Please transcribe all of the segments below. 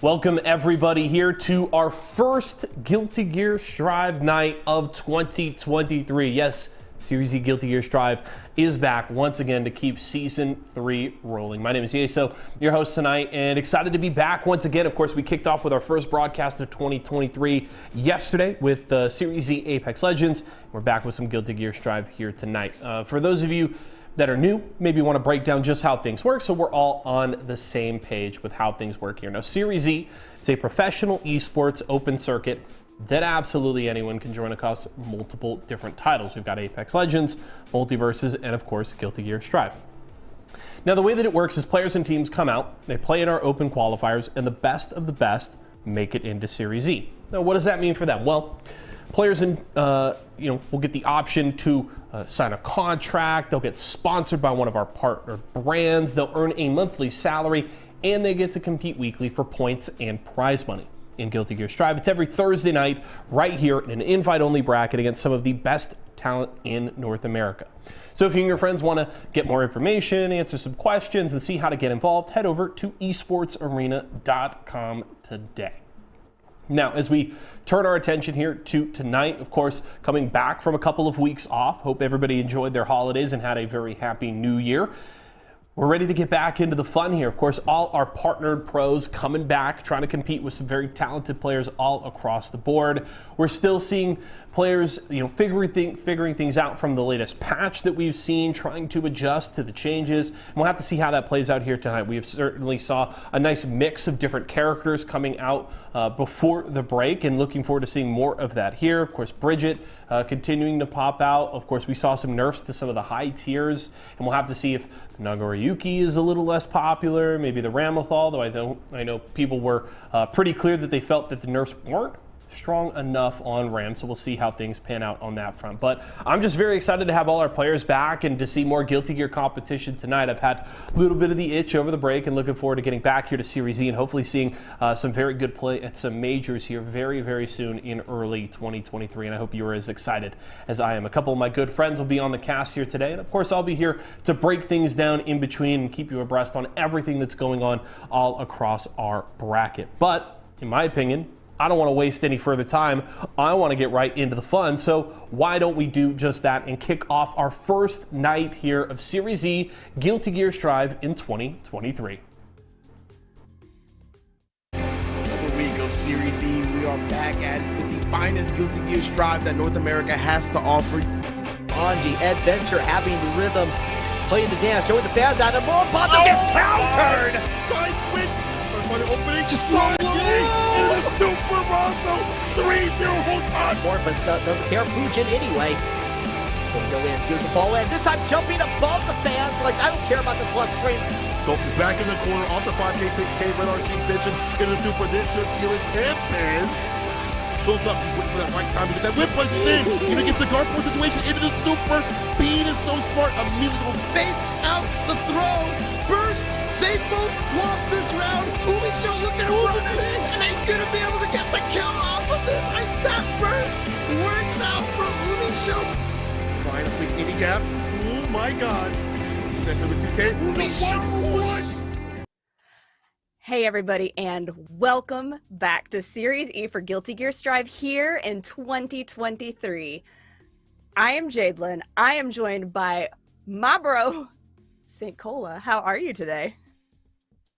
Welcome everybody here to our first Guilty Gear Strive night of 2023. Yes, Series E Guilty Gear Strive is back once again to keep Season 3 rolling. My name is Yeso, your host tonight, and excited to be back once again. Of course, we kicked off with our first broadcast of 2023 yesterday with Series E Apex Legends. We're back with some Guilty Gear Strive here tonight. For those of you that are new, maybe want to break down just how things work so we're all on the same page with how things work here. Now, Series E is a professional esports open circuit that absolutely anyone can join across multiple different titles. We've got Apex Legends, Multiverses, and of course, Guilty Gear Strive. Now, the way that it works is players and teams come out, they play in our open qualifiers, and the best of the best make it into Series E. Now, what does that mean for them? Well, players will get the option to sign a contract, they'll get sponsored by one of our partner brands, they'll earn a monthly salary, and they get to compete weekly for points and prize money. In Guilty Gear Strive, it's every Thursday night right here in an invite-only bracket against some of the best talent in North America. So if you and your friends want to get more information, answer some questions, and see how to get involved, head over to esportsarena.com today. Now, as we turn our attention here to tonight, of course, coming back from a couple of weeks off, hope everybody enjoyed their holidays and had a very happy new year. We're ready to get back into the fun here. Of course, all our partnered pros coming back, trying to compete with some very talented players all across the board. We're still seeing players, figuring things out from the latest patch that we've seen, trying to adjust to the changes. And we'll have to see how that plays out here tonight. We have certainly saw a nice mix of different characters coming out before the break, and looking forward to seeing more of that here. Of course, Bridget continuing to pop out. Of course, we saw some nerfs to some of the high tiers, and we'll have to see if Nagoriyuki is a little less popular, maybe the Ramlethal, though I know people were pretty clear that they felt that the nerfs weren't strong enough on Ram, so we'll see how things pan out on that front. But I'm just very excited to have all our players back and to see more Guilty Gear competition tonight. I've had a little bit of the itch over the break and looking forward to getting back here to Series E and hopefully seeing some very good play at some majors here very, very soon in early 2023, and I hope you are as excited as I am. A couple of my good friends will be on the cast here today, and of course I'll be here to break things down in between and keep you abreast on everything that's going on all across our bracket. But in my opinion, I don't want to waste any further time. I want to get right into the fun. So why don't we do just that and kick off our first night here of Series E Guilty Gear Strive in 2023. Another week of Series E. We are back at it with the finest Guilty Gear Strive that North America has to offer. Anji, Adventure, having the rhythm, playing the dance, showing the fans out of more, but gets countered! Side switch! First opening, just slow and the Super Razzo 3-0 whole time. More, but doesn't care Fujin anyway. Gonna go in, here's the ball in, this time jumping above the fans, like I don't care about the plus frame. Solstice back in the corner, off the 5K, 6K, Red RC extension, into the Super, this should seal it. Tempest built up, he's waiting for that right time to get that whip punch in. Even gets the guard point situation into the Super. Bean is so smart, immediately baits out the throw. Burst, they both lost this round. Umisho looking to run it in, and he's gonna be able to get the kill off of this. That burst works out for Umisho. Trying to flick any gaps. Oh my god. That number 2K. Umisho. Hey everybody, and welcome back to Series E for Guilty Gear Strive here in 2023. I am Jadelyn. I am joined by my bro, St. Cola. How are you today?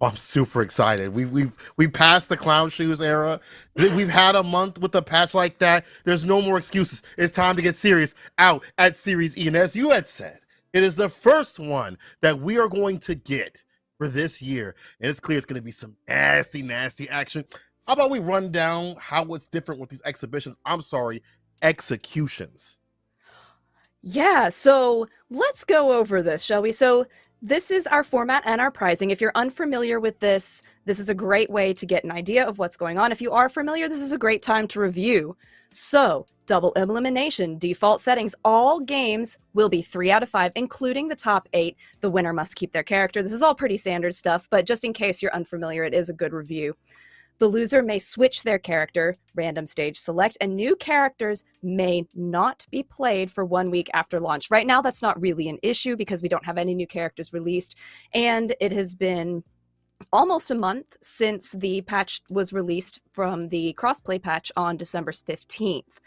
Oh, I'm super excited. We passed the clown shoes era. We've had a month with a patch like that. There's no more excuses. It's time to get serious out at Series E. And as you had said, it is the first one that we are going to get for this year. And it's clear it's going to be some nasty, nasty action. How about we run down how it's different with these exhibitions? I'm sorry, executions. Yeah, so let's go over this, shall we? So this is our format and our prizing. If you're unfamiliar with this, this is a great way to get an idea of what's going on. If you are familiar, this is a great time to review. So, double elimination, default settings, all games will be 3 out of 5, including the top 8. The winner must keep their character. This is all pretty standard stuff, but just in case you're unfamiliar, it is a good review. The loser may switch their character, random stage select, and new characters may not be played for 1 week after launch. Right now, that's not really an issue because we don't have any new characters released, and it has been almost a month since the patch was released from the crossplay patch on December 15th.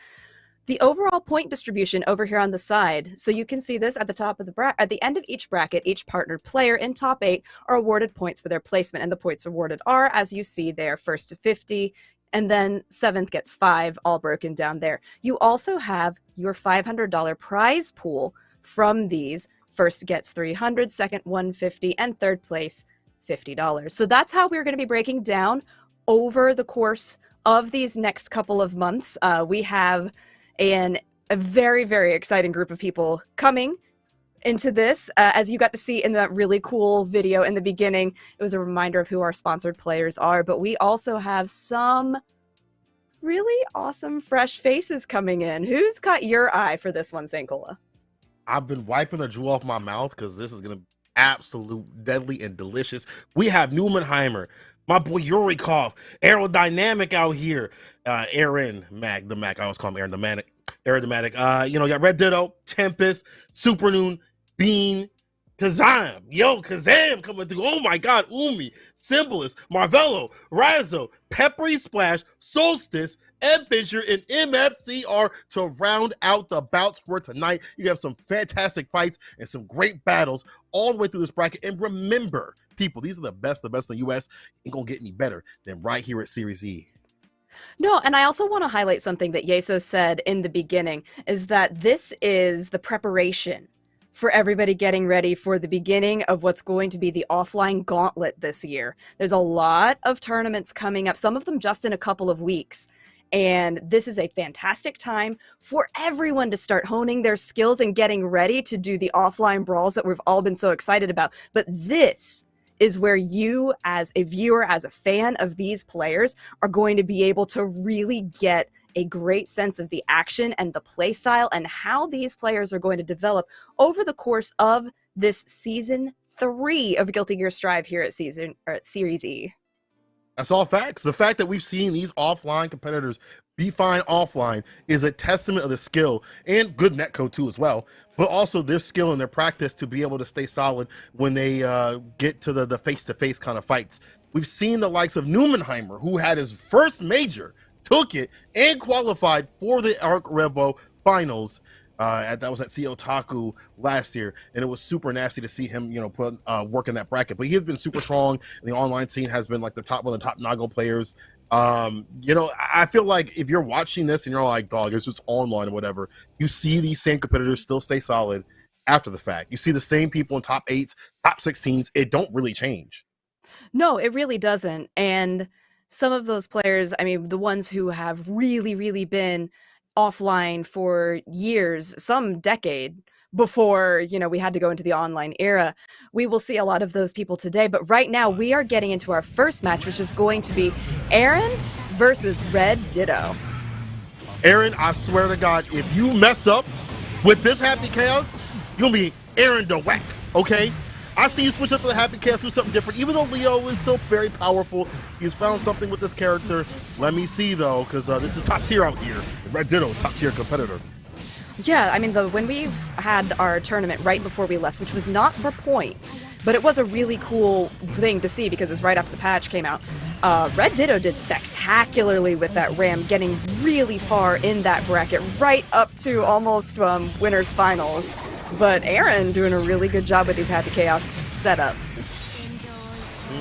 the overall point distribution over here on the side. So you can see this at the top of the at the end of each bracket, each partnered player in top 8 are awarded points for their placement, and the points awarded are, as you see there, first to 50, and then 7th gets 5, all broken down there. You also have your $500 prize pool from these. First gets 300, second 150, and third place $50. So that's how we're going to be breaking down over the course of these next couple of months. We have a very, very exciting group of people coming into this. As you got to see in that really cool video in the beginning, it was a reminder of who our sponsored players are, but we also have some really awesome fresh faces coming in. Who's got your eye for this one, St. Cola? I've been wiping the drew off my mouth because this is going to be absolute deadly and delicious. We have Newmanheimer, my boy Yurikov, aerodynamic out here. Aaron Mac, the Mac, I always call him Aaron the Manic. Aerodynamic. You got Red Ditto, Tempest, Super Noon, Bean, Kazam. Yo, Kazam coming through. Oh my God, Umi, Symbolist, Marvello, Razzo, Peppery Splash, Solstice, and Fisher, and mfcr to round out the bouts for tonight. You have some fantastic fights and some great battles all the way through this bracket. And remember, people, these are the best in the U.S. Ain't gonna get any better than right here at Series E. No, and I also want to highlight something that Yeso said in the beginning, is that this is the preparation for everybody getting ready for the beginning of what's going to be the offline gauntlet this year. There's a lot of tournaments coming up, some of them just in a couple of weeks. And this is a fantastic time for everyone to start honing their skills and getting ready to do the offline brawls that we've all been so excited about. But this is where you, as a viewer, as a fan of these players, are going to be able to really get a great sense of the action and the play style and how these players are going to develop over the course of this season 3 of Guilty Gear Strive here at Series E. That's all facts. The fact that we've seen these offline competitors be fine offline is a testament of the skill and good netcode too as well, but also their skill and their practice to be able to stay solid when they get to the face-to-face kind of fights. We've seen the likes of Newmanheimer, who had his first major, took it, and qualified for the Arc Revo finals. That was at C Otaku last year, and it was super nasty to see him, put work in that bracket. But he has been super strong. The online scene has been like one of the top Nago players. I feel like if you're watching this and you're like, dog, it's just online or whatever, you see these same competitors still stay solid after the fact. You see the same people in top 8s, top 16s. It don't really change. No, it really doesn't. And some of those players, I mean, the ones who have really, really been offline for years, some decade before, we had to go into the online era. We will see a lot of those people today. But right now we are getting into our first match, which is going to be Aaron versus Red Ditto. Aaron, I swear to God, if you mess up with this Happy Chaos, you'll be Aaron the Whack, okay? I see you switch up to the Happy Chaos, do something different. Even though Leo is still very powerful, he's found something with this character. Let me see, though, because this is top tier out here. Red Ditto, top tier competitor. Yeah, I mean, when we had our tournament right before we left, which was not for points, but it was a really cool thing to see because it was right after the patch came out. Red Ditto did spectacularly with that Ram, getting really far in that bracket, right up to almost winners finals. But Aaron doing a really good job with these Happy Chaos setups.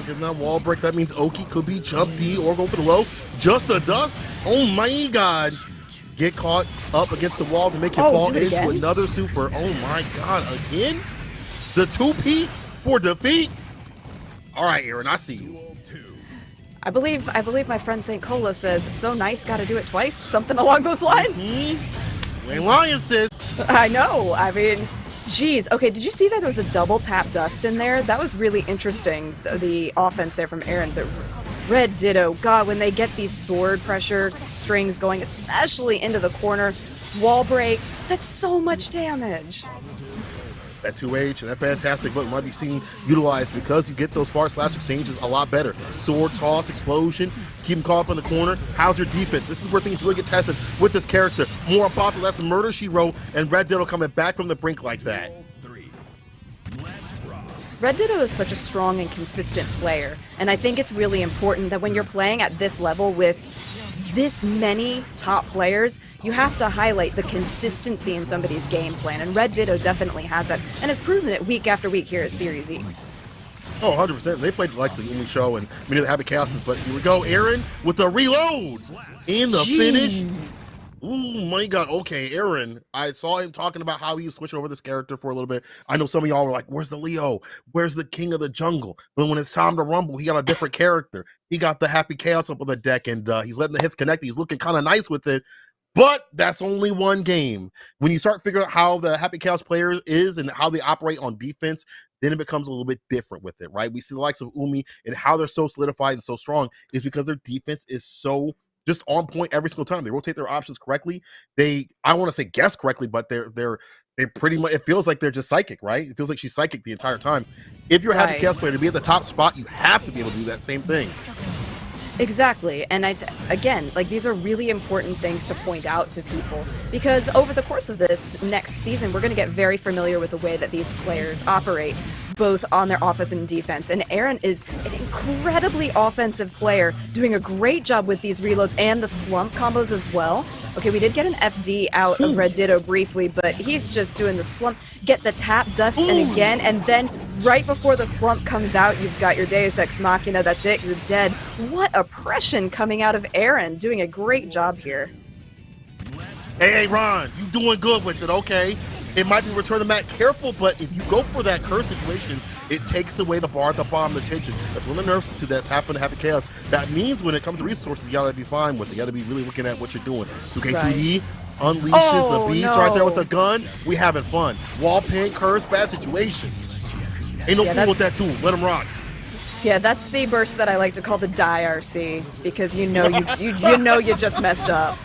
Getting that wall break, that means Oki could be jump D or go for the low. Just the dust. Oh my God. Get caught up against the wall to make you fall into another super. Oh my God, again? The 2P for defeat? All right, Aaron, I see you. I believe my friend St. Cola says, so nice, gotta do it twice, something along those lines. You ain't lying, sis. I know, I mean, geez. Okay, did you see that there was a double tap dust in there? That was really interesting, the offense there from Aaron. The Red Ditto, God, when they get these sword pressure strings going, especially into the corner, wall break, that's so much damage. That 2H and that fantastic book might be seen utilized because you get those far slash exchanges a lot better. Sword toss, explosion, keep him caught up in the corner. How's your defense? This is where things really get tested with this character. More popular, that's Murder She Wrote, and Red Ditto coming back from the brink like that. Red Ditto is such a strong and consistent player, and I think it's really important that when you're playing at this level with this many top players, you have to highlight the consistency in somebody's game plan, and Red Ditto definitely has that, and has proven it week after week here at Series E. Oh, 100%. They played the likes of Umi Show and many of the Happy Chaoses, but here we go. Aaron with the reload in the finish. Ooh, my God. Okay, Aaron, I saw him talking about how he was switching over this character for a little bit. I know some of y'all were like, where's the Leo? Where's the King of the Jungle? But when it's time to rumble, he got a different character. He got the Happy Chaos up on the deck, and he's letting the hits connect. He's looking kind of nice with it, but that's only one game. When you start figuring out how the Happy Chaos player is and how they operate on defense, then it becomes a little bit different with it, right? We see the likes of Umi and how they're so solidified and so strong is because their defense is so just on point every single time. They rotate their options correctly. I want to say guess correctly, but they're pretty much, it feels like they're just psychic, right? It feels like she's psychic the entire time. If you're a Happy Chaos player, to be at the top spot, you have to be able to do that same thing. Exactly, and again, like, these are really important things to point out to people, because over the course of this next season, we're going to get very familiar with the way that these players operate, both on their offense and defense. And Aaron is an incredibly offensive player, doing a great job with these reloads and the slump combos as well. Okay, we did get an FD out of Red Ditto briefly, but he's just doing the slump, get the tap, dust, and again, and then right before the slump comes out, you've got your Deus Ex Machina, that's it, you're dead. What oppression coming out of Aaron, doing a great job here. Hey, Ron, you doing good with it, okay? It might be return the mat careful, but if you go for that curse situation, it takes away the bar at the bottom of the tension. That's one of the nerfs that's happened to Happy Chaos. That means when it comes to resources, you gotta be fine with it. You gotta be really looking at what you're doing. 2K2D unleashes the beast right there with the gun. We having fun. Wall pin, curse, bad situation. Ain't no fool with that tool. Let him rock. Yeah, that's the burst that I like to call the die RC, because you know you just messed up.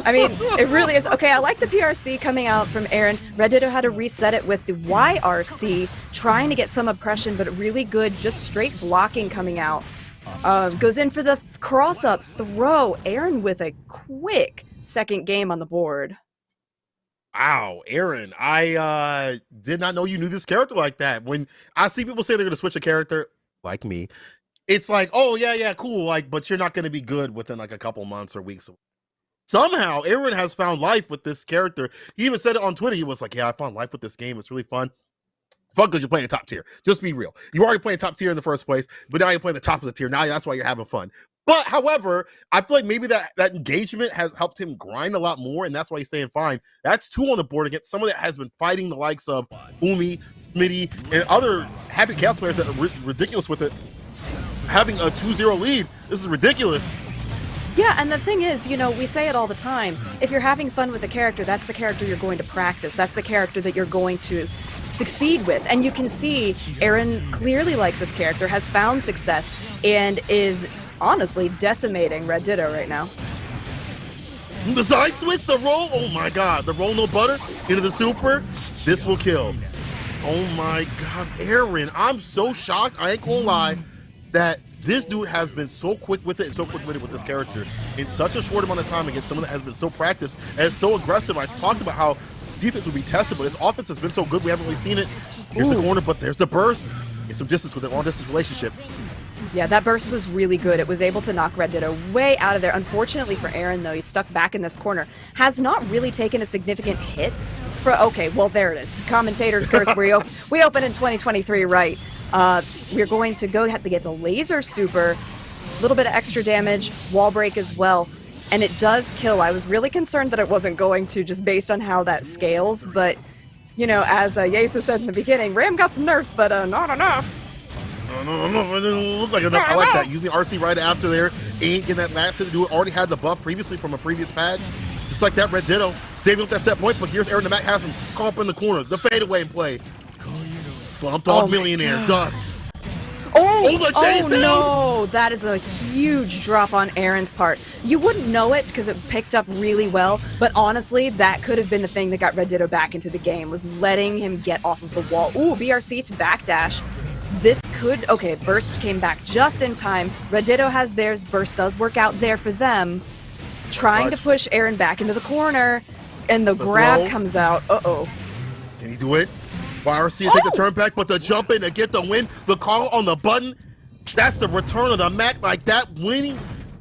I mean, it really is. Okay, I like the PRC coming out from Aaron. Red Ditto had to reset it with the YRC, trying to get some oppression, but really good, just straight blocking coming out. Goes in for the cross-up throw. Aaron with a quick second game on the board. Wow, Aaron, I did not know you knew this character like that. When I see people say they're going to switch a character, like me, it's like, oh, yeah, cool, like, but you're not going to be good within like a couple months or weeks. Somehow, Aaron has found life with this character. He even said it on Twitter. He was like, yeah, I found life with this game. It's really fun. Fun because you're playing a top tier. Just be real. You already playing top tier in the first place, but now you're playing the top of the tier. Now that's why you're having fun. But, however, I feel like maybe that engagement has helped him grind a lot more, and that's why he's saying fine. That's 2 on the board against someone that has been fighting the likes of Umi, Smitty, and other Happy Chaos players that are ridiculous with it. Having a 2-0 lead, this is ridiculous. Yeah, and the thing is, we say it all the time. If you're having fun with a character, that's the character you're going to practice. That's the character that you're going to succeed with. And you can see Aaron clearly likes this character, has found success, and is honestly decimating Red Ditto right now. The side switch, the roll, oh my God. The roll no butter into the super. This will kill. Oh my God, Aaron, I'm so shocked. I ain't gonna lie that this dude has been so quick with it and so quick with it with this character in such a short amount of time against someone that has been so practiced and so aggressive. I talked about how defense would be tested, but his offense has been so good we haven't really seen it. Here's the corner, but there's the burst. Get some distance with it, long-distance relationship. Yeah, that burst was really good. It was able to knock Red Ditto way out of there. Unfortunately for Aaron, though, he's stuck back in this corner. Has not really taken a significant hit. Okay, well, there it is. Commentator's curse. We open in 2023, right? We're going to have to get the laser super, a little bit of extra damage, wall break as well, and it does kill. I was really concerned that it wasn't going to, just based on how that scales, but, as Yesa said in the beginning, Ram got some nerfs, but not enough. No, it didn't look like enough. I like that. Using RC right after there, ain't getting that last hit to do it. Already had the buff previously from a previous patch. Just like that, Red Ditto. Staying with that set point, but here's Aaron the Mac has him caught up in the corner. The fadeaway in play. Slump Dog Millionaire, Dust. The chase down. No, that is a huge drop on Aaron's part. You wouldn't know it because it picked up really well, but honestly, that could have been the thing that got Red Ditto back into the game, was letting him get off of the wall. Ooh, BRC to backdash. This could, okay, Burst came back just in time. Red Ditto has theirs. Burst does work out there for them. Trying to push Aaron back into the corner, and the grab throw comes out. Uh-oh. Can he do it? YRC take the turn back, but the jump in to get the win. The call on the button. That's the return of the Mac like that. Winning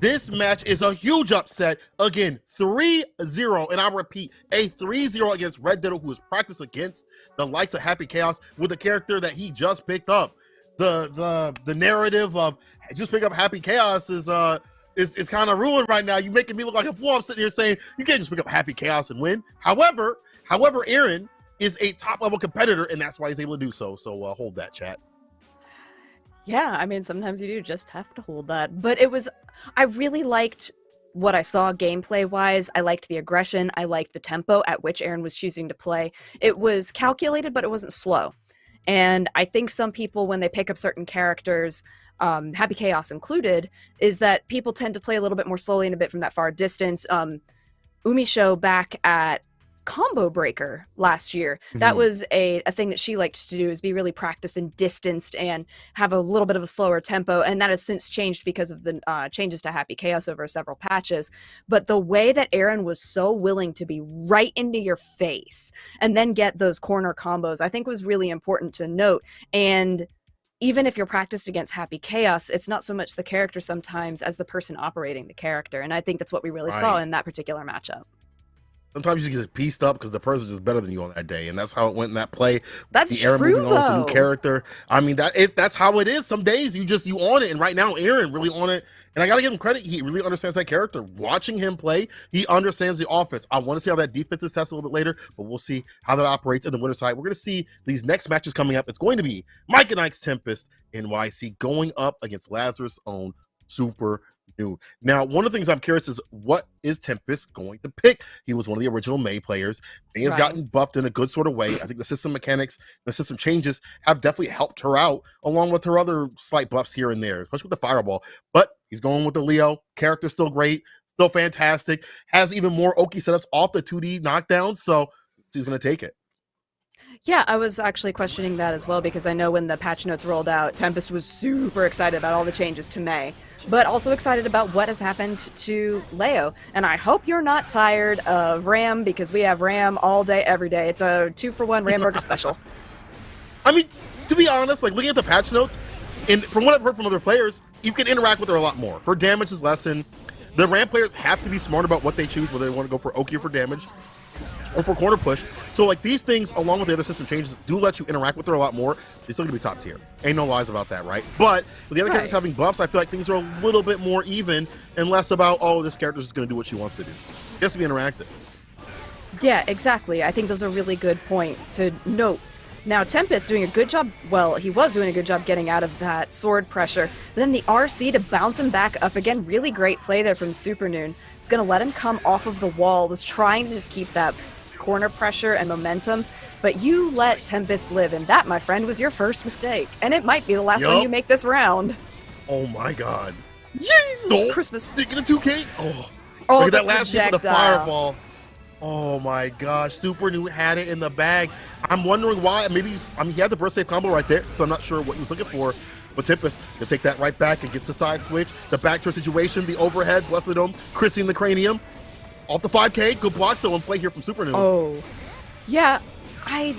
This match is a huge upset. Again, 3-0, and I repeat, a 3-0 against Red Ditto, who has practiced against the likes of Happy Chaos with the character that he just picked up. The narrative of just pick up Happy Chaos is kind of ruined right now. You're making me look like a fool. I'm sitting here saying you can't just pick up Happy Chaos and win. However, Aaron is a top-level competitor, and that's why he's able to do so. So hold that, chat. Yeah, I mean, sometimes you do just have to hold that. But I really liked what I saw gameplay-wise. I liked the aggression. I liked the tempo at which Aaron was choosing to play. It was calculated, but it wasn't slow. And I think some people, when they pick up certain characters, Happy Chaos included, is that people tend to play a little bit more slowly and a bit from that far distance. Umisho back at Combo Breaker last year, that was a thing that she liked to do, is be really practiced and distanced and have a little bit of a slower tempo, and that has since changed because of the changes to Happy Chaos over several patches. But the way that Aaron was so willing to be right into your face and then get those corner combos, I think was really important to note. And even if you're practiced against Happy Chaos, it's not so much the character sometimes as the person operating the character, and I think that's what we really saw in that particular matchup. Sometimes you get pieced up because the person's just better than you on that day, and that's how it went in that play. That's the Aaron true, moving on with the new though. character. I mean, that's how it is. Some days you on it, and right now Aaron really on it. And I gotta give him credit. He really understands that character. Watching him play, he understands the offense. I want to see how that defense is tested a little bit later, but we'll see how that operates in the winter side. We're gonna see these next matches coming up. It's going to be Mike and Ike's Tempest NYC going up against Lazarus' own Super New. Now, one of the things I'm curious is, what is Tempest going to pick? He was one of the original May players. He has gotten buffed in a good sort of way. I think the system mechanics, the system changes have definitely helped her out, along with her other slight buffs here and there, especially with the Fireball. But he's going with the Leo. Character still great, still fantastic. Has even more Oki setups off the 2D knockdowns, so he's going to take it. Yeah, I was actually questioning that as well, because I know when the patch notes rolled out, Tempest was super excited about all the changes to May, but also excited about what has happened to Leo. And I hope you're not tired of Ram, because we have Ram all day, every day. It's a 2-for-1 Ram Burger special. I mean, to be honest, like looking at the patch notes, and from what I've heard from other players, you can interact with her a lot more. Her damage is lessened. The Ram players have to be smart about what they choose, whether they want to go for Oki or for damage, or for corner push. So like these things, along with the other system changes, do let you interact with her a lot more. She's still gonna be top tier. Ain't no lies about that, right? But with the other characters having buffs, I feel like things are a little bit more even and less about, oh, this character's just gonna do what she wants to do. It has to be interactive. Yeah, exactly. I think those are really good points to note. Now, Tempest doing a good job, well, he was doing a good job getting out of that sword pressure. But then the RC to bounce him back up again, really great play there from Super Noon. It's going to let him come off of the wall, was trying to just keep that corner pressure and momentum. But you let Tempest live, and that, my friend, was your first mistake. And it might be the last one you make this round. Oh my god. Jesus Christmas. Think of the 2K? Oh, look at that last hit with the projectile. Fireball. Oh my gosh, Super New had it in the bag. I'm wondering why. Maybe he had the burst save combo right there, so I'm not sure what he was looking for. But Tempest will take that right back and gets the side switch, the backdoor situation, the overhead, Blessed Dome, Chrissy the cranium. Off the 5K, good block still in play here from Super New. Oh, yeah, I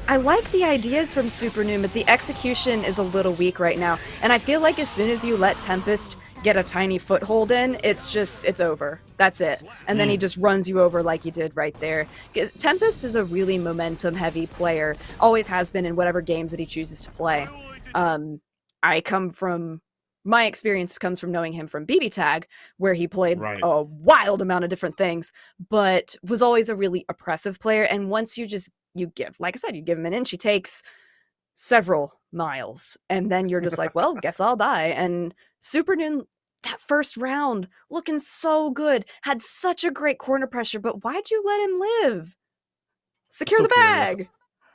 like the ideas from Super Noon, but the execution is a little weak right now. And I feel like as soon as you let Tempest get a tiny foothold in, it's over. That's it. And then he just runs you over like he did right there. Tempest is a really momentum-heavy player, always has been in whatever games that he chooses to play. My experience comes from knowing him from BB Tag, where he played a wild amount of different things, but was always a really oppressive player. And once you give, like I said, you give him an inch, he takes several miles, and then you're just like, well, guess I'll die. And Super Noon, that first round, looking so good, had such a great corner pressure, but why'd you let him live? Secure the bag!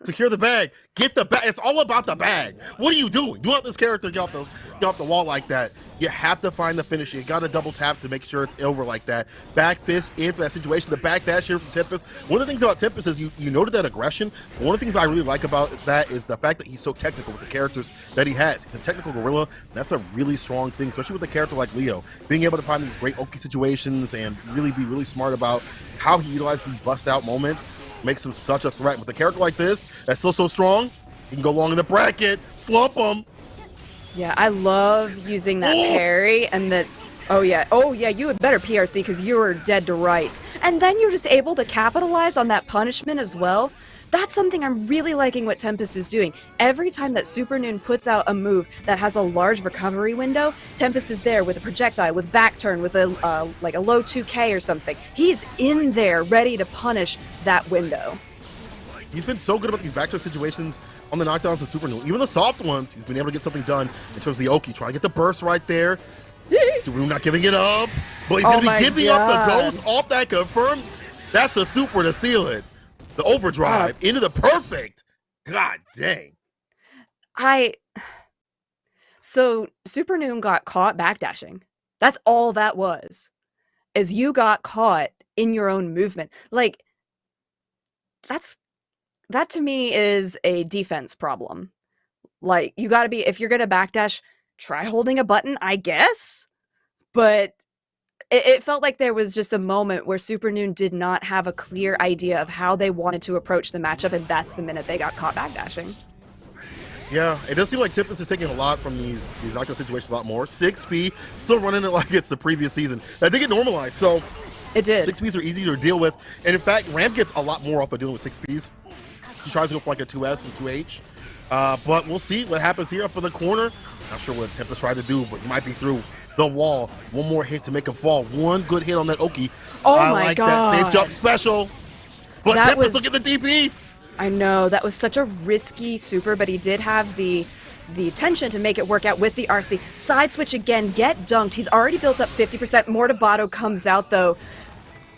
Secure the bag. Get the bag. It's all about the bag. What are you doing? You want this character to get off the wall like that. You have to find the finish. You got to double tap to make sure it's over like that. Back fist into that situation. The back dash here from Tempest. One of the things about Tempest is you noted that aggression. But one of the things I really like about that is the fact that he's so technical with the characters that he has. He's a technical gorilla. And that's a really strong thing, especially with a character like Leo. Being able to find these great Oki situations and really be really smart about how he utilizes these bust out moments makes him such a threat. With a character like this that's still so strong, he can go long in the bracket, slump him. Yeah, I love using that parry and that. Oh yeah, you had better PRC because you were dead to rights. And then you're just able to capitalize on that punishment as well. That's something I'm really liking what Tempest is doing. Every time that Super Noon puts out a move that has a large recovery window, Tempest is there with a projectile, with back turn, with a like a low 2K or something. He's in there ready to punish that window. He's been so good about these backtrack situations on the knockdowns of Super Noon. Even the soft ones, he's been able to get something done in terms of the Oki. Trying to get the burst right there. Super Noon not giving it up. But he's going to be giving up the ghost off that confirm. That's a super to seal it. The overdrive into the perfect. God dang. So Super Noon got caught backdashing. That's all that was. Is you got caught in your own movement. Like, that to me is a defense problem. Like, you gotta be, if you're gonna backdash, try holding a button, I guess. But it felt like there was just a moment where Super Noon did not have a clear idea of how they wanted to approach the matchup, and that's the minute they got caught backdashing. Yeah, it does seem like Tempest is taking a lot from these knockdown situations a lot more. 6P, still running it like it's the previous season. I think it normalized, so it did. 6Ps are easy to deal with. And in fact, Ramp gets a lot more off of dealing with 6Ps. She tries to go for like a 2S and 2H. But we'll see what happens here up in the corner. Not sure what Tempest tried to do, but he might be through the wall. One more hit to make him fall. One good hit on that Oki. Oh I my like God. that safe jump special. But That Tempest was- look at the DP. I know, that was such a risky super, but he did have the tension to make it work out with the RC. Side switch again, get dunked. He's already built up 50%. Mortabato comes out though.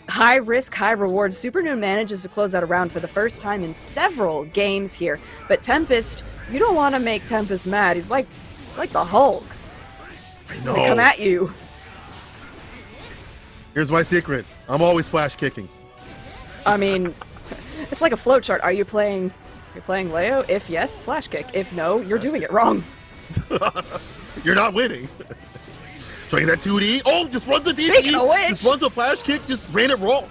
High risk, high reward. Super Noon manages to close out a round for the first time in several games here. But Tempest, you don't want to make Tempest mad. He's like the Hulk. I know. They come at you. Here's my secret. I'm always flash kicking. I mean, it's like a flowchart. Are you playing Leo? If yes, flash kick. If no, you're doing it wrong. You're not winning. Trying that 2D. Oh, just runs a Speaking DP. of which- Just runs a flash kick. Just ran it wrong.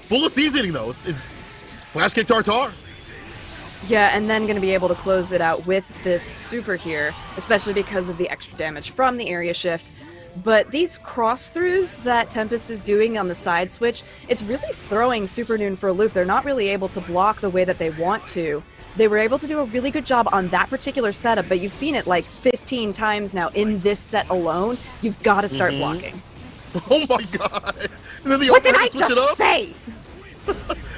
Full of seasoning though. It's flash kick tartar. Yeah, and then going to be able to close it out with this super here, especially because of the extra damage from the area shift. But these cross-throughs that Tempest is doing on the side switch, it's really throwing Super Noon for a loop. They're not really able to block the way that they want to. They were able to do a really good job on that particular setup, but you've seen it like 15 times now in this set alone. You've got to start blocking. Oh my god. And then the What did overhead I to switch it just up. say?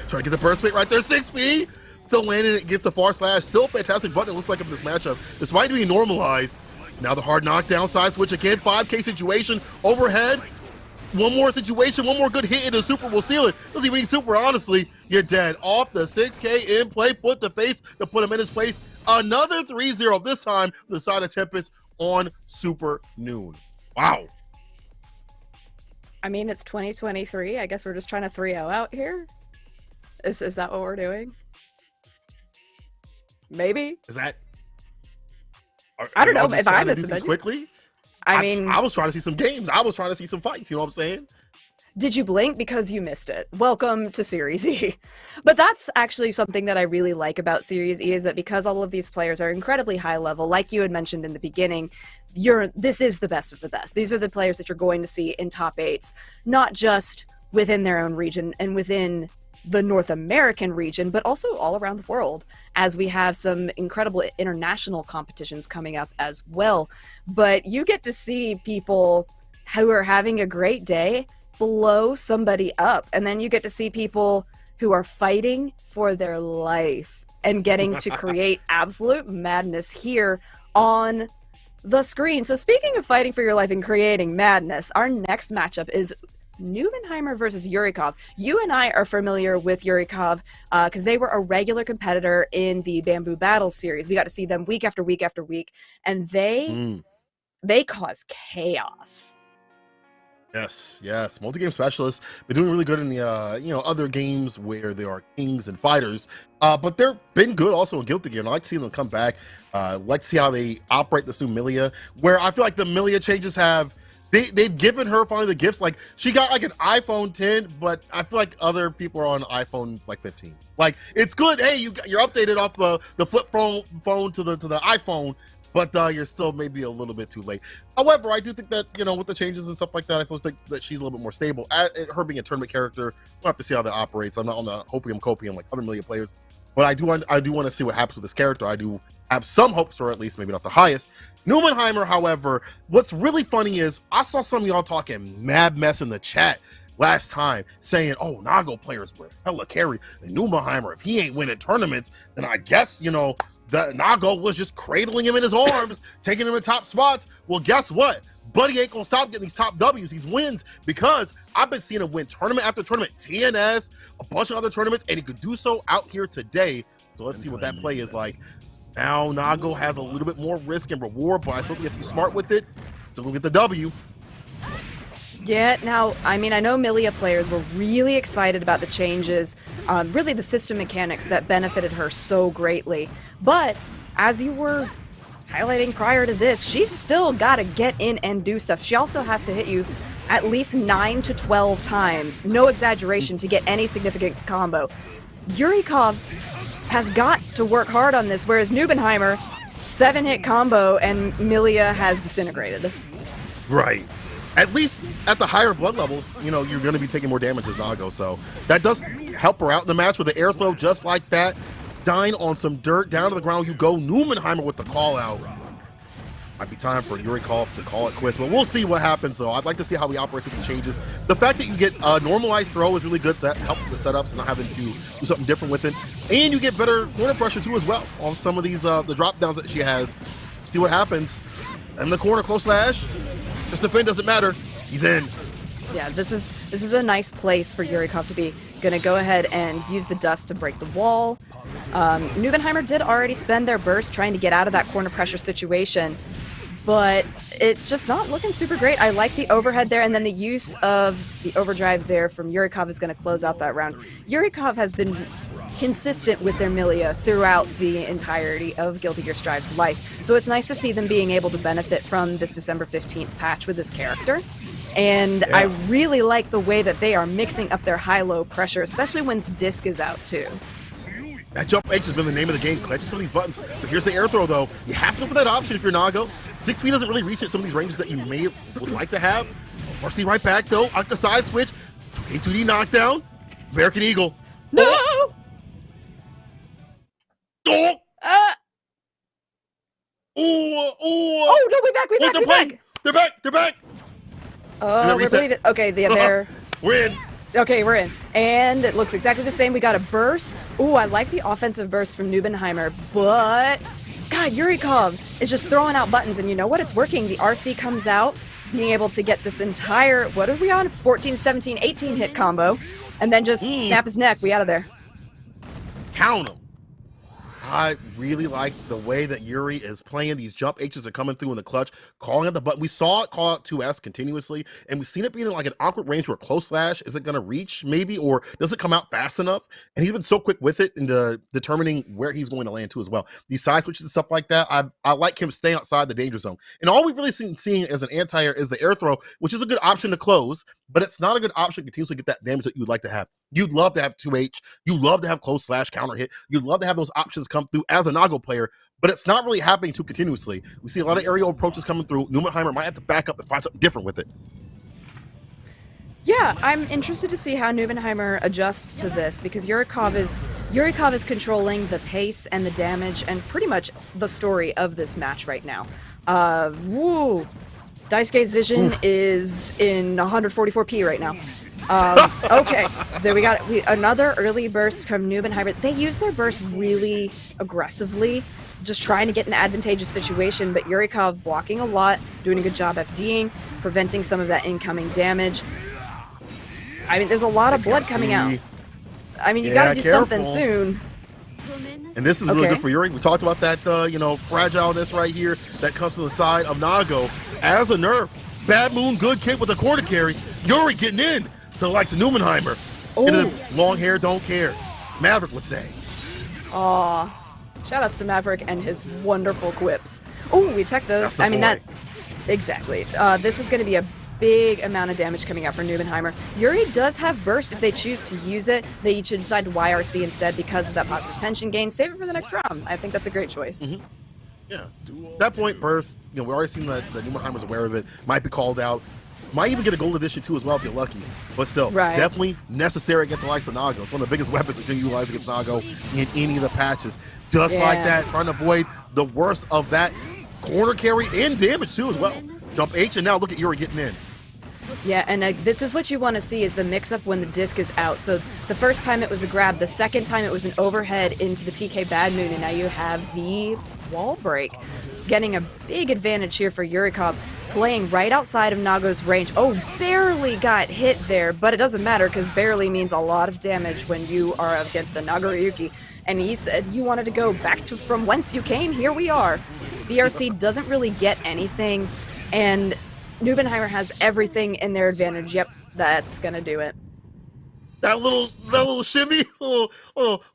Trying to get the burst rate right there. 6P. Still landing it, gets a far slash. Still a fantastic button, it looks like, in this matchup. Despite being normalized. Now the hard knockdown, side switch again. 5K situation, overhead. One more situation, one more good hit into super will seal it. Doesn't even need super, honestly. You're dead. Off the 6K in play, foot to face to put him in his place. Another 3-0, this time the side of Tempest on Super Noon. Wow. I mean, it's 2023. I guess we're just trying to 3-0 out here. Is that what we're doing? Maybe. Is that? I don't know if if I missed do the things menu. quickly. I mean, I was trying to see some games. I was trying to see some fights. You know what I'm saying? did you blink because you missed it? Welcome to Series E. But that's actually something that I really like about Series E, is that because all of these players are incredibly high level, like you had mentioned in the beginning, this is the best of the best. These are the players that you're going to see in top 8s, not just within their own region and within the North American region, but also all around the world, as we have some incredible international competitions coming up as well. But you get to see people who are having a great day blow somebody up, and then you get to see people who are fighting for their life and getting to create absolute madness here on the screen. So speaking of fighting for your life and creating madness, our next matchup is Newmanheimer versus Yurikov. You and I are familiar with Yurikov because they were a regular competitor in the Bamboo Battles series. We got to see them week after week after week, and they cause chaos. Yes. Multi-game specialists. Been doing really good in the other games where there are kings and fighters. But they've been good also in Guilty Gear, and I like seeing them come back. Like to see how they operate this new Milia, where I feel like the Milia changes have they've given her finally the gifts. Like, she got like an iPhone 10, but I feel like other people are on iPhone like 15. Like, it's good. Hey, you're updated off the flip phone to the iPhone, but you're still maybe a little bit too late. However, I do think that, you know, with the changes and stuff like that, I still think that she's a little bit more stable. Her being a tournament character, we'll have to see how that operates. I'm not on the hopium like other Millia players, but I do want to see what happens with this character. I do have some hopes, or at least maybe not the highest. Newmanheimer, however, what's really funny is I saw some of y'all talking mad mess in the chat last time saying, oh, Nago players were hella carry, and Newmanheimer, if he ain't winning tournaments, then I guess, you know, the Nago was just cradling him in his arms, taking him to top spots. Well, guess what? Buddy ain't gonna stop getting these top W's, these wins, because I've been seeing him win tournament after tournament, TNS, a bunch of other tournaments, and he could do so out here today. So let's see what that play is like. Now Nago has a little bit more risk and reward, but I still think if you're smart with it, still gonna get the W. Yeah, now, I mean, I know Millia players were really excited about the changes, really the system mechanics that benefited her so greatly. But, as you were highlighting prior to this, she's still got to get in and do stuff. She also has to hit you at least 9 to 12 times, no exaggeration, to get any significant combo. Yurikov has got to work hard on this, whereas Newmanheimer, 7-hit combo, and Millia has disintegrated. Right. At least at the higher blood levels, you know, you're going to be taking more damage as Nago, so that does help her out in the match with the air throw just like that. Dying on some dirt, down to the ground you go. Newmanheimer with the call out. Might be time for Yurikov to call it quits, but we'll see what happens, though. I'd like to see how he operates with the changes. The fact that you get a normalized throw is really good to help with the setups and not having to do something different with it. And you get better corner pressure, too, as well, on some of these the drop downs that she has. See what happens. In the corner, close slash. Just defend, doesn't matter. He's in. Yeah, this is a nice place for Yurikov to be. Gonna go ahead and use the dust to break the wall. Newmanheimer did already spend their burst trying to get out of that corner pressure situation, but it's just not looking super great. I like the overhead there, and then the use of the overdrive there from Yurikov is going to close out that round. Yurikov has been consistent with their Millia throughout the entirety of Guilty Gear Strive's life, so it's nice to see them being able to benefit from this December 15th patch with this character. And yeah. I really like the way that they are mixing up their high-low pressure, especially when Disc is out too. That jump H has been the name of the game, clutching some of these buttons. But here's the air throw, though. You have to go for that option if you're Nago. 6P doesn't really reach at some of these ranges that you would like to have. RC right back, though. Out the side switch. 2K2D knockdown. American Eagle. No! Oh! Oh, no, we're back, we're back. They're back. Oh, we're believing. Okay, they're... We're in. Okay, we're in. And it looks exactly the same. We got a burst. Ooh, I like the offensive burst from Newmanheimer, but... God, Yurikov is just throwing out buttons, and you know what? It's working. The RC comes out, being able to get this entire... What are we on? 14, 17, 18 hit combo, and then just snap his neck. We out of there. Count him. I really like the way that Yuri is playing. These jump H's are coming through in the clutch, calling at the button. We saw it call out 2S continuously, and we've seen it being in like an awkward range where close slash is it going to reach maybe, or does it come out fast enough? And he's been so quick with it in determining where he's going to land too as well. These side switches and stuff like that, I like him staying outside the danger zone. And all we've really seeing as an anti-air is the air throw, which is a good option to close, but it's not a good option to continuously get that damage that you would like to have. You'd love to have 2H. You love to have close slash counter hit. You'd love to have those options come through as a Nago player, but it's not really happening too continuously. We see a lot of aerial approaches coming through. Newmanheimer might have to back up and find something different with it. Yeah, I'm interested to see how Newmanheimer adjusts to this, because Yurikov is controlling the pace and the damage and pretty much the story of this match right now. Woo! Daisuke's vision is in 144p right now. Okay, there we got it. Another early burst from Newmanheimer. They use their burst really aggressively, just trying to get an advantageous situation, but Yurikov blocking a lot, doing a good job FDing, preventing some of that incoming damage. I mean, there's a lot of blood coming out. I mean, you gotta do something soon. And this is really good for Yuri. We talked about that, fragileness right here that comes from the side of Nago. As a nerf, Bad Moon, good kick with a corner carry. Yuri getting in to the likes of Newmanheimer. Into the long hair, don't care. Maverick would say. Aw. Shoutouts to Maverick and his wonderful quips. Oh, we checked those. I mean, exactly. This is going to be a big amount of damage coming out for Newmanheimer. Yuri does have burst if they choose to use it. They should decide to YRC instead because of that positive tension gain. Save it for the next round. I think that's a great choice. Yeah. At that point, Burst, we already seen that the Newmanheimer's aware of it, might be called out, might even get a gold edition too as well if you're lucky. But still, definitely necessary against the likes of Nago. It's one of the biggest weapons that you can utilize against Nago in any of the patches. Just like that, trying to avoid the worst of that corner carry and damage too as well. Jump H, and now look at Yuri getting in. Yeah, and this is what you want to see is the mix-up when the disc is out. So the first time it was a grab, the second time it was an overhead into the TK Bad Moon, and now you have the wall break. Getting a big advantage here for Yurikov, playing right outside of Nago's range. Oh, barely got hit there, but it doesn't matter because barely means a lot of damage when you are against a Nagoriyuki. And he said you wanted to go back to from whence you came, here we are. BRC doesn't really get anything, and Newmanheimer has everything in their advantage. Yep, that's gonna do it. That little shimmy, little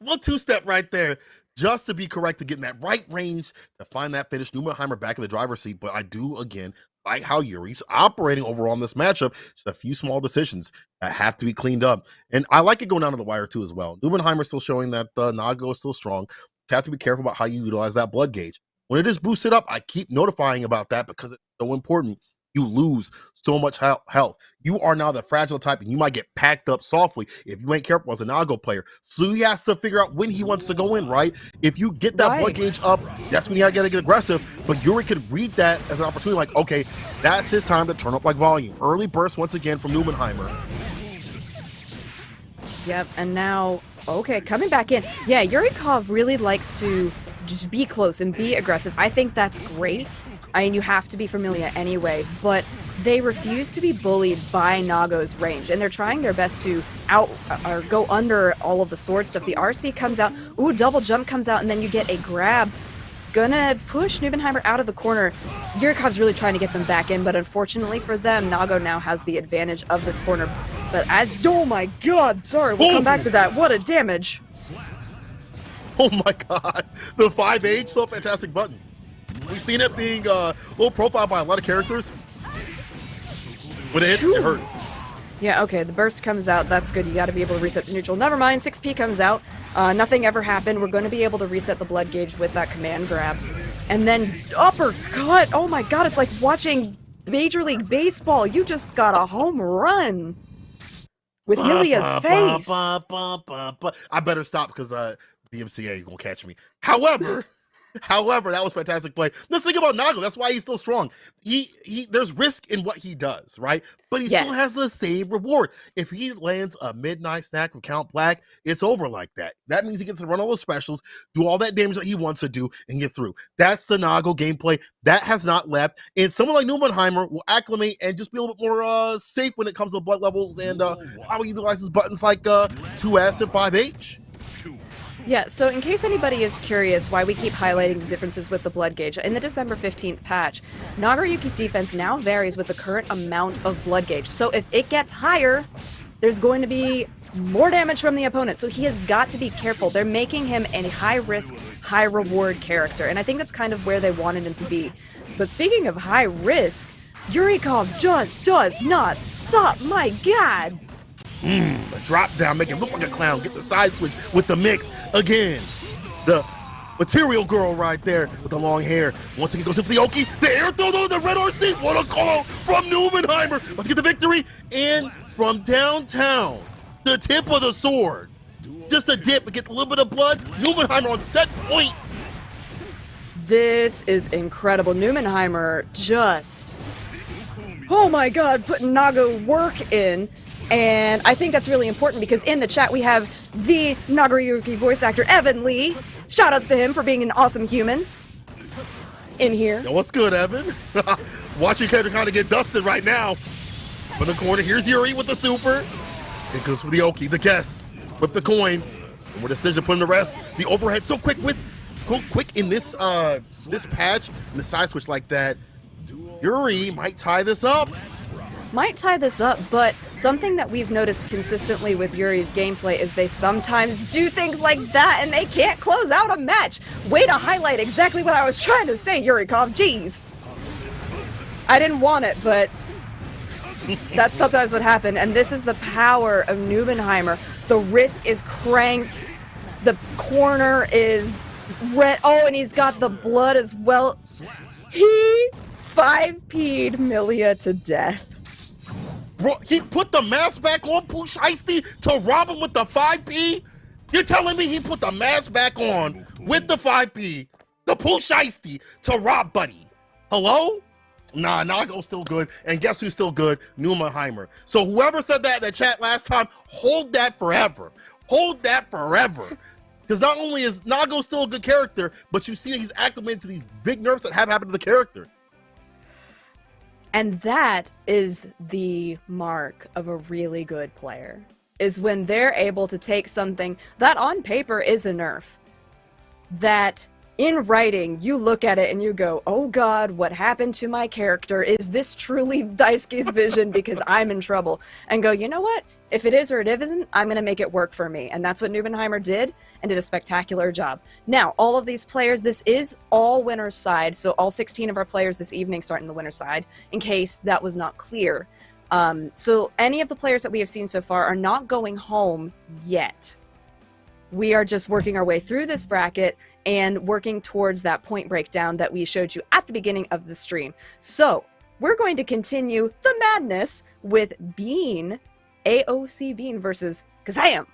1-2 step right there, just to be correct to get in that right range to find that finish. Newmanheimer back in the driver's seat, but I do again like how Yuri's operating overall in this matchup. Just a few small decisions that have to be cleaned up, and I like it going down to the wire too as well. Newmanheimer still showing that Nago is still strong. You have to be careful about how you utilize that blood gauge. When it is boosted up, I keep notifying about that because it's so important. You lose so much health. You are now the fragile type, and you might get packed up softly if you ain't careful as a Nago player. So he has to figure out when he wants to go in, right? If you get that blood gauge up, that's when you gotta get aggressive. But Yuri could read that as an opportunity, like, okay, that's his time to turn up like volume. Early burst once again from Newmanheimer. Yep, and now, okay, coming back in. Yeah, Yurikov really likes to just be close and be aggressive. I think that's great. I mean, you have to be familiar anyway, but they refuse to be bullied by Nago's range, and they're trying their best to go under all of the sword stuff. The RC comes out, ooh, double jump comes out, and then you get a grab. Gonna push Newmanheimer out of the corner. Yurikov's really trying to get them back in, but unfortunately for them, Nago now has the advantage of this corner. But oh my god, sorry, we'll come back to that. What a damage. Oh my god, the 5H, so fantastic button. We've seen it being low profile by a lot of characters. When it hits, it hurts. Yeah, okay, the burst comes out. That's good. You got to be able to reset the neutral. Never mind, 6P comes out. Nothing ever happened. We're going to be able to reset the blood gauge with that command grab. And then uppercut. Oh my god, it's like watching Major League Baseball. You just got a home run with Milia's face. I better stop because the MCA is going to catch me. However, that was fantastic play. Let's think about Nago. That's why he's still strong. There's risk in what he does, right? But he still has the same reward. If he lands a midnight snack from Count Black, it's over like that. That means he gets to run all those specials, do all that damage that he wants to do, and get through. That's the Nago gameplay. That has not left. And someone like Newmanheimer will acclimate and just be a little bit more safe when it comes to blood levels and how he utilizes buttons like 2S and 5H. Yeah, so in case anybody is curious why we keep highlighting the differences with the blood gauge, in the December 15th patch, Nagoriyuki's defense now varies with the current amount of blood gauge. So if it gets higher, there's going to be more damage from the opponent. So he has got to be careful. They're making him a high-risk, high-reward character, and I think that's kind of where they wanted him to be. But speaking of high risk, Yurikov just does not stop, my god! A drop down, make him look like a clown. Get the side switch with the mix again. The material girl right there with the long hair. Once again goes in for the Oki. The air throw, the red RC. What a call from Newmanheimer. Let's get the victory. And from downtown, the tip of the sword. Just a dip and get a little bit of blood. Newmanheimer on set point. This is incredible. Newmanheimer just, oh my god, putting Nago work in. And I think that's really important because in the chat we have the Nagoriyuki voice actor, Evan Lee. Shoutouts to him for being an awesome human in here. Yo, what's good, Evan? Watch your character kind of get dusted right now. From the corner, here's Yuri with the super. It goes for the Oki, the guess. Flip the coin. And with decision putting the rest. The overhead so quick in this this patch and the side switch like that. Yuri might tie this up. But something that we've noticed consistently with Yuri's gameplay is they sometimes do things like that and they can't close out a match. Way to highlight exactly what I was trying to say, Yurikov. Jeez. I didn't want it, but that's sometimes what happened. And this is the power of Newmanheimer. The risk is cranked. The corner is red. Oh, and he's got the blood as well. He 5P'd Milia to death. Bro, he put the mask back on Pooh Shiesty to rob him with the 5P? You're telling me he put the mask back on with the 5P, the Pooh Shiesty, to rob Buddy? Hello? Nah, Nago's still good. And guess who's still good? Newmanheimer. So whoever said that in the chat last time, hold that forever. Hold that forever. Because not only is Nago still a good character, but you see he's acclimated to these big nerfs that have happened to the character. And that is the mark of a really good player, is when they're able to take something that on paper is a nerf, that in writing you look at it and you go, oh god, what happened to my character? Is this truly Daisuke's vision? Because I'm in trouble. And go, you know what? If it is or it isn't, I'm going to make it work for me. And that's what Newmanheimer did, and did a spectacular job. Now, all of these players, this is all winner's side, so all 16 of our players this evening start in the winner's side, in case that was not clear. So any of the players that we have seen so far are not going home yet. We are just working our way through this bracket and working towards that point breakdown that we showed you at the beginning of the stream. So, we're going to continue the madness with Bean, AOC Bean versus Kazam.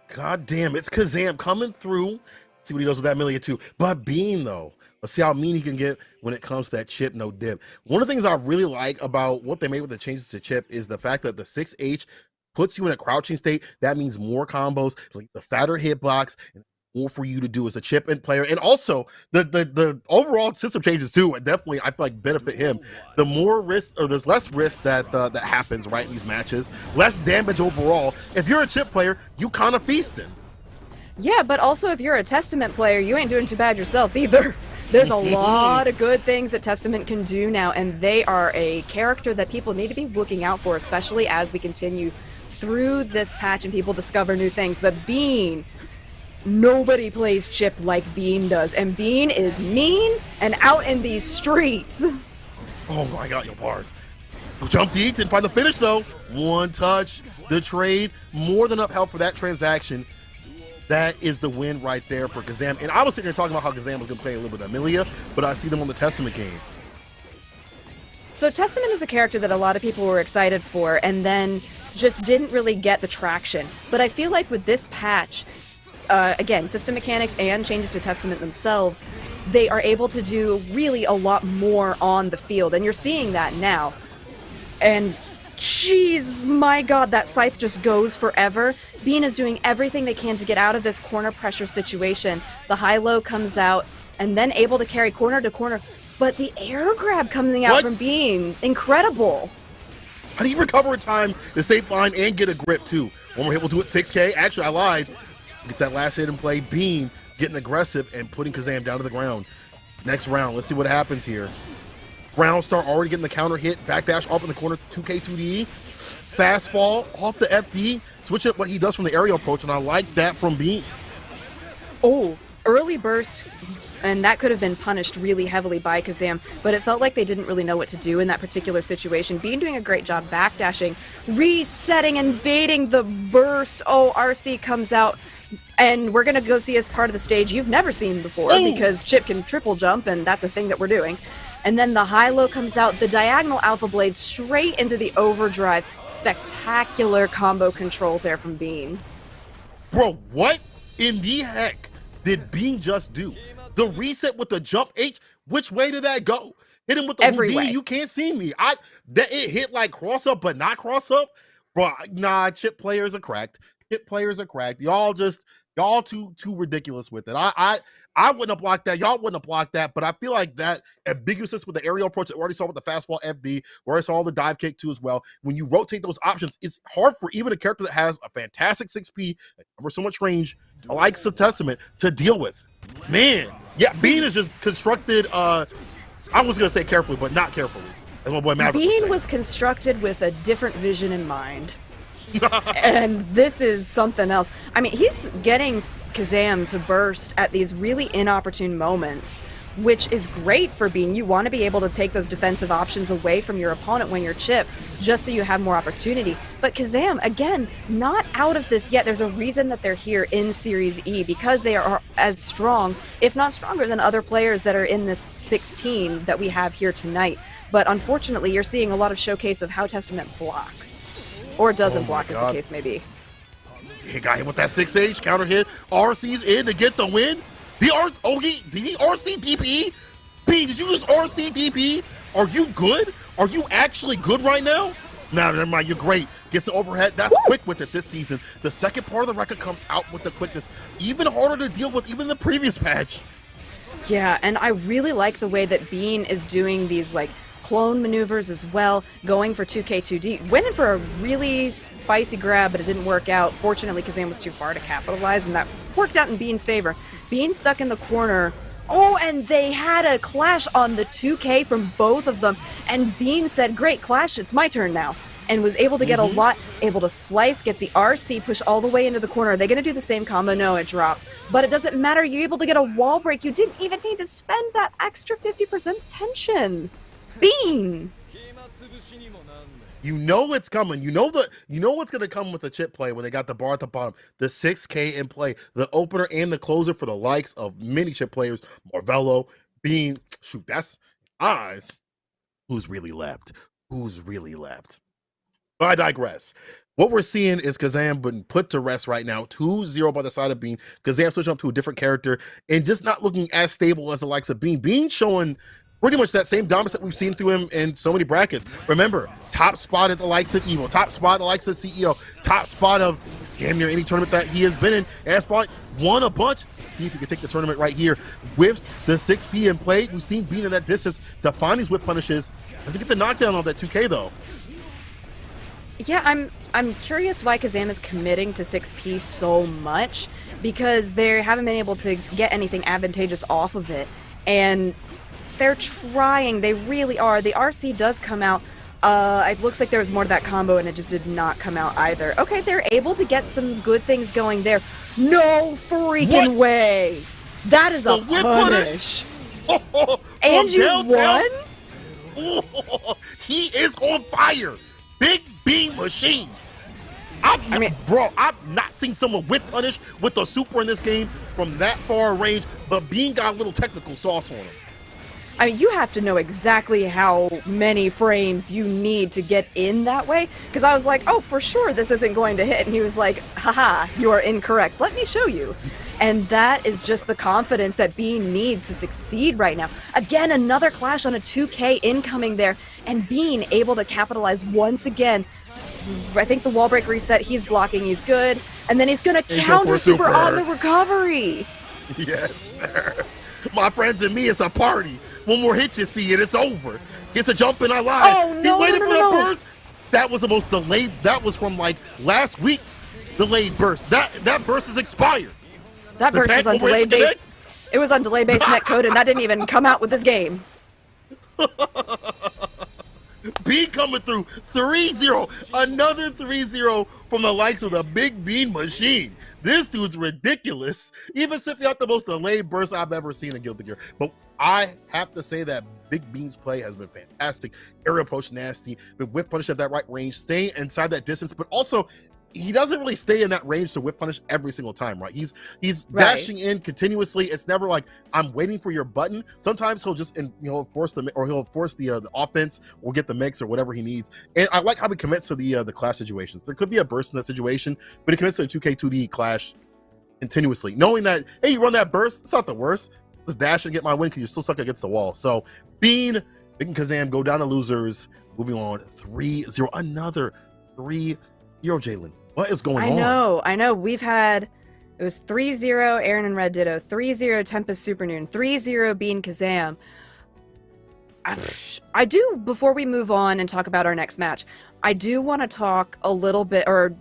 God damn, it's Kazam coming through. See what he does with that Milia too. But Bean though, let's see how mean he can get when it comes to that chip no dip. One of the things I really like about what they made with the changes to chip is the fact that the 6H puts you in a crouching state. That means more combos, like the fatter hitbox, and more for you to do as a chip and player. And also the overall system changes too. And definitely I feel like benefit him. The more risk, or there's less risk that that happens right in these matches, less damage overall. If you're a chip player, you kind of feasting. Yeah, but also if you're a Testament player, you ain't doing too bad yourself either. There's a lot of good things that Testament can do now, and they are a character that people need to be looking out for, especially as we continue through this patch and people discover new things. But Bean, nobody plays chip like Bean does, and Bean is mean and out in these streets. Oh my god, your bars. Jump deep, didn't find the finish though. One touch, the trade, more than enough help for that transaction. That is the win right there for Kazam. And I was sitting here talking about how Kazam was going to play a little bit of Milia, but I see them on the Testament game. So Testament is a character that a lot of people were excited for and then just didn't really get the traction. But I feel like with this patch, again, system mechanics and changes to Testament themselves, they are able to do really a lot more on the field. And you're seeing that now. And jeez, my god, that scythe just goes forever. Bean is doing everything they can to get out of this corner pressure situation. The high-low comes out, and then able to carry corner to corner. But the air grab coming out from Bean, incredible. How do you recover in time to stay fine and get a grip, too? One more hit will do it, 6K. Actually, I lied. Gets that last hit in play. Bean getting aggressive and putting Kazam down to the ground. Next round, let's see what happens here. Brown Star already getting the counter hit. Backdash up in the corner, 2K, 2D. Fast fall off the FD. Switch up what he does from the aerial approach, and I like that from Bean. Oh, early burst, and that could have been punished really heavily by Kazam, but it felt like they didn't really know what to do in that particular situation. Bean doing a great job backdashing, resetting and baiting the burst. Oh, RC comes out, and we're going to go see as part of the stage you've never seen before, because Chip can triple jump, and that's a thing that we're doing. And then the high-low comes out, the diagonal alpha blade straight into the overdrive. Spectacular combo control there from Bean. Bro, what in the heck did Bean just do? The reset with the jump H, which way did that go? Hit him with the Houdini, you can't see me. It hit like cross up, but not cross up. Bro, nah, chip players are cracked. Chip players are cracked. Y'all too ridiculous with it. I wouldn't have blocked that. Y'all wouldn't have blocked that, but I feel like that ambiguousness with the aerial approach that we already saw with the fast fall FD, we already saw the dive kick too as well. When you rotate those options, it's hard for even a character that has a fantastic 6P, over so much range, like some Testament, to deal with. Man, yeah, Bean is just constructed, I was going to say carefully, but not carefully, as my boy Maverick Bean was constructed with a different vision in mind. And this is something else. I mean, he's getting Kazam to burst at these really inopportune moments which is great for Bean. You want to be able to take those defensive options away from your opponent when you're Chip, just so you have more opportunity. But Kazam, again, not out of this yet. There's a reason that they're here in Series E, because they are as strong, if not stronger, than other players that are in this 16 that we have here tonight. But unfortunately, you're seeing a lot of showcase of how Testament blocks. Or doesn't block, as the case may be. He got hit with that 6H, counter hit. RC's in to get the win. Did he RC DP? Bean, did you just RC DP? Are you good? Are you actually good right now? Nah, never mind, you're great. Gets the overhead. That's quick with it this season. The second part of the record comes out with the quickness. Even harder to deal with even the previous patch. Yeah, and I really like the way that Bean is doing these, like, clone maneuvers as well, going for 2K2D. Went in for a really spicy grab, but it didn't work out. Fortunately, Kazam was too far to capitalize, and that worked out in Bean's favor. Bean stuck in the corner. Oh, and they had a clash on the 2K from both of them, and Bean said, great, clash, it's my turn now, and was able to get a lot, able to slice, get the RC, push all the way into the corner. Are they going to do the same combo? No, it dropped. But it doesn't matter. You're able to get a wall break. You didn't even need to spend that extra 50% tension. Bean! You know it's coming. You know what's gonna come with the Chip play when they got the bar at the bottom, the 6K in play, the opener and the closer for the likes of many Chip players, Marvello, Bean. Shoot, that's eyes. Who's really left? Who's really left? But I digress. What we're seeing is Kazam being put to rest right now, 2-0 by the side of Bean. Kazam switching up to a different character and just not looking as stable as the likes of Bean. Bean showing pretty much that same dominance that we've seen through him in so many brackets. Remember, top spot at the likes of Evo, top spot at the likes of CEO, top spot of damn near any tournament that he has been in. As far won a bunch. Let's see if he can take the tournament right here. Whiffs the 6P in play. We've seen Bean in that distance to find these whip punishes. Doesn't get the knockdown on that 2K though. Yeah, I'm curious why Kazam is committing to 6P so much, because they haven't been able to get anything advantageous off of it. And they're trying, they really are. The RC does come out. It looks like there was more to that combo and it just did not come out either. Okay, they're able to get some good things going there. No freaking way! That is a punish! And you won? He is on fire! Big Bean machine! I've not seen someone whip punish with the super in this game from that far range, but Bean got a little technical sauce on him. I mean, you have to know exactly how many frames you need to get in that way, because I was like, oh, for sure this isn't going to hit, and he was like, haha, you are incorrect, let me show you. And that is just the confidence that Bean needs to succeed right now. Again, another clash on a 2K incoming there, and Bean able to capitalize once again. I think the wall break reset, he's blocking, he's good, and then he's gonna counter super on the recovery. Yes, sir. My friends and me, it's a party. One more hit, you see it, it's over. Gets a jump in, I lied. Oh, no, he waited for that burst. That was the most delayed, that was from like last week, delayed burst. That burst is expired. That burst was on delay based. It was on delay based netcode, and that didn't even come out with this game. B coming through 3-0, another 3-0 from the likes of the Big Bean machine. This dude's ridiculous. Even simply out the most delayed burst I've ever seen in Guilty Gear. But I have to say that Big Bean's play has been fantastic. Aerial approach nasty, been whip punish at that right range, staying inside that distance, but also he doesn't really stay in that range to whip punish every single time, right? He's dashing in continuously. It's never like I'm waiting for your button. Sometimes he'll just force the offense or get the mix or whatever he needs. And I like how he commits to the clash situations. There could be a burst in that situation, but he commits to the 2K2D clash continuously, knowing that hey, you run that burst, it's not the worst. Just dash and get my win because you're still stuck against the wall. So Bean, Big and Kazam go down to losers. Moving on, 3-0, another 3-0. Jalen, what is going on? I know. We've had, it was 3-0 Aaron and Red Ditto, 3-0 Tempest Supernoon, 3-0 Bean Kazam. I do, before we move on and talk about our next match, I do want to talk a little bit, or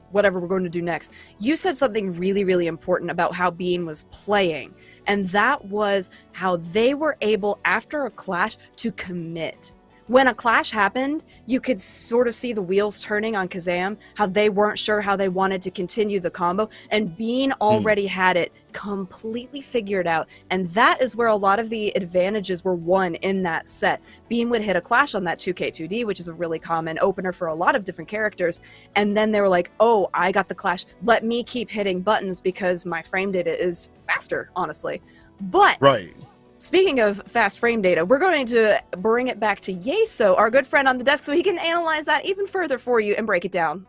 whatever we're going to do next. You said something really, really important about how Bean was playing, and that was how they were able, after a clash, to commit. when a clash happened, you could sort of see the wheels turning on Kazam, how they weren't sure how they wanted to continue the combo, and Bean already had it completely figured out, and that is where a lot of the advantages were won in that set. Bean would hit a clash on that 2K2D, which is a really common opener for a lot of different characters, and then they were like, oh, I got the clash, let me keep hitting buttons because my frame data is faster, honestly. But speaking of fast frame data, we're going to bring it back to Yeso, our good friend on the desk, so he can analyze that even further for you and break it down.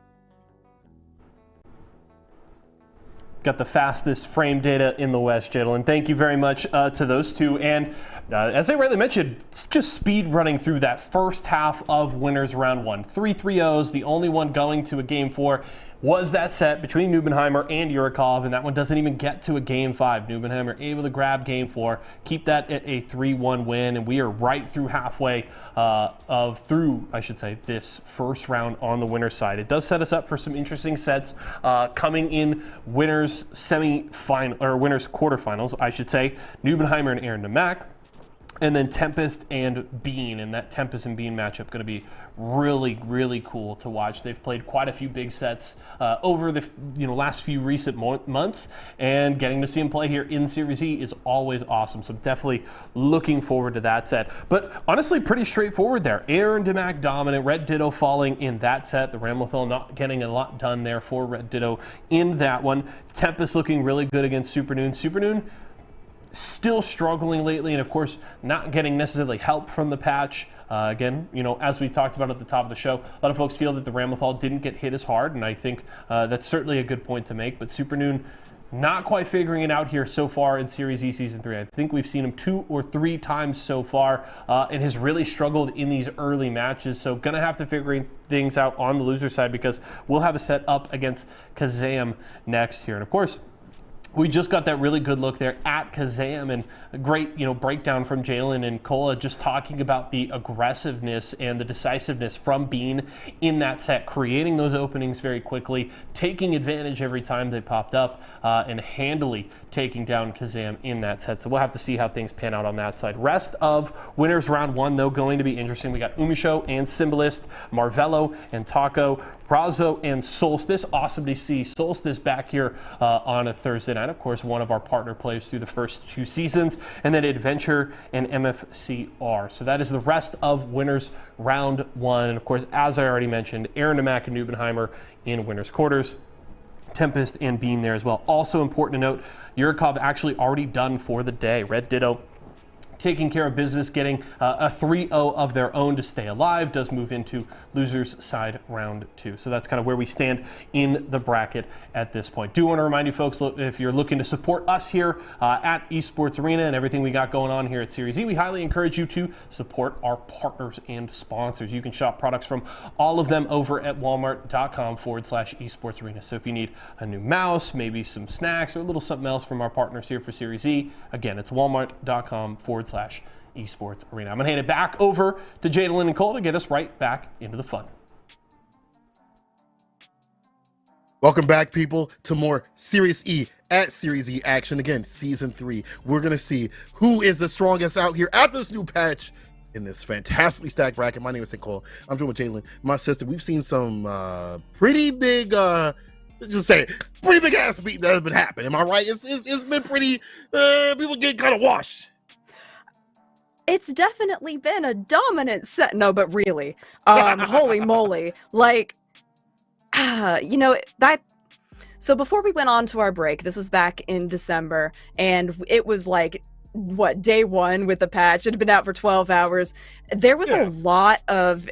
Got the fastest frame data in the West, Jadalyn. Thank you very much to those two. And as I rightly mentioned, it's just speed running through that first half of winners round 1. 3 3-0s, the only one going to a game 4 was that set between Newmanheimer and Yurikov, and that one doesn't even get to a game 5. Newmanheimer able to grab game 4, keep that at a 3-1 win, and we are right through halfway this first round on the winner's side. It does set us up for some interesting sets coming in winners semi-final or winners quarterfinals, I should say. Newmanheimer and Aaron Namak. And then Tempest and Bean, and that Tempest and Bean matchup going to be really, really cool to watch. They've played quite a few big sets over the last few recent months, and getting to see them play here in Series E is always awesome. So definitely looking forward to that set. But honestly, pretty straightforward there. Aaron Demac dominant, Red Ditto falling in that set. The Ramlethal not getting a lot done there for Red Ditto in that one. Tempest looking really good against Supernoon. Supernoon still struggling lately, and of course not getting necessarily help from the patch. Again, as we talked about at the top of the show, a lot of folks feel that the Ramlethal didn't get hit as hard, and I think that's certainly a good point to make. But Supernoon not quite figuring it out here so far in Series E Season 3. I think we've seen him 2 or 3 times so far, and has really struggled in these early matches. So gonna have to figure things out on the loser side, because we'll have a set up against Kazam next here. And of course, we just got that really good look there at Kazam, and a great, breakdown from Jalen and Kola, just talking about the aggressiveness and the decisiveness from Bean in that set, creating those openings very quickly, taking advantage every time they popped up, and handily taking down Kazam in that set. So we'll have to see how things pan out on that side. Rest of winners round 1, though, going to be interesting. We got Umisho and Symbolist, Marvello and Taco, Razzo and Solstice. Awesome to see Solstice back here on a Thursday night. Of course, one of our partner players through the first 2 seasons. And then Adventure and mfcr. So that is the rest of winners round 1. And of course, as I already mentioned, Aaron Demac and Newmanheimer in winners quarters. Tempest and Bean there as well. Also important to note, Yurikov actually already done for the day. Red Ditto taking care of business, getting a 3-0 of their own to stay alive, does move into losers side round 2. So that's kind of where we stand in the bracket at this point. Do want to remind you folks, if you're looking to support us here at Esports Arena and everything we got going on here at Series E, we highly encourage you to support our partners and sponsors. You can shop products from all of them over at walmart.com/esports arena. So if you need a new mouse, maybe some snacks, or a little something else from our partners here for Series E, again, it's walmart.com/esports arena. I'm going to hand it back over to Jadalyn and Cole to get us right back into the fun. Welcome back, people, to more Series E at Series E action. Again, Season 3. We're going to see who is the strongest out here after this new patch in this fantastically stacked bracket. My name is Cole. I'm joined with Jalen, my sister. We've seen some pretty big, pretty big ass beat that has been happening. Am I right? It's been pretty, people get kind of washed. It's definitely been a dominant set. No, but really, holy moly. Like, so before we went on to our break, this was back in December, and it was like, day 1 with the patch. It had been out for 12 hours. There was a lot of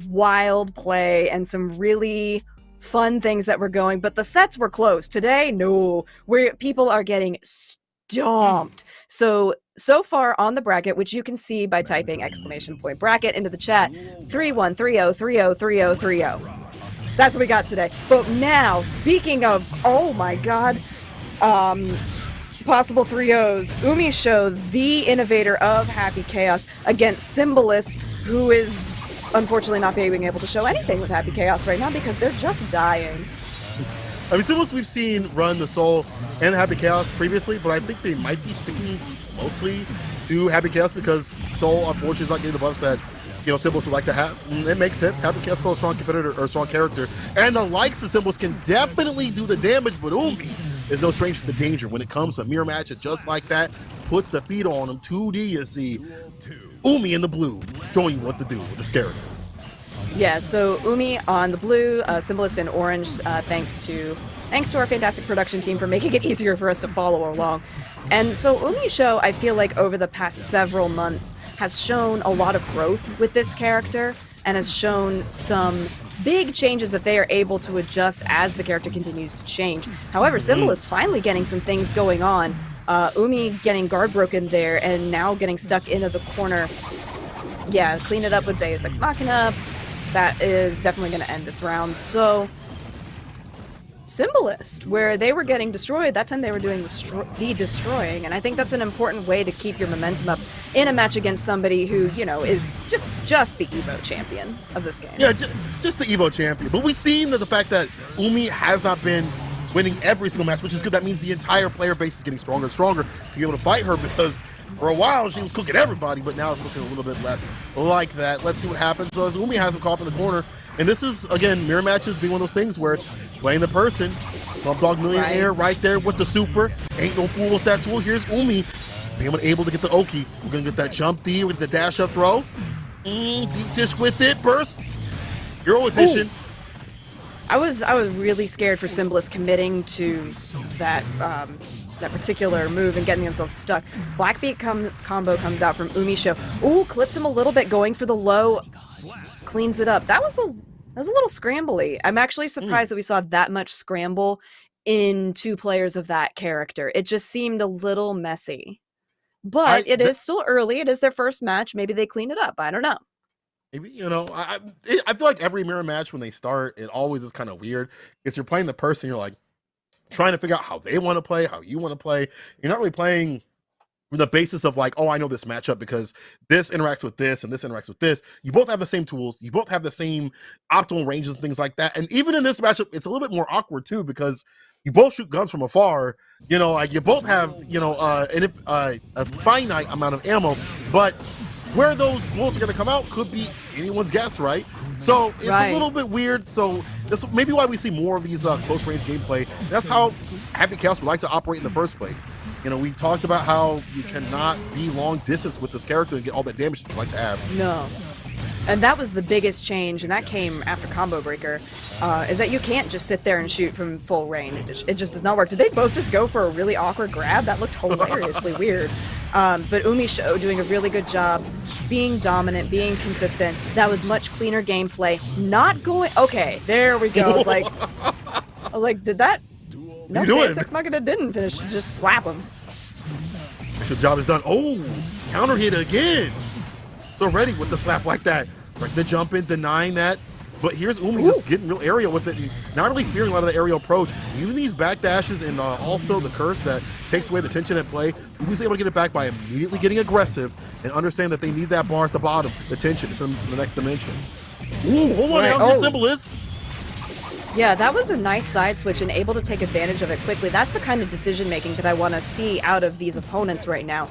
wild play and some really fun things that were going, but the sets were close. Today, no, where people are getting stomped. So far on the bracket, which you can see by typing !bracket into the chat, 3-1-3-0-3-0-3-0-3-0. That's what we got today. But now, speaking of, oh my god, possible 3-0s, Umisho, the innovator of Happy Chaos, against Symbolist, who is unfortunately not being able to show anything with Happy Chaos right now because they're just dying. I mean, Symbolist we've seen run the Soul and Happy Chaos previously, but I think they might be sticking mostly to Happy Chaos because Soul, unfortunately, is not getting the buffs that Symbolist would like to have. It makes sense. Happy Castle, a strong competitor or a strong character, and the likes of Symbolist can definitely do the damage. But Umi is no stranger to danger when it comes to mirror matches just like that. Puts the feet on him. 2D, you see. Umi in the blue, showing you what to do with this character. Yeah, so Umi on the blue, Symbolist in orange, thanks to our fantastic production team for making it easier for us to follow along. And so Umi's show, I feel like over the past several months, has shown a lot of growth with this character, and has shown some big changes that they are able to adjust as the character continues to change. However, Symbolist finally getting some things going on. Umi getting guard broken there, and now getting stuck into the corner. Yeah, clean it up with Deus Ex Machina. That is definitely going to end this round. So, Symbolist, where they were getting destroyed, that time they were doing the destroying, and I think that's an important way to keep your momentum up in a match against somebody who, you know, is just the Evo champion of this game. Yeah, just the Evo champion. But we've seen that the fact that Umi has not been winning every single match, which is good. That means the entire player base is getting stronger and stronger to be able to fight her, because for a while she was cooking everybody, but now it's looking a little bit less like that. Let's see what happens. So as Umi has him caught in the corner, and this is, again, mirror matches being one of those things where it's playing the person. Slumdog Millionaire right there with the super. Ain't no fool with that tool. Here's Umi being able to get the Oki. We're going to get that jump D with the dash up throw. Deep dish with it. Burst. Euro edition. Ooh. I was really scared for Symbolist committing to that that particular move and getting themselves stuck. Blackbeat combo comes out from Umi's show. Ooh, clips him a little bit, going for the low, cleans it up. That was a little scrambly. I'm actually surprised that we saw that much scramble in two players of that character. It just seemed a little messy. But it is still early. It is their first match. Maybe they clean it up. I don't know. Maybe, you know, I feel like every mirror match when they start, it always is kind of weird. Because you're playing the person, you're like trying to figure out how they want to play, how you want to play. You're not really playing from the basis of like, oh, I know this matchup because this interacts with this and this interacts with this. You both have the same tools. You both have the same optimal ranges and things like that. And even in this matchup, it's a little bit more awkward too, because you both shoot guns from afar. You know, like you both have, you know, a finite amount of ammo, but where those bullets are going to come out could be anyone's guess, right? So it's a little bit weird. So that's maybe why we see more of these close range gameplay. That's how Happy Chaos would like to operate in the first place. You know, we've talked about how you cannot be long distance with this character and get all that damage that you like to have. No. And that was the biggest change, and that came after Combo Breaker, is that you can't just sit there and shoot from full range. It just does not work. Did they both just go for a really awkward grab? That looked hilariously weird. But Umi's show doing a really good job, being dominant, being consistent. That was much cleaner gameplay. Not going... Okay, there we go. I was like, did that... No, Deus Ex Machina didn't finish. Just slap him. The job is done. Oh, counter hit again. So ready with the slap like that. Break the jump in, denying that. But here's Umi just getting real aerial with it, and not really fearing a lot of the aerial approach. Using these back dashes and also the curse that takes away the tension at play, Umi's able to get it back by immediately getting aggressive and understand that they need that bar at the bottom, the tension to the next dimension. Ooh, hold on now, here's Symbolist. Yeah, that was a nice side switch and able to take advantage of it quickly. That's the kind of decision making that I want to see out of these opponents right now.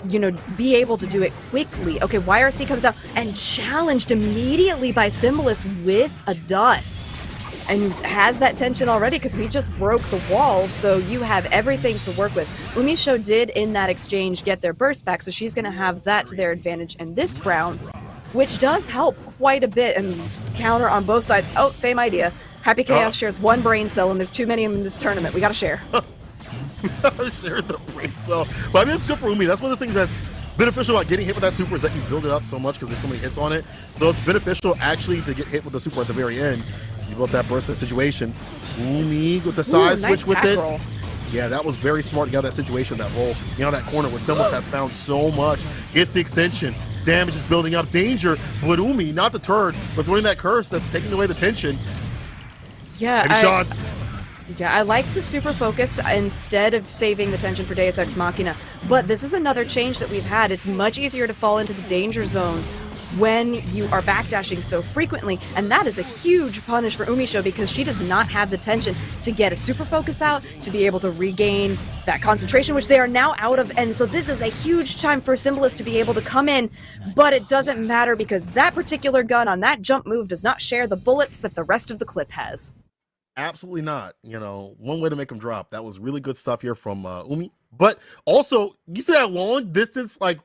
You know, be able to do it quickly. Okay, YRC comes out and challenged immediately by Symbolist with a dust. And has that tension already because we just broke the wall, so you have everything to work with. Umi's show did, in that exchange, get their burst back, so she's going to have that to their advantage in this round, which does help quite a bit and counter on both sides. Oh, same idea. Happy Chaos shares one brain cell, and there's too many of them in this tournament. We got to share. Share the brain cell. But I mean, it's good for Umi. That's one of the things that's beneficial about getting hit with that super, is that you build it up so much because there's so many hits on it. So it's beneficial actually to get hit with the super at the very end. You built that burst situation. Umi with the side switch with it. Roll. Yeah, that was very smart to get out of that situation, that roll. You know, that corner where Symbolist has found so much. Gets the extension. Damage is building up. Danger. But Umi, not deterred, but throwing that curse that's taking away the tension. Yeah, shots. Yeah, I like the super focus instead of saving the tension for Deus Ex Machina. But this is another change that we've had. It's much easier to fall into the danger zone when you are backdashing so frequently, and that is a huge punish for Umisho because she does not have the tension to get a super focus out, to be able to regain that concentration, which they are now out of, and so this is a huge time for Symbolist to be able to come in, but it doesn't matter because that particular gun on that jump move does not share the bullets that the rest of the clip has. Absolutely not. You know, one way to make him drop. That was really good stuff here from Umi. But also, you see that long distance, like,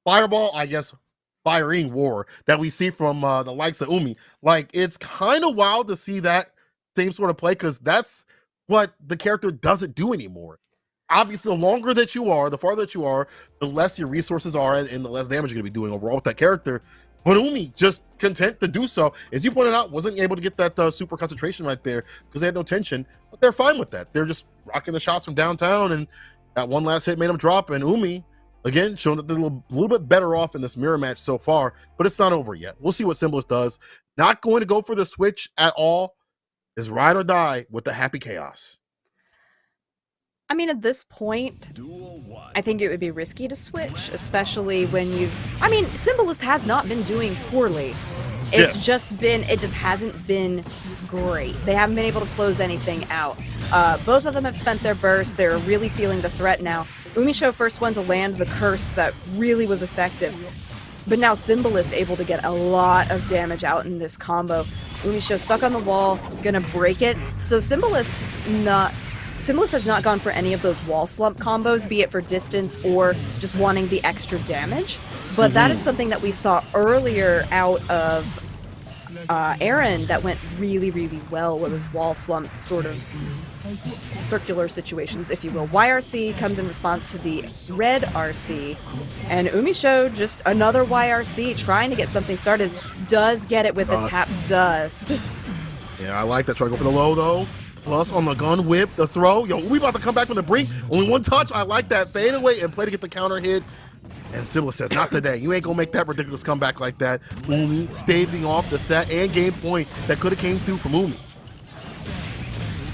fireball, I guess, firing war that we see from the likes of Umi. Like, it's kind of wild to see that same sort of play because that's what the character doesn't do anymore. Obviously, the longer that you are, the farther that you are, the less your resources are and the less damage you're going to be doing overall with that character. But Umi just content to do so. As you pointed out, wasn't able to get that super concentration right there because they had no tension. But they're fine with that. They're just rocking the shots from downtown, and that one last hit made them drop. And Umi, again, showing that they're a little bit better off in this mirror match so far. But it's not over yet. We'll see what Symbolist does. Not going to go for the switch at all. Is ride or die with the Happy Chaos. I mean, at this point, I think it would be risky to switch, especially when Symbolist has not been doing poorly. It's just it just hasn't been great. They haven't been able to close anything out. Both of them have spent their burst. They're really feeling the threat now. Umisho first one to land the curse that really was effective. But now Symbolist able to get a lot of damage out in this combo. Umisho stuck on the wall, gonna break it. So Symbolist has not gone for any of those wall slump combos, be it for distance or just wanting the extra damage. But that is something that we saw earlier out of Aaron that went really, really well with his wall slump sort of circular situations, if you will. YRC comes in response to the red RC, and Umisho, just another YRC, trying to get something started, does get it with the tap dust. Yeah, I like that. Try to go for the low, though. Plus, on the gun whip, the throw. Yo, we about to come back from the brink. Only one touch. I like that. Fade away and play to get the counter hit. And Symbolist says, not today. You ain't going to make that ridiculous comeback like that. Umi staving off the set and game point that could have came through from Umi.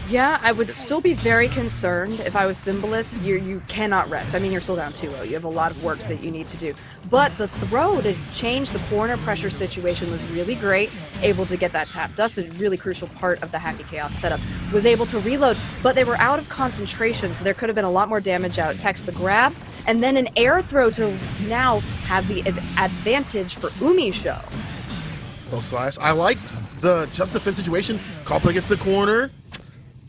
Yeah, I would still be very concerned if I was Symbolist. You cannot rest. I mean, you're still down 2-0. You have a lot of work that you need to do. But the throw to change the corner pressure situation was really great. Able to get that tap dust, a really crucial part of the Happy Chaos setups. Was able to reload, but they were out of concentration, so there could have been a lot more damage out. Text the grab, and then an air throw to now have the advantage for Umisho. Oh, slash. I like the just defense situation. Coupling against the corner.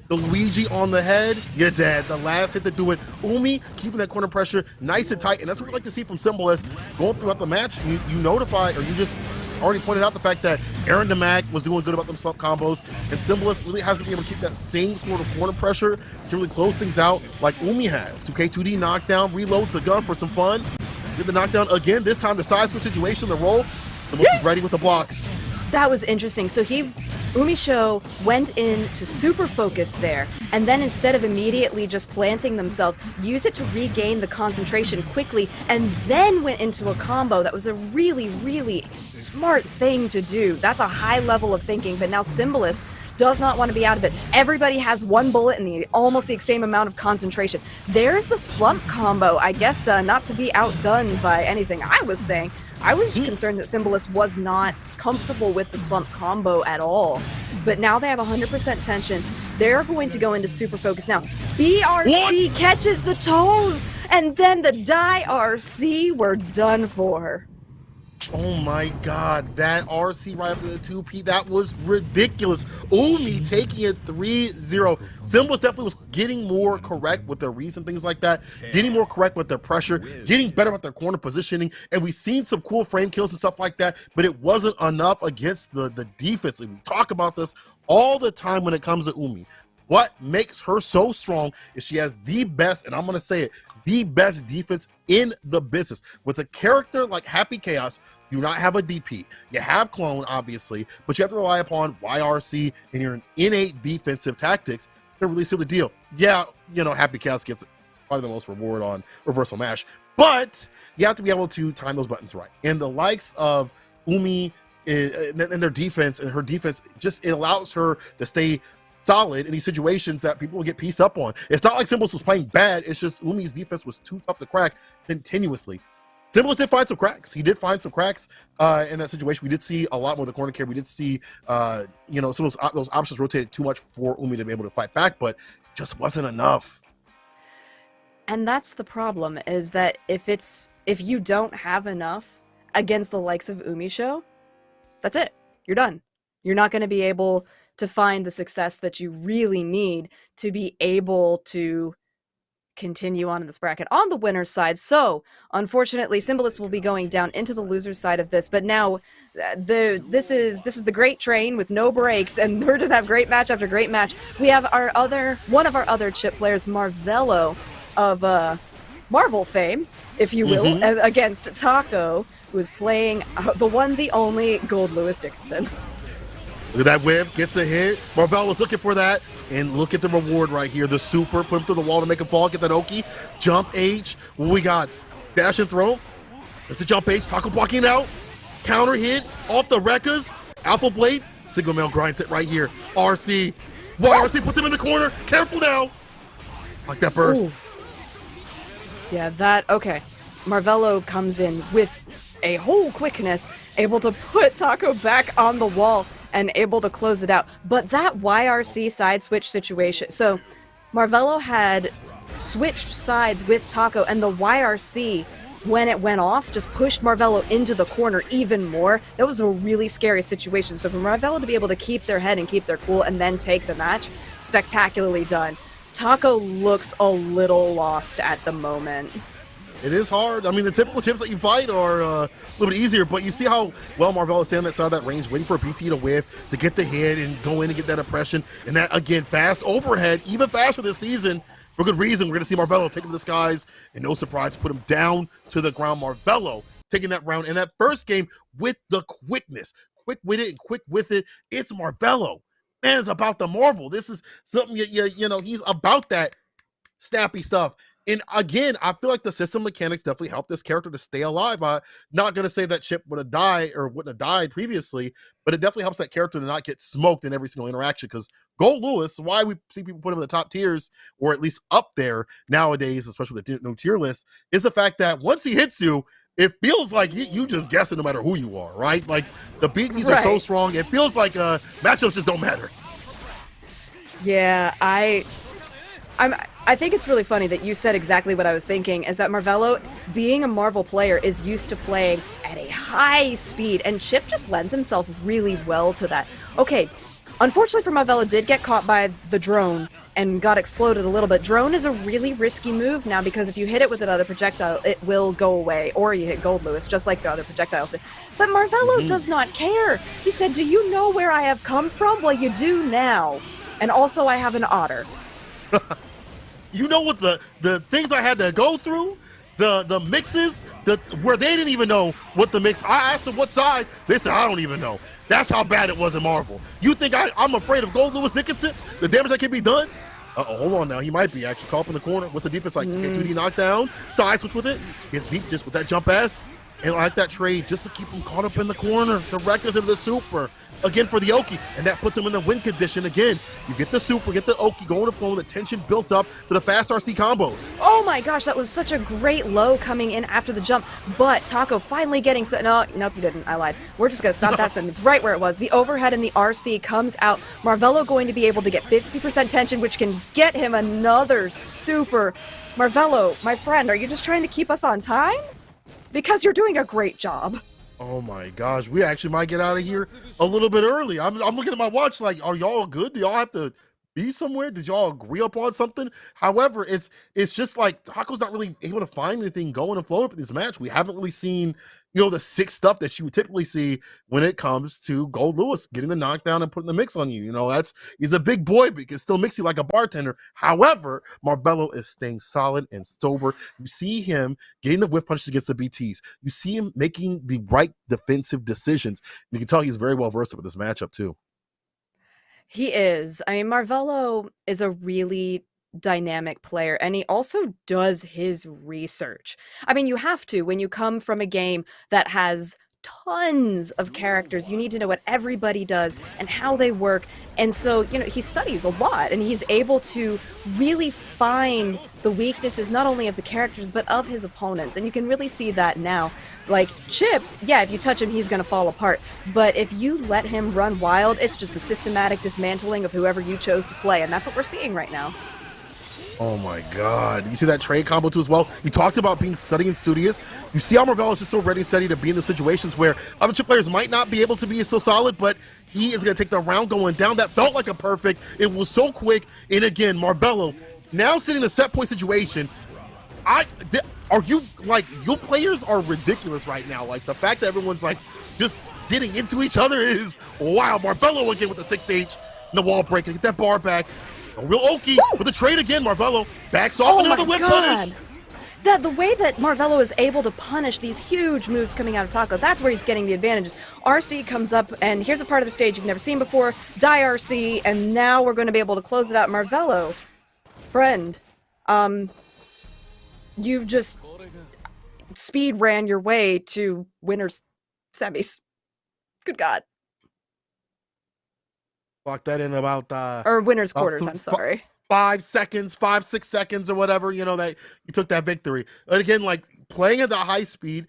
The Luigi on the head, you're dead. The last hit to do it. Umi keeping that corner pressure nice and tight, and that's what we like to see from Symbolist going throughout the match. You notify, or you just already pointed out the fact that Aaron DeMac was doing good about them slump combos, and Symbolist really hasn't been able to keep that same sort of corner pressure to really close things out like Umi has. 2K2D knockdown, reloads the gun for some fun. Get the knockdown again, this time the side switch situation, the roll. Symbolist is ready with the blocks. That was interesting. So Umisho went in to super focus there, and then instead of immediately just planting themselves, used it to regain the concentration quickly, and then went into a combo. That was a really, really smart thing to do. That's a high level of thinking, but now Symbolist does not want to be out of it. Everybody has one bullet and almost the same amount of concentration. There's the slump combo. I guess not to be outdone by anything I was saying. I was concerned that Symbolist was not comfortable with the slump combo at all. But now they have 100% tension. They're going to go into super focus now. BRC catches the toes, and then the die RC were done for. Oh my god, that RC right after the 2P, that was ridiculous. Umi taking it 3-0. Symbolist definitely was getting more correct with their reads and things like that, getting more correct with their pressure, getting better with their corner positioning, and we've seen some cool frame kills and stuff like that, but it wasn't enough against the defense. And we talk about this all the time when it comes to Umi. What makes her so strong is she has the best, and I'm going to say it, the best defense in the business. With a character like Happy Chaos, you do not have a DP. You have Clone, obviously, but you have to rely upon YRC and your innate defensive tactics to really seal the deal. Yeah, you know, Happy Chaos gets probably the most reward on Reversal Mash, but you have to be able to time those buttons right. And the likes of Umi and their defense, and her defense, just it allows her to stay solid in these situations that people will get pieced up on. It's not like Symbolist was playing bad, it's just Umi's defense was too tough to crack continuously. Symbolist did find some cracks. He did find some cracks in that situation. We did see a lot more of the corner care. We did see, some of those options rotated too much for Umi to be able to fight back, but just wasn't enough. And that's the problem, is that if you don't have enough against the likes of Umisho, that's it. You're done. You're not going to be able to find the success that you really need to be able to continue on in this bracket on the winner's side. So unfortunately, Symbolist will be going down into the loser's side of this, but now this is the great train with no brakes, and we're just have great match after great match. We have one of our other chip players, Marvello, of Marvel fame, if you will, against Taco, who is playing the one, the only Gold Lewis Dickinson. Look at that whip, gets a hit. Marvello was looking for that, and look at the reward right here. The super, put him through the wall to make him fall, get that Oki. Jump H, what we got? Dash and throw. There's the jump H, Taco blocking out. Counter hit, off the Rekkas. Alpha Blade, Sigma Male grinds it right here. RC, RC puts him in the corner. Careful now. Like that burst. Ooh. Yeah, okay. Marvello comes in with a whole quickness, able to put Taco back on the wall and able to close it out. But that YRC side switch situation, so Marvello had switched sides with Taco, and the YRC, when it went off, just pushed Marvello into the corner even more. That was a really scary situation. So for Marvello to be able to keep their head and keep their cool and then take the match, spectacularly done. Taco looks a little lost at the moment. It is hard. I mean, the typical chips that you fight are a little bit easier, but you see how well Marvello is standing on that side of that range, waiting for a PT to whiff, to get the hit and go in and get that impression. And that, again, fast overhead, even faster this season. For good reason, we're going to see Marvello take him to the skies, and no surprise, put him down to the ground. Marvello taking that round in that first game with the quickness. Quick with it and quick with it. It's Marvello. Man, it's about the Marvel. This is something, he's about that snappy stuff. And again, I feel like the system mechanics definitely helped this character to stay alive. I'm not going to say that Chip would have died or wouldn't have died previously, but it definitely helps that character to not get smoked in every single interaction, because Gold Lewis, why we see people put him in the top tiers, or at least up there nowadays, especially with the new tier list, is the fact that once he hits you, it feels like you just guessing no matter who you are, right? Like, the BTs are so strong, it feels like matchups just don't matter. Yeah, I think it's really funny that you said exactly what I was thinking, is that Marvello, being a Marvel player, is used to playing at a high speed, and Chip just lends himself really well to that. Okay, unfortunately for Marvello, did get caught by the drone and got exploded a little bit. Drone is a really risky move now, because if you hit it with another projectile, it will go away, or you hit Gold Lewis, just like the other projectiles did. But Marvello does not care. He said, "Do you know where I have come from? Well, you do now. And also, I have an otter." You know what the things I had to go through, the mixes, where they didn't even know what the mix. I asked them what side, they said I don't even know. That's how bad it was in Marvel. You think I'm afraid of Gold Lewis Dickinson? The damage that can be done? Hold on now, he might be actually caught up in the corner. What's the defense like? Get 2D knockdown, side switch with it, gets deep just with that jump ass, and like that trade just to keep him caught up in the corner. The Rekkas into the super. Again for the Oki, and that puts him in the win condition again. You get the super, get the Oki going to flow, the tension built up for the fast RC combos. Oh my gosh, that was such a great low coming in after the jump, but Taco finally getting set. No, nope, you didn't. I lied. We're just going to stop that sentence right where it was. The overhead and the RC comes out. Marvello going to be able to get 50% tension, which can get him another super. Marvello, my friend, are you just trying to keep us on time? Because you're doing a great job. Oh my gosh, we actually might get out of here a little bit early. I'm looking at my watch like, are y'all good? Do y'all have to be somewhere? Did y'all agree upon something? However, it's just like Taco's not really able to find anything going and flowing up in this match. We haven't really seen, the sick stuff that you would typically see when it comes to Gold Lewis getting the knockdown and putting the mix on you. He's a big boy, but he can still mix you like a bartender. However, Marvello is staying solid and sober. You see him getting the whiff punches against the BTs. You see him making the right defensive decisions. You can tell he's very well versed with this matchup too. He is. I mean, Marvello is a really dynamic player, and he also does his research. I mean, you have to when you come from a game that has tons of characters. You need to know what everybody does and how they work. And so, you know, he studies a lot and he's able to really find the weaknesses not only of the characters but of his opponents. And you can really see that now. Like Chip, yeah, if you touch him, he's going to fall apart. But if you let him run wild, it's just the systematic dismantling of whoever you chose to play. And that's what we're seeing right now. Oh my God. You see that trade combo too as well? He talked about being steady and studious. You see how Marvello is just so ready and steady to be in the situations where other chip players might not be able to be so solid, but he is going to take the round going down. That felt like a perfect. It was so quick. And again, Marvello now sitting in a set point situation. Are you like, your players are ridiculous right now. Like the fact that everyone's like just getting into each other is wow. Marvello again with the 6H and the wall break and get that bar back. A real Oki with the trade again. Marvello backs off into the whip punish. The way that Marvello is able to punish these huge moves coming out of Taco, that's where he's getting the advantages. RC comes up, and here's a part of the stage you've never seen before. Die RC, and now we're going to be able to close it out. Marvello, friend, you've just speed ran your way to winners semis. Good God. Lock that in about or winners quarters, I'm sorry. 5 seconds, 5-6 seconds or whatever, you know, that you took that victory. And again, like playing at the high speed,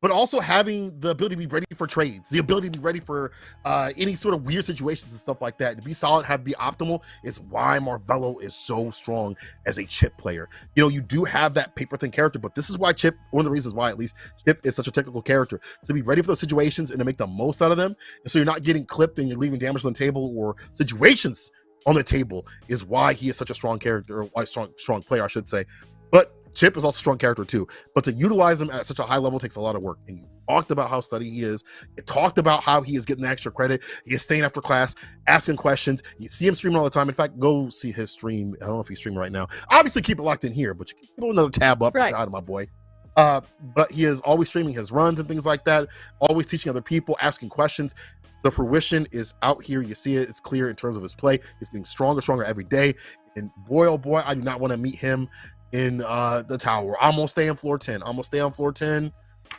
but also having the ability to be ready for trades, the ability to be ready for any sort of weird situations and stuff like that. To be solid, have be optimal is why Marvello is so strong as a chip player. You know, you do have that paper thin character, but this is why Chip, one of the reasons why at least Chip is such a technical character, to be ready for those situations and to make the most out of them. And so you're not getting clipped and you're leaving damage on the table or situations on the table is why he is such a strong character, or why strong player, I should say. But Chip is also a strong character too, but to utilize him at such a high level takes a lot of work. And you talked about how steady he is. You talked about how he is getting the extra credit. He is staying after class, asking questions. You see him streaming all the time. In fact, go see his stream. I don't know if he's streaming right now. Obviously, keep it locked in here, but you can put another tab up beside of my boy. But he is always streaming his runs and things like that, always teaching other people, asking questions. The fruition is out here. You see it. It's clear in terms of his play. He's getting stronger every day. And boy, oh boy, I do not want to meet him in the tower. I'm gonna stay on floor 10. I'm gonna stay on floor 10.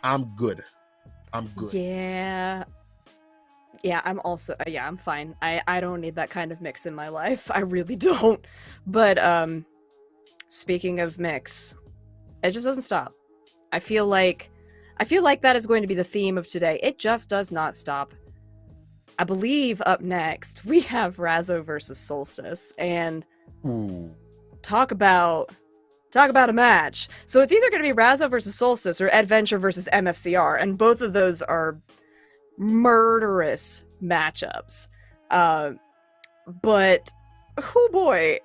I'm good. Yeah, I'm also I'm fine. I don't need that kind of mix in my life. I really don't. But speaking of mix, it just doesn't stop. I feel like that is going to be the theme of today. It just does not stop. I believe up next we have Razzo versus Solstice, and talk about a match. So it's either going to be Razzo versus Solstice or Adventure versus MFCR, and both of those are murderous matchups. But, oh boy.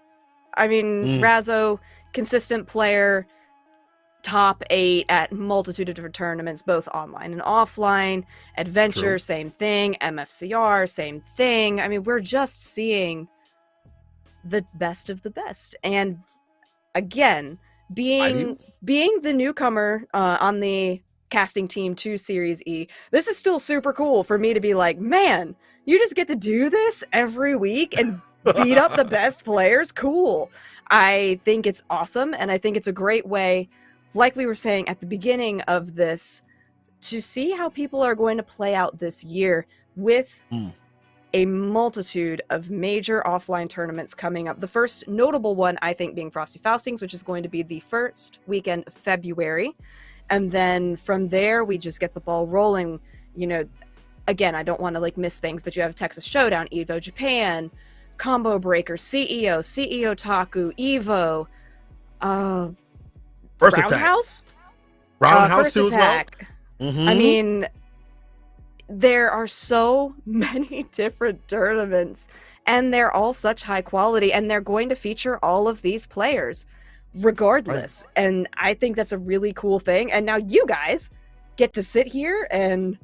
I mean, Razzo, consistent player, top 8 at multitude of different tournaments, both online and offline. Adventure, same thing. MFCR, same thing. I mean, we're just seeing the best of the best. And again, being the newcomer on the casting team to Series E, this is still super cool for me to be like, man, you just get to do this every week and beat up the best players. Cool. I think it's awesome, and I think it's a great way, like we were saying at the beginning of this, to see how people are going to play out this year with a multitude of major offline tournaments coming up. The first notable one, I think, being Frosty Faustings, which is going to be the first weekend of February. And then from there, we just get the ball rolling. You know, again, I don't want to like miss things, but you have Texas Showdown, Evo Japan, Combo Breaker, CEO Taku, Evo, First Roundhouse? Roundhouse First too Attack. as well? I mean, there are so many different tournaments, and they're all such high quality, and they're going to feature all of these players regardless. Right. And I think that's a really cool thing. And now you guys get to sit here and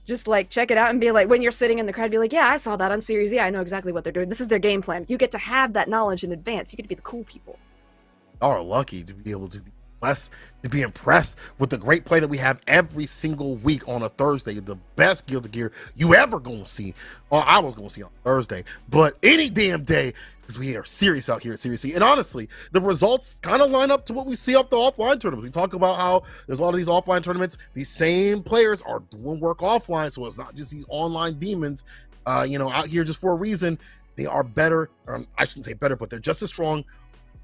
just like check it out and be like, when you're sitting in the crowd, be like, yeah, I saw that on Series E. I know exactly what they're doing. This is their game plan. You get to have that knowledge in advance. You get to be the cool people. Y'all are lucky to be able to be blessed to be impressed with the great play that we have every single week on a Thursday. The best Gear to Gear you ever gonna see. Or I was gonna see on Thursday, but any damn day, because we are serious out here at Seriously. And honestly, the results kind of line up to what we see off the offline tournaments. We talk about how there's a lot of these offline tournaments. These same players are doing work offline, so it's not just these online demons, out here just for a reason. They are better, or I shouldn't say better, but they're just as strong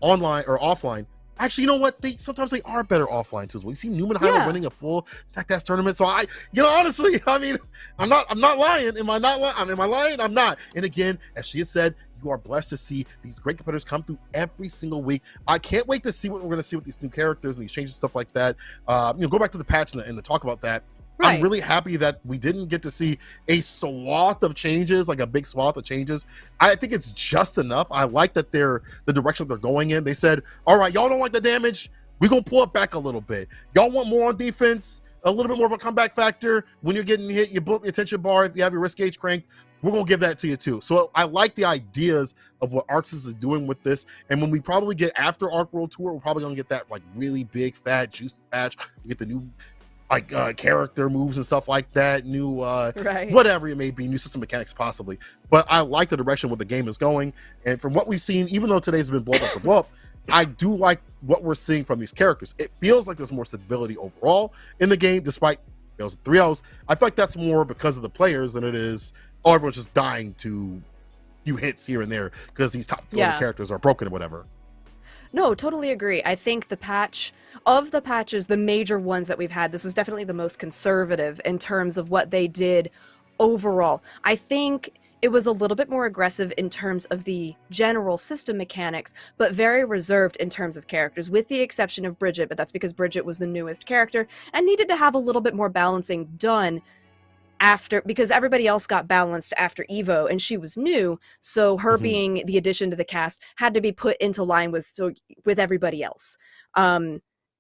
online or offline. Actually, you know what? Sometimes they are better offline too. We see Newmanheimer winning a full Stackdash tournament. So honestly, I mean, I'm not lying. Am I not lying? Am I lying? I'm not. And again, as she has said, you are blessed to see these great competitors come through every single week. I can't wait to see what we're going to see with these new characters and these changes, stuff like that. Go back to the patch and the talk about that. Right. I'm really happy that we didn't get to see a swath of changes, like a big swath of changes. I think it's just enough. I like that the direction they're going in. They said, all right, y'all don't like the damage, we're going to pull it back a little bit. Y'all want more on defense, a little bit more of a comeback factor. When you're getting hit, you blow up your attention bar. If you have your risk gauge cranked, we're going to give that to you too. So I like the ideas of what Arxis is doing with this. And when we probably get after Arc World Tour, we're probably going to get that like really big, fat, juicy patch. We get the new character moves and stuff like that, new whatever it may be, new system mechanics possibly. But I like the direction where the game is going, and from what we've seen, even though today's been blow up for blow up, I do like what we're seeing from these characters. It feels like there's more stability overall in the game, despite those 3-0s. I feel like that's more because of the players than it is everyone's just dying to few hits here and there because these top characters are broken or whatever. No, totally agree. I think the patches, the major ones that we've had, this was definitely the most conservative in terms of what they did overall. I think it was a little bit more aggressive in terms of the general system mechanics, but very reserved in terms of characters, with the exception of Bridget, but that's because Bridget was the newest character and needed to have a little bit more balancing done because everybody else got balanced after Evo and she was new, so her being the addition to the cast had to be put into line with everybody else.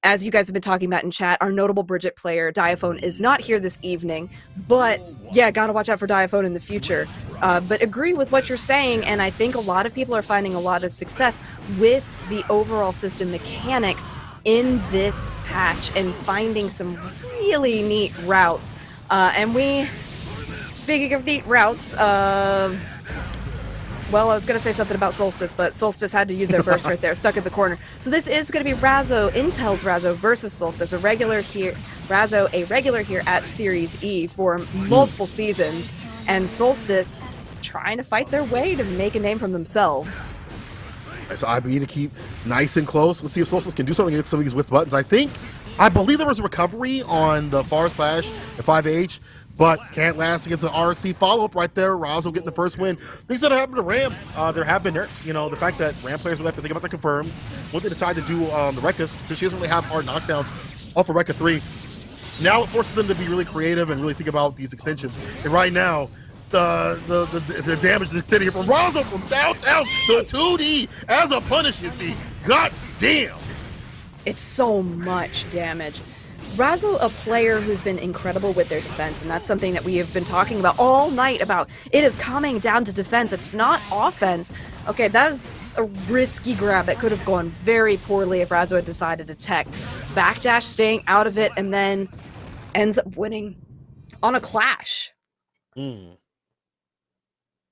As you guys have been talking about in chat, our notable Bridget player Diaphone is not here this evening, but yeah, gotta watch out for Diaphone in the future. But agree with what you're saying, and I think a lot of people are finding a lot of success with the overall system mechanics in this patch and finding some really neat routes. Speaking of neat routes, well, I was going to say something about Solstice, but Solstice had to use their burst right there, stuck in the corner. So this is going to be Razzo, Intel's Razzo versus Solstice, a regular here at Series E for multiple seasons, and Solstice trying to fight their way to make a name for themselves. So IBE to keep nice and close. We'll see if Solstice can do something against some of these with buttons. I believe there was a recovery on the far slash at 5H, but can't last against an RC follow-up right there. Razzo getting the first win. Things that happened to Ram, there have been nerfs. The fact that Ram players will have to think about the confirms, what they decide to do on the Rekka, since she doesn't really have hard knockdown off of Rekka 3. Now it forces them to be really creative and really think about these extensions. And right now, the damage is extended here from Razzo from downtown, the 2D as a punish, you see. God damn. It's so much damage. Razzo, a player who's been incredible with their defense, and that's something that we have been talking about all night about. It is coming down to defense. It's not offense. Okay, that was a risky grab that could have gone very poorly if Razzo had decided to tech. Backdash, staying out of it, and then ends up winning on a clash. Man,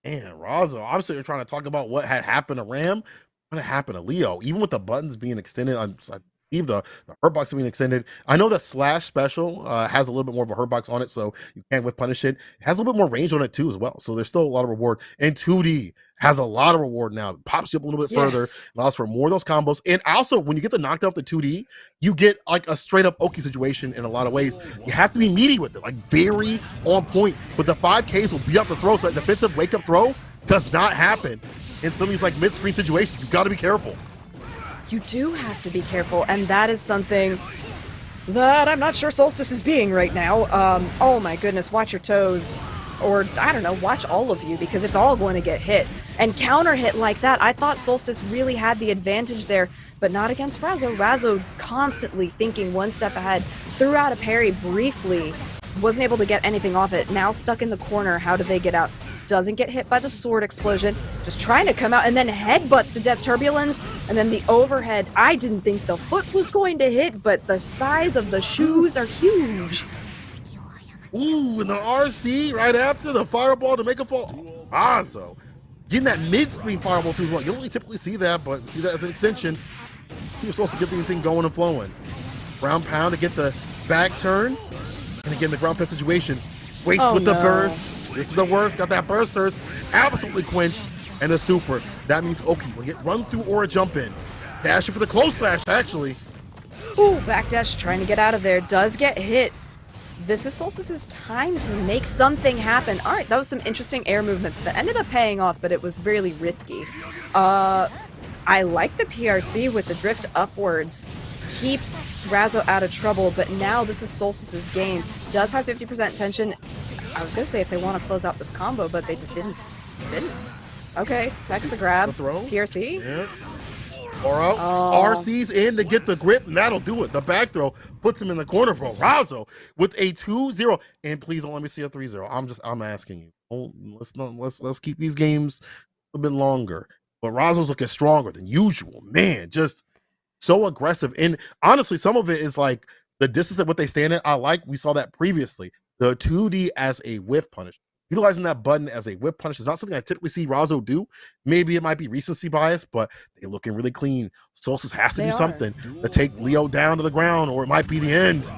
Razzo, obviously they're trying to talk about what had happened to Ram, what had happened to Leo, even with the buttons being extended on the hurtbox being extended. I know that Slash special has a little bit more of a hurtbox on it, so you can't whiff punish it. It has a little bit more range on it too as well, so there's still a lot of reward. And 2D has a lot of reward now. It pops you up a little bit further, allows for more of those combos. And also, when you get the knocked off the 2D, you get like a straight up Oki situation in a lot of ways. You have to be meaty with it, like very on point. But the 5Ks will beat up the throw, so that defensive wake up throw does not happen in some of these like mid-screen situations. You've got to be careful. You do have to be careful, and that is something that I'm not sure Solstice is being right now. Oh my goodness, watch your toes. Or, I don't know, watch all of you, because it's all going to get hit. And counter hit like that, I thought Solstice really had the advantage there, but not against Razzo. Razzo constantly thinking one step ahead, threw out a parry briefly, wasn't able to get anything off it, now stuck in the corner. How do they get out? doesn't get hit by the sword explosion, just trying to come out and then headbutts to death turbulence, and then the overhead. I didn't think the foot was going to hit, but the size of the shoes are huge. Ooh, and the RC right after the fireball to make a fall. Razzo getting that mid-screen fireball too as well. You don't really typically see that, but see that as an extension. See if Solstice get anything going and flowing. Ground pound to get the back turn. And again, the ground pound situation. Waits with the burst. This is the worst. Got that bursters. Absolutely quenched. And the super. That means Oki will get run through or a jump in. Dashing for the close slash, actually. Ooh, backdash trying to get out of there. Does get hit. This is Solstice's time to make something happen. All right, that was some interesting air movement that ended up paying off, but it was really risky. I like the PRC with the drift upwards. Keeps Razzo out of trouble, but now this is Solstice's game. Does have 50% tension. I was going to say if they want to close out this combo, but they just didn't. Okay, text the grab. Throw. PRC. Yeah. Or out. RC's in to get the grip, and that'll do it. The back throw puts him in the corner, bro. Razzo with a 2-0. And please don't let me see a 3-0. I'm asking you. Let's keep these games a bit longer. But Razzo's looking stronger than usual. Man, just so aggressive. And honestly, some of it is like the distance at what they stand at. I like, we saw that previously. The 2D as a whiff punish. Utilizing that button as a whip punish is not something I typically see Razzo do. Maybe it might be recency bias, but they're looking really clean. Solstice has to do something to take Leo down to the ground, or it might be the end.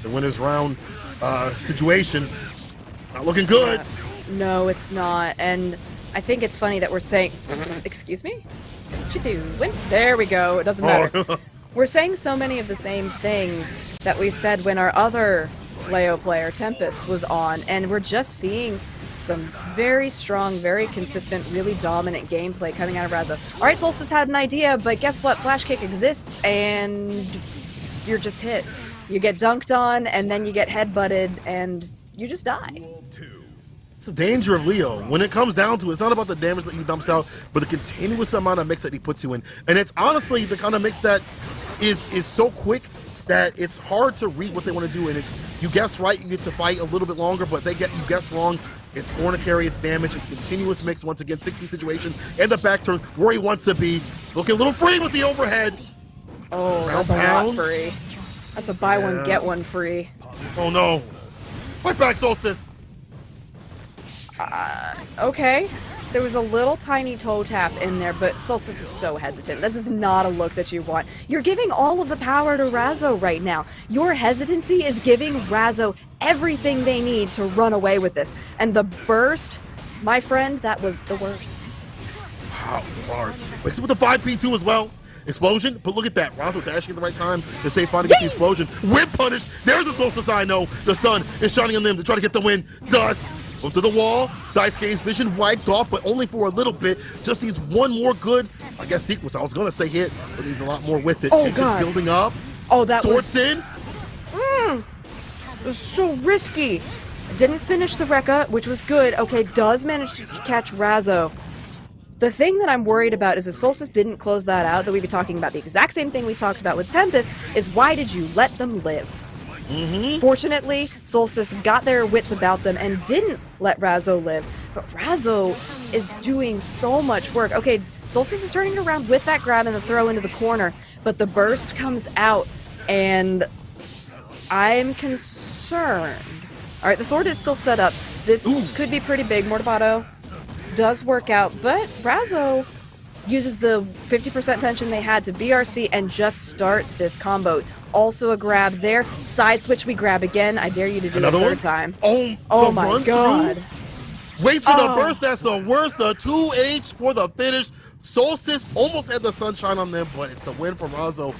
The winner's round situation. Not looking good. No, it's not. And I think it's funny that we're saying, excuse me? What you doing? There we go. It doesn't matter. We're saying so many of the same things that we said when our other Leo player, Tempest, was on, and we're just seeing some very strong, very consistent, really dominant gameplay coming out of Razzo. All right, Solstice had an idea, but guess what? Flash kick exists, and you're just hit. You get dunked on, and then you get headbutted, and you just die. It's the danger of Leo. When it comes down to it, it's not about the damage that he dumps out, but the continuous amount of mix that he puts you in. And it's honestly the kind of mix that is so quick that it's hard to read what they want to do. And it's, you guess right, you get to fight a little bit longer, but you guess wrong. It's corner carry, it's damage, it's continuous mix, once again, 6B situation, and the back turn where he wants to be. It's looking a little free with the overhead. Oh, that's a lot free. That's a buy one, get one free. Oh no. Right back, Solstice. Okay. There was a little tiny toe tap in there, but Solstice is so hesitant. This is not a look that you want. You're giving all of the power to Razzo right now. Your hesitancy is giving Razzo everything they need to run away with this. And the burst, my friend, that was the worst. Wow, bars. Mix it with the 5P2 as well. Explosion, but look at that. Razzo dashing at the right time to stay fine against the explosion. Whip punish. There's a Solstice I know. The sun is shining on them to try to get the win. Dust. Onto the wall. Dice Game's vision wiped off, but only for a little bit. Just needs one more good, I guess, sequence. I was going to say hit, but needs a lot more with it. Oh, God. Building up. Oh, that Swords was... in. It was so risky. Didn't finish the Rekka, which was good. Okay, does manage to catch Razzo. The thing that I'm worried about is if Solstice didn't close that out, that we'd be talking about the exact same thing we talked about with Tempest, is why did you let them live? Fortunately, Solstice got their wits about them and didn't let Razzo live. But Razzo is doing so much work. Okay, Solstice is turning it around with that grab and the throw into the corner, but the burst comes out, and I'm concerned. All right, the sword is still set up. This could be pretty big. Mortabato does work out, but Razzo uses the 50% tension they had to BRC and just start this combo. Also a grab there. Side switch, we grab again. I dare you to do it a third time. Oh my God. Waits for the burst. That's the worst. The 2H for the finish. Solstice almost had the sunshine on them, but it's the win from Razzo.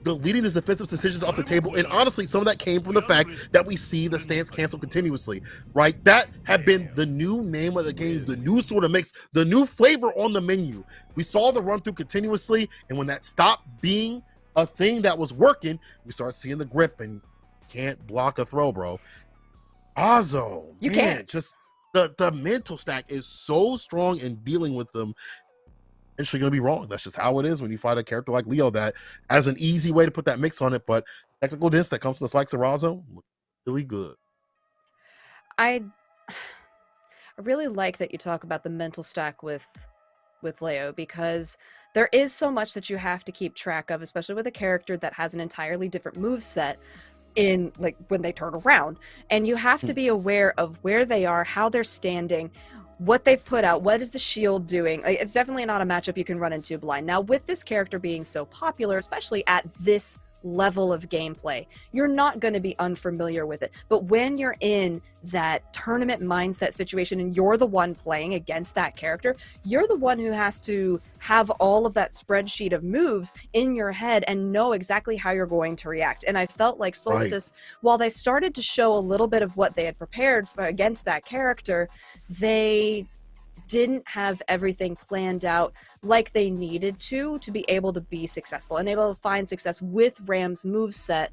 Deleting his defensive decisions off the table, and honestly, some of that came from the fact that we see the stance cancel continuously, right? That had been the new name of the game, the new sort of mix, the new flavor on the menu. We saw the run through continuously, and when that stopped being a thing that was working, we start seeing the grip, and can't block a throw, bro. Razzo, you man, can't. just the mental stack is so strong in dealing with them. It's going to be wrong. That's just how it is when you fight a character like Leo that has an easy way to put that mix on it, but technical distance that comes from the likes of Razzo, really good. really like that you talk about the mental stack with Leo, because there is so much that you have to keep track of, especially with a character that has an entirely different move set in like when they turn around, and you have to be aware of where they are, how they're standing, what they've put out, what is the shield doing. It's definitely not a matchup you can run into blind. Now, with this character being so popular, especially at this level of gameplay, you're not going to be unfamiliar with it. But when you're in that tournament mindset situation and you're the one playing against that character, you're the one who has to have all of that spreadsheet of moves in your head and know exactly how you're going to react. And I felt like Solstice, while they started to show a little bit of what they had prepared for against that character, they didn't have everything planned out like they needed to be able to be successful and able to find success with Ram's moveset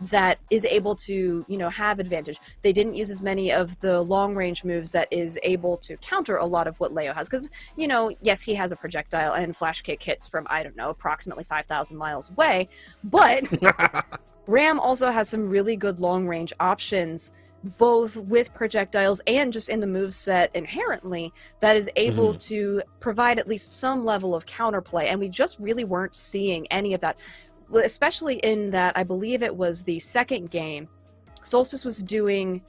that is able to, you know, have advantage. They didn't use as many of the long range moves that is able to counter a lot of what Leo has, because, you know, yes, he has a projectile and flash kick hits from, I don't know, approximately 5,000 miles away, but Ram also has some really good long range options, both with projectiles and just in the moveset inherently, that is able to provide at least some level of counterplay. And we just really weren't seeing any of that, especially in that, I believe it was the second game, Solstice was just giving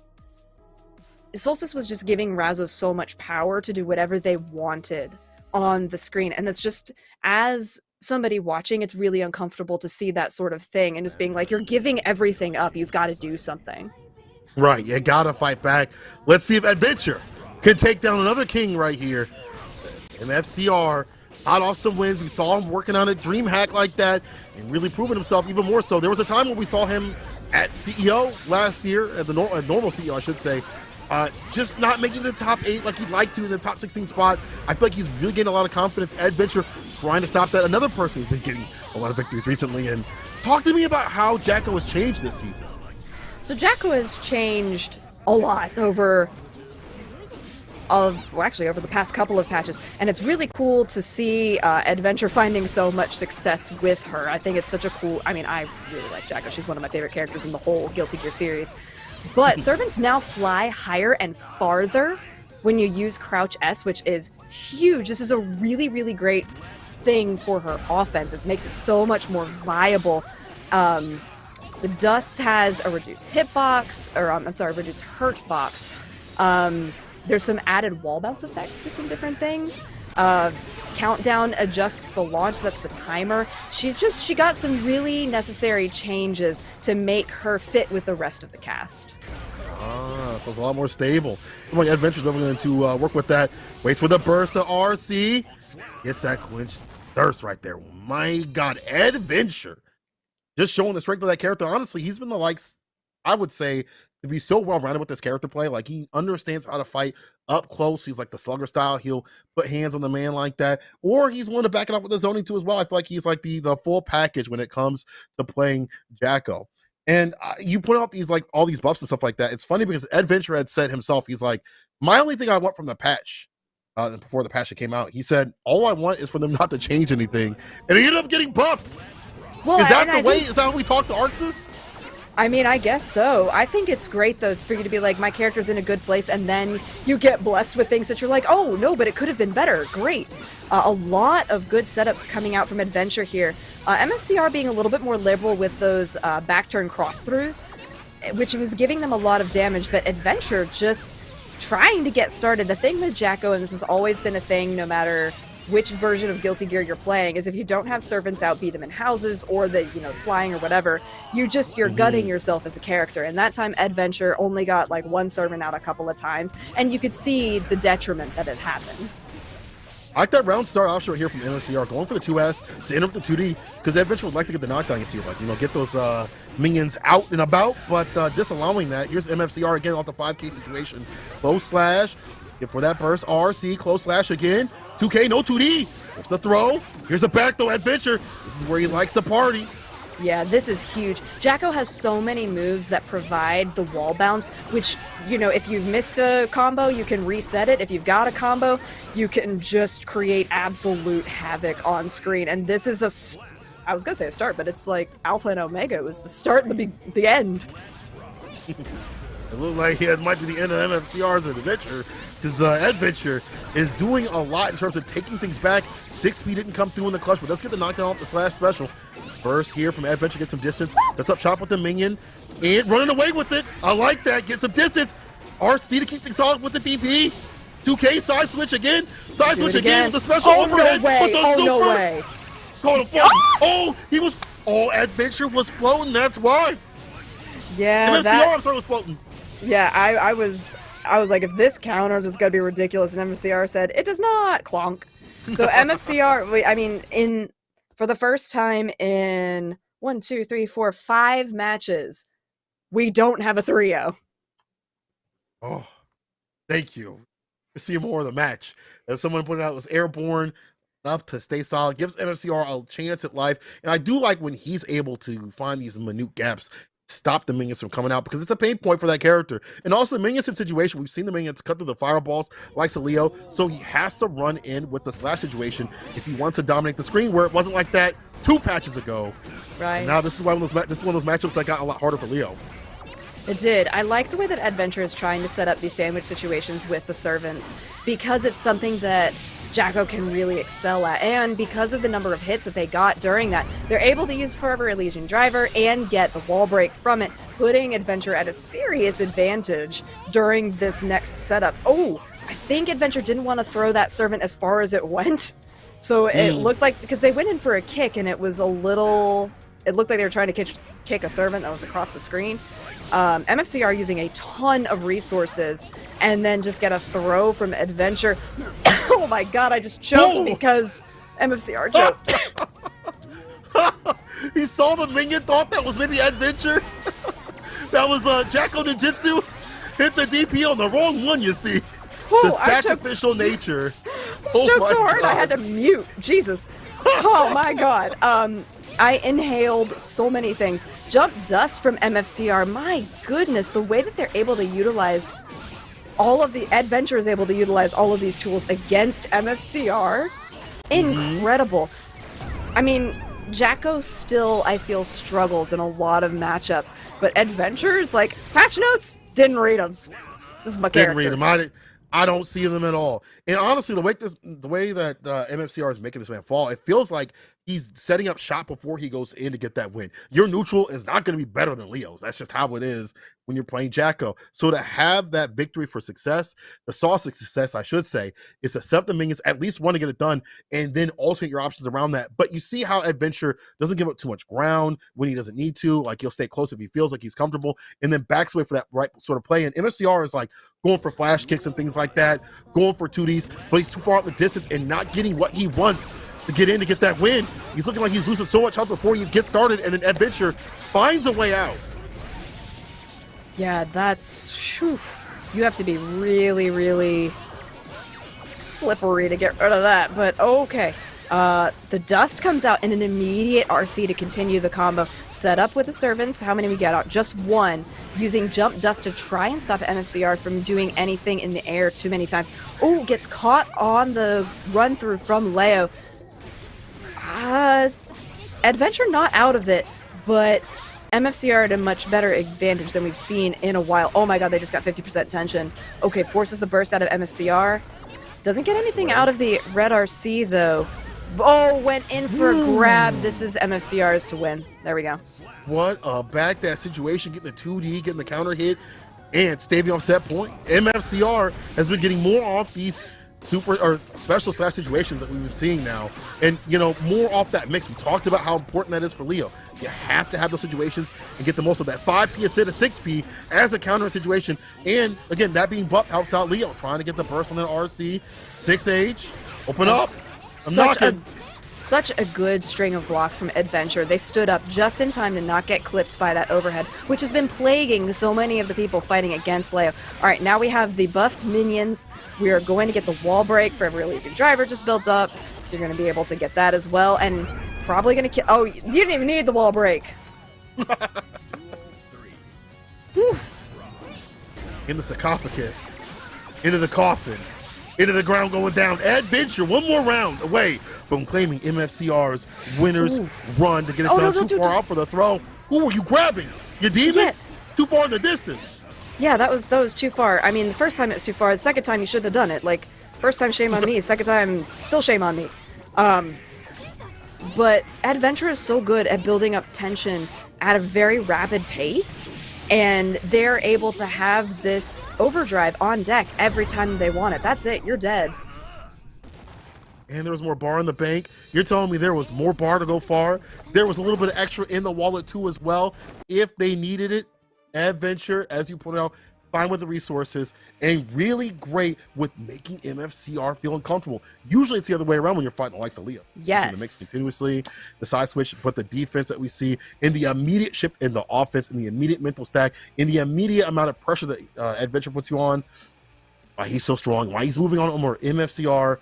Razzo so much power to do whatever they wanted on the screen. And that's just, as somebody watching, it's really uncomfortable to see that sort of thing and just being like, you're giving everything up, you've got to do something. Right, you gotta fight back. Let's see if Adventure can take down another king right here. mfcr got off some wins. We saw him working on a dream hack like that and really proving himself even more so. There was a time when we saw him at CEO last year, at the normal CEO, I should say, just not making the top 8 like he'd like to in the top 16 spot. I feel like he's really getting a lot of confidence. Adventure trying to stop that. Another person who's been getting a lot of victories recently. And talk to me about how Jacko has changed this season. So Jacko has changed a lot over the past couple of patches, and it's really cool to see Adventure finding so much success with her. I think it's such a cool, I mean, I really like Jacko. She's one of my favorite characters in the whole Guilty Gear series. But servants now fly higher and farther when you use Crouch S, which is huge. This is a really, really great thing for her offense. It makes it so much more viable. The Dust has a reduced hitbox, or reduced hurt box. There's some added wall bounce effects to some different things. Countdown adjusts the launch, that's the timer. She got some really necessary changes to make her fit with the rest of the cast. So it's a lot more stable. Like Adventure's definitely going to work with that. Waits for the burst of RC. Gets that quench thirst right there. My God, Adventure. Just showing the strength of that character. Honestly, he's been the likes, I would say, to be so well-rounded with this character play. Like, he understands how to fight up close. He's like the slugger style. He'll put hands on the man like that. Or he's willing to back it up with the zoning too as well. I feel like he's like the full package when it comes to playing Jacko. And you put out these, like, all these buffs and stuff like that. It's funny because Adventure had said himself, he's like, my only thing I want from the patch, before the patch that came out, he said, all I want is for them not to change anything. And he ended up getting buffs. Well, is that the way? Is that how we talk to Arxis? I mean, I guess so. I think it's great, though, for you to be like, my character's in a good place, and then you get blessed with things that you're like, oh, no, but it could have been better. Great. A lot of good setups coming out from Adventure here. mfcr being a little bit more liberal with those back-turn cross-throughs, which was giving them a lot of damage, but Adventure just trying to get started. The thing with Jacko, and this has always been a thing no matter which version of Guilty Gear you're playing, is if you don't have servants out, beat them in houses or the, you know, flying or whatever, you're gutting yourself as a character. And that time Adventure only got like one servant out a couple of times, and you could see the detriment that had happened. I like that round start option right here from mfcr, going for the 2S to interrupt the 2D, because Adventure would like to get the knockdown, you see, like, you know, get those minions out and about, but disallowing that. Here's mfcr again off the 5K situation. Close slash, get for that burst, RC, close slash again. 2K, no 2D. There's the throw. Here's the back though, Adventure. This is where he likes to party. Yeah, this is huge. Jacko has so many moves that provide the wall bounce, which, you know, if you've missed a combo, you can reset it. If you've got a combo, you can just create absolute havoc on screen. And this is I was going to say a start, but it's like Alpha and Omega. It was the start and the end. It looked like it might be the end of MFCR's adventure, because Adventure is doing a lot in terms of taking things back. 6P didn't come through in the clutch, but let's get the knockdown off the slash special. First here from Adventure, get some distance. Sets up shop with the minion, and running away with it. I like that, get some distance. RC to keep things solid with the DP. 2K side switch again. Side switch again with the special overhead. No way. With the super. No way. He was. Adventure was floating. That's why. Yeah, MFCR was floating. Yeah, I was like, if this counters, it's gonna be ridiculous. And MFCR said it does not. Clonk. So MFCR, I mean, for the first time in 1, 2, 3, 4, 5 matches, we don't have a 3-0. Oh, thank you. To see more of the match. As someone pointed out, it was airborne enough to stay solid, gives MFCR a chance at life. And I do like when he's able to find these minute gaps, stop the minions from coming out, because it's a pain point for that character. And also the minions in situation, we've seen the minions cut through the fireballs like Leo, so he has to run in with the slash situation if he wants to dominate the screen, where it wasn't like that 2 patches ago. This is now this is one of those matchups that got a lot harder for Leo. It did. I like the way that Adventure is trying to set up these sandwich situations with the servants, because it's something that Jacko can really excel at, and because of the number of hits that they got during that, they're able to use Forever Elysian Driver and get the wall break from it, putting Adventure at a serious advantage during this next setup. Oh, I think Adventure didn't want to throw that servant as far as it went, so it looked like, because they went in for a kick and it was a little, it looked like they were trying to kick a servant that was across the screen. MFCR using a ton of resources and then just get a throw from Adventure. Oh my god, I just choked because MFCR choked. He saw the minion, thought that was maybe Adventure. That was Jacko Ninjutsu. Hit the DP on the wrong one, you see. The sacrificial nature. I choked so hard I had to mute. Jesus. Oh my god. I inhaled so many things. Jump Dust from MFCR. My goodness, the way that they're able to utilize all of the Adventure is able to utilize all of these tools against MFCR. Incredible. I mean, Jacko still, I feel, struggles in a lot of matchups, but Adventure's like, patch notes, didn't read them. This is my character. Didn't read them. I don't see them at all. And honestly, the way that MFCR is making this man fall, it feels like he's setting up shop before he goes in to get that win. Your neutral is not going to be better than Leo's. That's just how it is when you're playing Jacko. So to have that victory for success, the sauce of success, I should say, is to set up the minions, at least want to get it done, and then alternate your options around that. But you see how Adventure doesn't give up too much ground when he doesn't need to. Like, he'll stay close if he feels like he's comfortable, and then backs away for that right sort of play. And MFCR is like going for flash kicks and things like that, going for 2Ds, but he's too far out the distance and not getting what he wants to get in to get that win. He's looking like he's losing so much health before he gets started, and then Adventure finds a way out. Yeah, that's... Whew. You have to be really, really slippery to get rid of that, but okay. The Dust comes out in an immediate RC to continue the combo. Set up with the servants. How many we get out? Just one. Using Jump Dust to try and stop MFCR from doing anything in the air too many times. Oh, gets caught on the run through from Leo. Adventure not out of it, but MFCR at a much better advantage than we've seen in a while. Oh my god, they just got 50% tension. Okay, forces the burst out of MFCR. Doesn't get anything out of the red RC though. Oh, went in for a grab. This is MFCR's to win. There we go. What a backdash situation, getting the 2D, getting the counter hit, and staving off set point. MFCR has been getting more off these super or special slash situations that we've been seeing now, and you know, more off that mix. We talked about how important that is for Leo. You have to have those situations and get the most of that. 5P instead of 6P as a counter situation, and again, that being buffed helps out Leo trying to get the burst on that RC. 6H, open up. Such a good string of blocks from Adventure. They stood up just in time to not get clipped by that overhead, which has been plaguing so many of the people fighting against Leo. All right, now we have the buffed minions. We are going to get the wall break for every Elysian Driver just built up, so you're going to be able to get that as well, and probably going to kill... Oh, you didn't even need the wall break. In the sarcophagus, into the coffin, into the ground going down. Adventure, one more round away from claiming MFCR's winner's run to get it done. Too far out for the throw. Who were you grabbing? Your demons? Yes. Too far in the distance. Yeah, that was too far. I mean, the first time it was too far. The second time you shouldn't have done it. Like, first time shame on me. Second time still shame on me. But Adventure is so good at building up tension at a very rapid pace, and they're able to have this overdrive on deck every time they want it. That's it. You're dead. And there was more bar in the bank. You're telling me there was more bar to go far? There was a little bit of extra in the wallet too as well, if they needed it. Adventure, as you pointed out, fine with the resources, and really great with making mfcr feel uncomfortable. Usually it's the other way around when you're fighting the likes of Leo. Yes. The mix continuously, the side switch, but the defense that we see in the immediate shift in the offense, in the immediate mental stack, in the immediate amount of pressure that Adventure puts you on, why he's so strong, why he's moving on more mfcr.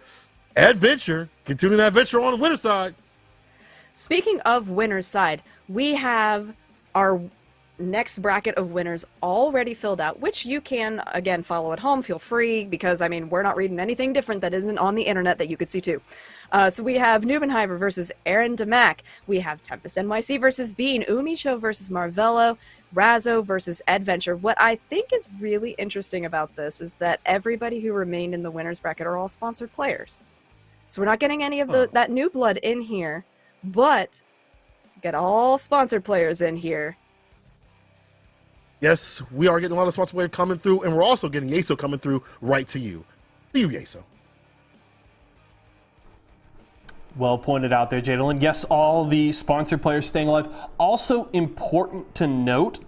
Adventure, continuing that adventure on the winner's side. Speaking of winner's side, we have our next bracket of winners already filled out, which you can, again, follow at home. Feel free, because, I mean, we're not reading anything different that isn't on the internet that you could see too. So we have Newmanheimer versus Aaron DeMack. We have Tempest NYC versus Bean, Umisho versus Marvello, Razzo versus Adventure. What I think is really interesting about this is that everybody who remained in the winners bracket are all sponsored players. So we're not getting any of that new blood in here, but get all sponsored players in here. Yes, we are getting a lot of sponsored players coming through, and we're also getting Yeso coming through right to you. To you, Yeso. Well pointed out there, Jadalyn. Yes, all the sponsored players staying alive. Also important to note,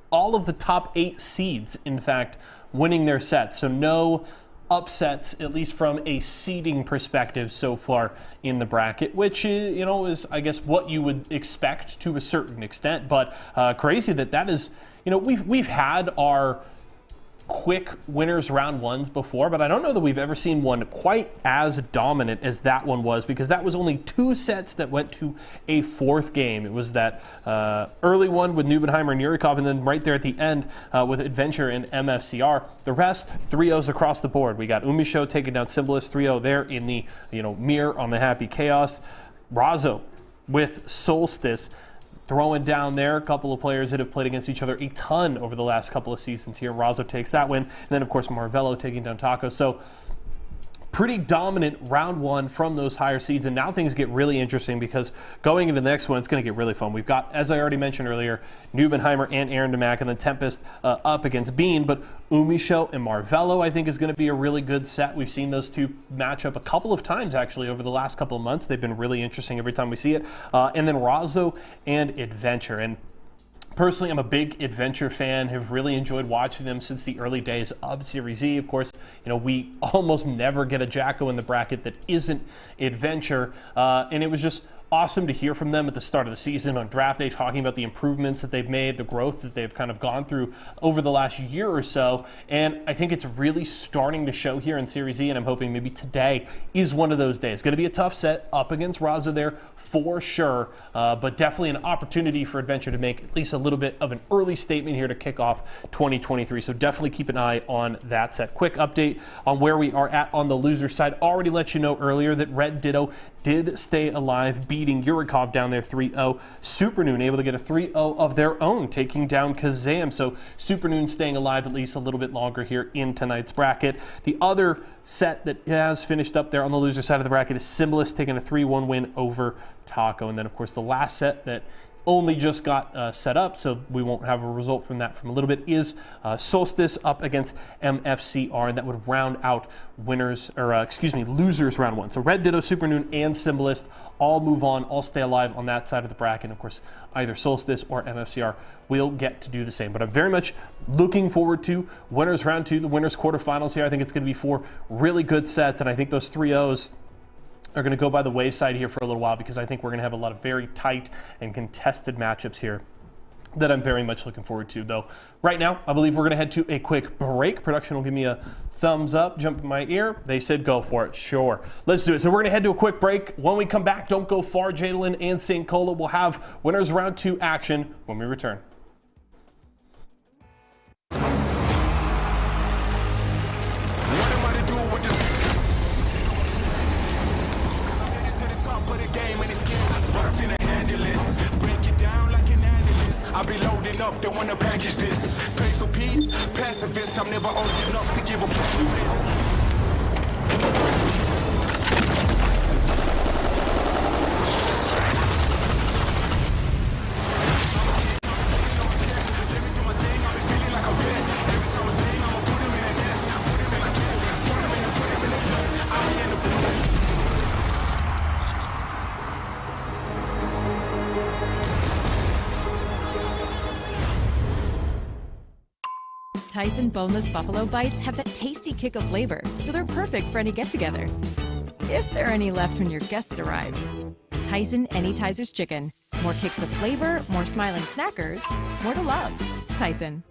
all of the top 8 seeds, in fact, winning their sets. So no upsets, at least from a seeding perspective so far in the bracket, which is, I guess, what you would expect to a certain extent. But crazy that is, we've had our quick winners round ones before, but I don't know that we've ever seen one quite as dominant as that one was, because that was only 2 sets that went to a 4th game. It was that early one with Newmanheimer and Yurikov, and then right there at the end with Adventure and mfcr. The rest, 3-0s across the board. We got Umisho taking down Symbolist, 3-0 there in the mirror on the Happy Chaos. Razzo with Solstice throwing down there a couple of players that have played against each other a ton over the last couple of seasons here. Razzo takes that win. And then, of course, Marvello taking down Taco. So pretty dominant round one from those higher seeds. And now things get really interesting, because going into the next one, it's going to get really fun. We've got, as I already mentioned earlier, Newmanheimer and Aaron DeMack, and then Tempest up against Bean. But Umisho and Marvello, I think, is going to be a really good set. We've seen those two match up a couple of times, actually, over the last couple of months. They've been really interesting every time we see it. And then Razzo and Adventure. And personally, I'm a big Adventure fan, have really enjoyed watching them since the early days of Series E. Of course, we almost never get a Jacko in the bracket that isn't Adventure, and it was just awesome to hear from them at the start of the season on draft day, talking about the improvements that they've made, the growth that they've kind of gone through over the last year or so. And I think it's really starting to show here in Series E, and I'm hoping maybe today is one of those days. It's going to be a tough set up against Razzo there for sure, but definitely an opportunity for Adventure to make at least a little bit of an early statement here to kick off 2023. So definitely keep an eye on that set. Quick update on where we are at on the loser side. Already let you know earlier that Red Ditto did stay alive, beating Yurikov down there 3-0. Supernoon able to get a 3-0 of their own, taking down Kazam. So Supernoon staying alive at least a little bit longer here in tonight's bracket. The other set that has finished up there on the loser side of the bracket is Symbolist taking a 3-1 win over Taco. And then, of course, the last set that only just got set up, so we won't have a result from that from a little bit, is Solstice up against mfcr, and that would round out losers round one. So Red Ditto, Supernoon, and Symbolist all move on, all stay alive on that side of the bracket. And of course, either Solstice or mfcr will get to do the same. But I'm very much looking forward to winners round 2, the winners quarterfinals here. I think it's going to be 4 really good sets, and I think those 3-0s are going to go by the wayside here for a little while, because I think we're going to have a lot of very tight and contested matchups here that I'm very much looking forward to. Though right now, I believe we're going to head to a quick break. Production will give me a thumbs up, jump in my ear. They said go for it. Sure. Let's do it. So we're going to head to a quick break. When we come back, don't go far. Jadalyn and St. Cola will have winners round 2 action when we return. I be loading up, they wanna package this. Pay for peace, pacifist, I'm never old enough to give a fuck with this. Tyson boneless buffalo bites have that tasty kick of flavor, so they're perfect for any get-together. If there are any left when your guests arrive. Tyson Anytizers Chicken. More kicks of flavor, more smiling snackers, more to love. Tyson.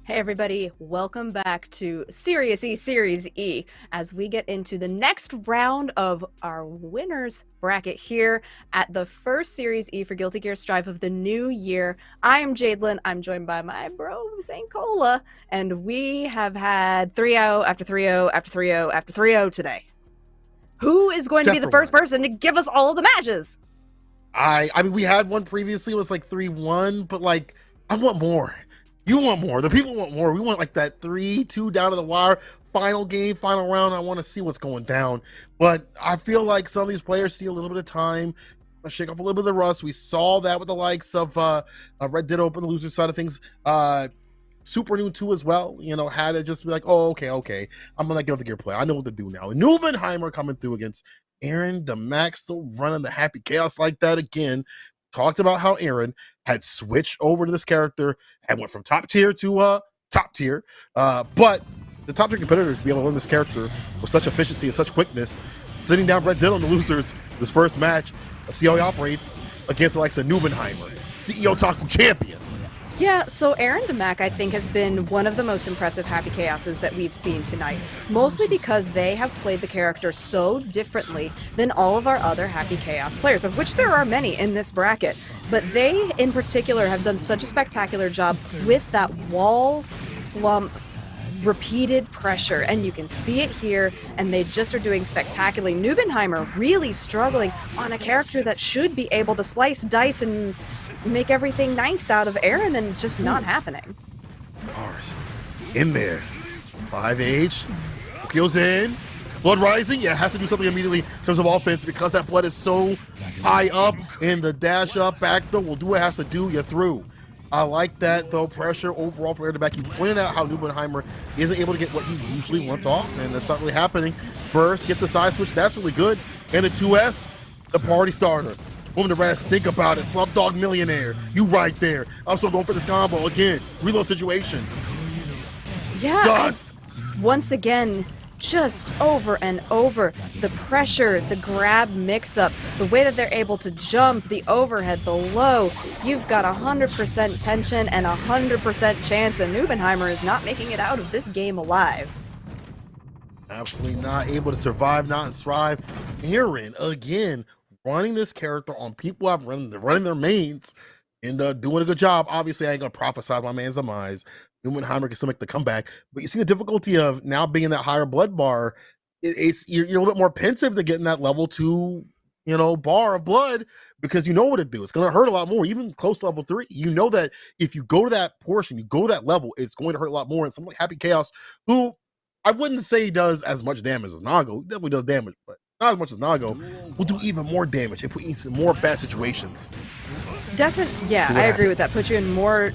Hey everybody, welcome back to Series E as we get into the next round of our winners bracket here at the first Series E for Guilty Gear Strive of the new year. I am Jadelyn, I'm joined by my bro St. Cola, and we have had 3-0 after 3-0 after 3-0 after 3-0 today. Who is going to be the first person to give us all of the matches? I mean, we had one previously, it was like 3-1, but like, I want more. You want more. The people want more. We want like that 3-2 down to the wire, final game, final round. I want to see what's going down. But I feel like some of these players see a little bit of time, shake off a little bit of the rust. We saw that with the likes of Red Ditto on the loser side of things. Super New 2 as well, you know, had to just be like, oh, okay. I'm going to get the gear play. I know what to do now. And Newmanheimer coming through against Aaron the Max, still running the happy chaos like that again. Talked about how Aaron had switched over to this character and went from top tier to top tier. But the top tier competitors be able to learn this character with such efficiency and such quickness, sitting down Red Ditto on the losers this first match, see how he operates against the likes of Newmanheimer, CEO Taku champion. Yeah, so Aaron DeMac, I think, has been one of the most impressive Happy Chaoses that we've seen tonight, mostly because they have played the character so differently than all of our other Happy Chaos players, of which there are many in this bracket. But they, in particular, have done such a spectacular job with that wall slump repeated pressure, and you can see it here, and they just are doing spectacularly. Newmanheimer really struggling on a character that should be able to slice, dice, and make everything nice out of Aaron, and it's just not happening. Bars in there. 5H kills in. Blood rising. Yeah, has to do something immediately in terms of offense because that blood is so high up in the dash up back though. Will do what it has to do. You're through. I like that though. Pressure overall from Aaron back. You pointed out how Newmanheimer isn't able to get what he usually wants off, and that's not really happening. Burst gets a side switch. That's really good. And the 2S, the party starter. Woman to rest, think about it. Slumdog Millionaire. You right there. I'm still going for this combo again. Reload situation. Yeah. Dust. Once again, just over and over. The pressure, the grab mix-up, the way that they're able to jump, the overhead, the low. You've got 100% tension and 100% chance that Newmanheimer is not making it out of this game alive. Absolutely not able to survive, not strive. Aaron, again, running this character on people I've running their mains and doing a good job. Obviously, I ain't gonna prophesize my man's demise. Newmanheimer can still make the comeback, but you see the difficulty of now being in that higher blood bar. You're a little bit more pensive to getting that level 2, you know, bar of blood because you know what to do. It's gonna hurt a lot more, even close to level 3. You know that if you go to that portion, you go to that level, it's going to hurt a lot more. And something like Happy Chaos, who I wouldn't say he does as much damage as Nago, he definitely does damage, but not as much as Nago, will do even more damage. It put you in some more bad situations. Definitely, yeah, I agree with that. Put you in more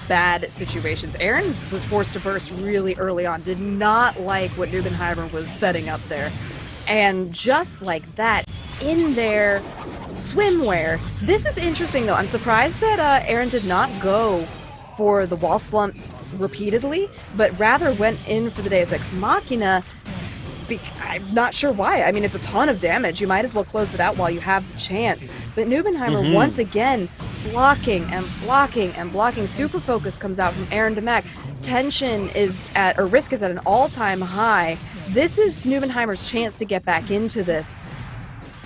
bad situations. Aaron was forced to burst really early on, did not like what Newmanheimer was setting up there. And just like that, in their swimwear. This is interesting though. I'm surprised that Aaron did not go for the wall slumps repeatedly, but rather went in for the Deus Ex Machina. I'm not sure why. I mean, it's a ton of damage. You might as well close it out while you have the chance. But Newmanheimer, once again, blocking and blocking and blocking. Super focus comes out from Aaron DeMac. Tension is at, or risk is at an all-time high. This is Newmanheimer's chance to get back into this.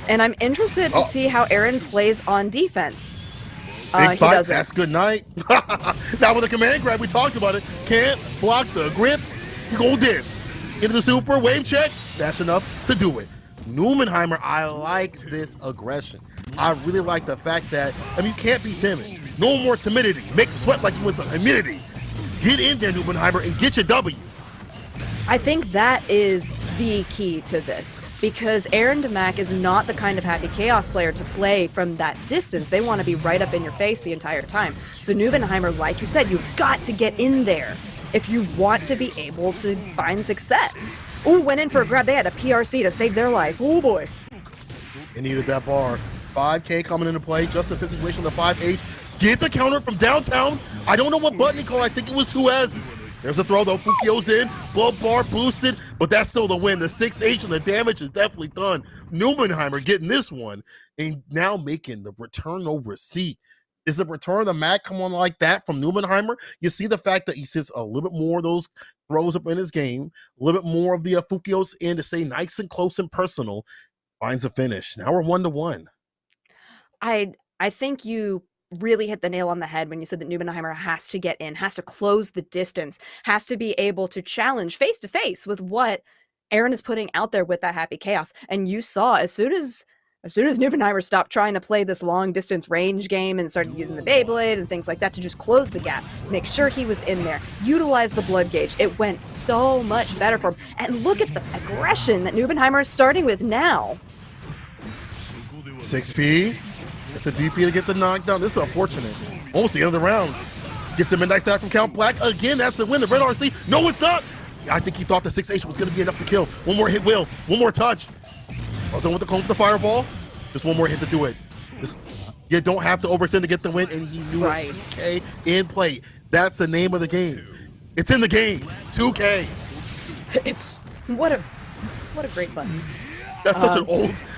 And I'm interested to see how Aaron plays on defense. Big fight, that's good night. Now with the command grab, we talked about it. Can't block the grip. You go dip. Into the super wave check. That's enough to do it. Newmanheimer, I like this aggression. I really like the fact that, I mean, you can't be timid. No more timidity. Make them sweat like you want some humidity. Get in there, Newmanheimer, and get your W. I think that is the key to this, because Aaron DeMac is not the kind of Happy Chaos player to play from that distance. They want to be right up in your face the entire time. So Newmanheimer, like you said, you've got to get in there if you want to be able to find success. Ooh, went in for a grab. They had a PRC to save their life. Oh boy. They needed that bar. 5K coming into play. Just a situation on the 5H. Gets a counter from downtown. I don't know what button he called. I think it was 2S. There's a throw though. Fukio's in. Blood bar boosted, but that's still the win. The 6H and the damage is definitely done. Newmanheimer getting this one and now making the return over C. Is the return of the Mac come on like that from Newmanheimer? You see the fact that he sits a little bit more of those throws up in his game, a little bit more of the Fukios in to stay nice and close and personal, finds a finish. Now we're 1-1. I think you really hit the nail on the head when you said that Newmanheimer has to get in, has to close the distance, has to be able to challenge face to face with what Aaron is putting out there with that Happy Chaos. And you saw as soon as Newmanheimer stopped trying to play this long distance range game and started using the Beyblade and things like that to just close the gap, make sure he was in there, utilize the blood gauge, it went so much better for him. And look at the aggression that Newmanheimer is starting with now. 6P. It's a GP to get the knockdown. This is unfortunate. Almost the end of the round. Gets a midnight stack from Count Black. Again, that's a win. The red RC. No, it's not. I think he thought the 6H was going to be enough to kill. One more hit will. One more touch. Also with the clone for the fireball. Just one more hit to do it. You don't have to overextend to get the win, and he knew it. 2K in play. That's the name of the game. It's in the game. 2K. It's what a great button. That's such an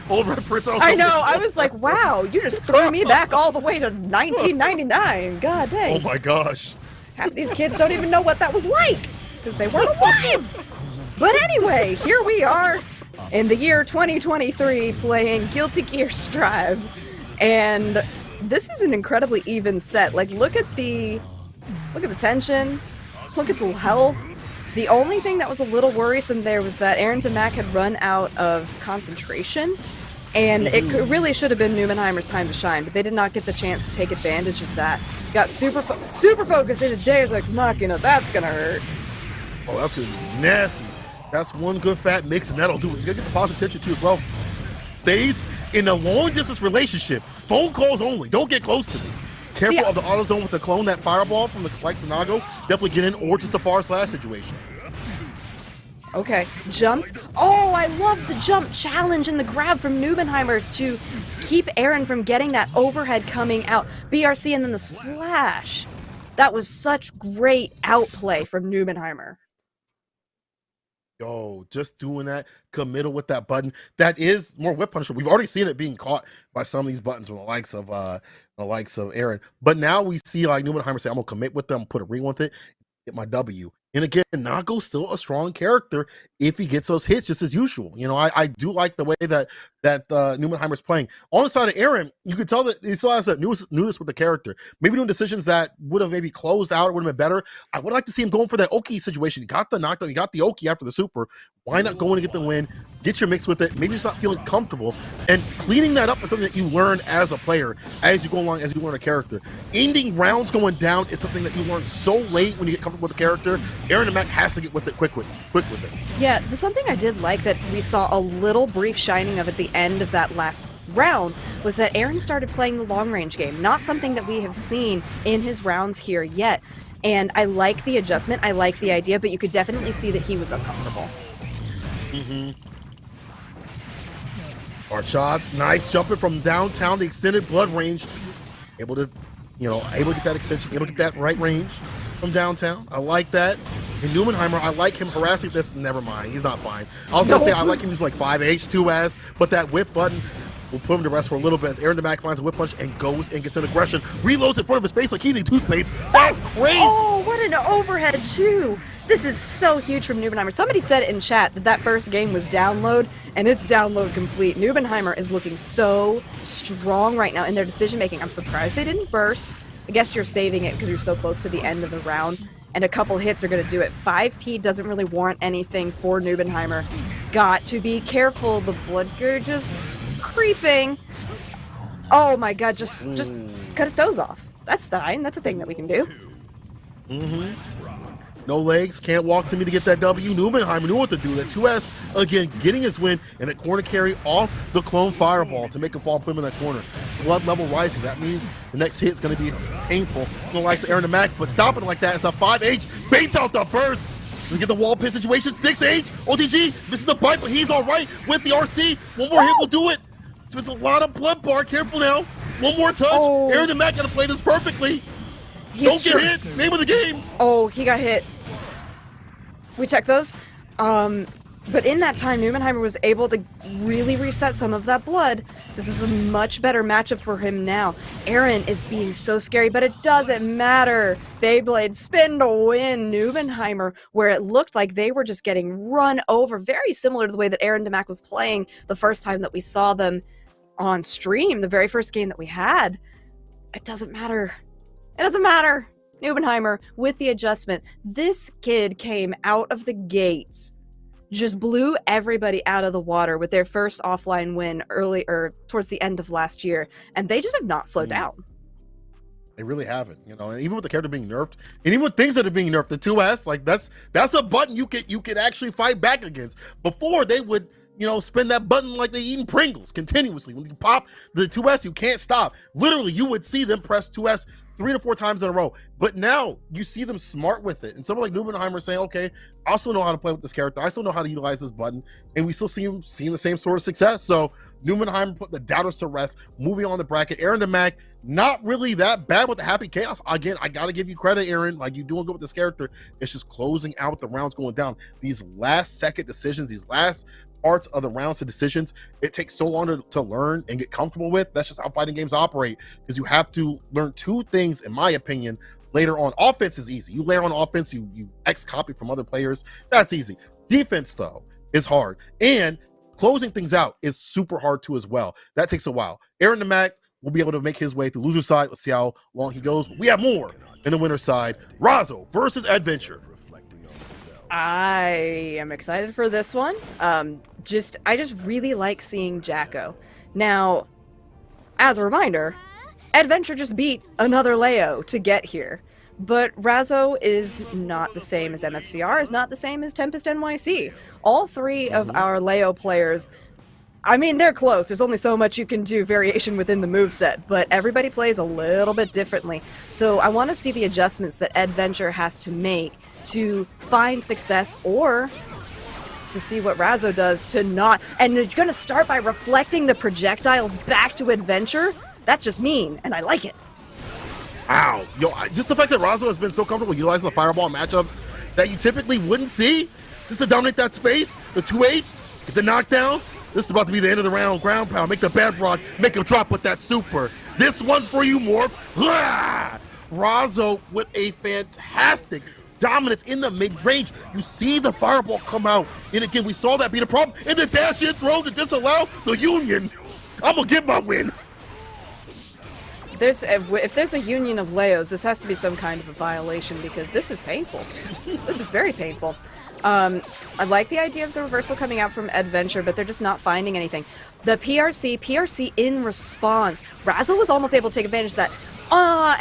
old reference. I know. I was like, wow, you just threw me back all the way to 1999. God dang. Oh my gosh. Half these kids don't even know what that was like because they weren't alive. But anyway, here we are in the year 2023 playing Guilty Gear Strive. And this is an incredibly even set. Like, look at the tension. Look at the health. The only thing that was a little worrisome there was that Aaron to Mac had run out of concentration, and it really should have been Newmanheimer's time to shine, but they did not get the chance to take advantage of that. Got super focused into Deus Ex Machina. That's gonna hurt. Oh, that's gonna be nasty. That's one good fat mix, and that'll do it. You gotta get the positive tension too as well. Stays in a long distance relationship. Phone calls only. Don't get close to me. Careful of the auto zone with the clone, that fireball from the likes of Nago. Definitely get in, or just the far slash situation. Okay, jumps. Oh, I love the jump challenge and the grab from Newmanheimer to keep Aaron from getting that overhead coming out. BRC and then the slash. That was such great outplay from Newmanheimer. Yo, just doing that, committal with that button. That is more whip punisher. We've already seen it being caught by some of these buttons from the likes of Aaron. But now we see like Newmanheimer say, I'm gonna commit with them, put a ring with it, get my W. And again, Nago's still a strong character if he gets those hits just as usual. You know, I do like the way that Newmanheimer's playing. On the side of Aaron, you could tell that he still has that newness with the character. Maybe doing decisions that would have maybe closed out, would have been better. I would like to see him going for that Oki situation. He got the knockdown, he got the Oki after the super. Why not go in and get the win? Get your mix with it. Maybe just not feeling comfortable. And cleaning that up is something that you learn as a player, as you go along, as you learn a character. Ending rounds going down is something that you learn so late when you get comfortable with the character. Aaron and Mac has to get with it quick with it. Yeah, there's something I did like that we saw a little brief shining of at the end of that last round was that Aaron started playing the long range game. Not something that we have seen in his rounds here yet. And I like the adjustment, I like the idea, but you could definitely see that he was uncomfortable. Hard shots, nice jumping from downtown, the extended blood range. Able to get that extension, able to get that right range from downtown. I like that. And Newmanheimer, I like him harassing this. Never mind, he's not fine. I was going to say I like him using like 5H, 2S, but that whip button will put him to rest for a little bit as Aaron DeMac finds a whip punch and goes and gets an aggression. Reloads in front of his face like he needs toothpaste. That's crazy! Oh, what an overhead, too! This is so huge from Newmanheimer. Somebody said in chat that first game was download, and it's download complete. Newmanheimer is looking so strong right now in their decision-making. I'm surprised they didn't burst. I guess you're saving it because you're so close to the end of the round, and a couple hits are going to do it. 5P doesn't really warrant anything for Newmanheimer. Got to be careful. The blood gauge is creeping. Oh my god, just cut his toes off. That's fine. That's a thing that we can do. No legs, can't walk to me to get that W. Newmanheimer knew what to do. That 2S, again, getting his win, and that corner carry off the clone fireball to make him fall and put him in that corner. Blood level rising. That means the next hit is going to be painful. No likes Aaron and Mac, but stopping like that is a 5H. Baits out the burst. We get the wall pin situation. 6H. OTG misses the bite, but he's all right with the RC. One more hit will do it. So it's a lot of blood bar. Careful now. One more touch. Aaron and Mac got to play this perfectly. Don't get hit. Name of the game. Oh, he got hit. We check those. But in that time, Newmanheimer was able to really reset some of that blood. This is a much better matchup for him now. Aaron is being so scary, but it doesn't matter. Beyblade spin to win Newmanheimer, where it looked like they were just getting run over, very similar to the way that Aaron DeMac was playing the first time that we saw them on stream, the very first game that we had. It doesn't matter. It doesn't matter. Newmanheimer, with the adjustment, this kid came out of the gates, just blew everybody out of the water with their first offline win towards the end of last year, and they just have not slowed down. They really haven't, you know, and even with the character being nerfed, and even with things that are being nerfed, the 2S, like that's a button you could actually fight back against. Before they would, you know, spin that button like they eating Pringles continuously. When you pop the 2S, you can't stop. Literally, you would see them press 2S 3 to 4 times in a row. But now you see them smart with it. And someone like Newmanheimer saying, okay, I also know how to play with this character. I still know how to utilize this button. And we still see him seeing the same sort of success. So Newmanheimer put the doubters to rest, moving on the bracket. Aaron DeMac, not really that bad with the Happy Chaos. Again, I got to give you credit, Aaron. Like, you're doing good with this character. It's just closing out the rounds going down. These last second decisions, these last parts of the rounds to decisions, it takes so long to learn and get comfortable with. That's just how fighting games operate, because you have to learn 2 things, in my opinion, later on. Offense is easy. You layer on offense, you X copy from other players. That's easy. Defense, though, is hard. And closing things out is super hard too as well. That takes a while. Aaron DeMac will be able to make his way through loser side. Let's see how long he goes. But we have more in the winner side. Razzo versus Adventure. I am excited for this one. I just really like seeing Jacko. Now, as a reminder, Adventure just beat another Leo to get here. But Razzo is not the same as mfcr, is not the same as Tempest NYC. All 3 of our Leo players, I mean, they're close. There's only so much you can do variation within the moveset, but everybody plays a little bit differently. So I want to see the adjustments that Adventure has to make to find success, or to see what Razzo does to not. And they're going to start by reflecting the projectiles back to Adventure. That's just mean, and I like it. Wow. Yo, just the fact that Razzo has been so comfortable utilizing the fireball matchups that you typically wouldn't see, just to dominate that space, the 2H, get the knockdown. This is about to be the end of the round. Ground pound, make the bedrock, make him drop with that super. This one's for you, Morph. Razzo with a fantastic dominance in the mid-range. You see the fireball come out, and again, we saw that be the problem. And the dash-in throw to disallow the Union. I'm gonna get my win. If there's a union of Leos, this has to be some kind of a violation, because this is painful. This is very painful. I like the idea of the reversal coming out from Adventure, but they're just not finding anything. The PRC in response. Razzo was almost able to take advantage of that.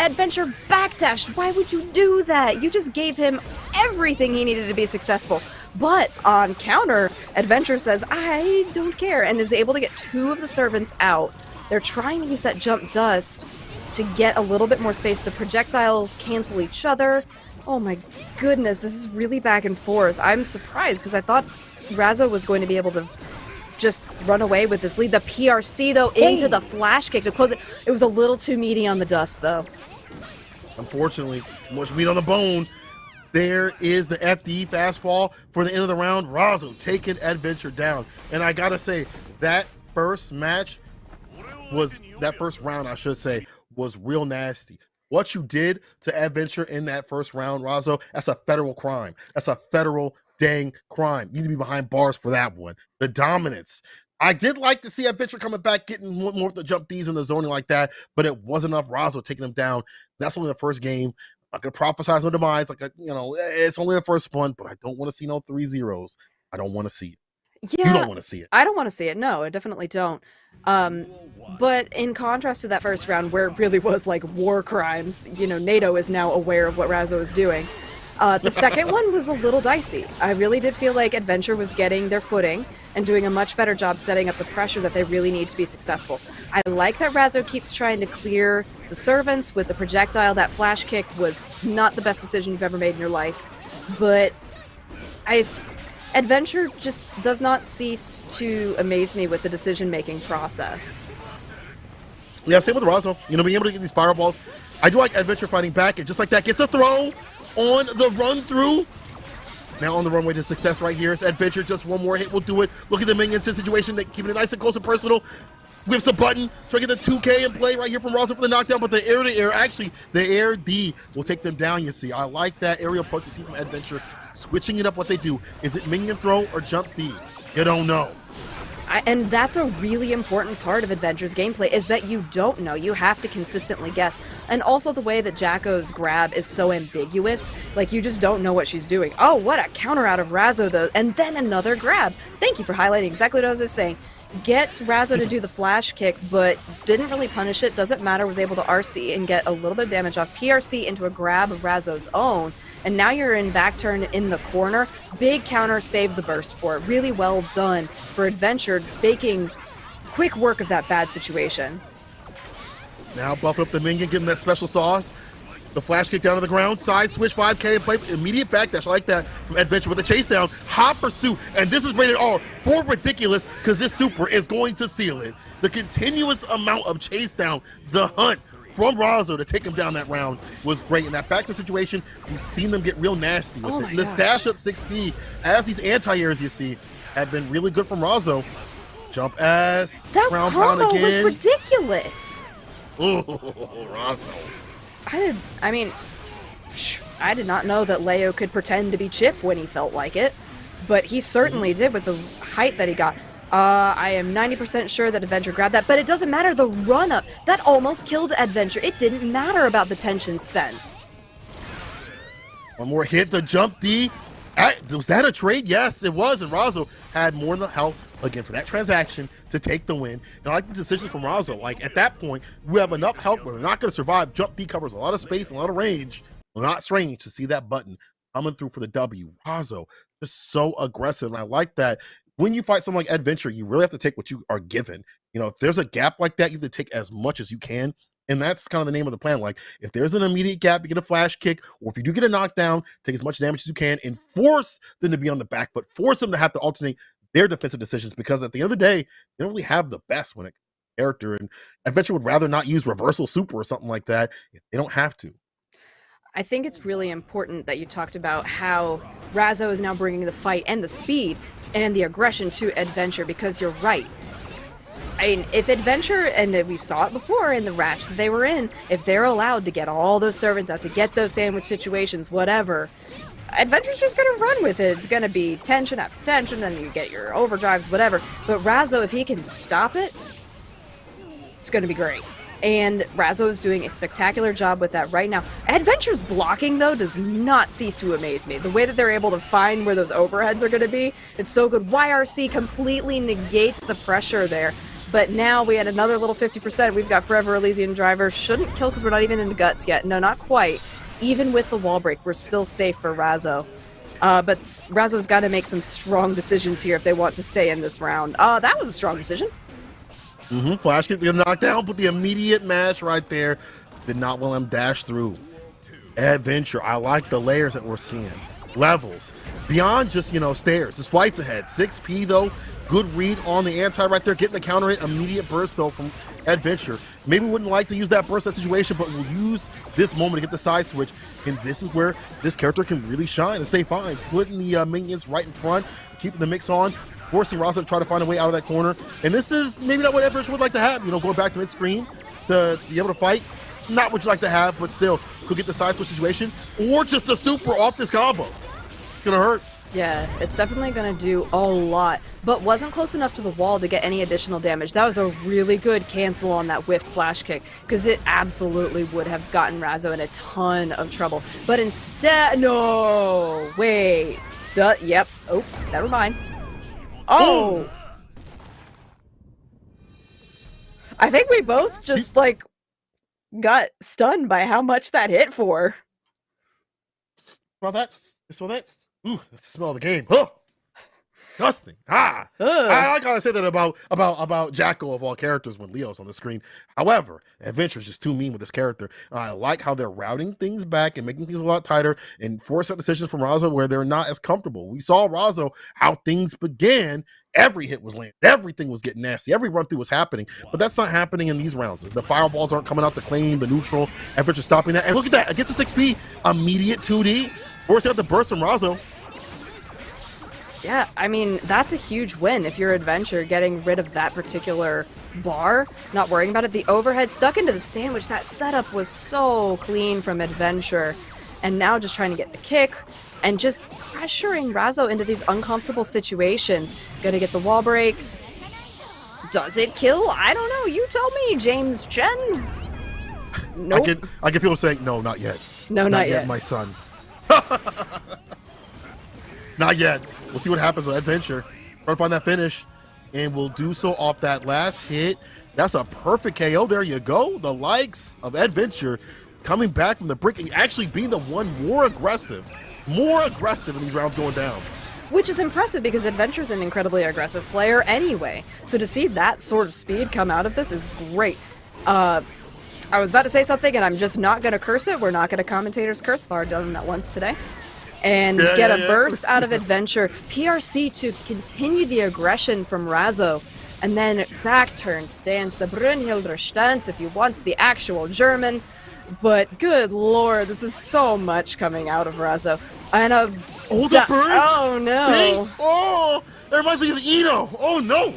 Adventure backdashed. Why would you do that? You just gave him everything he needed to be successful. But on counter, Adventure says, I don't care, and is able to get 2 of the servants out. They're trying to use that jump dust to get a little bit more space. The projectiles cancel each other. Oh my goodness, this is really back and forth. I'm surprised, because I thought Razzo was going to be able to just run away with this lead. The PRC, though, into the flash kick to close it. It was a little too meaty on the dust, though. Unfortunately, too much meat on the bone. There is the FD fast fall for the end of the round. Razzo taking Adventure down. And I gotta say, that first round, I should say, was real nasty. What you did to Adventure in that first round, Razzo, that's a federal crime. That's a federal dang crime. You need to be behind bars for that one. The dominance. I did like to see Adventure coming back, getting more of the jump Ds in the zoning like that, but it wasn't enough. Razzo taking him down. That's only the first game. I could prophesize no demise. It's only the first one, but I don't want to see no 3-0s. I don't want to see it. Yeah, you don't want to see it. I don't want to see it. No, I definitely don't. But in contrast to that first round, where it really was like war crimes, NATO is now aware of what Razzo is doing. The second one was a little dicey. I really did feel like Adventure was getting their footing and doing a much better job setting up the pressure that they really need to be successful. I like that Razzo keeps trying to clear the servants with the projectile. That flash kick was not the best decision you've ever made in your life. But Adventure just does not cease to amaze me with the decision-making process. Yeah, same with Razzo. Being able to get these fireballs. I do like Adventure fighting back, and just like that, gets a throw on the run-through. now on the runway to success right here. It's Adventure, just one more hit will do it. Look at the minions situation, keeping it nice and close and personal. Whips the button, trying to get the 2K in play right here from Razzo for the knockdown, but the air-to-air, actually, the air D will take them down, you see. I like that aerial approach you see from Adventure, switching it up what they do. Is it minion throw or jump D? You don't know. And that's a really important part of Adventure's gameplay, is that you don't know. You have to consistently guess. And also the way that Jacko's grab is so ambiguous, like you just don't know what she's doing. Oh, what a counter out of Razzo though, and then another grab. Thank you for highlighting exactly what I was saying. Gets Razzo to do the flash kick, but didn't really punish it. Doesn't matter, was able to RC and get a little bit of damage off. PRC into a grab of Razzo's own, and now you're in back turn in the corner. Big counter, saved the burst for it. Really well done for Adventure, making quick work of that bad situation. Now buffing up the minion, getting that special sauce. The flash kick down to the ground, side switch, 5K in play, immediate backdash. I like that from Adventure with the chase down, hot pursuit, and this is rated R for ridiculous because this super is going to seal it. The continuous amount of chase down, the hunt from Razzo to take him down that round was great. In that backdoor situation, we've seen them get real nasty with it. This dash up 6P, as these anti-airs you see, have been really good from Razzo. Jump ass, that ground pound combo again. was ridiculous. Oh, Razzo. I did not know that Leo could pretend to be Chip when he felt like it, but he certainly did with the height that he got. I am 90% sure that Adventure grabbed that, but it doesn't matter. The run-up, that almost killed Adventure. It didn't matter about the tension spent. One more hit, the jump D. Was that a trade? Yes, it was, and Razzo had more than the health again for that transaction to take the win. And I like the decisions from Razzo. Like at that point, we have enough health where they're not going to survive. Jump D covers a lot of space, a lot of range. Well, not strange to see that button coming through for the W. Razzo just so aggressive, and I like that. When you fight someone like Adventure, you really have to take what you are given. You know, if there's a gap like that, you have to take as much as you can. And that's kind of the name of the plan. Like, if there's an immediate gap, you get a flash kick, or if you do get a knockdown, take as much damage as you can and force them to be on the back foot, force them to have to alternate their defensive decisions, because at the end of the day, they don't really have the best when it comes to character. And Adventure would rather not use reversal super or something like that. They don't have to. I think it's really important that you talked about how Razzo is now bringing the fight and the speed and the aggression to Adventure, because you're right. I mean, if Adventure, and we saw it before in the ratch that they were in, if they're allowed to get all those servants out, to get those sandwich situations, whatever, Adventure's just going to run with it. It's going to be tension after tension, then you get your overdrives, whatever. But Razzo, if he can stop it, it's going to be great. And Razzo is doing a spectacular job with that right now. Adventure's blocking, though, does not cease to amaze me. The way that they're able to find where those overheads are going to be, it's so good. YRC completely negates the pressure there. But now we had another little 50%. We've got Forever Elysian Driver. Shouldn't kill because we're not even into guts yet. No, not quite. Even with the wall break, we're still safe for Razzo. But Razzo's got to make some strong decisions here if they want to stay in this round. That was a strong decision. Flash kick, the knockdown, but the immediate mash right there did not let him dash through. Adventure, I like the layers that we're seeing. Levels, beyond just, stairs. There's flights ahead. 6P, though, good read on the anti right there, getting the counter hit, immediate burst, though, from Adventure. Maybe wouldn't like to use that burst, that situation, but we'll use this moment to get the side switch, and this is where this character can really shine and stay fine. Putting the minions right in front, keeping the mix on, forcing Razzo to try to find a way out of that corner. And this is maybe not what Adventure would like to have, going back to mid-screen to be able to fight. Not what you like to have, but still could get the side switch situation, or just a super off this combo. It's gonna hurt. Yeah, it's definitely gonna do a lot, but wasn't close enough to the wall to get any additional damage. That was a really good cancel on that whiffed flash kick, because it absolutely would have gotten Razzo in a ton of trouble. But instead, no, wait, yep, oh, never mind. Oh! I think we both just, got stunned by how much that hit for. Smell that? You smell that? Ooh, that's the smell of the game. Huh! Disgusting. I gotta say that about Jacko of all characters when Leo's on the screen. However, Adventure's just too mean with this character. I like how they're routing things back and making things a lot tighter and forcing decisions from Razzo where they're not as comfortable. We saw Razzo how things began. Every hit was landing. Everything was getting nasty. Every run through was happening. But that's not happening in these rounds. The fireballs aren't coming out to claim the neutral. Adventure stopping that. And look at that. Against the 6P, immediate 2D. Forcing out the burst from Razzo. Yeah, I mean, that's a huge win if you're Adventure, getting rid of that particular bar, not worrying about it. The overhead stuck into the sandwich, that setup was so clean from Adventure. And now just trying to get the kick and just pressuring Razzo into these uncomfortable situations. Gonna get the wall break. Does it kill? I don't know. You tell me, James Chen. Nope. I can feel him saying, no, not yet. No, not yet. My son. Not yet. We'll see what happens with Adventure. Try to find that finish, and we'll do so off that last hit. That's a perfect KO. There you go. The likes of Adventure coming back from the brick and actually being the one more aggressive in these rounds going down. Which is impressive because Adventure's an incredibly aggressive player anyway. So to see that sort of speed come out of this is great. I was about to say something and I'm just not going to curse it. We're not going to commentators curse. I've already done that once today. And get a burst out of Adventure. PRC to continue the aggression from Razzo. And then back turn stance, the Brunhilder stance if you want the actual German. But good lord, this is so much coming out of Razzo. And a the burst! Oh no! Hey, oh! That reminds me of Eno! Oh no!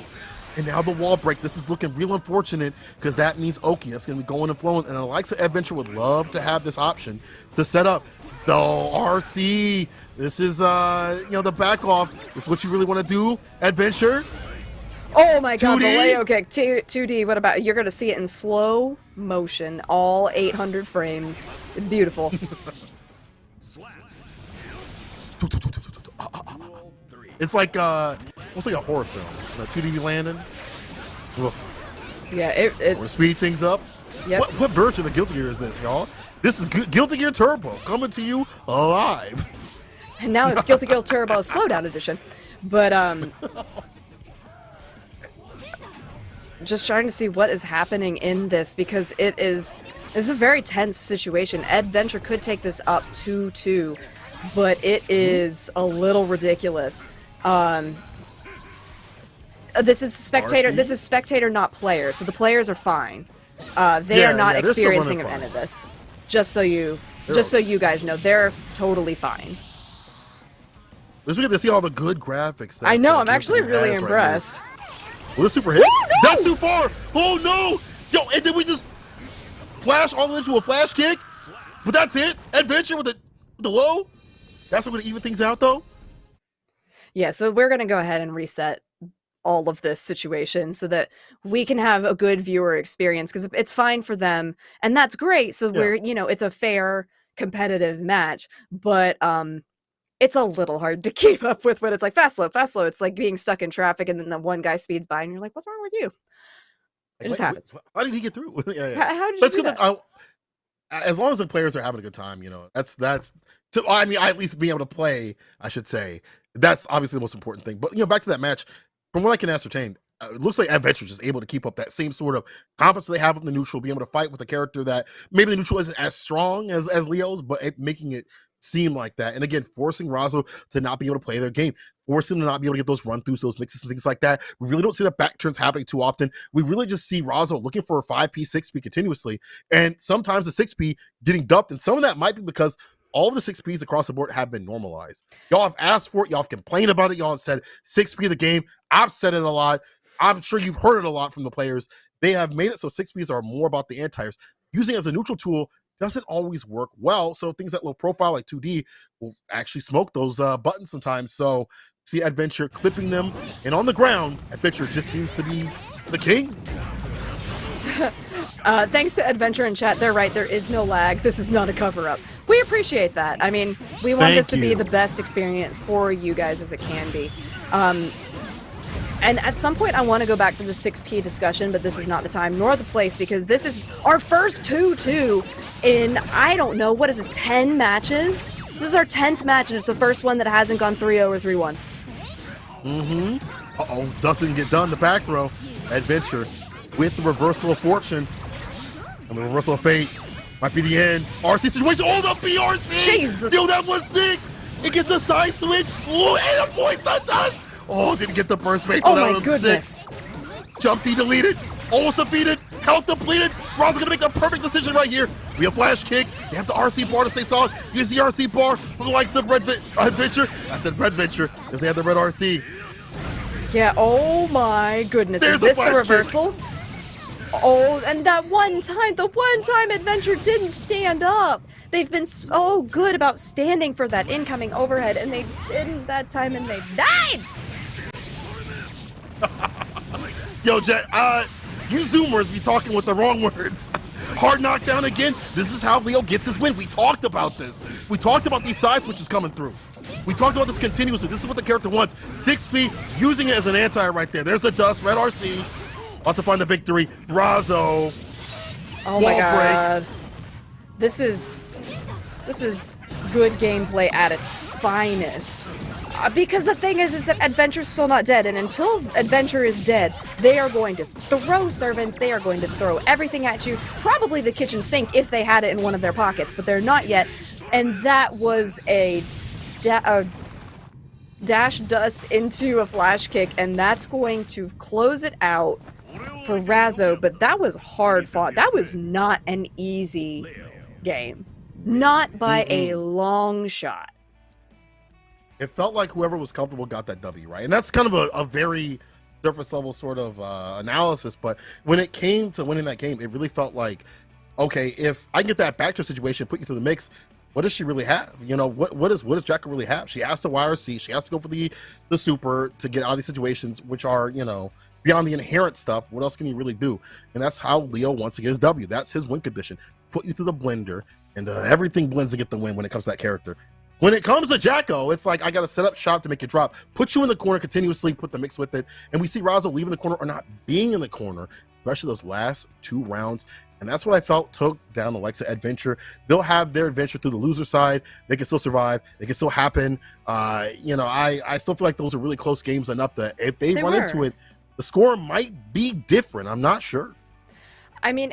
And now the wall break. This is looking real unfortunate because that means Oki. That's going to be going and flowing. And the likes of Adventure would love to have this option to set up the RC. This is, the back off. This is what you really want to do, Adventure. Oh my god, 2D? the Leo kick. 2D, what about, you're going to see it in slow motion, all 800 frames. It's beautiful. It's like, almost like a horror film. 2D landing. Ugh. Yeah, it We're speed things up. Yep. What version of Guilty Gear is this, y'all? This is Guilty Gear Turbo coming to you live. And now it's Guilty Gear Turbo Slowdown Edition. But, just trying to see what is happening in this because it's a very tense situation. Adventure could take this up 2-2, but it is a little ridiculous. This is spectator. RC? This is spectator, not player. So the players are fine. They are not experiencing any of this. Just so you guys know, they're totally fine. Let's get to see all the good graphics. I know. I'm actually really impressed. Right, with a super hit. Oh, no! That's too far. Oh no! Yo, and then we just flash all the way into a flash kick. But that's it. Adventure with the low. That's what we're gonna even things out though. Yeah, so we're gonna go ahead and reset all of this situation so that we can have a good viewer experience because it's fine for them and that's great. So we're, it's a fair competitive match, but it's a little hard to keep up with when it's like fast slow. It's like being stuck in traffic and then the one guy speeds by and you're like, what's wrong with you? It just happens. How did he get through? Yeah. How did you do that? As long as the players are having a good time, that's I at least being able to play, I should say. That's obviously the most important thing. But back to that match, from what I can ascertain, it looks like Adventure is just able to keep up that same sort of confidence they have in the neutral, being able to fight with a character that maybe the neutral isn't as strong as Leo's, but making it seem like that. And again, forcing Razzo to not be able to play their game, forcing them to not be able to get those run-throughs, those mixes and things like that. We really don't see the back turns happening too often. We really just see Razzo looking for a 5P, 6P continuously, and sometimes a 6P getting dumped, and some of that might be because all of the 6Ps across the board have been normalized. Y'all have asked for it. Y'all have complained about it. Y'all have said 6P the game. I've said it a lot. I'm sure you've heard it a lot from the players. They have made it so 6Ps are more about the anti-airs. Using it as a neutral tool doesn't always work well. So things that low profile like 2D will actually smoke those buttons sometimes. So see Adventure clipping them. And on the ground, Adventure just seems to be the king. Thanks to Adventure in chat, they're right, there is no lag. This is not a cover-up. We appreciate that. I mean, we want this to be the best experience for you guys as it can be. And at some point, I want to go back to the 6P discussion, but this is not the time nor the place because this is our first 2-2 in, I don't know, what is this, 10 matches? This is our 10th match, and it's the first one that hasn't gone 3-0 or 3-1. Uh-oh, doesn't get done. The back throw. Adventure with the reversal of fortune. And the reversal of fate might be the end. RC situation. Oh, the BRC! Jesus! Yo, that was sick! It gets a side switch. Oh, and a voice that does! Oh, didn't get the first mate. Oh my goodness. Jump D deleted. Almost defeated. Health depleted. Razzo gonna make the perfect decision right here. We have flash kick. They have the RC bar to stay solid. Use the RC bar from the likes of Red Venture. I said Red Venture because they have the red RC. Yeah, oh my goodness. There's Is this the the flash reversal? Oh, and the one time Adventure didn't stand up. They've been so good about standing for that incoming overhead, and they didn't that time, and they died. Yo, Jet, you Zoomers be talking with the wrong words. Hard knockdown again. This is how Leo gets his win. We talked about this. We talked about these side switches coming through. We talked about this continuously. This is what the character wants. 6P, using it as an anti right there. There's the dust, red RC. About to find the victory. Razzo. Oh my god. This is good gameplay at its finest. Because the thing is that Adventure's still not dead, and until Adventure is dead, they are going to throw servants, they are going to throw everything at you, probably the kitchen sink if they had it in one of their pockets, but they're not yet. And that was a dash dust into a flash kick, and that's going to close it out for Razzo, but that was hard fought. That was not an easy game. Not by a long shot. It felt like whoever was comfortable got that W, right? And that's kind of a very surface level sort of analysis, but when it came to winning that game, it really felt like, okay, if I can get that back to a situation, put you through the mix, what does she really have? You know, what does Jacka really have? She has to YRC, she has to go for the super to get out of these situations, which are, you know, beyond the inherent stuff. What else can you really do? And that's how Leo wants to get his W. That's his win condition. Put you through the blender, and everything blends to get the win when it comes to that character. When it comes to Jacko, it's like I got to set up shop to make it drop. Put you in the corner continuously, put the mix with it. And we see Razzo leaving the corner or not being in the corner, especially those last 2 rounds. And that's what I felt took down the likes of Adventure. They'll have their adventure through the loser side. They can still survive. They can still happen. You know, I still feel like those are really close games enough that if they run into it, the score might be different. I'm not sure. I mean,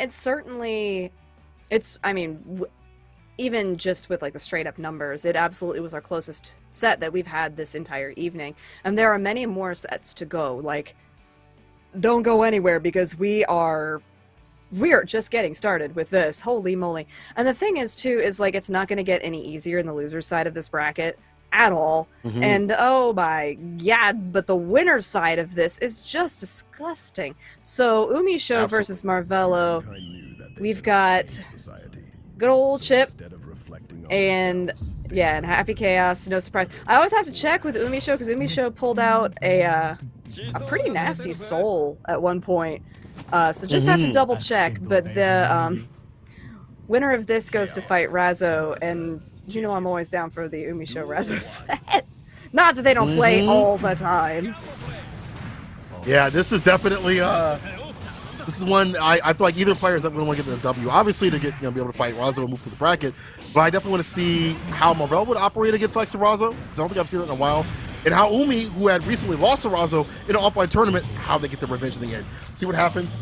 even just with like the straight up numbers, it absolutely was our closest set that we've had this entire evening. And there are many more sets to go. Like, don't go anywhere because we are just getting started with this. Holy moly. And the thing is too, is like, it's not going to get any easier in the loser side of this bracket at all. And oh my god, but the winner's side of this is just disgusting. So Umisho versus Marvello. We've got good old Chip, and yeah, and Happy Chaos, no surprise. I always have to check with Umisho, because Umisho pulled out a pretty nasty soul at one point. So just have to double check, but the winner of this goes to fight Razzo, and you know I'm always down for the Umisho Razzo set. Not that they don't play all the time. Yeah, this is definitely this is one I feel like either player is definitely want to get the W. Obviously to get be able to fight Razzo and move to the bracket, but I definitely want to see how Marvello would operate against likes of Razzo, because I don't think I've seen that in a while. And how Umi, who had recently lost to Razzo in an offline tournament, how they get the revenge in the end. See what happens.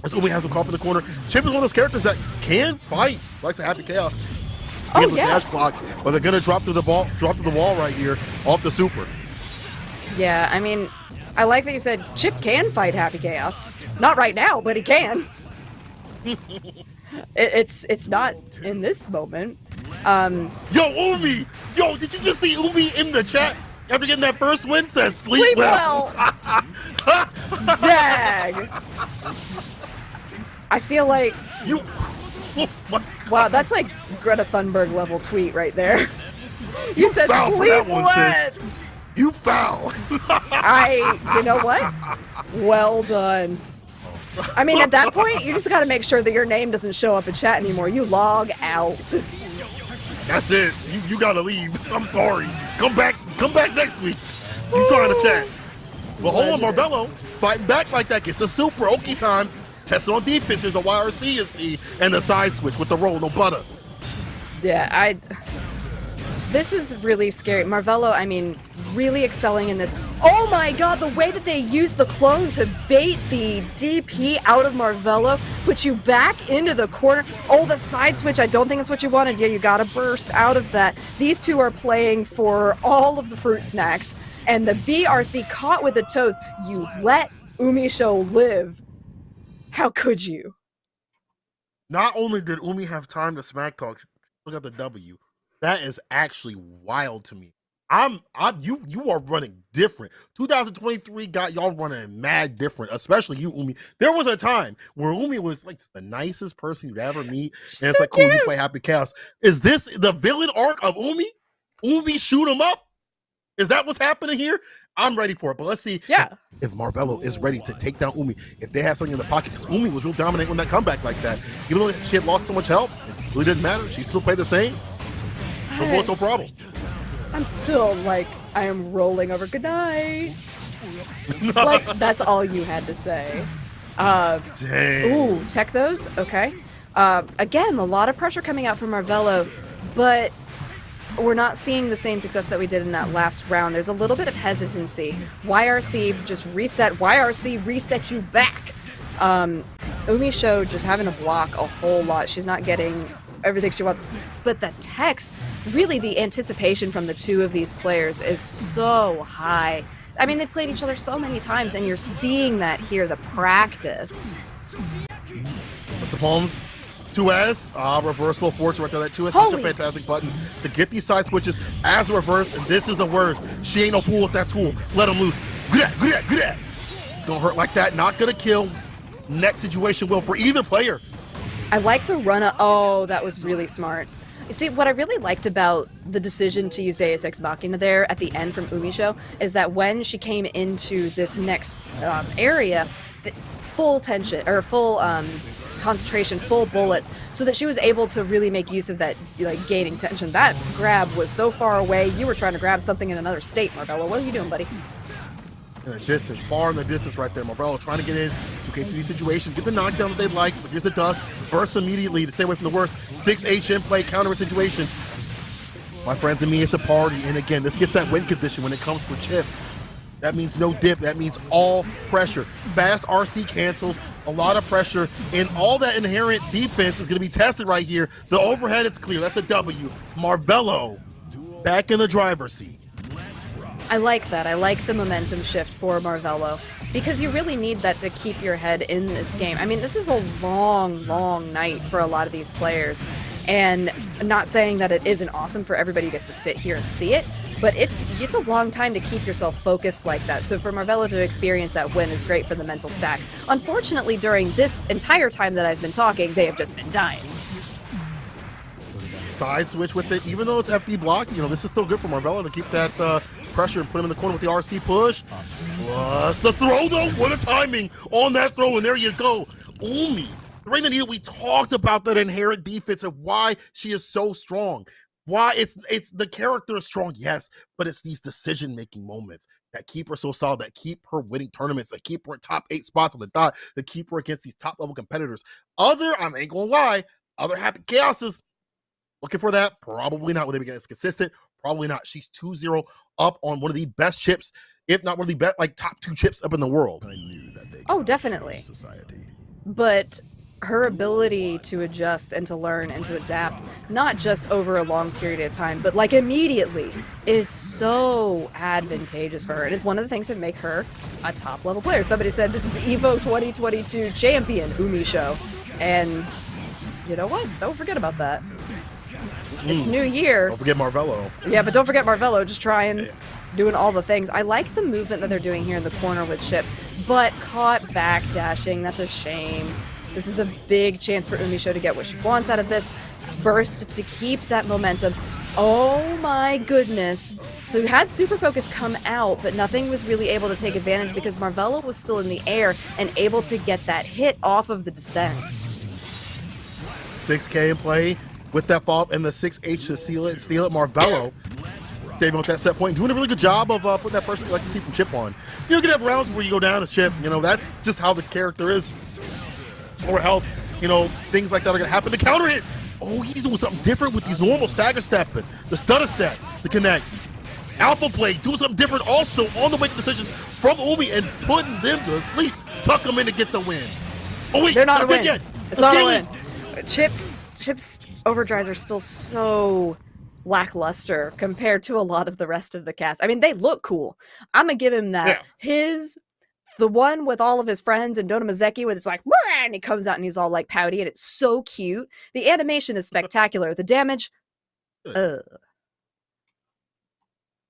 As Umi has him caught in the corner. Chip is one of those characters that can fight, likes a Happy Chaos. Oh yeah. Dash block, but they're gonna drop through the wall right here off the super. Yeah, I mean, I like that you said Chip can fight Happy Chaos. Not right now, but he can. It's not in this moment. Yo, Umi! Yo, did you just see Umi in the chat after getting that first win? Said sleep well. Dag. I feel like wow, that's like Greta Thunberg level tweet right there. You said sleep wet. You foul. You know what? Well done. I mean, at that point, you just got to make sure that your name doesn't show up in chat anymore. You log out. That's it. You gotta leave. I'm sorry. Come back next week. You trying to chat. Well, hold on, Marvello. Fighting back like that gets a super Oki time. Testing on defense. Here's the YRC you see, and the side switch with the roll, no butter. Yeah, this is really scary. Marvello, I mean, really excelling in this. Oh my god, the way that they use the clone to bait the DP out of Marvello, put you back into the corner. Oh, the side switch, I don't think that's what you wanted. Yeah, you gotta burst out of that. These two are playing for all of the fruit snacks. And the BRC caught with the toes. You let Umisho live. How could you? Not only did Umi have time to smack talk, she got the W. That is actually wild to me. You are running different. 2023 got y'all running mad different, especially you, Umi. There was a time where Umi was like the nicest person you'd ever meet, and it's like, cool, you play Happy Chaos. Is this the villain arc of Umi? Umi shoot him up? Is that what's happening here? I'm ready for it, but let's see if Marvello is ready to take down Umi. If they have something in the pocket, because Umi was real dominant when that comeback like that. Even though she had lost so much health, it really didn't matter. She still played the same. No problem. I'm still like, I am rolling over. Good night. Like, that's all you had to say. Dang. Ooh, tech those? Okay. Again, a lot of pressure coming out from Marvello, but we're not seeing the same success that we did in that last round. There's a little bit of hesitancy. YRC just reset. YRC reset you back. Umi Show just having to block a whole lot. She's not getting everything she wants. But the techs, really the anticipation from the two of these players is so high. I mean, they've played each other so many times, and you're seeing that here, the practice. That's the palms. 2S, reversal of fortune right there. That 2S is such a fantastic button to get these side switches as a reverse, and this is the worst. She ain't no fool with that tool. Let him loose. Good. It's gonna hurt like that, not gonna kill. Next situation will for either player. I like the run-up. Oh, that was really smart. You see, what I really liked about the decision to use Deus Ex Machina there at the end from Umi Show is that when she came into this next area, full tension, or full concentration, full bullets, so that she was able to really make use of that, like, gaining tension. That grab was so far away, you were trying to grab something in another state, Marvello. What are you doing, buddy? In the distance, far in the distance right there. Marvello trying to get in 2K2D situation, get the knockdown that they like, but here's the dust. Burst immediately to stay away from the worst. 6H in play, counter situation. My friends and me, it's a party. And again, this gets that win condition when it comes for Chip. That means no dip. That means all pressure. Fast RC cancels, a lot of pressure, and all that inherent defense is going to be tested right here. The overhead is clear. That's a W. Marvello back in the driver's seat. I like that. I like the momentum shift for Marvello, because you really need that to keep your head in this game. I mean, this is a long, long night for a lot of these players, and I'm not saying that it isn't awesome for everybody who gets to sit here and see it, but it's a long time to keep yourself focused like that. So for Marvello to experience that win is great for the mental stack. Unfortunately, during this entire time that I've been talking, they have just been dying. Side switch with it, even though it's FD block, this is still good for Marvello to keep that pressure and put him in the corner with the RC push. Plus the throw, though. What a timing on that throw, and there you go. Umi, right in the needle, we talked about that inherent defense and why she is so strong. Why it's the character is strong, yes, but it's these decision-making moments that keep her so solid, that keep her winning tournaments, that keep her in top 8 spots on the dot, that keep her against these top-level competitors. I ain't gonna lie, other Happy Chaoses, looking for that? Probably not. Will they be as consistent? Probably not. She's 2-0 up on one of the best chips, if not one of the best, like top 2 chips up in the world. I knew that they definitely. Society. But her ability to adjust and to learn and to adapt, not just over a long period of time, but like immediately, is so advantageous for her. And it's one of the things that make her a top level player. Somebody said this is EVO 2022 champion Umi Show. And you know what? Don't forget about that. It's New Year. Don't forget Marvello. Yeah, but don't forget Marvello. Just trying, doing all the things. I like the movement that they're doing here in the corner with Chip, but caught backdashing. That's a shame. This is a big chance for Umi Show to get what she wants out of this. Burst to keep that momentum. Oh my goodness. So you had Super Focus come out, but nothing was really able to take advantage because Marvello was still in the air and able to get that hit off of the descent. 6K in play. With that follow-up and the 6H to steal it. Marvello, David with that set point, doing a really good job of putting that person you like to see from Chip on. You can have rounds where you go down as Chip. That's just how the character is. Or health, things like that are going to happen. The counter hit. Oh, he's doing something different with these normal stagger stepping, the stutter step, the connect. Alpha play, doing something different also on the way to decisions from Umi and putting them to sleep. Tuck them in to get the win. Oh, wait, they're not a win. Yet. It's not a win. Chip's overdrives are still so lackluster compared to a lot of the rest of the cast. I mean, they look cool. I'm gonna give him that. Yeah. His the one with all of his friends and Dona Mazeki with it's like, "Wah!" And he comes out and he's all like pouty and it's so cute. The animation is spectacular. The damage,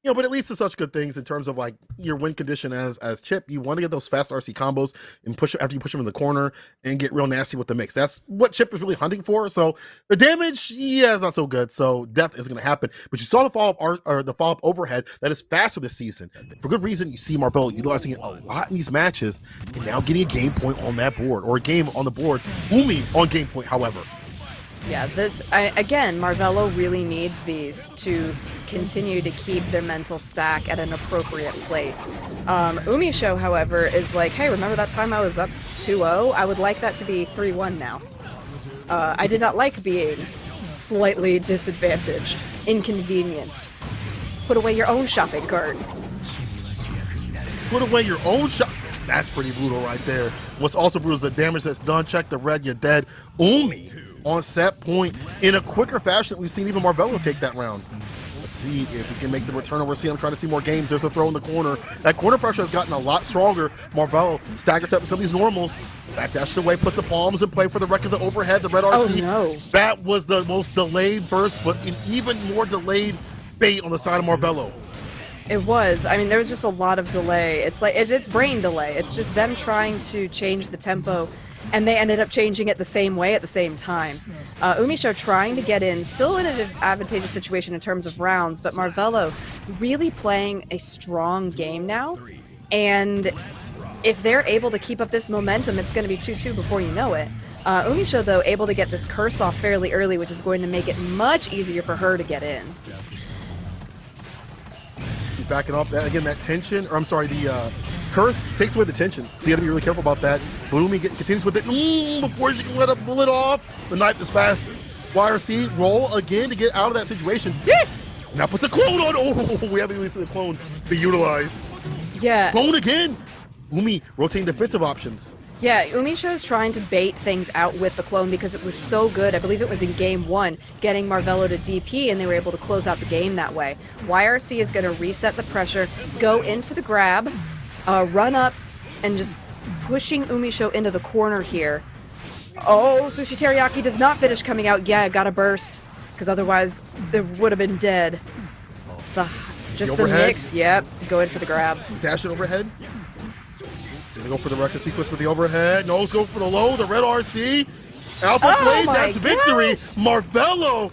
But at least it's such good things in terms of like your win condition as Chip. You want to get those fast RC combos and push after you push them in the corner and get real nasty with the mix. That's what Chip is really hunting for. So the damage, is not so good. So death is going to happen. But you saw the follow-up overhead that is faster this season. For good reason, you see Marvello utilizing it a lot in these matches and now getting a game point on that board or a game on the board. Umi on game point, however. Yeah, again, Marvello really needs these to continue to keep their mental stack at an appropriate place. Umisho, however, is like, hey, remember that time I was up 2-0? I would like that to be 3-1 now. I did not like being slightly disadvantaged, inconvenienced. Put away your own shopping cart. Put away your own shop. That's pretty brutal right there. What's also brutal is the damage that's done. Check the red, you're dead. Umi on set point in a quicker fashion. We've seen even Marvello take that round. Let's see if he can make the return over. I'm trying to see more games. There's a throw in the corner. That corner pressure has gotten a lot stronger. Marvello staggers up with some of these normals. Backdash away, puts the palms in play for the wreck of the overhead. The red RC. Oh, no. That was the most delayed burst, but an even more delayed bait on the side of Marvello. It was. I mean, there was just a lot of delay. It's like, it's brain delay. It's just them trying to change the tempo, and they ended up changing it the same way at the same time. Umisho trying to get in, still in an advantageous situation in terms of rounds, but Marvello really playing a strong game now. And if they're able to keep up this momentum, it's going to be 2-2 before you know it. Umisho, though, able to get this curse off fairly early, which is going to make it much easier for her to get in. He's backing up. Again, that tension, or I'm sorry, the curse takes away the tension. So you got to be really careful about that. Bloomy continues with it before she can let a bullet off. The knife is faster. YRC roll again to get out of that situation. Yeah. Now puts the clone on. Oh, we haven't even seen the clone be utilized. Yeah. Clone again. Umi rotating defensive options. Yeah, Umisho's trying to bait things out with the clone because it was so good. I believe it was in game 1, getting Marvello to DP, and they were able to close out the game that way. YRC is going to reset the pressure, go in for the grab, run up, and just pushing Umisho into the corner here. Oh, Sushi Teriyaki does not finish coming out. Yeah, gotta burst, because otherwise it would have been dead. Just the mix, yep, go in for the grab. Dash it overhead. He's gonna go for the record sequence with the overhead. No, let's go for the low, the red RC. Alpha Blade, that's victory. Marvello,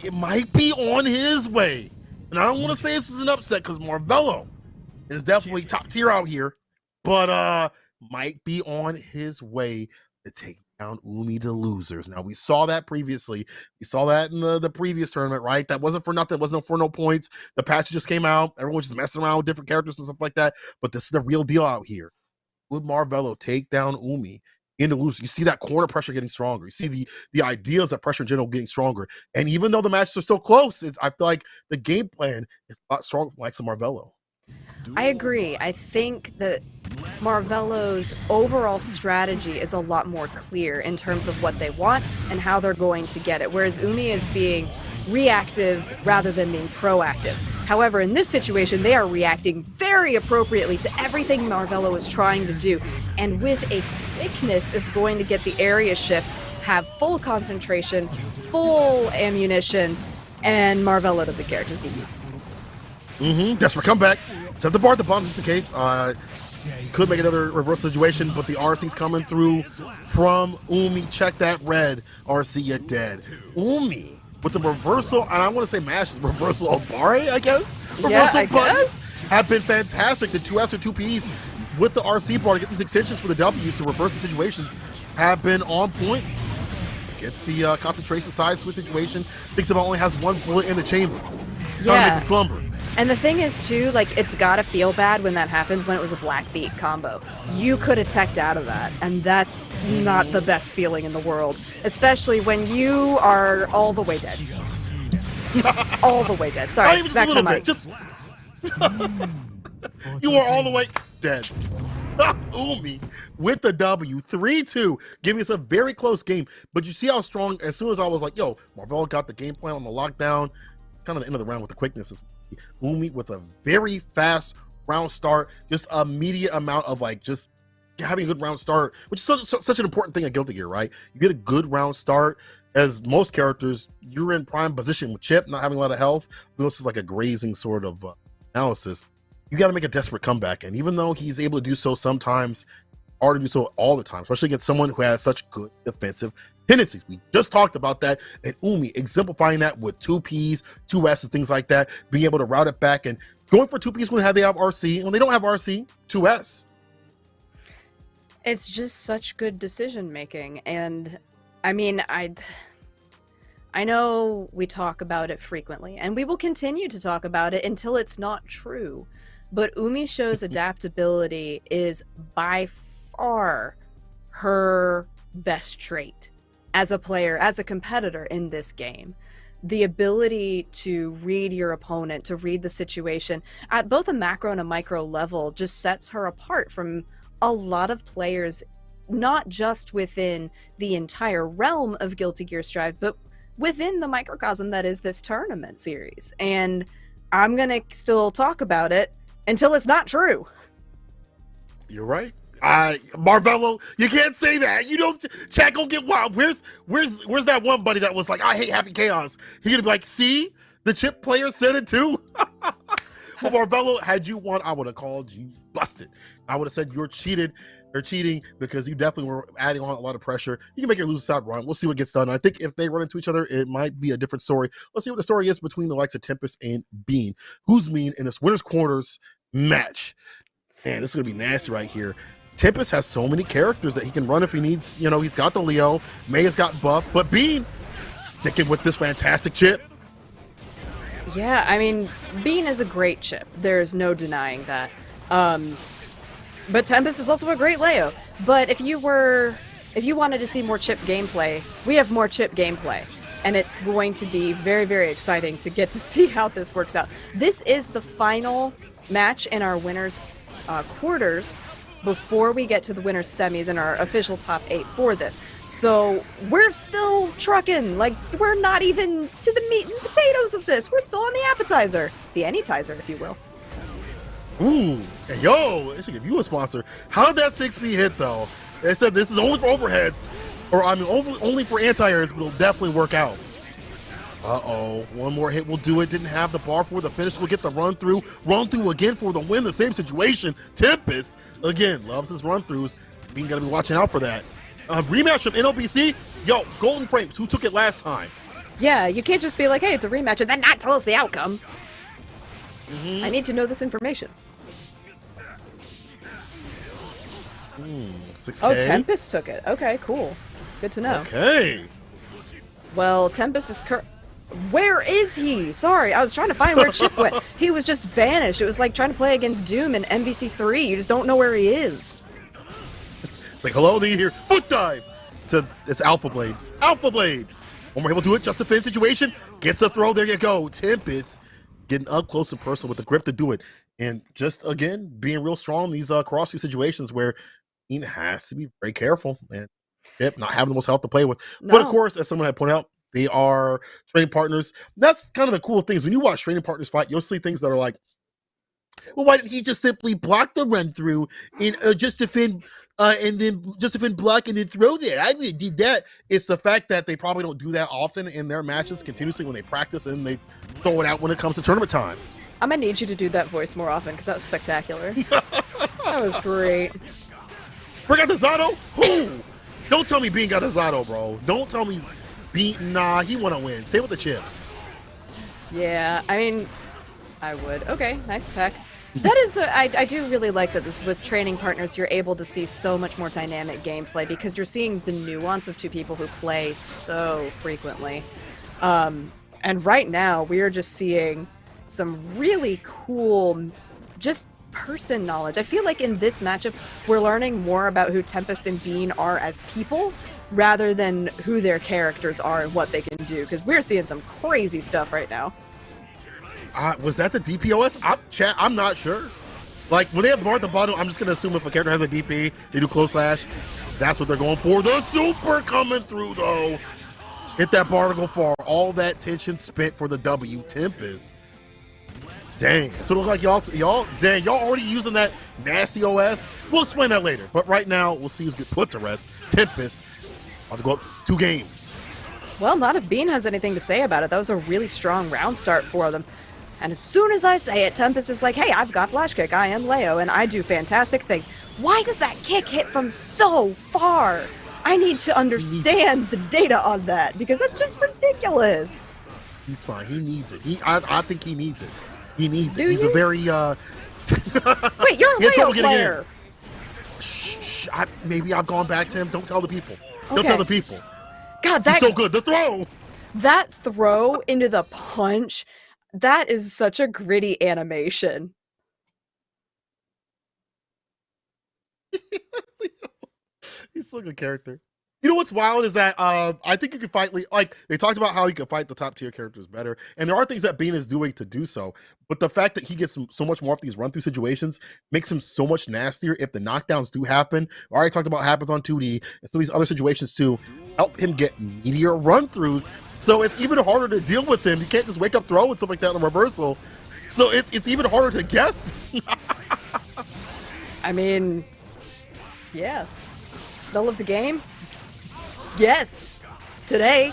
it might be on his way. And I don't want to say this is an upset because Marvello is definitely top tier out here, but might be on his way to take down Umi to losers. Now, we saw that previously. We saw that in the previous tournament, right? That wasn't for nothing. It wasn't for no points. The patch just came out. Everyone was just messing around with different characters and stuff like that. But this is the real deal out here. Would Marvello take down Umi in the losers? You see that corner pressure getting stronger. You see the ideas of pressure in general getting stronger. And even though the matches are still close, I feel like the game plan is a lot stronger from like some Marvello. I agree. I think that Marvello's overall strategy is a lot more clear in terms of what they want and how they're going to get it, whereas Umi is being reactive rather than being proactive. However, in this situation, they are reacting very appropriately to everything Marvello is trying to do, and with a quickness is going to get the area shift, have full concentration, full ammunition, and Marvello doesn't care, just DBs. Desperate comeback. Set the bar at the bottom just in case. Could make another reversal situation, but the RC's coming through from Umi. Check that red. RC, you're dead. Umi with the reversal, and I want to say mash is reversal of Bare, I guess? Reversal buttons have been fantastic. The 2 Fs or 2 Ps with the RC bar to get these extensions for the W's to reverse the situations have been on point. Gets the concentration side switch situation. Thinks about only has one bullet in the chamber. Trying to make him slumber. And the thing is, too, like, it's gotta feel bad when that happens when it was a black beat combo. You could have teched out of that, and that's not the best feeling in the world. Especially when you are all the way dead. All the way dead. Sorry, smack my mic. You are all the way dead. Umi with the W, 3-2, giving us a very close game. But you see how strong, as soon as I was like, yo, Marvello got the game plan on the lockdown, kind of the end of the round with the quickness. Umi with a very fast round start, just immediate amount of like just having a good round start, which is such an important thing at Guilty Gear, right? You get a good round start. As most characters, you're in prime position with Chip not having a lot of health. This is like a grazing sort of analysis. You got to make a desperate comeback, and even though he's able to do so sometimes, hard to do so all the time, especially against someone who has such good defensive tendencies. We just talked about that, and Umi exemplifying that with 2Ps, 2Ss, things like that, being able to route it back and going for 2Ps when they have RC, and when they don't have RC, 2S. It's just such good decision making, and I mean, I know we talk about it frequently, and we will continue to talk about it until it's not true, but Umishow's adaptability is by far her best trait as a player, as a competitor in this game. The ability to read your opponent, to read the situation at both a macro and a micro level just sets her apart from a lot of players, not just within the entire realm of Guilty Gear Strive, but within the microcosm that is this tournament series. And I'm gonna still talk about it until it's not true. You're right. Marvello, you can't say that. You don't. Chat gonna get wild. Where's that one buddy that was like, I hate Happy Chaos? He gonna be like, see, the Chip player said it too. Well, Marvello, had you won, I would have called you busted. I would have said you're cheated or cheating because you definitely were adding on a lot of pressure. You can make your lose side run. We'll see what gets done. I think if they run into each other, it might be a different story. Let's see what the story is between the likes of Tempest and Bean. Who's mean in this winner's quarters match? Man, this is going to be nasty right here. Tempest has so many characters that he can run if he needs. You know, he's got the Leo. May has got buff. But Bean sticking with this fantastic chip. Yeah, I mean, Bean is a great chip. There's no denying that. But Tempest is also a great Leo. But if you wanted to see more chip gameplay, we have more chip gameplay. And it's going to be very, very exciting to get to see how this works out. This is the final match in our winners' quarters before we get to the winners' semis and our official top 8 for this. So we're still trucking. Like, we're not even to the meat and potatoes of this. We're still on the appetizer. The anytizer, if you will. Ooh, hey, yo, they should give you a sponsor. How did that 6B hit, though? They said this is only for overheads, or I mean, only for anti-airs, but it'll definitely work out. Uh-oh, one more hit will do it. Didn't have the bar for the finish. We'll get the run through again for the win. The same situation. Tempest, again, loves his run-throughs. We gotta be watching out for that. Rematch from NLBC. Yo, Golden Frames, who took it last time? Yeah, you can't just be like, hey, it's a rematch, and then not tell us the outcome. Mm-hmm. I need to know this information. 6K. Oh, Tempest took it. Okay, cool. Good to know. Okay. Well, Tempest is Where is he? Sorry, I was trying to find where Chip went. He was just vanished. It was like trying to play against Doom in MVC3. You just don't know where he is. It's like, hello, do you hear? Foot dive! It's Alpha Blade. Alpha Blade! One more able to do it. Just a fin situation. Gets the throw. There you go. Tempest getting up close and personal with the grip to do it. And just, again, being real strong in these cross-2 situations where he has to be very careful. And Chip not having the most health to play with. No. But, of course, as someone had pointed out, they are training partners. That's kind of the cool things. When you watch training partners fight, you'll see things that are like, well, why didn't he just simply block the run through and just defend block and then throw there? I really did that. It's the fact that they probably don't do that often in their matches continuously when they practice and they throw it out when it comes to tournament time. I'm gonna need you to do that voice more often because that was spectacular. That was great. Bring out the Zato? Who? Don't tell me Bean got a Zato, bro. Don't tell me he's beaten. Nah, he want to win. Stay with the chip. Yeah, I mean, I would. Okay, nice tech. That is I do really like that this with training partners you're able to see so much more dynamic gameplay because you're seeing the nuance of two people who play so frequently. And right now we are just seeing some really cool just person knowledge. I feel like in this matchup we're learning more about who Tempest and Bean are as people rather than who their characters are and what they can do because we're seeing some crazy stuff right now. Was that the DPOS? I'm not sure. Like, when they have bar at the bottom, I'm just going to assume if a character has a DP, they do close slash. That's what they're going for. The super coming through, though. Hit that bar to go far. All that tension spent for the W. Tempest Dang. So it looks like y'all already using that nasty OS. We'll explain that later. But right now, we'll see who's get put to rest. Tempest, about to go up 2 games. Well, not if Bean has anything to say about it. That was a really strong round start for them. And as soon as I say it, Tempest is like, hey, I've got Flash Kick. I am Leo, and I do fantastic things. Why does that kick hit from so far? I need to understand the data on that, because that's just ridiculous. He's fine. He needs it. I think he needs it. He needs it. Do He's you? a very Wait, you're a Leo player. Shh, maybe I've gone back to him. Don't tell the people. Don't Okay. tell the people. God, He's so good. The throw. that throw into the punch, that is such a gritty animation. He's still a good character. You know what's wild is that I think you can fight, like they talked about how you can fight the top tier characters better, and there are things that Bean is doing to do so. But the fact that he gets so much more of these run through situations makes him so much nastier if the knockdowns do happen. I already talked about happens on 2D and some of these other situations too. Help him get meatier run throughs, so it's even harder to deal with him. You can't just wake up throw and stuff like that in a reversal. So it's even harder to guess. I mean, yeah. Smell of the game? Yes. Today.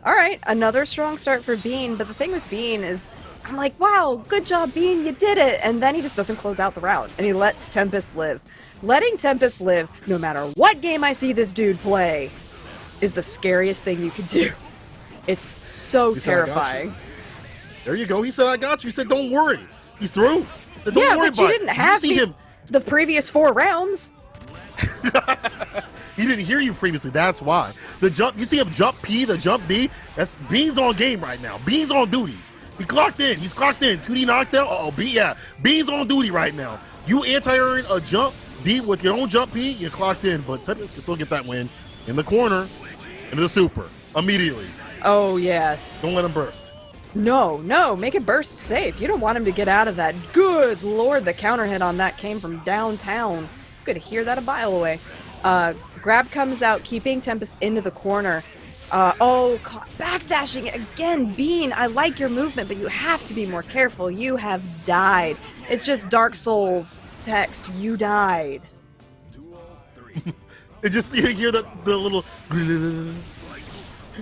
All right, another strong start for Bean, but the thing with Bean is, I'm like, wow, good job, Bean, you did it. And then he just doesn't close out the round, and he lets Tempest live. Letting Tempest live, no matter what game I see this dude play, is the scariest thing you could do. It's so terrifying. There you go. He said, I got you. He said, don't worry. He's through. He said, don't Yeah, worry but you about didn't it. have You see him. the previous 4 rounds. He didn't hear you previously. That's why. The jump, you see him jump P, the jump D. That's Bean's on game right now. Bean's on duty. He clocked in. He's clocked in. 2D knockdown. Bean's on duty right now. You anti-airing a jump D with your own jump P, you're clocked in. But Tempest can still get that win in the corner, into the super, immediately. Oh, yeah. Don't let him burst. No, make it burst safe. You don't want him to get out of that. Good lord, the counter hit on that came from downtown. You could hear that a mile away. Grab comes out, keeping Tempest into the corner. Backdashing again. Bean, I like your movement, but you have to be more careful. You have died. It's just Dark Souls text, you died. And just you hear the little.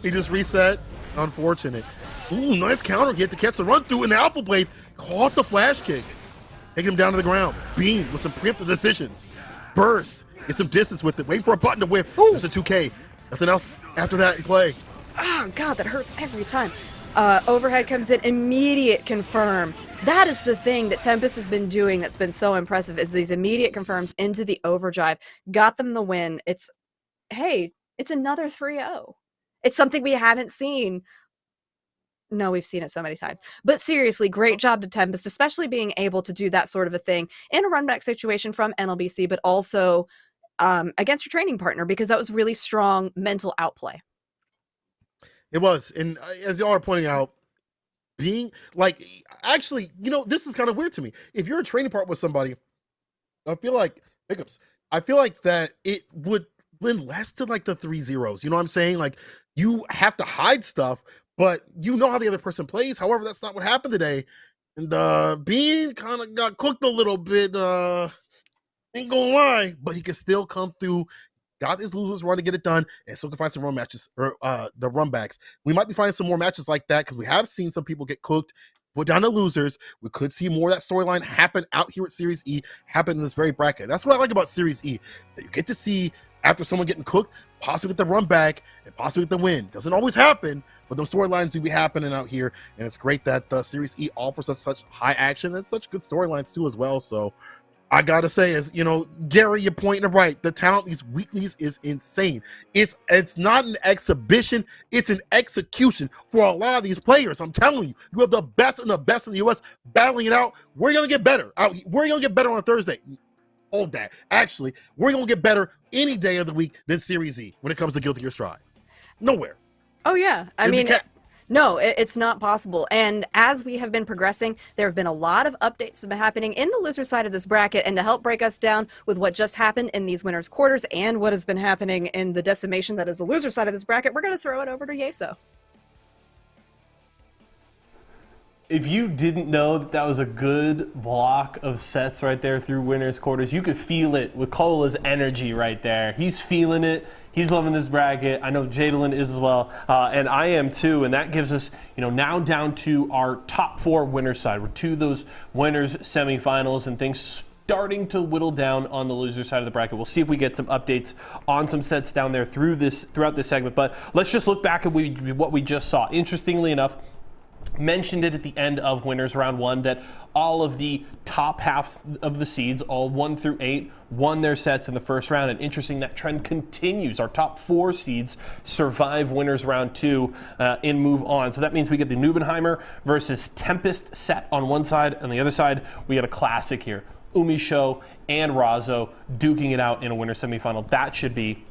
He just reset. Unfortunate. Ooh, nice counter hit to catch the run through, and the Alpha Blade caught the flash kick. Taking him down to the ground. Bean with some preemptive decisions. Burst. Get some distance with it. Wait for a button to whip. Ooh. There's a 2K. Nothing else after that in play. Oh, God, that hurts every time. Overhead comes in, immediate confirm. That is the thing that Tempest has been doing that's been so impressive, is these immediate confirms into the overdrive. Got them the win. It's another 3-0. It's something we haven't seen. No, we've seen it so many times. But seriously, great job to Tempest, especially being able to do that sort of a thing in a run-back situation from NLBC, but also against your training partner, because that was really strong mental outplay. It was. And as y'all are pointing out, being like, actually, this is kind of weird to me. If you're a training partner with somebody, I feel like pickups. I feel like that it would lend less to like the 3-0s. You know what I'm saying? Like, you have to hide stuff, but you know how the other person plays. However, that's not what happened today. And Bean kind of got cooked a little bit. Ain't gonna lie, but he can still come through. Got his losers run to get it done, and still can find some run matches or the run backs. We might be finding some more matches like that because we have seen some people get cooked, put down the losers. We could see more of that storyline happen out here at Series E, happen in this very bracket. That's what I like about Series E. That you get to see after someone getting cooked, possibly get the run back and possibly get the win. Doesn't always happen, but those storylines do be happening out here, and it's great that Series E offers us such high action and such good storylines too as well. So I gotta say, as Gary, you're pointing right. The talent these weeklies is insane. It's not an exhibition; it's an execution for a lot of these players. I'm telling you, you have the best and the best in the U.S. battling it out. We're gonna get better out. We're gonna get better on Thursday. Hold that. Actually, we're gonna get better any day of the week than Series E when it comes to Guilty Gear Strive. Nowhere. Oh yeah, I mean. No, it's not possible. And as we have been progressing, there have been a lot of updates that have been happening in the loser side of this bracket. And to help break us down with what just happened in these winners' quarters and what has been happening in the decimation that is the loser side of this bracket, we're going to throw it over to Yeso. If you didn't know that that was a good block of sets right there through winners quarters, you could feel it with Cola's energy right there. He's feeling it. He's loving this bracket. I know Jadalyn is as well, and I am too. And that gives us, now down to our top 4 winners side. We're to those winners semifinals and things starting to whittle down on the loser side of the bracket. We'll see if we get some updates on some sets down there throughout this segment. But let's just look back at what we just saw. Interestingly enough, mentioned it at the end of winners round 1 that all of the top half of the seeds, all 1 through 8, won their sets in the first round. And interesting, that trend continues. Our top 4 seeds survive winners round 2 and move on. So that means we get the Newmanheimer versus Tempest set on one side. On the other side, we get a classic here. Umisho and Razzo duking it out in a winner semifinal. That should be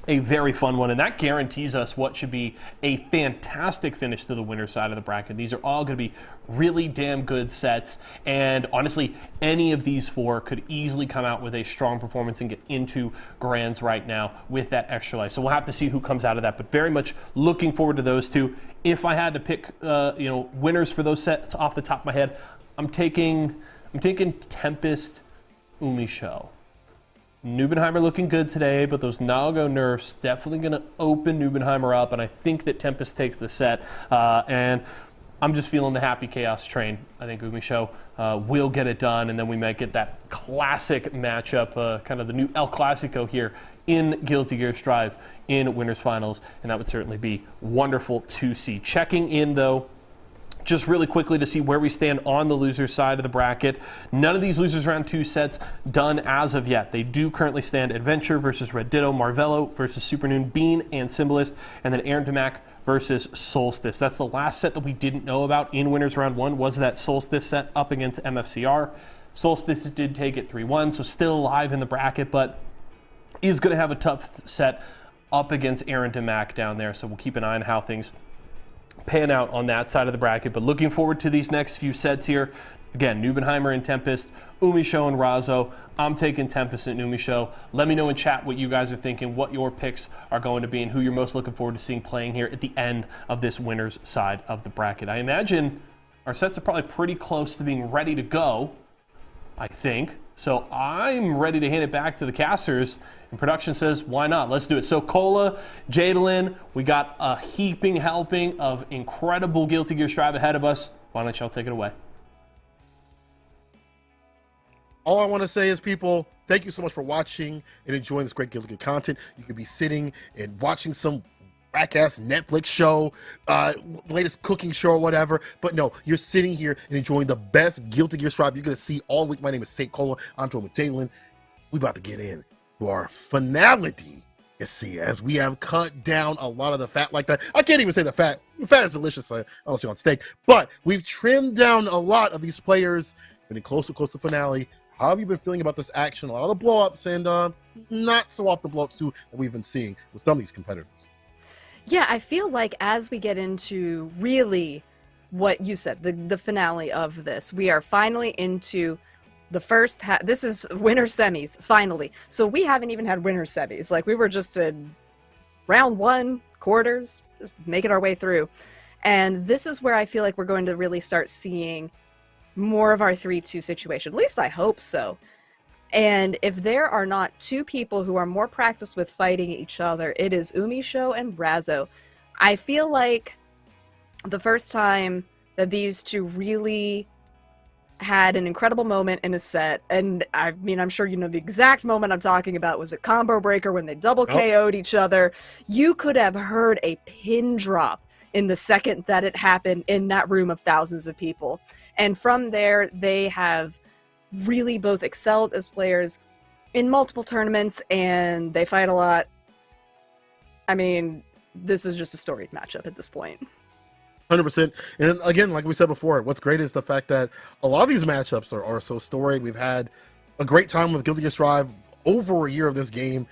a very fun one, and that guarantees us what should be a fantastic finish to the winner side of the bracket. These are all going to be really damn good sets, and honestly, any of these 4 could easily come out with a strong performance and get into grands right now with that extra life. So we'll have to see who comes out of that, but very much looking forward to those 2. If I had to pick, winners for those sets off the top of my head, I'm taking Tempest, Umisho. Newmanheimer looking good today, but those Nago nerfs definitely going to open Newmanheimer up, and I think that Tempest takes the set. And I'm just feeling the happy chaos train. I think Umisho will get it done, and then we might get that classic matchup, kind of the new El Clasico here in Guilty Gear Strive in Winners Finals, and that would certainly be wonderful to see. Checking in, though, just really quickly to see where we stand on the loser side of the bracket. None of these losers round 2 sets done as of yet. They do currently stand Adventure versus Red Ditto, Marvello versus Supernoon, Bean and Symbolist, and then Aaron Damac versus Solstice. That's the last set that we didn't know about in winners round 1, was that Solstice set up against mfcr. Solstice did take it 3-1, so still alive in the bracket, but is going to have a tough set up against Aaron Damac down there, so we'll keep an eye on how things pan out on that side of the bracket. But looking forward to these next few sets here. Again, Newmanheimer and Tempest, Umisho and Razzo. I'm taking Tempest and Umisho. Let me know in chat what you guys are thinking, what your picks are going to be, and who you're most looking forward to seeing playing here at the end of this winner's side of the bracket. I imagine our sets are probably pretty close to being ready to go, I think. So I'm ready to hand it back to the casters, and production says, why not? Let's do it. So Cola, Jadalyn, we got a heaping helping of incredible Guilty Gear Strive ahead of us. Why don't y'all take it away? All I want to say is, people, thank you so much for watching and enjoying this great Guilty Gear content. You could be sitting and watching some whack-ass Netflix show, latest cooking show or whatever, but no, you're sitting here and enjoying the best Guilty Gear Strive you're going to see all week. My name is Saint Cola. I'm joined with Jadalyn. We about to get in to our finality, you see, as we have cut down a lot of the fat like that. I can't even say the fat. Fat is delicious, so I don't see on steak, but we've trimmed down a lot of these players, getting closer to finale. How have you been feeling about this action? A lot of the blow-ups and not so often blow-ups too that we've been seeing with some of these competitors. Yeah, I feel like as we get into really what you said, the finale of this, we are finally into the first this is winner semis, finally. So we haven't even had winner semis. Like, we were just in round 1, quarters, just making our way through. And this is where I feel like we're going to really start seeing more of our 3-2 situation. At least I hope so. And if there are not 2 people who are more practiced with fighting each other, it is Umisho and Razzo. I feel like the first time that these 2 really had an incredible moment in a set, and I mean, I'm sure you know the exact moment I'm talking about, was at Combo Breaker when they double KO'd each other. You could have heard a pin drop in the second that it happened in that room of thousands of people. And from there, they have really both excelled as players in multiple tournaments, and they fight a lot. I mean, this is just a storied matchup at this point. 100%. And again, like we said before, what's great is the fact that a lot of these matchups are so storied. We've had a great time with Guilty Gear Strive, over a year of this game,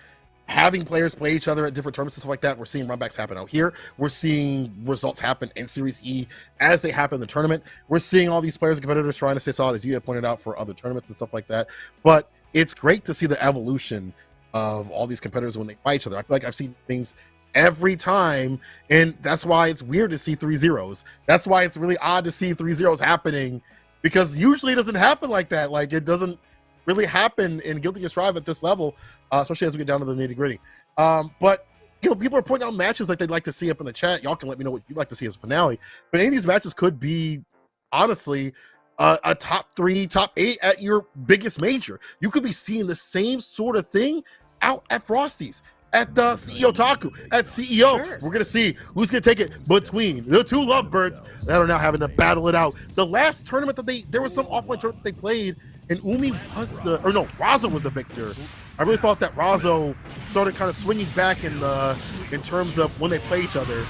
having players play each other at different tournaments and stuff like that. We're seeing runbacks happen out here. We're seeing results happen in Series E as they happen in the tournament. We're seeing all these players and competitors trying to stay solid, as you had pointed out, for other tournaments and stuff like that. But it's great to see the evolution of all these competitors when they fight each other. I feel like I've seen things every time, and that's why it's weird to see 3 zeros. That's why it's really odd to see 3 zeros happening, because usually it doesn't happen like that. Like, it doesn't really happen in Guilty Gear Strive at this level, especially as we get down to the nitty-gritty. But you know, people are pointing out matches like they'd like to see up in the chat. Y'all can let me know what you'd like to see as a finale. But any of these matches could be, honestly, a top 3, top 8 at your biggest major. You could be seeing the same sort of thing out at Frosty's, at the CEO Taku, at CEO. Sure. We're gonna see who's gonna take it between the two lovebirds that are now having to battle it out. The last tournament that there was some offline tournament they played, and Razzo was the victor. I really thought that Razzo started kind of swinging back in terms of when they play each other.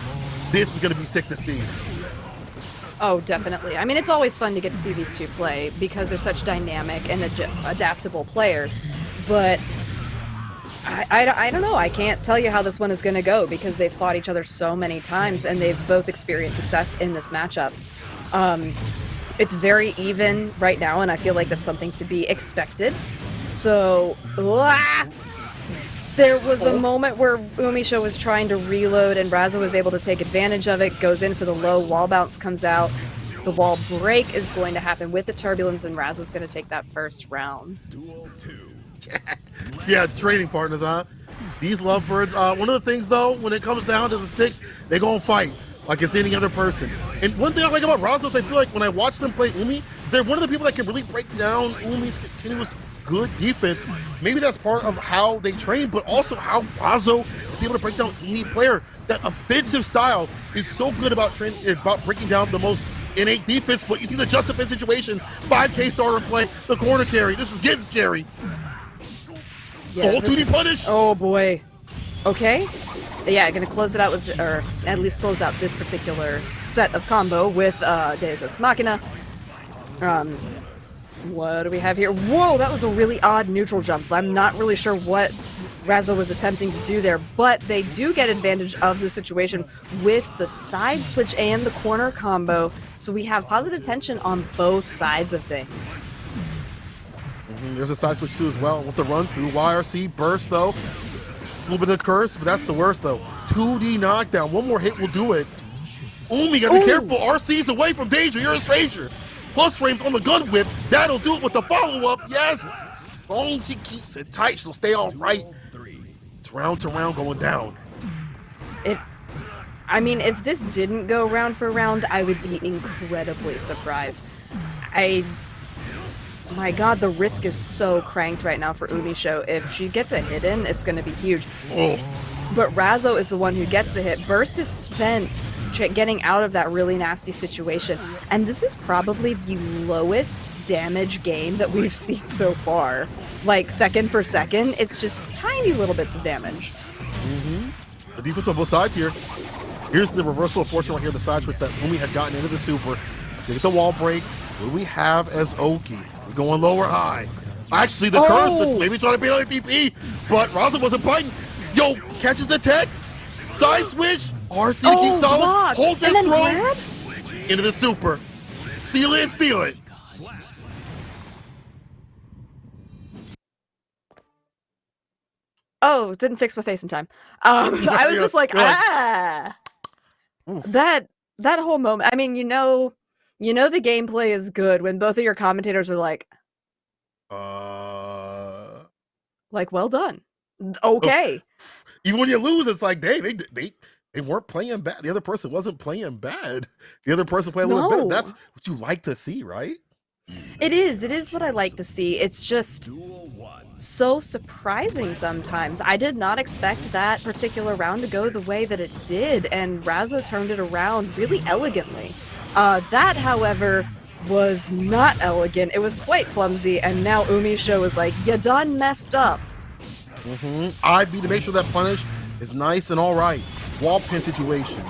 This is gonna be sick to see. Oh, definitely. I mean, it's always fun to get to see these two play because they're such dynamic and adaptable players. But I don't know. I can't tell you how this one is going to go because they've fought each other so many times and they've both experienced success in this matchup. It's very even right now, and I feel like that's something to be expected. So, there was a moment where Umisho was trying to reload and Razzo was able to take advantage of it, goes in for the low, wall bounce comes out. The wall break is going to happen with the turbulence, and Razzo's going to take that first round. Duel 2. Yeah, trading partners, huh? These lovebirds, one of the things though, when it comes down to the sticks, they gonna fight like it's any other person. And one thing I like about Razzo is I feel like when I watch them play Umi, they're one of the people that can really break down Umi's continuous good defense. Maybe that's part of how they train, but also how Razzo is able to break down any player. That offensive style is so good about breaking down the most innate defense, but you see the just defense situation, 5K starter play, the corner carry, this is getting scary. Yeah, All 2D punish. Oh boy. Okay. Yeah, gonna close it out with, or at least close out this particular set of combo with Deus Ex Machina. What do we have here? Whoa, that was a really odd neutral jump. I'm not really sure what Razzo was attempting to do there, but they do get advantage of the situation with the side switch and the corner combo, so we have positive tension on both sides of things. There's a side switch too as well with the run through YRC burst though. A little bit of curse, but that's the worst though. 2D knockdown. One more hit will do it. Umi, gotta be careful. RC's away from danger. You're a stranger. Plus frames on the gun whip. That'll do it with the follow-up. Yes. As long as she keeps it tight, she'll stay all right. It's round to round going down. I mean, if this didn't go round for round, I would be incredibly surprised. My god, the risk is so cranked right now for Umisho. If she gets a hit in, it's going to be huge. Oh. But Razzo is the one who gets the hit. Burst is spent getting out of that really nasty situation. And this is probably the lowest damage game that we've seen so far. Like, second for second, it's just tiny little bits of damage. The defense on both sides here. Here's the reversal of fortune right here, the side switch that Umi had gotten into the super. Let's get the wall break. What do we have as Oki? We're going low or high. Actually, the curse, maybe trying to beat on the DP, but Razzo wasn't biting. Yo, catches the tech. Side switch. RC keeps solid. Block. Hold this And then throw. grab? Into the super. Seal it and steal it. Oh, didn't fix my face in time. I was just like, That whole moment. I mean, you know the gameplay is good when both of your commentators are like, well done. Okay. Even when you lose, it's like, they weren't playing bad. The other person wasn't playing bad. The other person played a little better. That's what you like to see, right? It is what I like to see. It's just so surprising sometimes. I did not expect that particular round to go the way that it did, and Razzo turned it around really elegantly. That, however, was not elegant. It was quite clumsy, and now Umisho is like, you done messed up. IB to make sure that punish is nice and all right. Wall pin situation.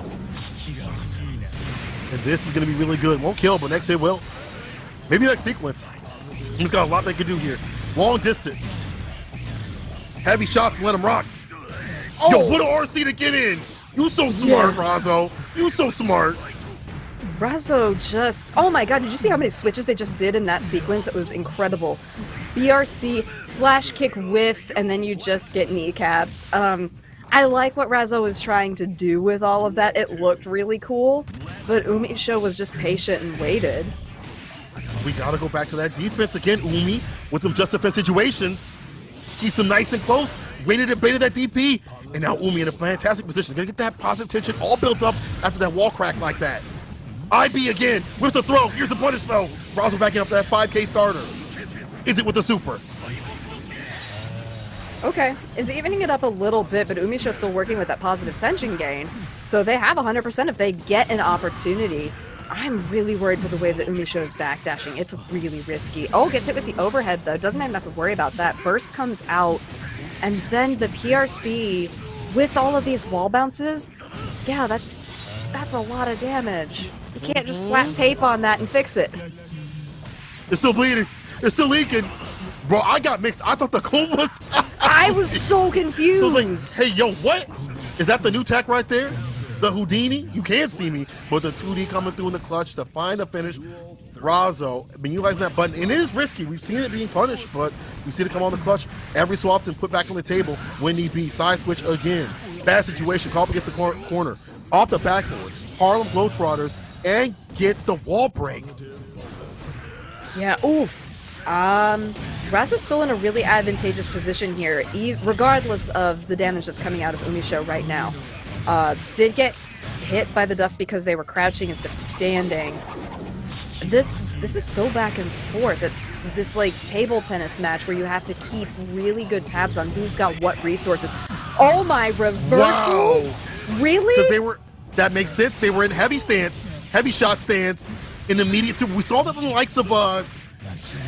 And this is going to be really good. Won't kill, but next hit will. Maybe next sequence. He's got a lot they could do here. Long distance. Heavy shots and let him rock. Yo, what an RC to get in. You so smart, Razzo. You so smart. Razzo just, oh my god, did you see how many switches they just did in that sequence? It was incredible. BRC, flash kick whiffs, and then you just get kneecapped. I like what Razzo was trying to do with all of that. It looked really cool, but Umisho was just patient and waited. We gotta go back to that defense again, Umi, with some just defense situations. Keeps him nice and close, waited and baited that DP, and now Umi in a fantastic position. Gonna get that positive tension all built up after that wall crack like that. IB again, with the throw, here's the punish though. Razzo backing up that 5K starter. Is it with the super? Okay, is evening it up a little bit, but Umisho's still working with that positive tension gain, so they have 100% if they get an opportunity. I'm really worried for the way that Umisho is backdashing. It's really risky. Oh, gets hit with the overhead though. Doesn't even have to worry about that. Burst comes out, and then the PRC with all of these wall bounces. Yeah, that's a lot of damage. You can't just slap tape on that and fix it. It's still bleeding. It's still leaking. Bro, I got mixed. I thought the cone was... I was so confused. I was like, hey, yo, what? Is that the new tech right there? The Houdini? You can't see me, but the 2D coming through in the clutch to find the finish. Razzo been utilizing that button, and it is risky. We've seen it being punished, but we see it come on the clutch every so often, put back on the table when need be. Side switch again. Bad situation. Call up against the corner. Off the backboard. Harlem Globetrotters, and gets the wall break. Yeah, oof. Razzo's still in a really advantageous position here, regardless of the damage that's coming out of Umisho right now. Did get hit by the dust because they were crouching instead of standing. This is so back and forth. It's this like table tennis match where you have to keep really good tabs on who's got what resources. Oh my, reversal! Wow. Really? Because that makes sense. They were in heavy stance, heavy shot stance, in the immediate super. We saw that from the likes of,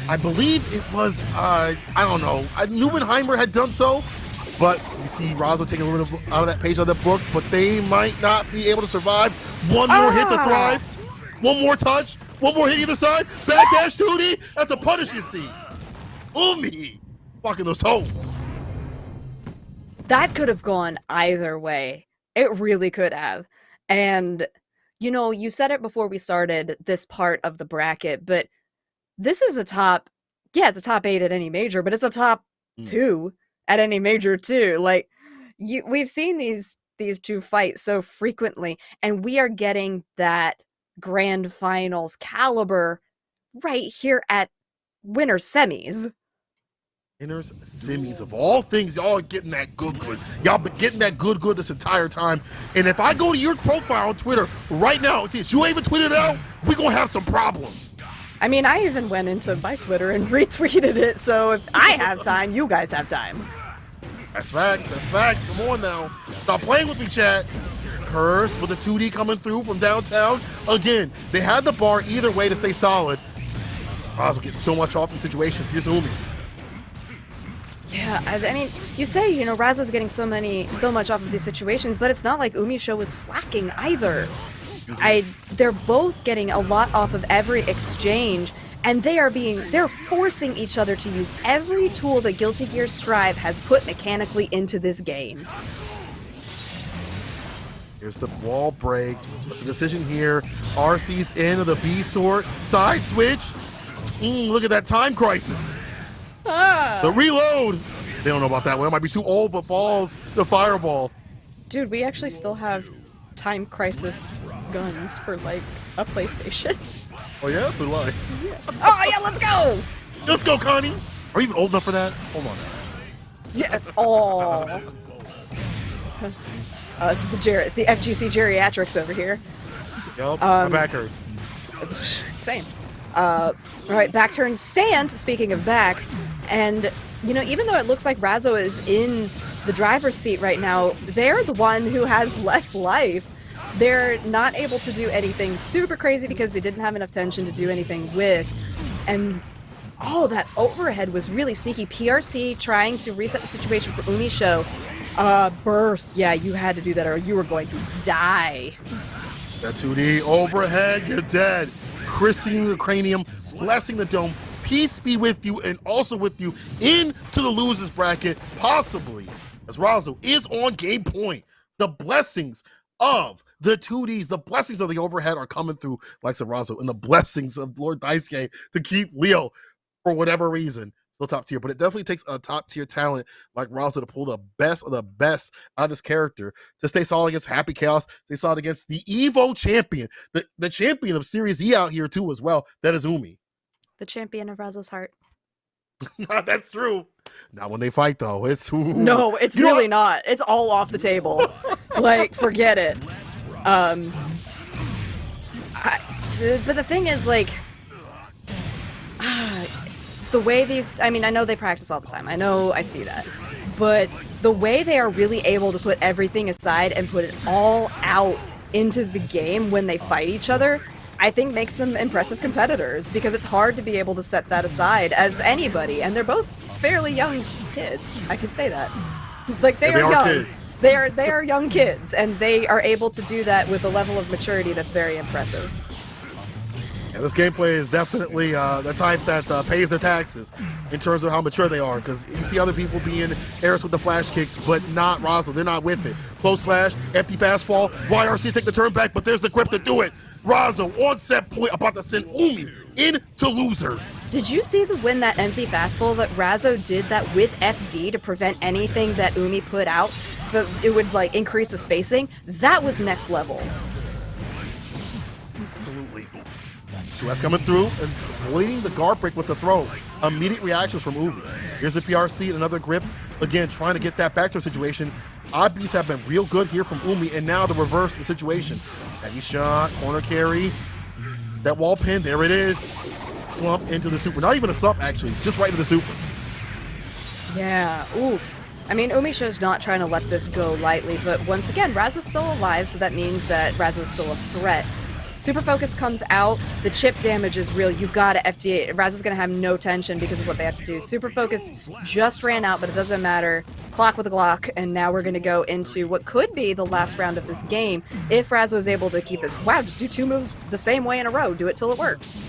I believe it was, I don't know, Newmanheimer had done so, but you see Razzo taking a little bit out of that page of the book, but they might not be able to survive. One more hit to thrive, one more touch, one more hit either side, backdash 2D, that's a punish you see. Umi, blocking those toes. That could have gone either way. It really could have. And, you know, you said it before we started this part of the bracket, but this is a top, it's a top 8 at any major, but it's a top 2 at any major too. Like, we've seen these two fight so frequently, and we are getting that grand finals caliber right here at winners semis. Winners semis of all things, y'all are getting that good. Y'all been getting that good this entire time. And if I go to your profile on Twitter right now, see if you ain't even tweeted it out, we gonna have some problems. I mean, I even went into my Twitter and retweeted it, so if I have time, you guys have time. That's facts, that's facts. Come on now. Stop playing with me, chat. Curse with a 2D coming through from downtown. Again, they had the bar either way to stay solid. Razzo getting so much off these situations. Here's Umi. Yeah, I mean, you say, you know, Razzo's getting so much off of these situations, but it's not like Umisho was slacking either. They're both getting a lot off of every exchange, and they're forcing each other to use every tool that Guilty Gear Strive has put mechanically into this game. Here's the wall break. What's the decision here? RC's in of the B sort. Side switch. Look at that time crisis. The reload. They don't know about that one. It might be too old, but falls the fireball. Dude, we actually still have time crisis guns for like a PlayStation. Oh yeah, so do I. Yeah. Oh yeah, let's go! Let's go, Connie. Are you even old enough for that? Hold on. Yeah. Oh. This is the FGC geriatrics over here. Yup. My back hurts. Same. All right, back turn stands, speaking of backs, and, you know, even though it looks like Razzo is in the driver's seat right now, they're the one who has less life. They're not able to do anything super crazy because they didn't have enough tension to do anything with, and, oh, that overhead was really sneaky. PRC trying to reset the situation for Umisho. Burst. Yeah, you had to do that or you were going to die. That 2D overhead, you're dead. Christening the cranium, blessing the dome. Peace be with you and also with you into the losers bracket, possibly, as Razzo is on game point. The blessings of the 2Ds, the blessings of the overhead are coming through like Razzo, and the blessings of Lord Daisuke to keep Leo for whatever reason. still top tier, but it definitely takes a top tier talent like Razzo to pull the best of the best out of this character to stay solid against Happy Chaos, stay solid against the Evo champion, the champion of Series E out here too as well. That is Umi. The champion of Razzo's heart. That's true. Not when they fight though. No, it's really not. It's all off the table. Like, forget it. But the thing is, like, the way these, I mean, I know they practice all the time. I see that. But the way they are really able to put everything aside and put it all out into the game when they fight each other, I think makes them impressive competitors, because it's hard to be able to set that aside as anybody, and they're both fairly young kids. I can say that. Like, they are young. Kids. They are young kids, and they are able to do that with a level of maturity that's very impressive. Yeah, this gameplay is definitely the type that pays their taxes in terms of how mature they are, because you see other people being heirs with the flash kicks, but not Razzo. They're not with it. Close slash, empty fast fall, YRC take the turn back, but there's the grip to do it. Razzo on set point about to send Umi into losers. Did you see the win that empty fastball that Razzo did that with FD to prevent anything that Umi put out? So it would like increase the spacing. That was next level. Absolutely. 2S coming through and avoiding the guard break with the throw. Immediate reactions from Umi. Here's the PRC and another grip. Again, trying to get that backdoor situation. Obbies have been real good here from Umi, and now the reverse of the situation. Heavy shot, corner carry, that wall pin, there it is. Slump into the super. Not even a slump, actually, just right into the super. Yeah, oof. I mean, Umisho's not trying to let this go lightly, but once again, Razzo's still alive, so that means that Razzo is still a threat. Super Focus comes out, the chip damage is real, you've got to FD8. Razzo's going to have no tension because of what they have to do. Super Focus just ran out, but it doesn't matter. Clock with a Glock, and now we're going to go into what could be the last round of this game if Razzo is able to keep this. Wow, just do 2 moves the same way in a row. Do it till it works.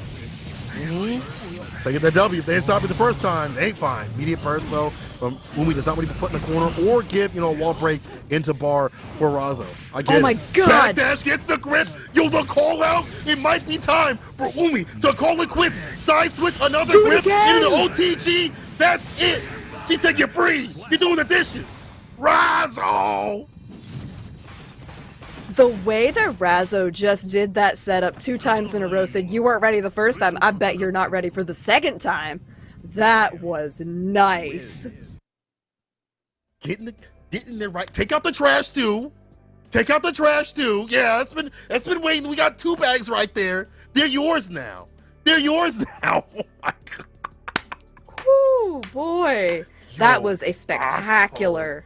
Taking that W. If they stop it the first time, they ain't fine. Immediate burst, though, from Umi does not want to be put in the corner or give, a wall break into bar for Razzo. Again, oh my God! Backdash gets the grip. The call out. It might be time for Umi to call it quits. Side switch, another grip into the OTG. That's it. She said, you're free. You're doing the dishes. Razzo! The way that Razzo just did that setup 2 times in a row, said you weren't ready the first time, I bet you're not ready for the second time. That was nice. Getting there right. Take out the trash too. Take out the trash too. Yeah, that's been waiting. We got 2 bags right there. They're yours now. They're yours now. Oh my God. Whew, boy. That was a spectacular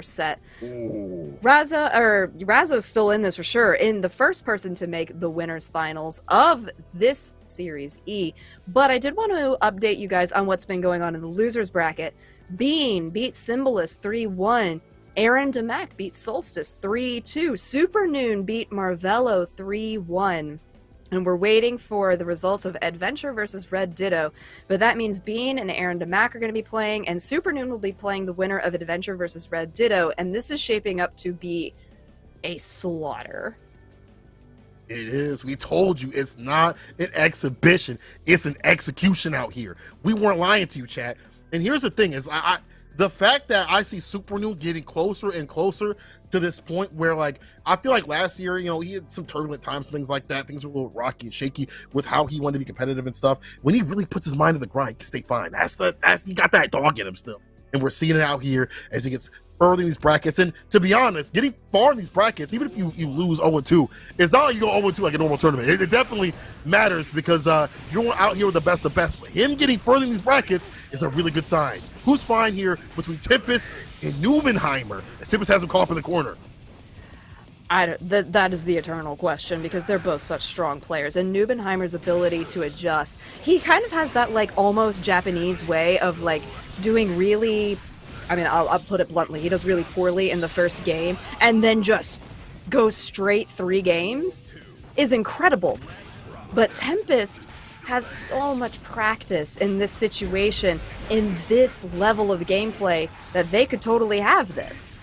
set. Ooh. Razzo's still in this for sure, in the first person to make the winners finals of this Series E. But I did want to update you guys on what's been going on in the losers bracket. Bean beat Symbolist 3-1. Aaron Demac beat Solstice 3-2. Super Noon beat Marvello 3-1. And we're waiting for the results of Adventure versus Red Ditto. But that means Bean and Aaron Demac are going to be playing, and Super Noon will be playing the winner of Adventure versus Red Ditto. And this is shaping up to be a slaughter. It is. We told you it's not an exhibition. It's an execution out here. We weren't lying to you, chat. And here's the thing is, the fact that I see Super Noon getting closer and closer to this point where, like, I feel like last year, he had some turbulent times, things like that. Things were a little rocky and shaky with how he wanted to be competitive and stuff. When he really puts his mind to the grind, he can stay fine. He got that dog in him still. And we're seeing it out here as he gets further in these brackets. And to be honest, getting far in these brackets, even if you lose 0-2, it's not like you go 0-2 like a normal tournament. It definitely matters because you're out here with the best of the best. But him getting further in these brackets is a really good sign. Who's fine here between Tempest and Newmanheimer? As Tempest has him caught up in the corner. That is the eternal question, because they're both such strong players, and Newmanheimer's ability to adjust, he kind of has that like almost Japanese way of like doing really, I mean, I'll put it bluntly, he does really poorly in the first game and then just goes straight 3 games is incredible. But Tempest has so much practice in this situation, in this level of gameplay, that they could totally have this.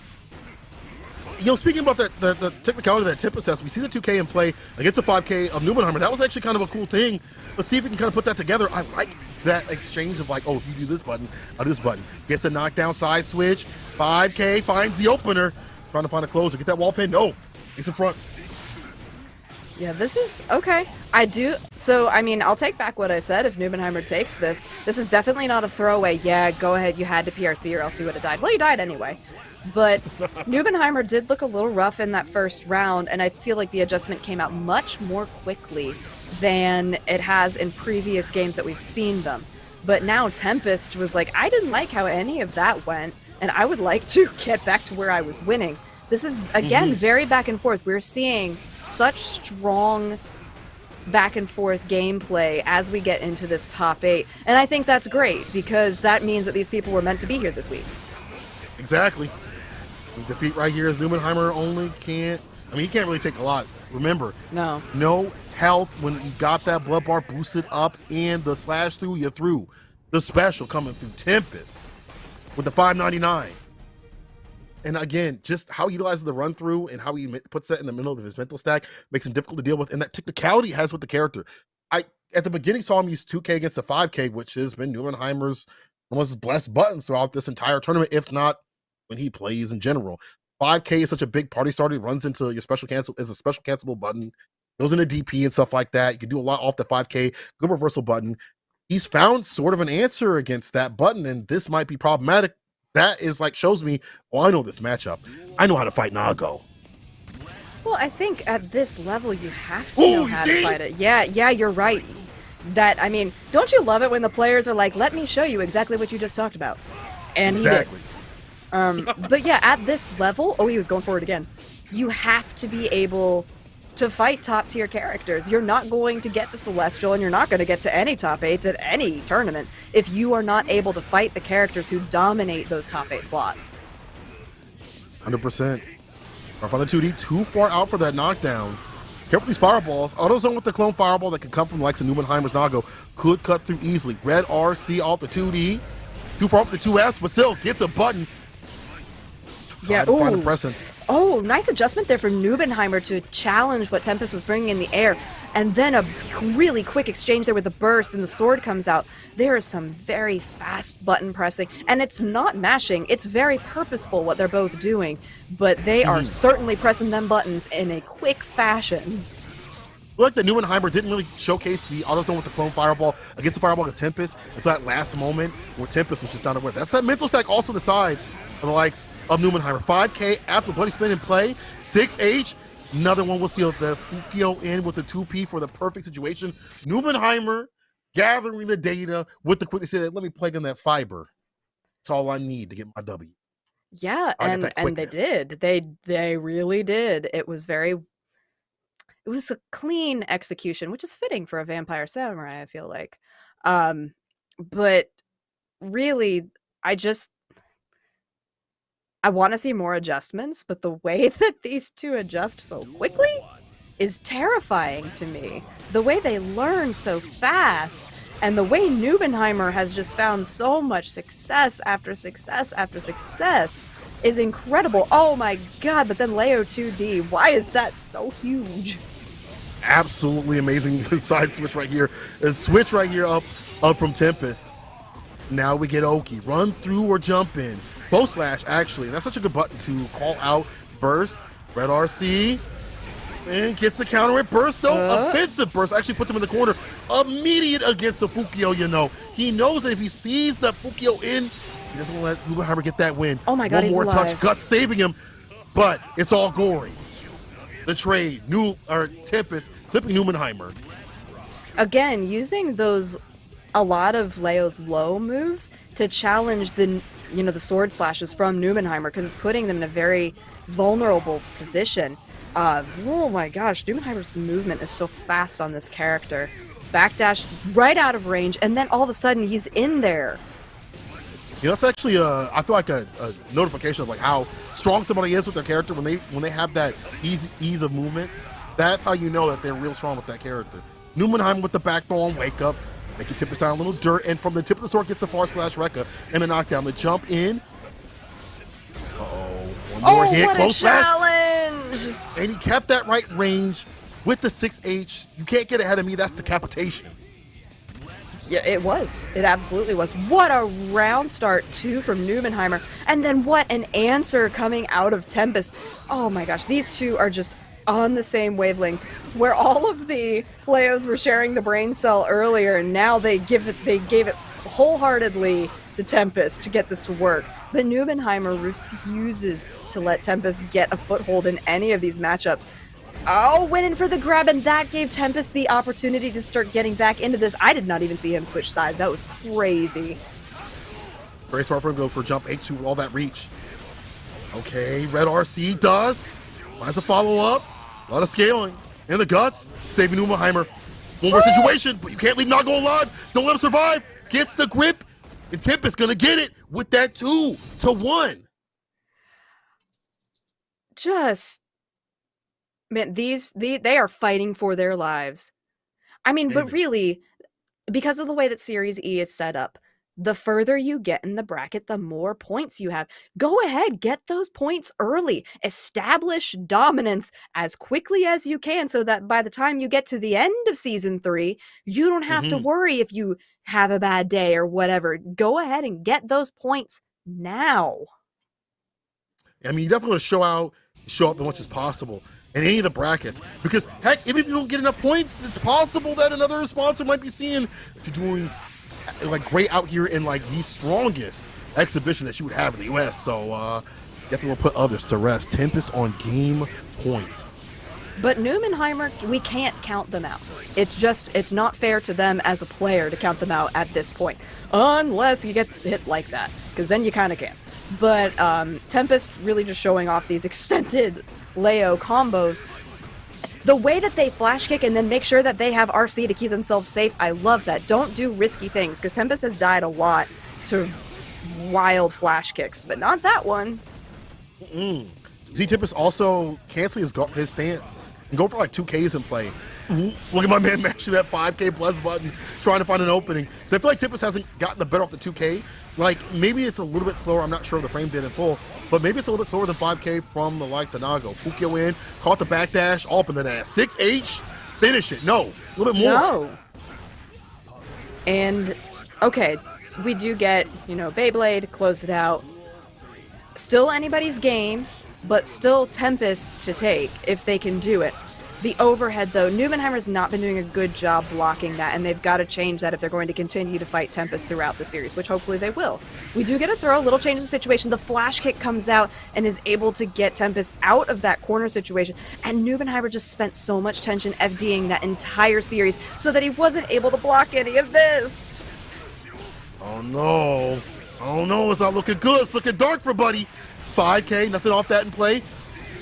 Speaking about the technicality that Tempest has, we see the 2K in play against the 5K of Newmanheimer. That was actually kind of a cool thing. Let's see if we can kind of put that together. I like that exchange of like, oh, if you do this button, I'll do this button. Gets the knockdown side switch. 5K finds the opener. Trying to find a closer. Get that wall pin. No. It's in front. Yeah, this is okay. I do. So, I mean, I'll take back what I said. If Newmanheimer takes this, this is definitely not a throwaway. Yeah, go ahead. You had to PRC or else you would have died. Well, you died anyway. But Newmanheimer did look a little rough in that first round, and I feel like the adjustment came out much more quickly than it has in previous games that we've seen them. But now Tempest was like, I didn't like how any of that went, and I would like to get back to where I was winning. This is, again, very back and forth. We're seeing such strong back and forth gameplay as we get into this top 8. And I think that's great, because that means that these people were meant to be here this week. Exactly. The defeat right here is Newmanheimer only can't, I mean, he can't really take a lot. Remember, no health when you got that blood bar boosted up and the slash through, you're through. The special coming through Tempest with the 599. And again, just how he utilizes the run through and how he puts that in the middle of his mental stack makes him difficult to deal with. And that technicality he has with the character. I, at the beginning, saw him use 2K against the 5K, which has been Newmanheimer's almost blessed buttons throughout this entire tournament, if not when he plays in general. 5K is such a big party starter. He runs into your special cancel, is a special cancelable button, goes into DP and stuff like that. You can do a lot off the 5K, good reversal button. He's found sort of an answer against that button, and this might be problematic. That is like, shows me, oh, I know this matchup. I know how to fight Nago. Well, I think at this level, you have to know how to fight it. Yeah, you're right. That, I mean, don't you love it when the players are like, let me show you exactly what you just talked about? And exactly. He did. But yeah, at this level, oh, he was going for it again. You have to be able to fight top tier characters. You're not going to get to Celestial, and you're not going to get to any top 8s at any tournament if you are not able to fight the characters who dominate those top 8 slots. 100%. Off on the 2D, too far out for that knockdown. Careful these fireballs. Auto zone with the clone fireball that can come from the likes of Newmanheimer's Nago could cut through easily. Red RC off the 2D. Too far for the 2S, but still gets a button. Yeah, ooh. Oh, nice adjustment there from Newmanheimer to challenge what Tempest was bringing in the air. And then a really quick exchange there with the burst, and the sword comes out. There is some very fast button pressing, and it's not mashing. It's very purposeful what they're both doing, but they are certainly pressing them buttons in a quick fashion. I like that Newmanheimer didn't really showcase the auto zone with the clone fireball against the fireball of Tempest until that last moment where Tempest was just not aware. That's that mental stack also the side of the likes of Newmanheimer. 5K after bloody spin in play. 6H. Another one will seal the Fukio in with the 2P for the perfect situation. Newmanheimer gathering the data with the quickness. Let me plug in that fiber. That's all I need to get my W. Yeah, and they did. They really did. It was a clean execution, which is fitting for a vampire samurai, I feel like. But really, I want to see more adjustments, but the way that these two adjust so quickly is terrifying to me. The way they learn so fast, and the way Newmanheimer has just found so much success after success after success is incredible. Oh my god, but then Leo 2D, why is that so huge? Absolutely amazing side switch right here. A switch right here up from Tempest. Now we get Oki. Run through or jump in. Bow slash, actually. And that's such a good button to call out. Burst. Red RC. And gets the counter with burst, though. Offensive burst. Actually puts him in the corner. Immediate against the Fukio, you know. He knows that if he sees the Fukio in, he doesn't want to let Newmanheimer get that win. Oh my god, One more alive. touch. Gut saving him. But it's all gory. The trade. Tempest clipping Newmanheimer. Again, using a lot of Leo's low moves to challenge the sword slashes from Newmanheimer, because it's putting them in a very vulnerable position. Oh my gosh, Newmanheimer's movement is so fast on this character. Backdash right out of range, and then all of a sudden he's in there. You know, it's actually I feel like a notification of like how strong somebody is with their character when they have that ease of movement. That's how you know that they're real strong with that character. Newmanheimer with the backbone wake up, making Tempest down a little dirt, and from the tip of the sword gets the far slash Rekka and a knockdown. The jump in. One more hit, what close a challenge! slash. And he kept that right range with the 6H. You can't get ahead of me. That's decapitation. Yeah, it was. It absolutely was. What a round start, too, from Newmanheimer. And then what an answer coming out of Tempest. Oh my gosh, these two are just on the same wavelength. Where all of the Leos were sharing the brain cell earlier, and now they gave it wholeheartedly to Tempest to get this to work. But Newmanheimer refuses to let Tempest get a foothold in any of these matchups. Oh, went in for the grab, and that gave Tempest the opportunity to start getting back into this. I did not even see him switch sides. That was crazy. Very smart for him to go for jump H2 with all that reach. Okay, red RC does. Finds a follow-up. A lot of scaling. In the guts. Saving Newmanheimer. One more situation, but you can't leave Nago alive. Don't let him survive. Gets the grip. And Tempest gonna get it with that 2-1. Man, they are fighting for their lives. I mean, but really, because of the way that Series E is set up, the further you get in the bracket, the more points you have. Go ahead, get those points early. Establish dominance as quickly as you can so that by the time you get to the end of Season 3, you don't have to worry if you have a bad day or whatever. Go ahead and get those points now. I mean, you definitely want to show up as much as possible in any of the brackets, because heck, even if you don't get enough points, it's possible that another sponsor might be seeing that you're doing like great out here in like the strongest exhibition that you would have in the US. So definitely want to put others to rest. Tempest on game point. But Newmanheimer, we can't count them out. It's not fair to them as a player to count them out at this point, unless you get hit like that, because then you kind of can. But Tempest really just showing off these extended Leo combos. The way that they flash kick and then make sure that they have RC to keep themselves safe, I love that. Don't do risky things, because Tempest has died a lot to wild flash kicks, but not that one. Tempest also canceling his stance and go for like 2Ks in play. Look at my man mashing that 5K plus button, trying to find an opening. So I feel like Tempest hasn't gotten the better off the 2K. Like, maybe it's a little bit slower. I'm not sure if the frame did in full, but maybe it's a little bit slower than 5K from the likes of Nago. Fukyo in, caught the backdash, all up in the ass. 6H, finish it. No, a little bit more. No. And, okay, we do get, Beyblade, close it out. Still anybody's game, but still Tempest to take, if they can do it. The overhead, though, Newmanheimer's not been doing a good job blocking that, and they've got to change that if they're going to continue to fight Tempest throughout the series, which hopefully they will. We do get a throw, a little change in the situation. The flash kick comes out and is able to get Tempest out of that corner situation, and Newmanheimer just spent so much tension FDing that entire series so that he wasn't able to block any of this. Oh no, it's not looking good. It's looking dark for Buddy. 5K, nothing off that in play.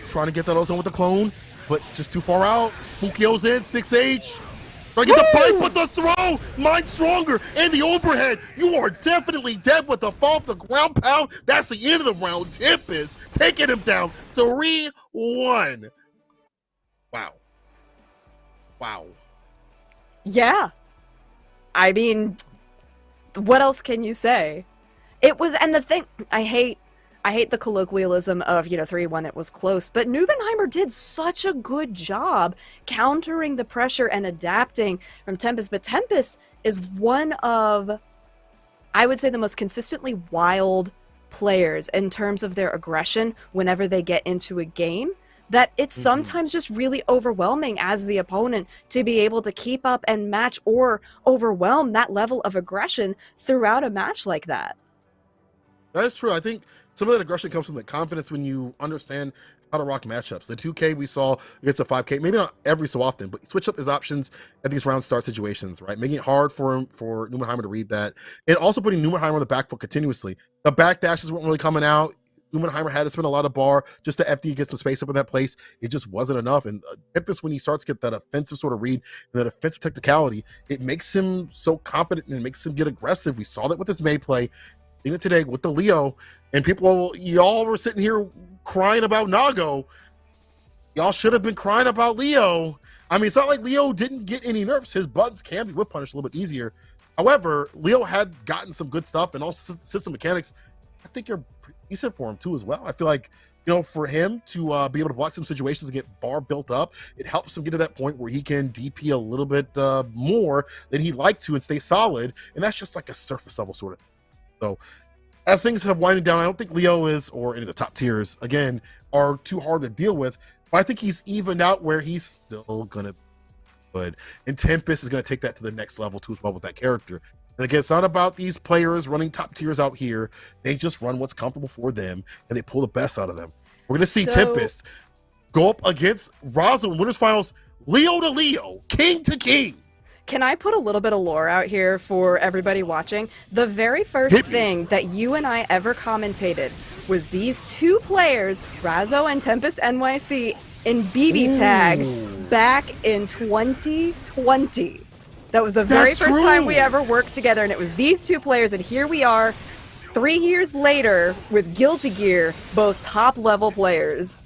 Trying to get that ozone with the clone, but just too far out. Fukyo's in, 6H. Trying to get the pipe, but the throw, mine stronger, and the overhead. You are definitely dead with the fall, the ground pound. That's the end of the round. Tempest taking him down, 3-1. Wow. Yeah. I mean, what else can you say? It was, and the thing, I hate the colloquialism of, 3-1, it was close, but Newmanheimer did such a good job countering the pressure and adapting from Tempest. But Tempest is one of, I would say, the most consistently wild players in terms of their aggression whenever they get into a game, that it's sometimes just really overwhelming as the opponent to be able to keep up and match or overwhelm that level of aggression throughout a match like that. That is true. I think some of that aggression comes from the confidence when you understand how to rock matchups. The 2K we saw against a 5K, maybe not every so often, but switch up his options at these round start situations, right? Making it hard for Newmanheimer to read that. And also putting Newmanheimer on the back foot continuously. The back dashes weren't really coming out. Newmanheimer had to spend a lot of bar just to FD get some space up in that place. It just wasn't enough. And Tempest, when he starts to get that offensive sort of read and that offensive technicality, it makes him so confident and it makes him get aggressive. We saw that with his May play. Even today with the Leo, and y'all were sitting here crying about Nago. Y'all should have been crying about Leo. I mean, it's not like Leo didn't get any nerfs. His buttons can be whiff punished a little bit easier. However, Leo had gotten some good stuff, and also system mechanics, I think, are decent for him too as well. I feel like for him to be able to block some situations and get bar built up, it helps him get to that point where he can DP a little bit more than he'd like to and stay solid. And that's just like a surface level sort of thing. So as things have winded down, I don't think Leo is, or any of the top tiers, again, are too hard to deal with. But I think he's evened out where he's still going to be good. And Tempest is going to take that to the next level too as well with that character. And again, it's not about these players running top tiers out here. They just run what's comfortable for them, and they pull the best out of them. We're going to see Tempest go up against Razzo in Winners Finals, Leo to Leo, king to king. Can I put a little bit of lore out here for everybody watching? The very first thing that you and I ever commentated was these two players, Razzo and Tempest NYC, in BB Tag back in 2020. That was the very first time we ever worked together, and it was these two players, and here we are 3 years later with Guilty Gear, both top-level players.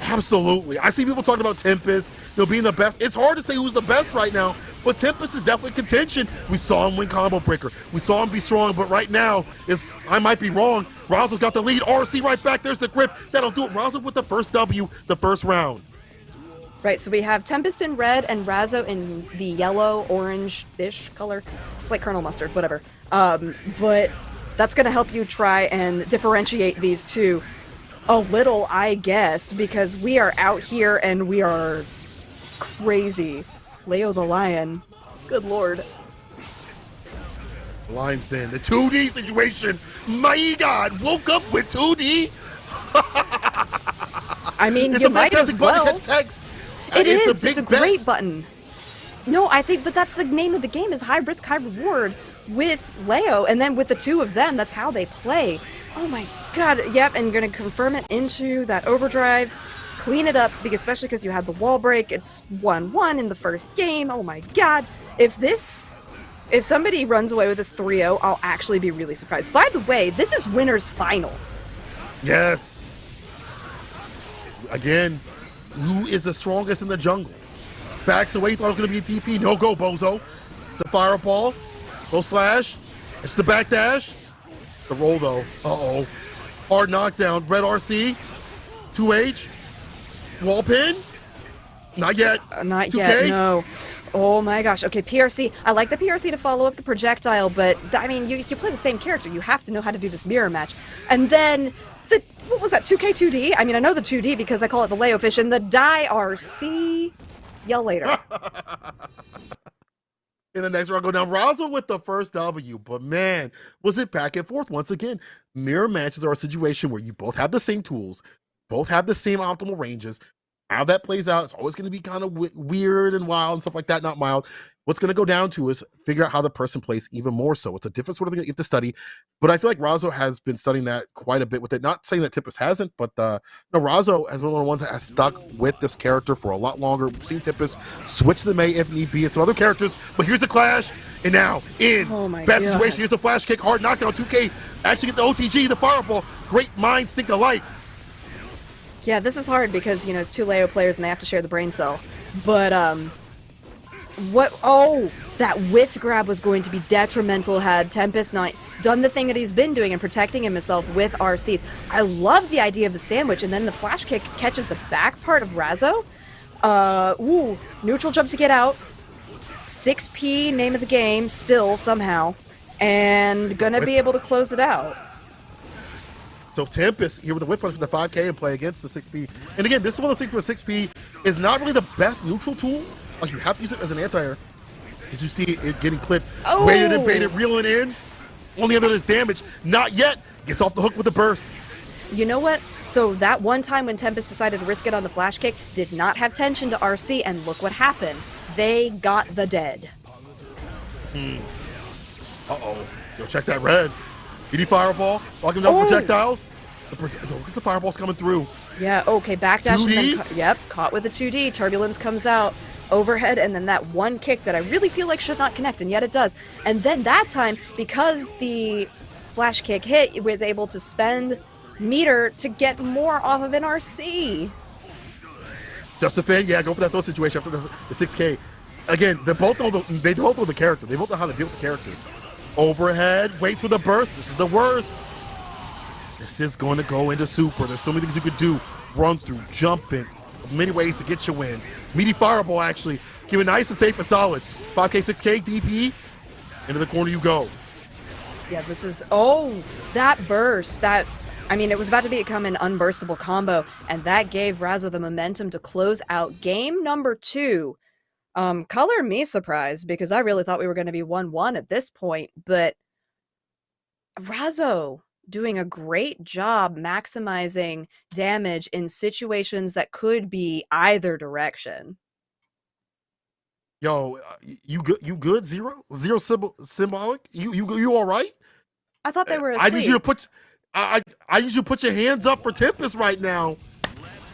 Absolutely. I see people talking about Tempest, being the best. It's hard to say who's the best right now, but Tempest is definitely contention. We saw him win Combo Breaker. We saw him be strong, but right now, I might be wrong. Razzo's got the lead. RC right back. There's the grip. That'll do it. Razzo with the first W, the first round. Right, so we have Tempest in red and Razzo in the yellow, orange-ish color. It's like Colonel Mustard, whatever. But that's going to help you try and differentiate these two a little, I guess, because we are out here and we are crazy. Leo the Lion. Good lord. Lion's Den, the 2D situation. My God, woke up with 2D. I mean, it's you a might as fantastic well. button to catch text. It is. It's a great button. No, I think, but that's the name of the game is high risk, high reward with Leo, and then with the two of them, that's how they play. Oh my God, yep, and you're gonna confirm it into that overdrive, clean it up, because especially because you had the wall break, it's 1-1 in the first game, oh my God. If somebody runs away with this 3-0, I'll actually be really surprised. By the way, this is Winners Finals. Yes. Again, who is the strongest in the jungle? Backs away, thought it was gonna be a TP, no go, bozo. It's a fireball, go slash, it's the backdash. The roll though, uh-oh. Hard knockdown, red RC, 2H, wall pin, not yet. Not 2K. yet, no. Oh my gosh, okay, PRC. I like the PRC to follow up the projectile, but I mean, you play the same character, you have to know how to do this mirror match. And then, what was that, 2K2D? I mean, I know the 2D because I call it the Leo Fish, and the Die RC. Yell later. In the next round, go down Razzo with the first W, but man, was it back and forth once again. Mirror matches are a situation where you both have the same tools, both have the same optimal ranges. How that plays out, it's always going to be kind of weird and wild and stuff like that, not mild. What's going to go down to is figure out how the person plays even more so. It's a different sort of thing that you have to study, but I feel like Razzo has been studying that quite a bit with it. Not saying that Tempest hasn't, but no, Razzo has been one of the ones that has stuck with this character for a lot longer. We've seen Tempest switch to the May if need be and some other characters, but here's the clash, and now in bad situation, here's the flash kick, hard knockdown, 2K, actually get the OTG, the fireball, great minds think alike. Yeah, this is hard because, it's two Leo players and they have to share the brain cell. But, that whiff grab was going to be detrimental had Tempest not done the thing that he's been doing and protecting himself with RCs. I love the idea of the sandwich, and then the flash kick catches the back part of Razzo. Neutral jump to get out. 6P, name of the game, still, somehow. And gonna be able to close it out. So Tempest here with the whip punch for the 5K and play against the 6P. And again, this is one of those things where 6P is not really the best neutral tool. Like, you have to use it as an anti-air. As you see it getting clipped, waited and baited, reeling in. Only other is damage. Not yet. Gets off the hook with the burst. You know what? So that one time when Tempest decided to risk it on the flash kick, did not have tension to RC, and look what happened. They got the dead. Uh-oh. Yo, check that red. BD fireball, locking down projectiles. Look at the fireballs coming through. Yeah, okay, backdash. 2D? And then, caught with the 2D. Turbulence comes out, overhead, and then that one kick that I really feel like should not connect, and yet it does. And then that time, because the flash kick hit, it was able to spend meter to get more off of an RC. Just a thing, yeah, go for that throw situation after the 6K. Again, they both know the character. They both know how to deal with the character. Overhead, waits for the burst. This is the worst. This is going to go into super. There's so many things you could do. Run through, jumping, many ways to get you in. Meaty fireball, actually. Keep it nice and safe and solid. 5K, 6K, DP. Into the corner you go. Yeah, this is, oh, that burst, that, I mean, it was about to become an unburstable combo, and that gave Razzo the momentum to close out game number 2. Color me surprised, because I really thought we were going to be 1-1 at this point, but Razzo doing a great job maximizing damage in situations that could be either direction. Yo, you good? Zero symbolic? You all right? I thought they were asleep. I need you to put I need you to put your hands up for Tempest right now.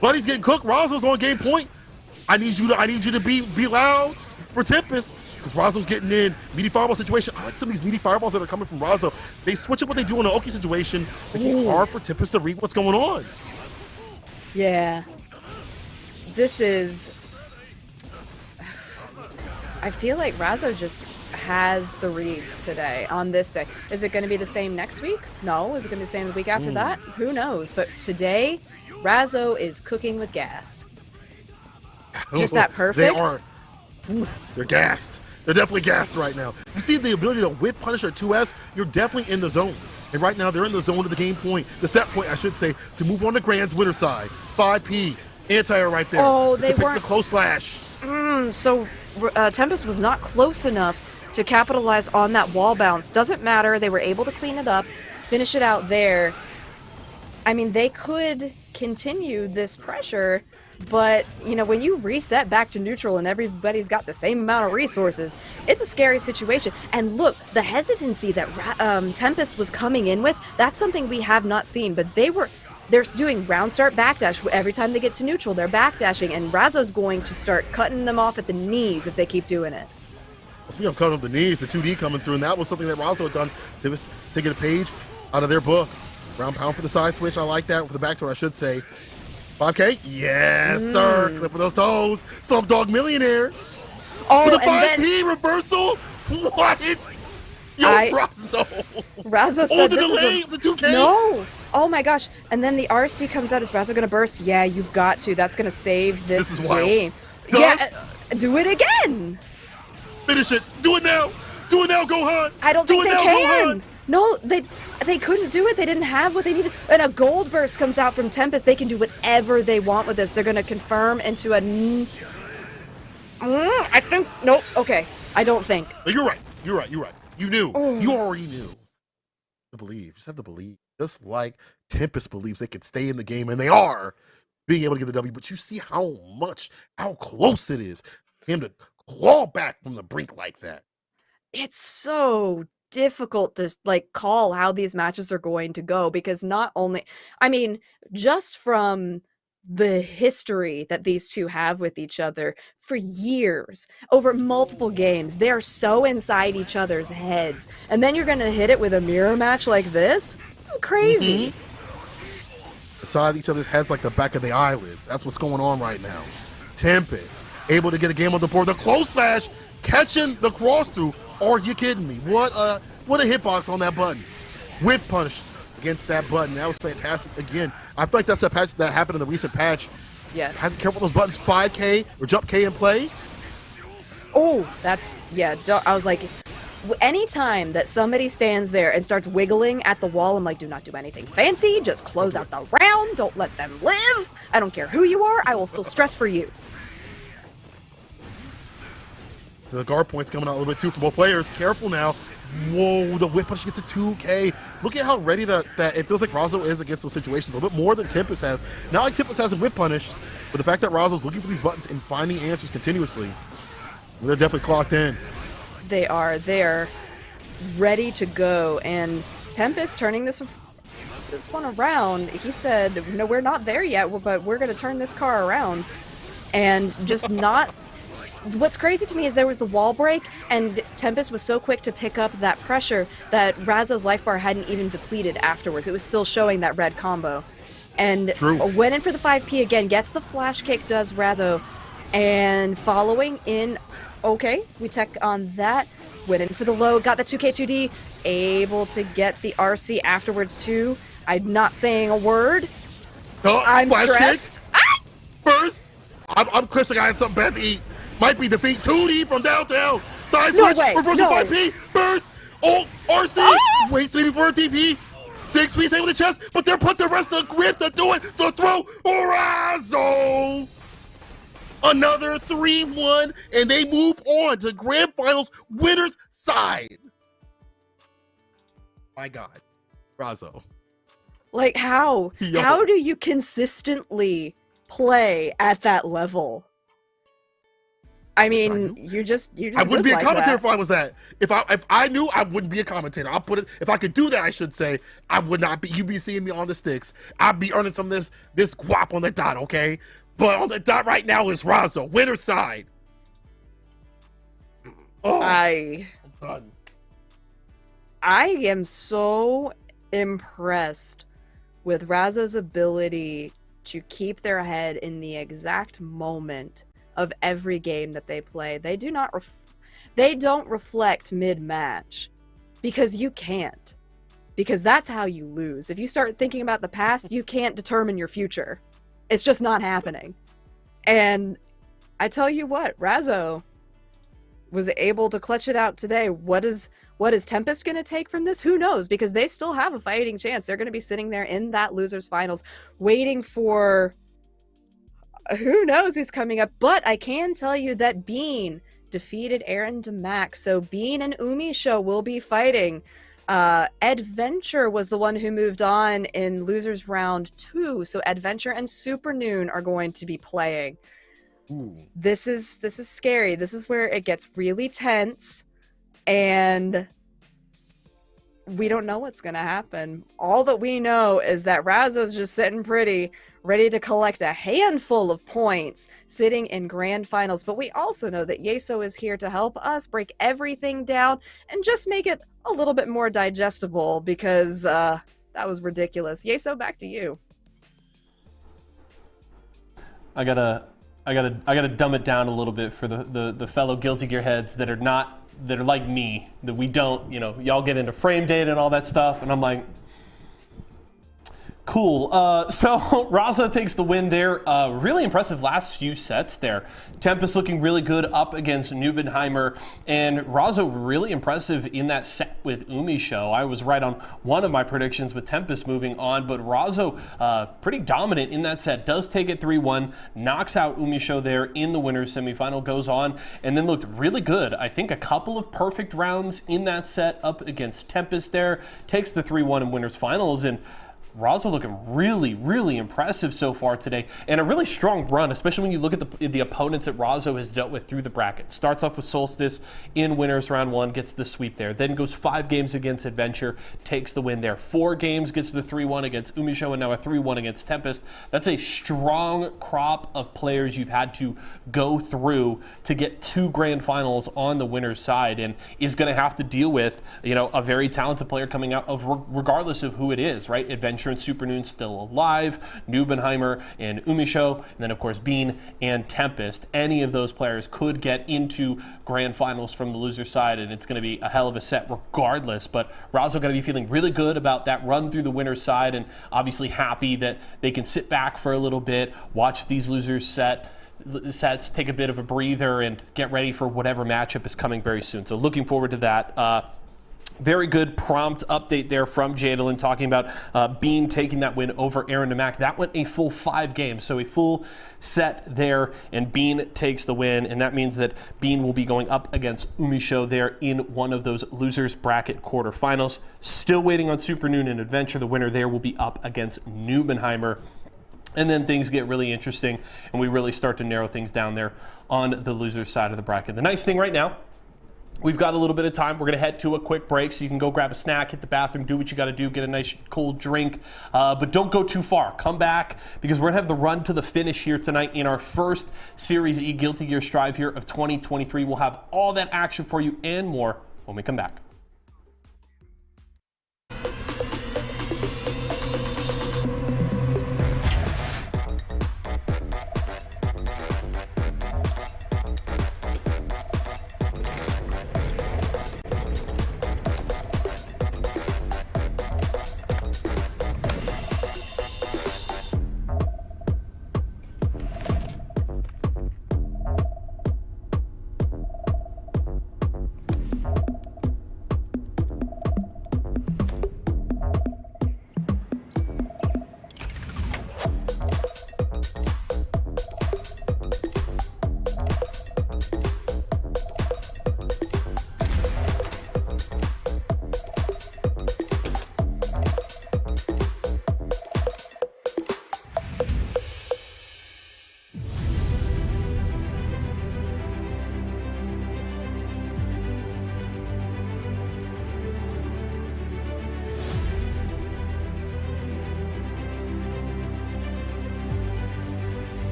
Buddy's getting cooked. Razzo's on game point. I need you to be loud for Tempest, because Razzo's getting in. Meaty fireball situation. I like some of these meaty fireballs that are coming from Razzo. They switch up what they do in an Oki situation. Making it hard for Tempest to read what's going on. Yeah. This is, I feel like Razzo just has the reads today, on this day. Is it going to be the same next week? No. Is it going to be the same the week after that? Who knows? But today, Razzo is cooking with gas. Just that perfect. They're gassed. They're definitely gassed right now. You see the ability to whip Punisher 2S, you're definitely in the zone. And right now, they're in the zone of the game point, the set point, I should say, to move on to Grand's winner side. 5P, anti-air right there. Oh, they weren't. The close slash. So Tempest was not close enough to capitalize on that wall bounce. Doesn't matter. They were able to clean it up, finish it out there. I mean, they could continue this pressure, but, you know, when you reset back to neutral and everybody's got the same amount of resources, it's a scary situation. And look, the hesitancy that Tempest was coming in with, that's something we have not seen, but they're doing round start backdash. Every time they get to neutral, they're backdashing, and Razzo's going to start cutting them off at the knees if they keep doing it. Speaking of cutting off the knees, the 2D coming through, and that was something that Razzo had done. They was taking a page out of their book. Ground pound for the side switch. I like that. For the back door, I should say. 5K? Yes, sir. Clip for those toes. Slumdog Millionaire. Oh, with a 5P reversal? What? Yo, Razzo. Razzo said the delay of the 2K? No. Oh my gosh. And then the RC comes out. Is Razzo going to burst? Yeah, you've got to. That's going to save this is game. Dust. Yeah, do it again. Finish it. Do it now. Do it now, Gohan. I don't think they can. No, they couldn't do it. They didn't have what they needed. And a gold burst comes out from Tempest. They can do whatever they want with this. They're going to confirm into a... I think... Nope. Okay. I don't think. You're right. You're right. You're right. You knew. You already knew. To believe. Just have to believe. Just like Tempest believes they can stay in the game, and they are being able to get the W. But you see how close it is for him to claw back from the brink like that. It's so difficult to call how these matches are going to go, because not only, I mean, just from the history that these two have with each other for years, over multiple games, they're so inside each other's heads, and then you're gonna hit it with a mirror match like this? It's crazy. Inside each other's heads like the back of the eyelids. That's what's going on right now. Tempest able to get a game on the board. The close slash, catching the cross through. Are you kidding me? What a hitbox on that button. Whip punish against that button. That was fantastic. Again, I feel like that's a patch that happened in the recent patch. Yes. Have to be careful with those buttons. 5K or jump K in play. Oh, that's, yeah. I was like, anytime that somebody stands there and starts wiggling at the wall, I'm like, do not do anything fancy. Just close out the round. Don't let them live. I don't care who you are. I will still stress for you. So the guard points coming out a little bit too from both players. Careful now. Whoa, the whip punch gets a 2K. Look at how ready that it feels like Razzo is against those situations. A little bit more than Tempest has. Not like Tempest has a whip punish, but the fact that Razzo's looking for these buttons and finding answers continuously, they're definitely clocked in. They are. They're ready to go. And Tempest turning this one around, he said, no, we're not there yet, but we're going to turn this car around. And just not... What's crazy to me is there was the wall break, and Tempest was so quick to pick up that pressure that Razzo's life bar hadn't even depleted afterwards. It was still showing that red combo. And went in for the 5P again, gets the flash kick, does Razzo, and following in, okay, we tech on that, went in for the low, got the 2K2D, able to get the RC afterwards too. I'm not saying a word. Oh, I'm flash kick. stressed. Ah! First, I'm Chris. I had something bad to eat. Might be defeat 2D from downtown. Side No switch, way, reversal no. 5P, burst, ult, RC, Ah! waits maybe for a DP. 6 feet with the chest, but they're put the rest of the grip to do it. The throw, Razzo. Another 3-1, and they move on to grand finals winners side. My God, Razzo. Like how? Yo. How do you consistently play at that level? I mean, you just I wouldn't live be a like commentator that. if I was that. If I knew, I wouldn't be a commentator. I'll put it. If I could do that, I should say I would not be. You'd be seeing me on the sticks. I'd be earning some of this guap on the dot. Okay, but on the dot right now is Razzo, winner side. Oh, I'm done. I am so impressed with Razzo's ability to keep their head in the exact moment of every game that they play. They do not they don't reflect mid-match because you can't. Because that's how you lose. If you start thinking about the past, you can't determine your future. It's just not happening. And I tell you what, Razzo was able to clutch it out today. What is Tempest going to take from this? Who knows? Because they still have a fighting chance. They're going to be sitting there in that losers finals waiting for who knows who's coming up. But I can tell you that Bean defeated Aaron DeMac. So Bean and Umisho will be fighting. Adventure was the one who moved on in losers round 2. So Adventure and Supernoon are going to be playing. Ooh. This is scary. This is where it gets really tense, and we don't know what's gonna happen. All that we know is that Razzo's just sitting pretty, ready to collect a handful of points, sitting in grand finals. But we also know that Yeso is here to help us break everything down and just make it a little bit more digestible, because that was ridiculous. Yeso, back to you. I gotta dumb it down a little bit for the fellow Guilty Gear heads that are like me, that we don't, y'all get into frame data and all that stuff, and I'm like, cool. So Razzo takes the win there. Really impressive last few sets there. Tempest looking really good up against Newmanheimer, and Razzo really impressive in that set with Umisho. I was right on one of my predictions with Tempest moving on, but Razzo pretty dominant in that set. Does take it 3-1, knocks out Umisho there in the winners semifinal, goes on, and then looked really good. I think a couple of perfect rounds in that set up against Tempest there. Takes the 3-1 in winners finals, and Razzo looking really, really impressive so far today, and a really strong run, especially when you look at the opponents that Razzo has dealt with through the bracket. Starts off with Solstice in winners round 1, gets the sweep there. Then goes 5 games against Adventure, takes the win there. 4 games, gets the 3-1 against Umisho, and now a 3-1 against Tempest. That's a strong crop of players you've had to go through to get 2 grand finals on the winner's side, and is going to have to deal with, a very talented player coming out of regardless of who it is, right? Adventure and Supernoon still alive, Newmanheimer and Umisho, and then of course Bean and Tempest. Any of those players could get into grand finals from the loser side, and it's going to be a hell of a set regardless. But Razzo going to be feeling really good about that run through the winner's side, and obviously happy that they can sit back for a little bit, watch these losers sets, take a bit of a breather, and get ready for whatever matchup is coming very soon. So looking forward to that. Very good prompt update there from Jadalyn, talking about Bean taking that win over Aaron DeMac. That went a full 5 games, so a full set there, and Bean takes the win, and that means that Bean will be going up against Umisho there in one of those losers bracket quarterfinals. Still waiting on Supernoon and Adventure. The winner there will be up against Newmanheimer. And then things get really interesting, and we really start to narrow things down there on the loser side of the bracket. The nice thing right now, we've got a little bit of time. We're going to head to a quick break, so you can go grab a snack, hit the bathroom, do what you got to do, get a nice cold drink, but don't go too far. Come back, because we're going to have the run to the finish here tonight in our first Series E Guilty Gear Strive here of 2023. We'll have all that action for you and more when we come back.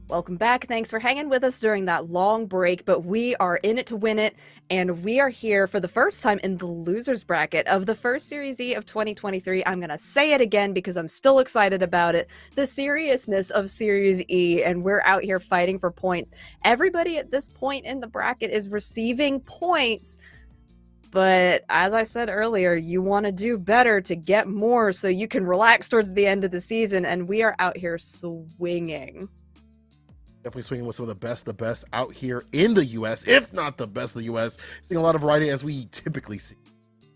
Welcome back. Thanks for hanging with us during that long break, but we are in it to win it, and we are here for the first time in the losers bracket of the first Series E of 2023. I'm going to say it again because I'm still excited about it. The seriousness of Series E, and we're out here fighting for points. Everybody at this point in the bracket is receiving points, but as I said earlier, you want to do better to get more so you can relax towards the end of the season, and we are out here swinging. Definitely swinging with some of the best out here in the U.S., if not the best of the U.S. Seeing a lot of variety as we typically see.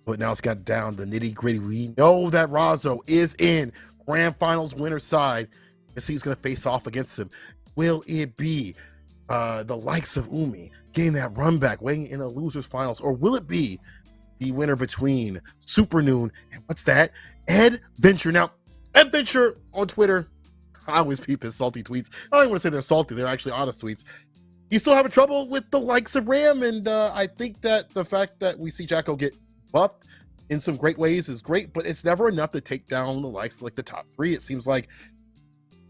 But now it's got down the nitty gritty. We know that Razzo is in Grand Finals winner side. Let's see who's going to face off against him. Will it be the likes of Umi getting that run back, weighing in the losers finals, or will it be the winner between Super Noon and what's that? Ed Venture. Now, Ed Venture on Twitter, I always peep his salty tweets. I don't even want to say they're salty, they're actually honest tweets. He's still having trouble with the likes of Ram, and I think that the fact that we see Jacko get buffed in some great ways is great, but it's never enough to take down the likes of like the top three. It seems like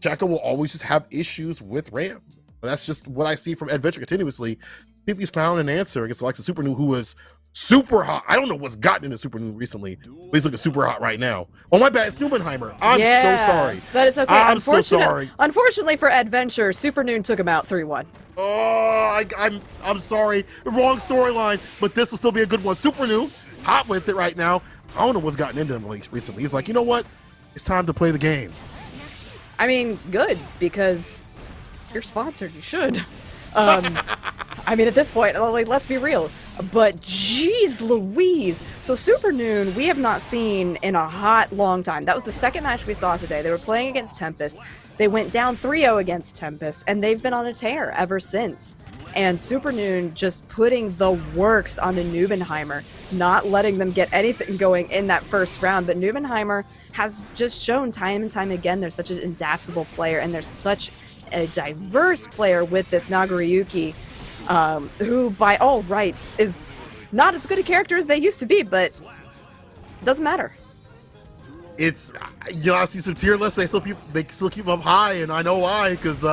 Jacko will always just have issues with Ram. That's just what I see from Ed Venture continuously. See if he's found an answer against the likes of Super New, who was super hot. I don't know what's gotten into Super New recently, but he's looking super hot right now. Oh, my bad. It's Newmanheimer. I'm so sorry. That is okay. I'm so sorry. Unfortunately for Adventure, Super Noon took him out 3-1. Oh, I'm sorry. Wrong storyline, but this will still be a good one. Super New, hot with it right now. I don't know what's gotten into him recently. He's like, you know what? It's time to play the game. I mean, good, because you're sponsored. You should. I mean, at this point, like, let's be real. But geez Louise. So Super Noon, we have not seen in a hot long time. That was the second match we saw today. They were playing against Tempest. They went down 3-0 against Tempest, and they've been on a tear ever since. And Super Noon just putting the works onto Newmanheimer, not letting them get anything going in that first round. But Newmanheimer has just shown time and time again they're such an adaptable player, and they're such a diverse player with this Nagoriyuki, who by all rights is not as good a character as they used to be, but it doesn't matter. It's, you know, I see some tier lists, they still keep him up high, and I know why, because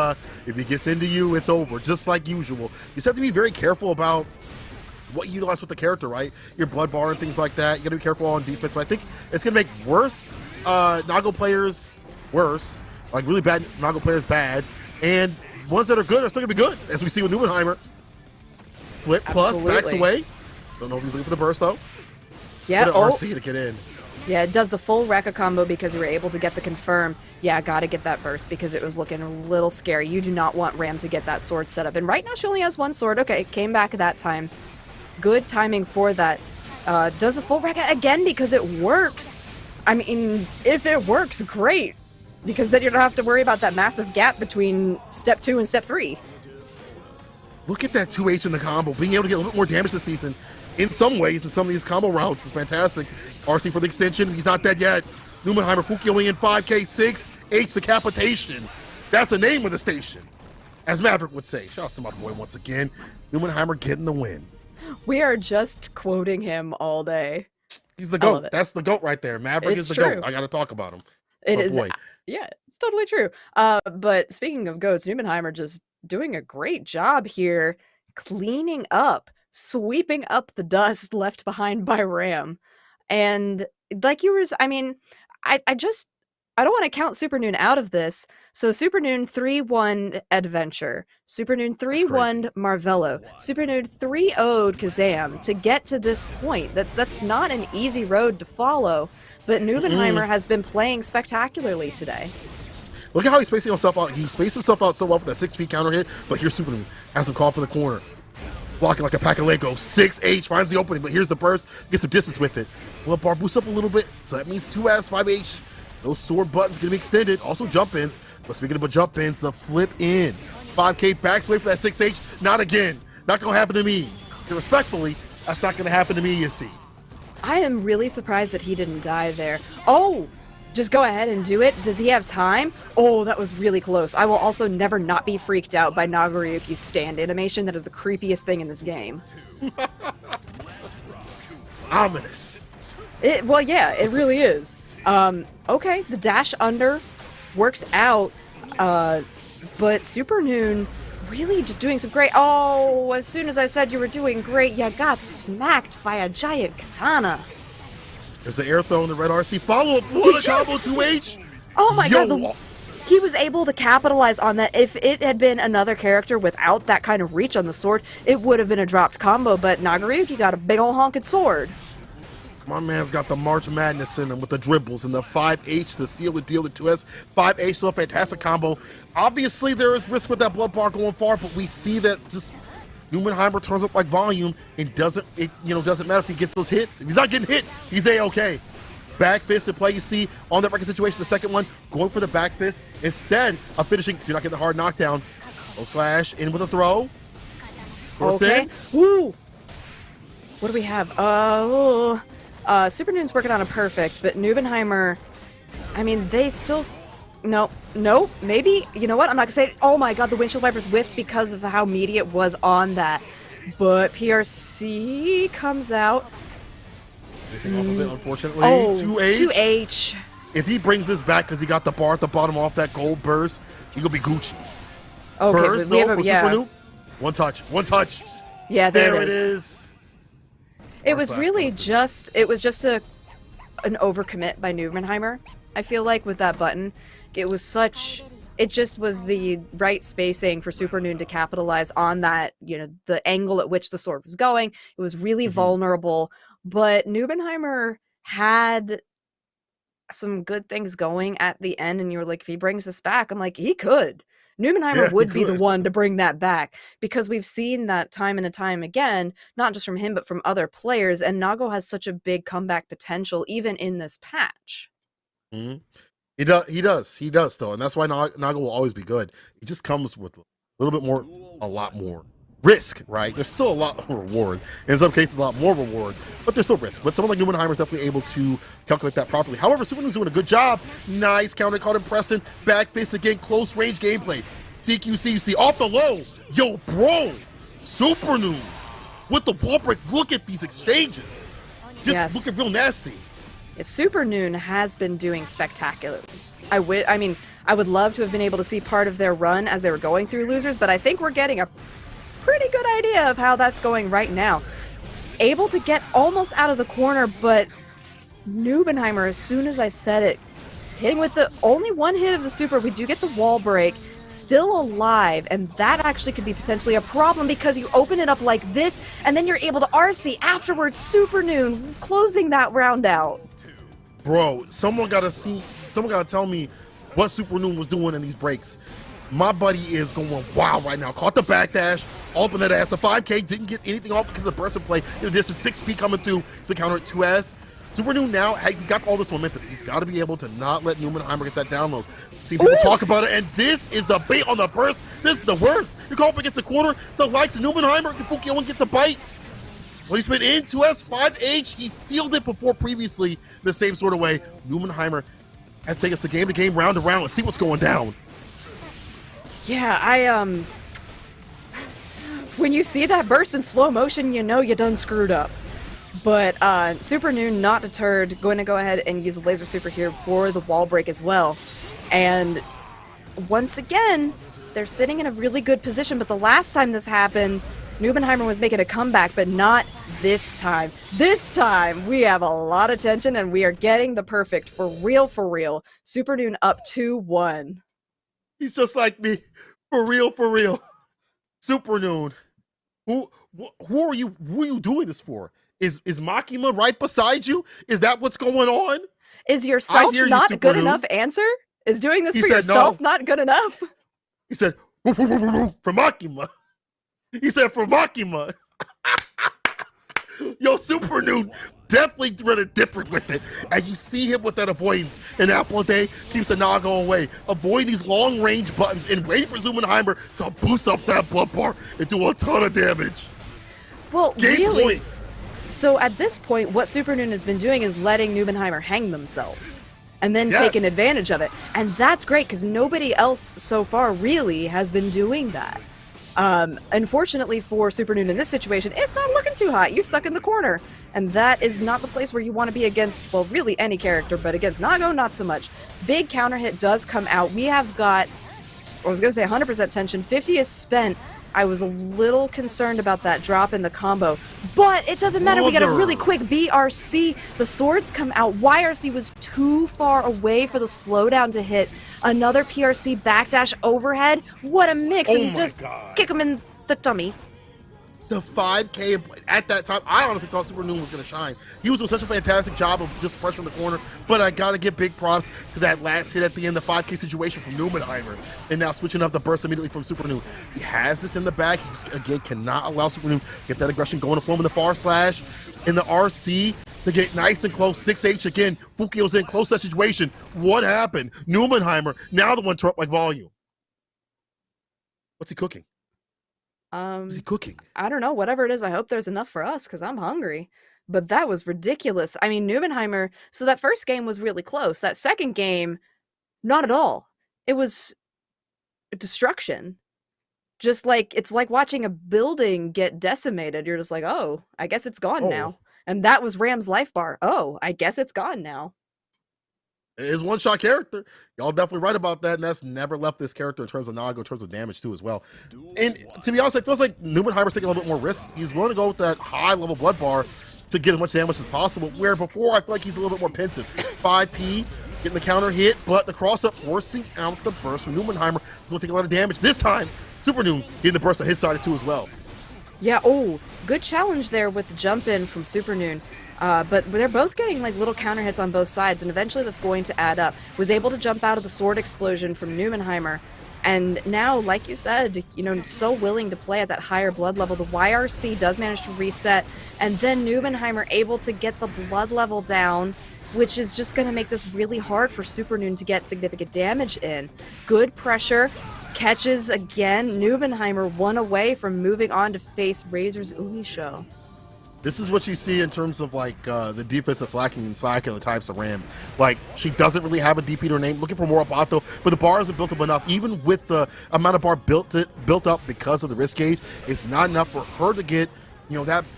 if he gets into you, it's over, just like usual. You just have to be very careful about what you utilize with the character, right? Your blood bar and things like that. You gotta be careful on defense. So I think it's gonna make worse Nago players worse, like really bad Nago players bad, and ones that are good are still gonna be good, as we see with Newmanheimer. Flip plus, backs away. Don't know if he's looking for the burst though. Yeah, RC to get in. Yeah, it does the full Rekka combo because we were able to get the confirm. Yeah, gotta get that burst because it was looking a little scary. You do not want Ram to get that sword set up. And right now she only has one sword. Okay, came back at that time. Good timing for that. Does the full Rekka again because it works. I mean, if it works, great. Because then you don't have to worry about that massive gap between step 2 and step 3. Look at that 2H in the combo. Being able to get a little bit more damage this season in some ways in some of these combo routes is fantastic. RC for the extension. He's not dead yet. Newmanheimer Fukioing in 5K, 6H decapitation. That's the name of the station, as Maverick would say. Shout out to my boy once again. Newmanheimer getting the win. We are just quoting him all day. He's the GOAT. That's the GOAT right there. Maverick is the GOAT. I got to talk about him. It is. Yeah, it's totally true. But speaking of GOATs, Newmanheimer just doing a great job here, cleaning up, sweeping up the dust left behind by Ram. And like you were, I mean, I don't want to count Super Noon out of this. So Super Noon 3-1 Adventure, Super Noon 3-1 Marvello, Super Noon 3-0'd Kazam to get to this point. That's not an easy road to follow, but Newmanheimer has been playing spectacularly today. Look at how he's spacing himself out. He spaced himself out so well for that 6P counter hit, but here's Super Noon. Has him caught up in the corner. Blocking like a pack of Lego. 6H finds the opening, but here's the burst. Gets some distance with it. Well, bar boosts up a little bit, so that means 2S, 5H. Those sword buttons gonna be extended. Also jump ins. But speaking of jump ins, the flip in. 5K backs away for that 6H. Not again. Not gonna happen to me. And respectfully, that's not gonna happen to me, you see. I am really surprised that he didn't die there. Oh! Just go ahead and do it. Does he have time? Oh, that was really close. I will also never not be freaked out by Nagoriyuki's stand animation. That is the creepiest thing in this game. Ominous. Well, yeah, it really is. Okay, the dash under works out. But Super Noon really just doing some great... Oh, as soon as I said you were doing great, you got smacked by a giant katana. There's the air throw in the red RC. Follow up. What a combo 2H. Oh my god, he was able to capitalize on that. If it had been another character without that kind of reach on the sword, it would have been a dropped combo, but Nagoriyuki got a big ol' honking sword. My man's got the March Madness in him with the dribbles and the 5H, the seal, the deal, the 2S. 5H, so a fantastic combo. Obviously, there is risk with that blood bar going far, but we see that just Newmanheimer turns up like volume and doesn't matter if he gets those hits. If he's not getting hit, he's A-okay. Back fist in play, you see on that record situation, the second one, going for the back fist instead of finishing, so you're not getting a hard knockdown. Low slash, in with a throw. Okay. Woo! What do we have? Super Noon's working on a perfect, but Newmanheimer, I mean, they still... No, maybe, you know what, I'm not gonna say it. Oh my god, the windshield wipers whiffed because of how meaty it was on that. But PRC comes out. Anything off of it, unfortunately. Oh, 2H. 2H. If he brings this back because he got the bar at the bottom off that gold burst, he gonna be Gucci. Okay, Burst, though, for Super Noob. One touch. Yeah, there it is. It was really just, an overcommit by Newmanheimer, I feel like, with that button. It just was the right spacing for Super Noon to capitalize on that, the angle at which the sword was going. It was really vulnerable, but Newmanheimer had some good things going at the end, and you were like, if he brings this back, I'm like, he could. Newmanheimer would be the one to bring that back, because we've seen that time and time again, not just from him, but from other players, and Nago has such a big comeback potential, even in this patch. Mm-hmm. He does though, and that's why Nago will always be good. He just comes with a lot more risk, right? There's still a lot of reward. In some cases, a lot more reward, but there's still risk. But someone like Newmanheimer is definitely able to calculate that properly. However, Super Noon's doing a good job. Nice counter caught impressing. Back face again, close range gameplay. CQC off the low. Yo, bro, Super Noon with the wall break. Look at these exchanges. Just looking real nasty. Super Noon has been doing spectacularly. I would love to have been able to see part of their run as they were going through losers, but I think we're getting a pretty good idea of how that's going right now. Able to get almost out of the corner, but Newmanheimer, as soon as I said it, hitting with the only one hit of the super, we do get the wall break, still alive, and that actually could be potentially a problem because you open it up like this, and then you're able to RC afterwards. Super Noon closing that round out. Bro, someone gotta tell me what Super Noon was doing in these breaks. My buddy is going wild right now. Caught the backdash, all up in that ass. The 5K didn't get anything off because of the burst of play. This is 6P coming through. It's a counter at 2S. Super Noon now, he's got all this momentum. He's got to be able to not let Newmanheimer get that download. See people talk about it, and this is the bait on the burst. This is the worst. You go up against the corner, the likes of Newmanheimer, Fukio won't get the bite. When he's been in 2S, 5H, he sealed it before previously the same sort of way. Newmanheimer has taken us the game to game, round to round. Let's see what's going down. Yeah, when you see that burst in slow motion, you know you done screwed up. But Super Noon, not deterred, going to go ahead and use the laser super here for the wall break as well. And once again, they're sitting in a really good position, but the last time this happened, Newmanheimer was making a comeback, but not this time. This time, we have a lot of tension, and we are getting the perfect for real. Super Noon up 2-1. He's just like me. For real. Super Noon. Who are you doing this for? Is Makima right beside you? Is that what's going on? Is yourself not good enough answer? Is doing this for yourself not good enough? He said, woo, for Makima. He said, for Makima. Yo, Super Noon definitely running different with it. And you see him with that avoidance. And Applante keeps the Nago away, avoiding these long-range buttons and waiting for Newmanheimer to boost up that blood bar and do a ton of damage. Well, really, so at this point, what Super Noon has been doing is letting Newmanheimer hang themselves and then taking advantage of it. And that's great, because nobody else so far really has been doing that. Unfortunately for Super Noon in this situation, it's not looking too hot. You're stuck in the corner. And that is not the place where you want to be against, well, really any character, but against Nago, not so much. Big counter hit does come out. We have got I was going to say 100% tension. 50 is spent. I was a little concerned about that drop in the combo, but it doesn't matter. We got a really quick BRC. The swords come out. YRC was too far away for the slowdown to hit. Another PRC backdash overhead. What a mix. And just kick him in the tummy. The 5K at that time, I honestly thought Super Noon was going to shine. He was doing such a fantastic job of just pressure in the corner, but I got to give big props to that last hit at the end, the 5K situation from Newmanheimer, and now switching up the burst immediately from Super Noon. He has this in the back. He just, again, cannot allow Super Noon to get that aggression going to flow in the far slash, in the RC to get nice and close. 6H again. Fukio's in close to that situation. What happened? Newmanheimer, now the one to up like volume. What's he cooking? Is he cooking? I don't know. Whatever it is, I hope there's enough for us because I'm hungry. But that was ridiculous. I mean, Newmanheimer, so that first game was really close. That second game, not at all. It was destruction. Just like, it's like watching a building get decimated. You're just like, oh, I guess it's gone now. And that was Ram's life bar. Oh, I guess it's gone now. His one-shot character. Y'all definitely right about that, and that's never left this character in terms of Nago, in terms of damage too as well. And to be honest, it feels like Newmanheimer's taking a little bit more risk. He's willing to go with that high-level blood bar to get as much damage as possible, where before I feel like he's a little bit more pensive. 5P, getting the counter hit, but the cross-up forcing out the burst from Newmanheimer. He's going to take a lot of damage. This time, Super Noon getting the burst on his side too as well. Yeah, good challenge there with the jump in from Super Noon. But they're both getting like little counter hits on both sides, and eventually that's going to add up. Was able to jump out of the sword explosion from Newmanheimer, and now, like you said, so willing to play at that higher blood level. The YRC does manage to reset, and then Newmanheimer able to get the blood level down, which is just going to make this really hard for Super Noon to get significant damage in. Good pressure, catches again. Newmanheimer one away from moving on to face Razor's Umi Show. This is what you see in terms of like the defense that's lacking in Sayaka and the types of Ram. Like, she doesn't really have a DP to her name, looking for more Abato, but the bar isn't built up enough. Even with the amount of bar built up because of the risk gauge, it's not enough for her to get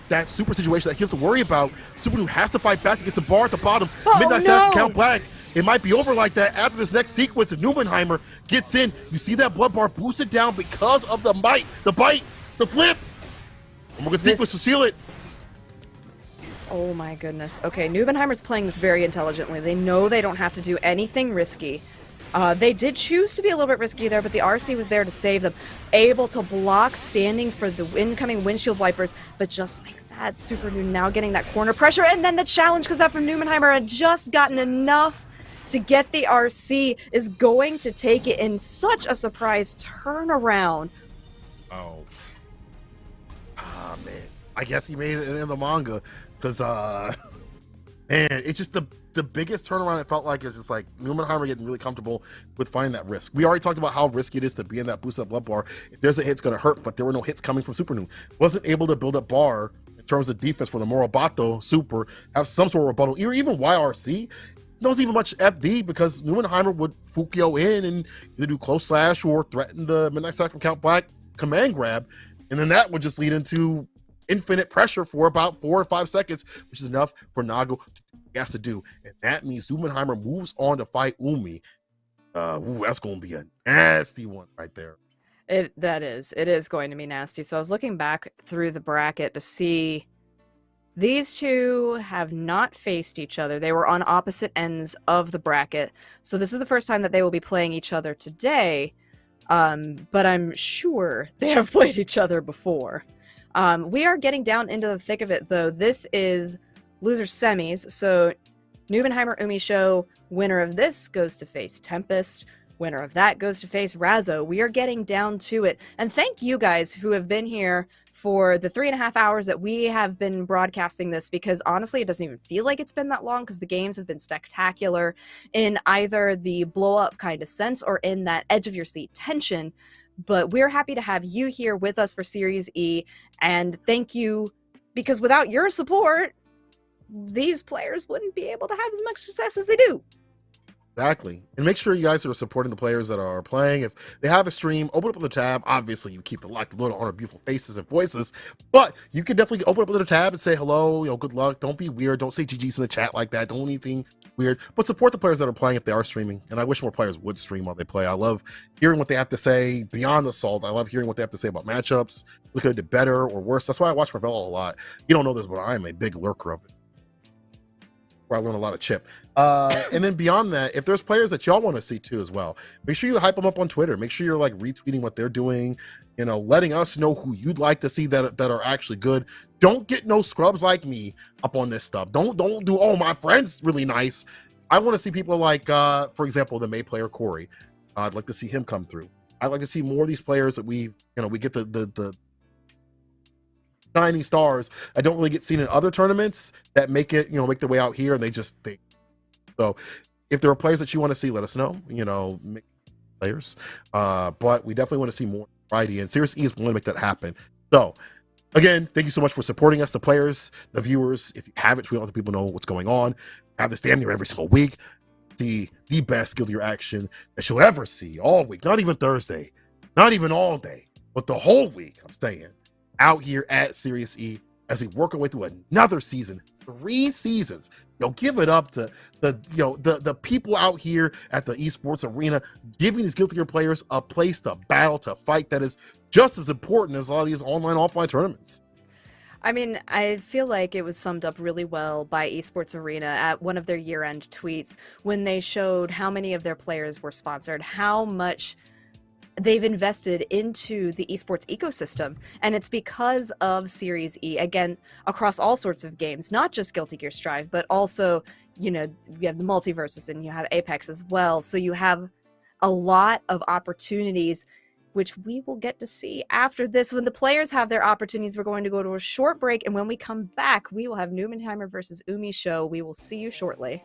that super situation that you have to worry about. Super Noon has to fight back to get some bar at the bottom. Midnight Staff can count black. It might be over like that after this next sequence. If Newmanheimer gets in, you see that blood bar boosted down because of the bite, the flip. And we're going to sequence to seal it. Oh my goodness. Okay, Newmanheimer's playing this very intelligently. They know they don't have to do anything risky. They did choose to be a little bit risky there, but the RC was there to save them. Able to block, standing for the incoming windshield wipers, but just like that, Super Noon now getting that corner pressure, and then the challenge comes out from Newmanheimer. Had just gotten enough to get the RC, is going to take it in such a surprise turnaround. Oh. Ah, man. I guess he made it in the manga. Because, man, it's just the biggest turnaround it felt like is just like Newmanheimer getting really comfortable with finding that risk. We already talked about how risky it is to be in that boosted up blood bar. If there's a hit, it's going to hurt, but there were no hits coming from Super Noon. Wasn't able to build up bar in terms of defense for the Morobato Super, have some sort of rebuttal. Even YRC, there wasn't even much FD because Newmanheimer would Fukio in and either do close slash or threaten the Midnight Stack from Count Black command grab, and then that would just lead into infinite pressure for about 4 or 5 seconds, which is enough for Nago to do. And that means Newmanheimer moves on to fight Umi. That's going to be a nasty one right there. It is going to be nasty. So I was looking back through the bracket to see these two have not faced each other. They were on opposite ends of the bracket. So this is the first time that they will be playing each other today. But I'm sure they have played each other before. We are getting down into the thick of it, though. This is loser semis, so Newmanheimer Umi Show, winner of this goes to face Tempest, winner of that goes to face Razzo. We are getting down to it, and thank you guys who have been here for the 3.5 hours that we have been broadcasting this, because honestly, it doesn't even feel like it's been that long, because the games have been spectacular in either the blow-up kind of sense or in that edge-of-your-seat tension. But we're happy to have you here with us for Series E, and thank you, because without your support, these players wouldn't be able to have as much success as they do. Exactly. And make sure you guys are supporting the players that are playing. If they have a stream, open up the tab. Obviously, you keep it locked on our beautiful faces and voices, but you can definitely open up the tab and say hello, good luck. Don't be weird. Don't say GG's in the chat like that. Don't anything weird, but support the players that are playing if they are streaming. And I wish more players would stream while they play. I love hearing what they have to say beyond Assault. I love hearing what they have to say about matchups. Look at it better or worse. That's why I watch Marvello a lot. You don't know this, but I am a big lurker of it, where I learn a lot of chip. And then beyond that, if there's players that y'all want to see too as well, make sure you hype them up on Twitter. Make sure you're like retweeting what they're doing, letting us know who you'd like to see that are actually good. Don't get no scrubs like me up on this stuff. Don't do, oh, my friend's really nice. I want to see people like, for example, the May player Corey. I'd like to see him come through. I'd like to see more of these players that we get the shiny stars I don't really get seen in other tournaments that make it, make their way out here, and they think. So if there are players that you want to see, let us know, players. But we definitely want to see more variety, and Series E is going to make that happen. So again, thank you so much for supporting us, the players, the viewers. If you haven't, tweet, let people know what's going on. Have this damn near every single week. The best Guilty Gear action that you'll ever see all week. Not even Thursday, not even all day, but the whole week. I'm saying, out here at Series E as we work our way through another season, 3 seasons. Give it up to the people out here at the esports arena, giving these Guilty Gear players a place to battle, to fight that is just as important as a lot of these online, offline tournaments. I mean, I feel like it was summed up really well by Esports Arena at one of their year-end tweets when they showed how many of their players were sponsored, how much they've invested into the esports ecosystem. And it's because of Series E, again, across all sorts of games, not just Guilty Gear Strive, but also, you have the Multiverses and you have Apex as well. So you have a lot of opportunities, which we will get to see after this. When the players have their opportunities, we're going to go to a short break. And when we come back, we will have Newmanheimer versus Umi show. We will see you shortly.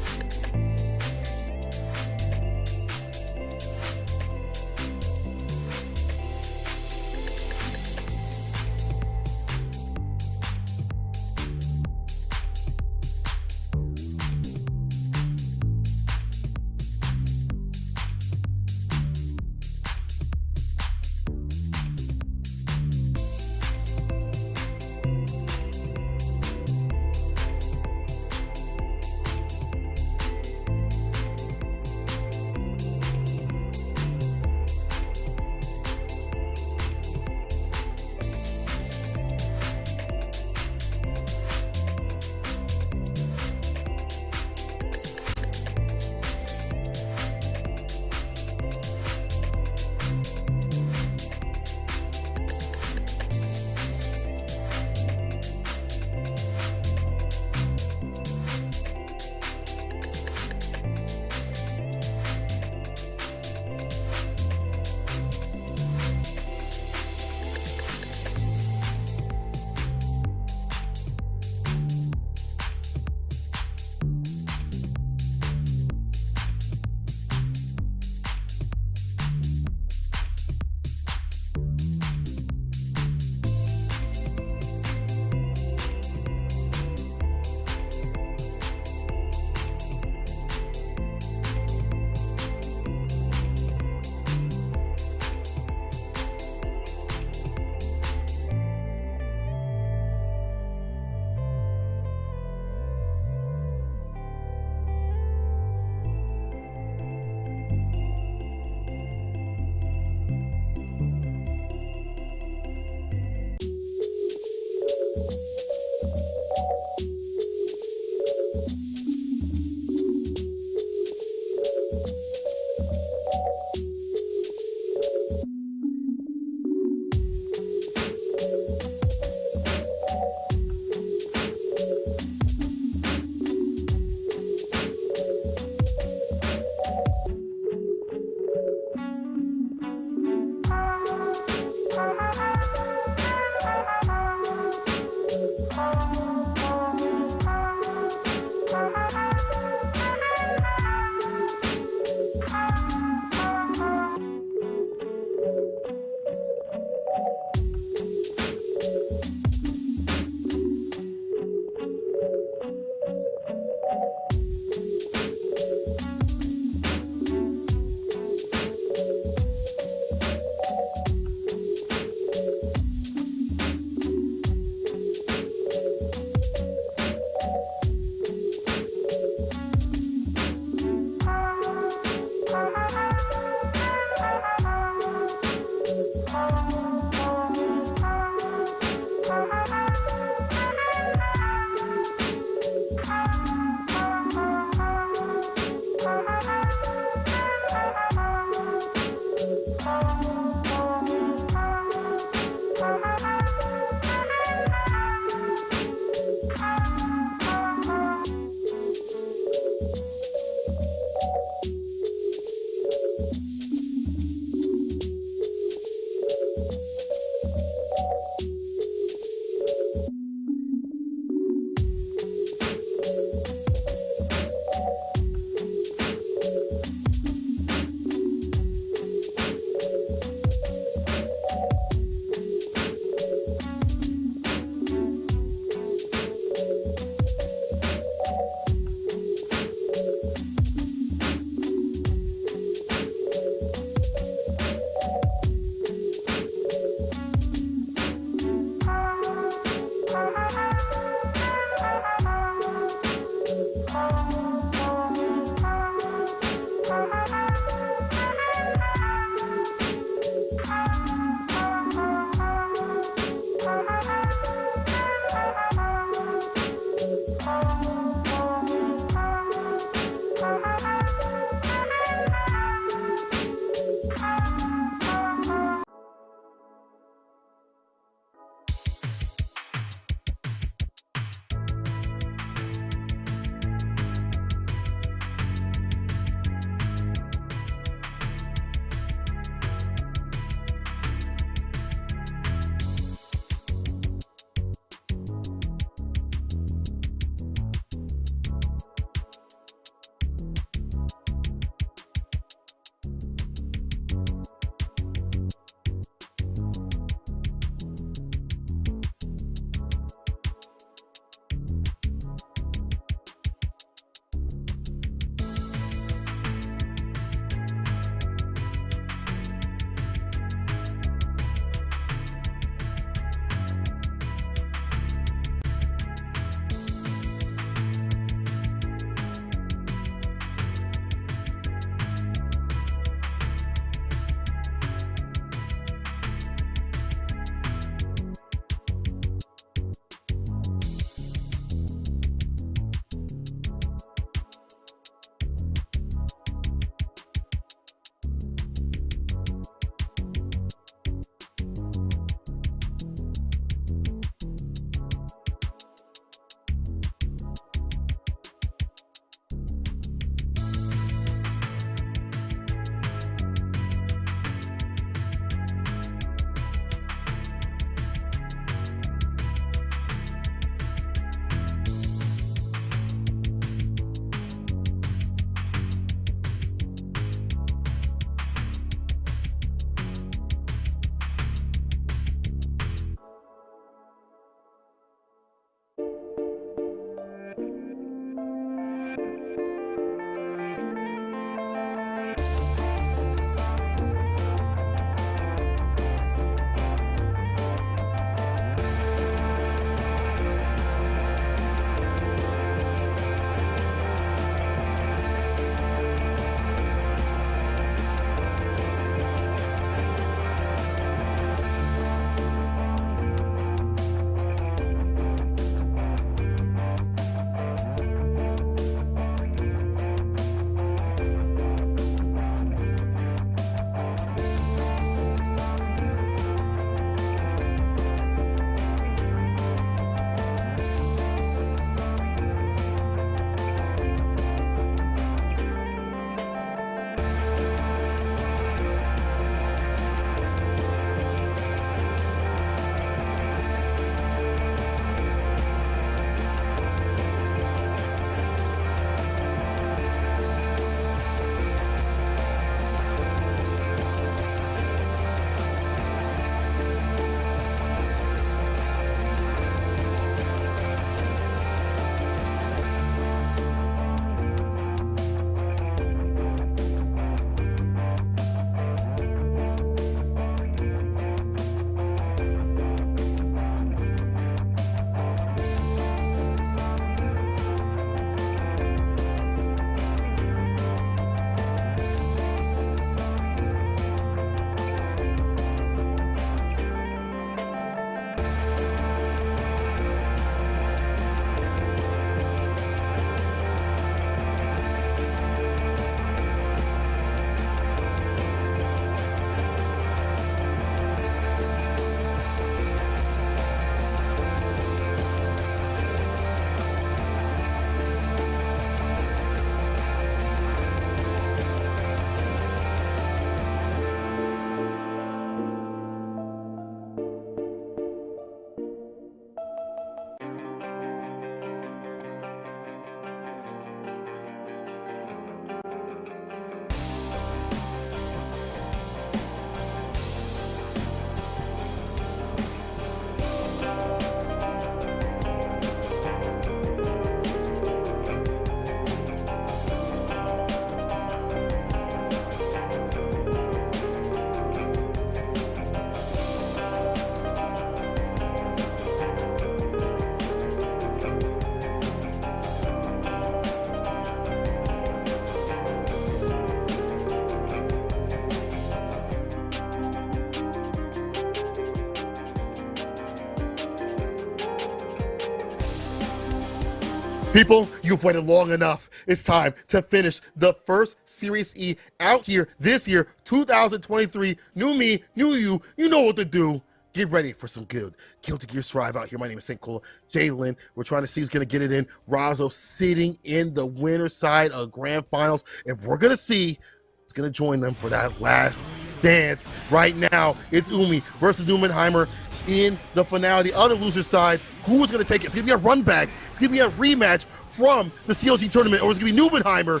People, you've waited long enough. It's time to finish the first Series E out here this year, 2023. New me, new you. You know what to do. Get ready for some good Guilty Gear Strive out here. My name is St. Cola. Jalen, we're trying to see who's going to get it in. Razzo sitting in the winner's side of Grand Finals. And we're going to see who's going to join them for that last dance. Right now, it's Umi versus Newmanheimer in the finale. The other loser's side, who is going to take it? It's going to be a run back. It's going to be a rematch from the CLG tournament, or it's going to be Newmanheimer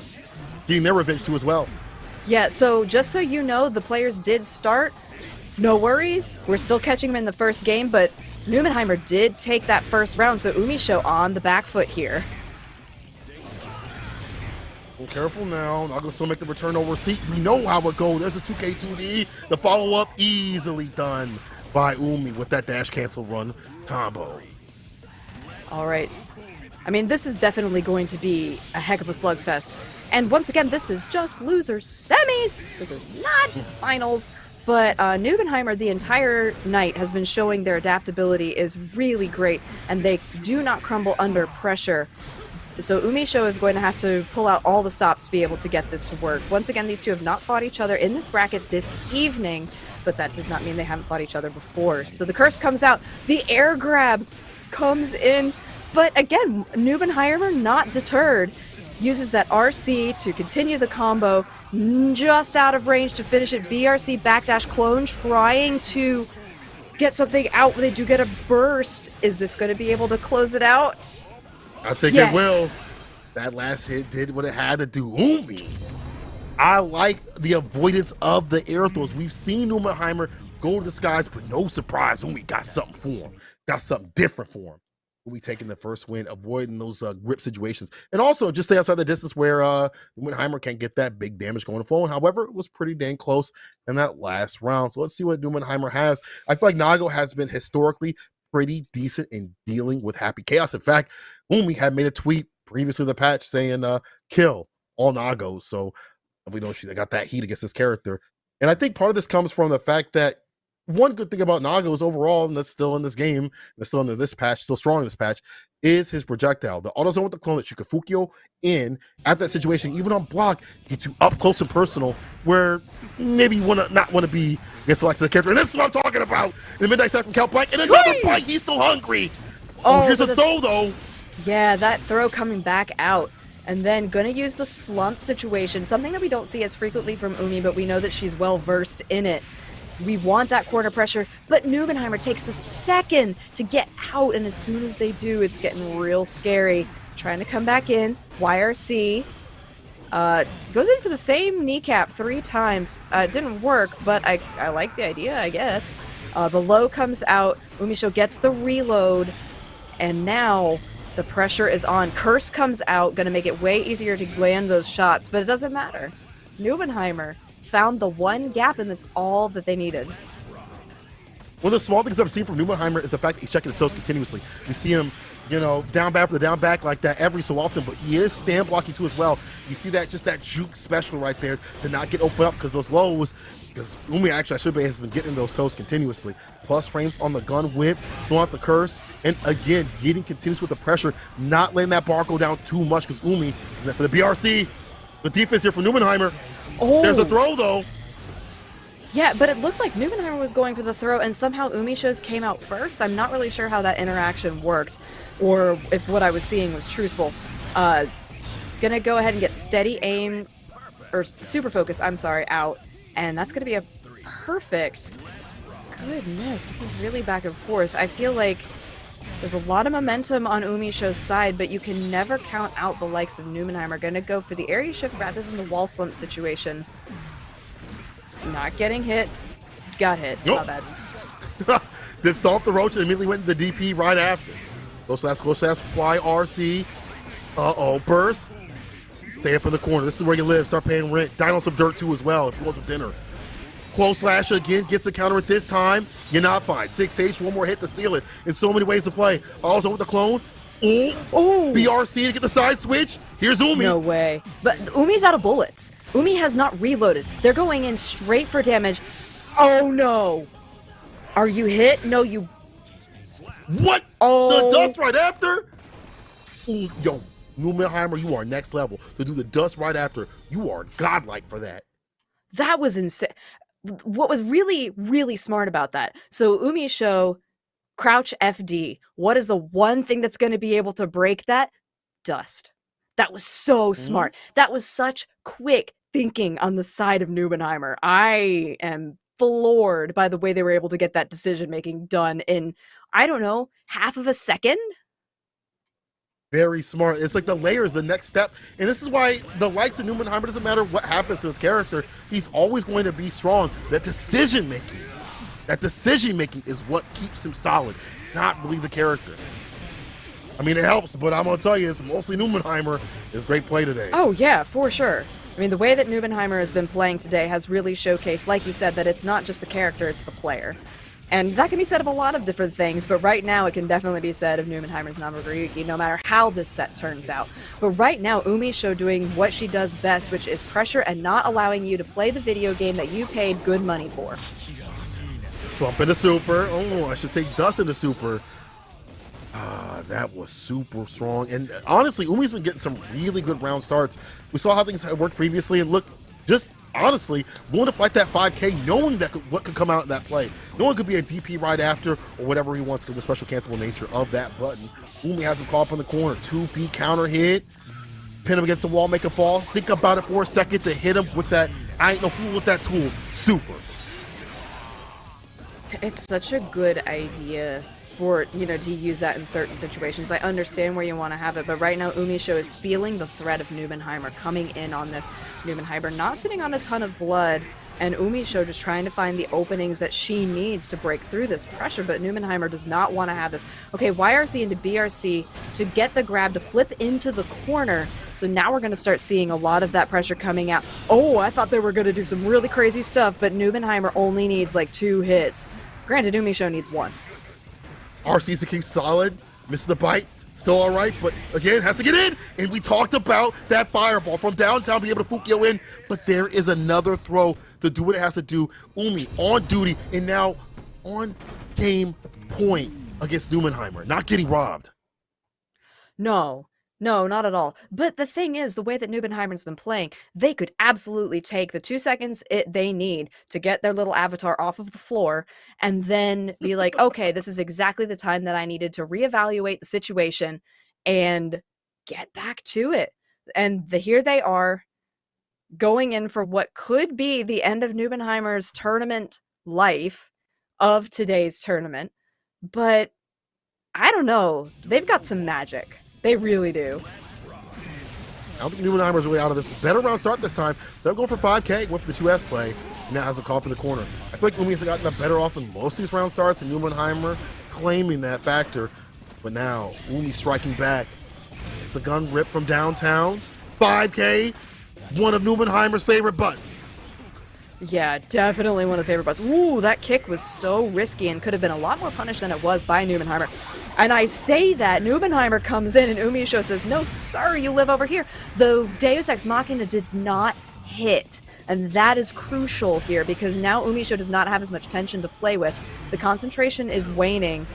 getting their revenge too as well. Yeah, so just so you know, the players did start. No worries, we're still catching them in the first game, but Newmanheimer did take that first round, so Umisho on the back foot here. Well, careful now, not going to still make the return over seat. We know how it goes. There's a 2K2D. The follow-up easily done by Umi with that dash cancel run combo. All right. I mean, this is definitely going to be a heck of a slugfest. And once again, this is just losers semis. This is not finals. But Newmanheimer the entire night has been showing their adaptability is really great, and they do not crumble under pressure. So Umisho is going to have to pull out all the stops to be able to get this to work. Once again, these two have not fought each other in this bracket this evening, but that does not mean they haven't fought each other before. So the curse comes out, the air grab comes in, but again, Newmanheimer not deterred. Uses that RC to continue the combo, just out of range to finish it. BRC backdash clone trying to get something out. They do get a burst. Is this going to be able to close it out? I think it will. That last hit did what it had to do. Umi, I like the avoidance of the air throws. We've seen Newmanheimer go to the skies, but no surprise, Umi got something for him. Got something different for him. Umi taking the first win, avoiding those grip situations. And also just stay outside the distance where Newmanheimer can't get that big damage going forward. However, it was pretty dang close in that last round. So let's see what Newmanheimer has. I feel like Nago has been historically pretty decent in dealing with Happy Chaos. In fact, Umi had made a tweet previously in the patch saying, kill all Nagos. So we know she got that heat against this character. And I think part of this comes from the fact that one good thing about Nago is overall, and that's still in this game, that's still in this patch, still strong in this patch, is his projectile. The auto zone with the clone that Shikafukyo in at that situation, even on block, gets you up close and personal, where maybe you not want to be against the likes of the character. And this is what I'm talking about. The midnight side from Cal Blank, and another bite. He's still hungry. Oh, here's a throw though. Yeah, that throw coming back out. And then gonna use the slump situation, something that we don't see as frequently from Umi, but we know that she's well versed in it. We want that corner pressure, but Newmanheimer takes the second to get out, and as soon as they do, it's getting real scary. Trying to come back in, YRC, goes in for the same kneecap 3 times. It didn't work, but I like the idea, I guess. The low comes out, Umisho gets the reload, and now the pressure is on. Curse comes out, gonna make it way easier to land those shots, but it doesn't matter. Newmanheimer found the one gap, and that's all that they needed. One of the small things I've seen from Newmanheimer is the fact that he's checking his toes continuously. We see him, down back for the down back like that every so often, but he is stand blocking too as well. You see that, just that juke special right there to not get opened up because those lows, because Umi actually, I should say, has been getting those toes continuously. Plus frames on the gun whip, throwing out the curse, and again, getting continuous with the pressure, not letting that bar go down too much because Umi is for the BRC. The defense here from Newmanheimer. Oh. There's a throw though. Yeah, but it looked like Newmanheimer was going for the throw, and somehow Umisho's came out first. I'm not really sure how that interaction worked, or if what I was seeing was truthful. Gonna go ahead and get steady aim, or super focus, I'm sorry, out, and that's gonna be a perfect. Goodness, this is really back and forth. I feel like there's a lot of momentum on Umisho's side, but you can never count out the likes of Newmanheimer. Gonna go for the area shift rather than the wall slump situation. Not getting hit. Got hit. Nope. Not bad. Did Salt the Roach and immediately went to the DP right after. Close to fly RC. Uh-oh, burst. Stay up in the corner. This is where you live. Start paying rent. Dino some dirt too as well if you want some dinner. Close slash again, gets the counter at this time. You're not fine. 6H, one more hit to seal it. In so many ways to play. Also with the clone. Ooh. BRC to get the side switch. Here's Umi. No way. But Umi's out of bullets. Umi has not reloaded. They're going in straight for damage. Oh no. Are you hit? No, you. What? Oh. The dust right after? Ooh, yo. Newmanheimer, you are next level. To do the dust right after, you are godlike for that. That was insane. What was really, really smart about that? So Umisho, crouch FD. What is the one thing that's going to be able to break that? Dust. That was so smart. That was such quick thinking on the side of Newmanheimer. I am floored by the way they were able to get that decision making done in, I don't know, half of a second. Very smart. It's like the layers, the next step. And this is why the likes of Newmanheimer, doesn't matter what happens to his character, he's always going to be strong. That decision making is what keeps him solid, not really the character. I mean, it helps, but I'm going to tell you, it's mostly Newmanheimer. It's great play today. Oh, yeah, for sure. I mean, the way that Newmanheimer has been playing today has really showcased, like you said, that it's not just the character, it's the player. And that can be said of a lot of different things, but right now it can definitely be said of Newmanheimer's Namaguyuki, no matter how this set turns out. But right now, Umisho doing what she does best, which is pressure and not allowing you to play the video game that you paid good money for. Slump in the super. Oh, I should say dust in the super. That was super strong. And honestly, Umi's been getting some really good round starts. We saw how things had worked previously, and look, just honestly, willing to fight that 5K, knowing that what could come out in that play. No one could be a DP right after or whatever he wants because of the special cancelable nature of that button. Umi has him caught up in the corner. 2P counter hit. Pin him against the wall, make a fall. Think about it for a second to hit him with that. I ain't no fool with that tool. Super. It's such a good idea for, to use that in certain situations. I understand where you want to have it, but right now Umisho is feeling the threat of Newmanheimer coming in on this. Newmanheimer not sitting on a ton of blood, and Umisho just trying to find the openings that she needs to break through this pressure, but Newmanheimer does not want to have this. Okay, YRC into BRC to get the grab to flip into the corner, so now we're going to start seeing a lot of that pressure coming out. Oh, I thought they were going to do some really crazy stuff, but Newmanheimer only needs like 2 hits. Granted, Umisho needs 1. RC's to keep solid, misses the bite, still all right, but again, has to get in. And we talked about that fireball from downtown being able to Fukio in, but there is another throw to do what it has to do. Umi on duty and now on game point against Newmanheimer, not getting robbed. No, not at all. But the thing is, the way that Newmanheimer's been playing, they could absolutely take the 2 seconds they need to get their little avatar off of the floor and then be like, okay, this is exactly the time that I needed to reevaluate the situation and get back to it. And here they are going in for what could be the end of Newmanheimer's tournament life of today's tournament. But I don't know. They've got some magic. They really do. I don't think Newmanheimer's really out of this. Better round start this time. So I'm going for 5K, went for the 2S play. Now has a call up in the corner. I feel like Umi's gotten better off in most of these round starts, and Newmanheimer claiming that factor. But now, Umi striking back. It's a gun rip from downtown. 5K, one of Newmanheimer's favorite buttons. Yeah, definitely one of the favorite buttons. Ooh, that kick was so risky and could have been a lot more punished than it was by Newmanheimer. And I say that, Newmanheimer comes in and Umisho says, no sir, you live over here. The Deus Ex Machina did not hit. And that is crucial here because now Umisho does not have as much tension to play with. The concentration is waning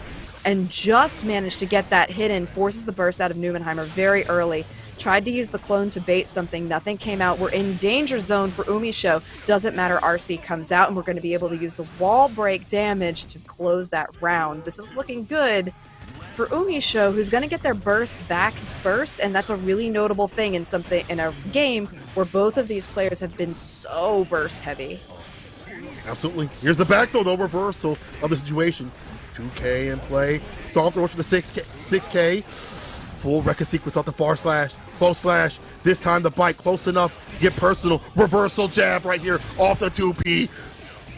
and just managed to get that hit in, forces the burst out of Newmanheimer very early. Tried to use the clone to bait something, nothing came out. We're in danger zone for Umisho. Doesn't matter, RC comes out and we're going to be able to use the wall break damage to close that round. This is looking good for Umisho, who's going to get their burst back first, and that's a really notable thing in a game where both of these players have been so burst heavy. Absolutely. Here's the back though, reversal of the situation. 2K in play. Soft throw to the 6K. Full record sequence off the far slash. Close slash. This time the bite close enough. Get personal. Reversal jab right here off the 2P.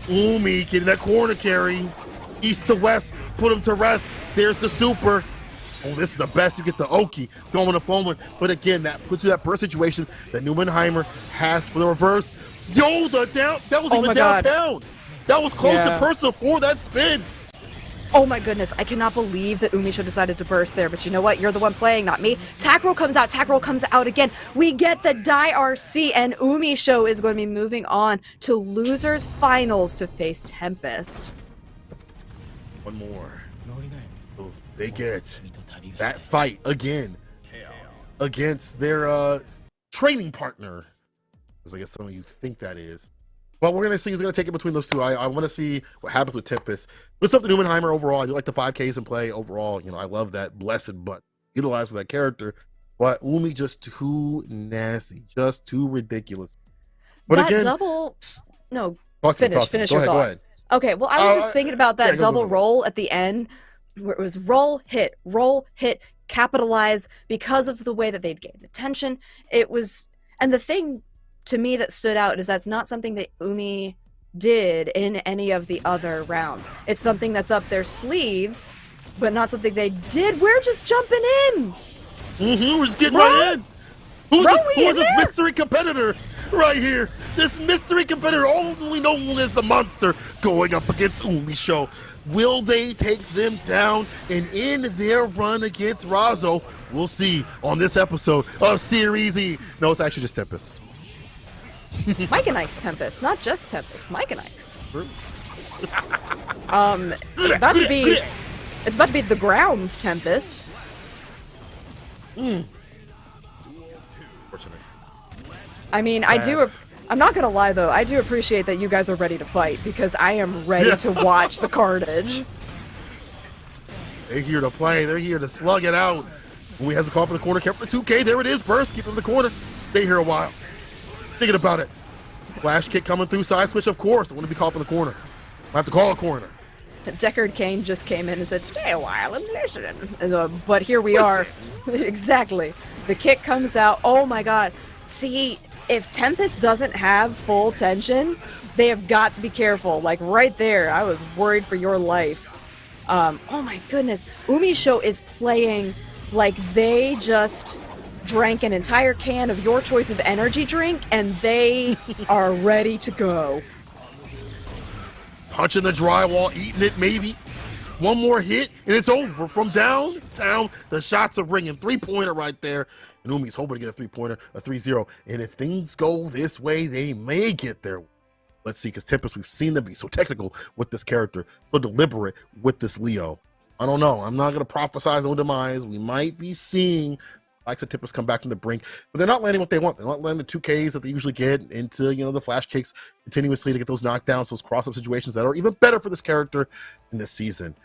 Umi getting that corner carry. East to west. Put him to rest. There's the super. Oh, this is the best. You get the Oki going to forward. But again, that puts you that burst situation that Newmanheimer has for the reverse. Yo, that was even downtown. That was close to personal for that spin. Oh my goodness, I cannot believe that Umisho decided to burst there, but you know what? You're the one playing, not me. Tack roll comes out again. We get the die RC, and Umisho is going to be moving on to losers finals to face Tempest. One more. So they get that fight again against their training partner, as I guess some of you think that is. Well, we're going to see who's going to take it between those two. I want to see what happens with Tempest. Let's up to Newmanheimer overall. I do like the 5Ks in play overall. You know, I love that blessed butt utilized with that character. But Umi just too nasty, just too ridiculous. But that again, double. No, finish your go thought. ahead. Okay, well, I was just thinking about that double go. roll at the end, where it was roll, hit, capitalize, because of the way that they'd gained attention. It was, and the thing to me that stood out is that's not something that Umi did in any of the other rounds. It's something that's up their sleeves, but not something they did. We're just jumping in. We're just getting right in. Who is this there? mystery competitor right here? This mystery competitor, only known as the monster, going up against Umi Show. Will they take them down and end their run against Razzo? We'll see on this episode of Series E. No, it's actually just Tempest. Mike and Ike's Tempest, not just Tempest. Mike and Ike's. It's about to be the grounds Tempest. I mean, I'm not gonna lie though, I do appreciate that you guys are ready to fight, because I am ready to watch the carnage. They're here to play, they're here to slug it out. When we has a call up in the corner, kept for 2K, there it is, burst, keep it in the corner. Stay here a while. Thinking about it. Flash kick coming through, side switch, of course. I want to be caught up in the corner. I have to call a corner. Deckard Cain just came in and said, stay a while and listen. But here we are. Exactly. The kick comes out. Oh my god. See, if Tempest doesn't have full tension, they have got to be careful. Like right there, I was worried for your life. Oh my goodness. Umi Show is playing like they just drank an entire can of your choice of energy drink and they are ready to go. Punching the drywall, eating it maybe. One more hit and it's over. From downtown, the shots are ringing. 3-pointer right there. And Umi's hoping to get a 3-pointer, a 3-0. And if things go this way, they may get there. Let's see, because Tempest, we've seen them be so technical with this character, so deliberate with this Leo. I don't know. I'm not going to prophesize no demise. We might be seeing likes of Tempest come back from the brink, but they're not landing what they want. They're not landing the 2Ks that they usually get into, you know, the flash kicks continuously to get those knockdowns, those cross-up situations that are even better for this character in this season.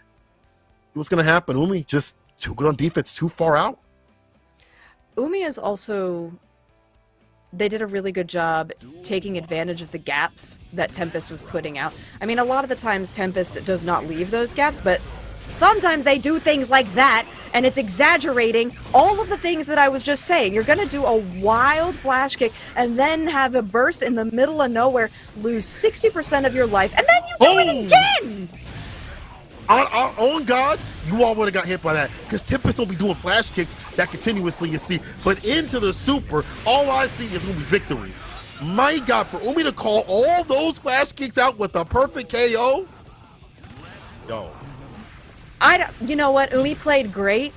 What's going to happen? Umi just too good on defense, too far out. Umi is also, they did a really good job taking advantage of the gaps that Tempest was putting out. I mean, a lot of the times Tempest does not leave those gaps, but sometimes they do things like that, and it's exaggerating all of the things that I was just saying. You're going to do a wild flash kick and then have a burst in the middle of nowhere, lose 60% of your life, and then you do it again! On God, you all would have got hit by that, because Tempest don't be doing flash kicks that continuously, you see. But into the super, all I see is Umi's victory. My God, for Umi to call all those flash kicks out with a perfect KO? Yo. You know what? Umi played great,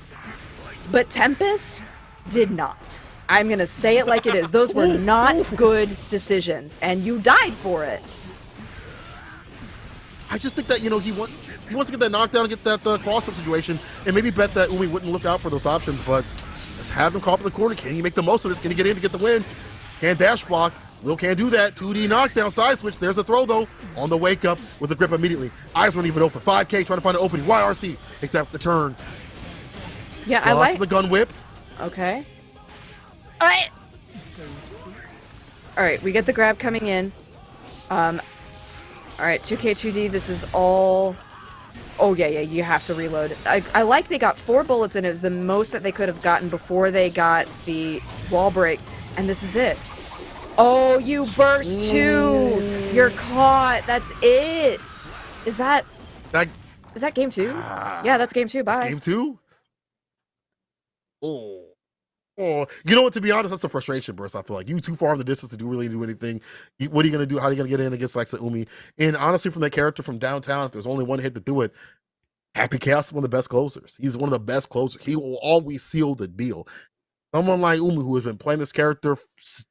but Tempest did not. I'm going to say it like it is. Those were not good decisions, and you died for it. I just think that, you know, he wants to get that knockdown and get that cross-up situation, and maybe bet that Umi wouldn't look out for those options, but let's have them call up in the corner. Can he make the most of this? Can he get in to get the win? Can't dash block. Lil can't do that. 2D knockdown, side switch. There's a throw, though, on the wake up with the grip immediately. Eyes weren't even open. 5K trying to find an opening. YRC takes out the turn. Yeah, I like the gun whip. Okay. All right, we get the grab coming in. All right, 2K2D, this is all... Oh, yeah, you have to reload. I like they got 4 bullets in it. It was the most that they could have gotten before they got the wall break, and this is it. Oh, you burst too! You're caught. That's it. Is that game 2? Yeah, that's game 2. Bye. That's game 2? Oh. You know what, to be honest, that's a frustration burst. I feel like you too far in the distance to really do anything. What are you going to do? How are you going to get in against like Umi? And honestly, from that character from downtown, if there's only one hit to do it, Happy Chaos is one of the best closers. He's one of the best closers. He will always seal the deal. Someone like Umi, who has been playing this character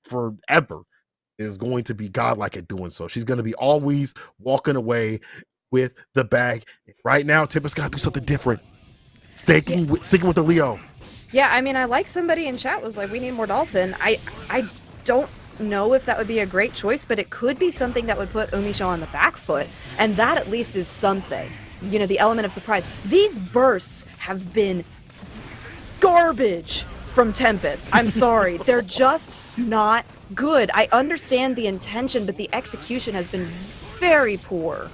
forever, is going to be godlike at doing so. She's going to be always walking away with the bag. Right now, Tempest got to do something different. Sticking with the Leo. Yeah, I mean, I like somebody in chat was like, we need more Dolphin. I don't know if that would be a great choice, but it could be something that would put Umisho on the back foot, and that at least is something. You know, the element of surprise. These bursts have been garbage from Tempest. I'm sorry. They're just not good. I understand the intention, but the execution has been very poor.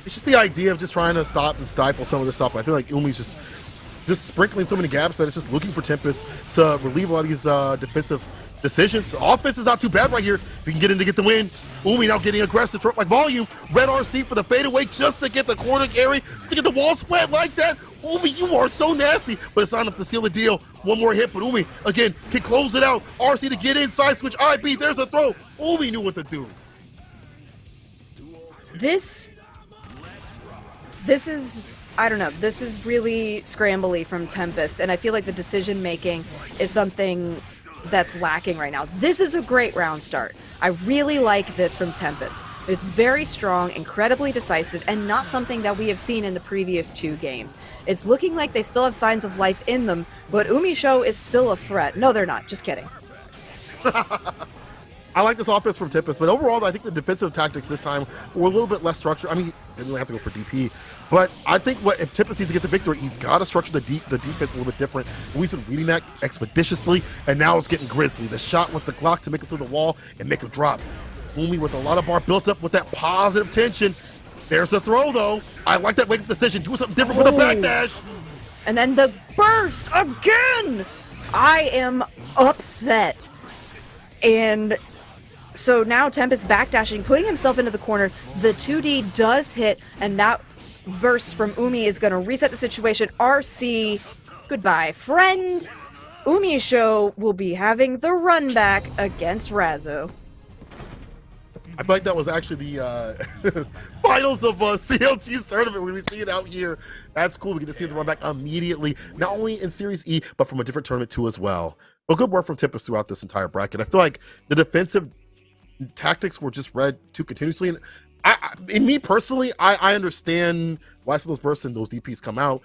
It's just the idea of just trying to stop and stifle some of this stuff. I feel like Umi's just sprinkling so many gaps that it's just looking for Tempest to relieve a lot of these defensive decisions. The offense is not too bad right here. If you can get in to get the win. Umi now getting aggressive, like volume. Red RC for the fadeaway just to get the corner carry, just to get the wall splat like that. Umi, you are so nasty, but it's not enough to seal the deal. One more hit, but Umi, again, can close it out. RC to get inside, switch IB, there's a throw. Umi knew what to do. This is, I don't know, this is really scrambly from Tempest, and I feel like the decision making is something that's lacking right now. This is a great round start. I really like this from Tempest. It's very strong, incredibly decisive, and not something that we have seen in the previous 2 games. It's looking like they still have signs of life in them, but Umisho is still a threat. No, they're not. Just kidding. I like this offense from Tempest, but overall, I think the defensive tactics this time were a little bit less structured. I mean, they didn't really have to go for DP, but I think if Tempest needs to get the victory, he's got to structure the defense a little bit different. We've been reading that expeditiously, and now it's getting grisly. The shot with the Glock to make it through the wall and make him drop. Umi with a lot of bar built up with that positive tension. There's the throw, though. I like that wake-up decision. Do something different with a backdash. And then the burst again! I am upset. And so now Tempest backdashing, putting himself into the corner. The 2D does hit, and that burst from Umi is going to reset the situation. RC, goodbye, friend. Umisho will be having the run back against Razzo. I feel like that was actually the finals of CLG's tournament when we see it out here. That's cool. We get to see the run back immediately, not only in Series E, but from a different tournament too as well. But good work from Tempest throughout this entire bracket. I feel like the defensive tactics were just read too continuously. And in me personally, I understand why some of those bursts and those DPs come out.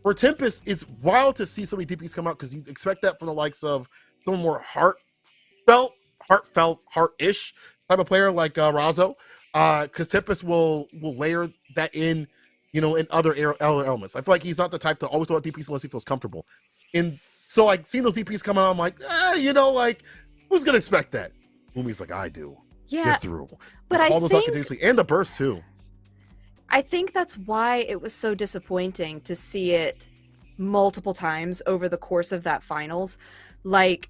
For Tempest, it's wild to see so many DPs come out because you expect that from the likes of someone more heartfelt, heart-ish type of player like Razzo, because Tempest will layer that in, in other elements. I feel like he's not the type to always throw out DPs unless he feels comfortable. And so, like, seeing those DPs come out, I'm like, who's gonna expect that? Umi's like, I do. Yeah, get through. but all I those think out continuously, and the burst too. I think that's why it was so disappointing to see it multiple times over the course of that finals. Like,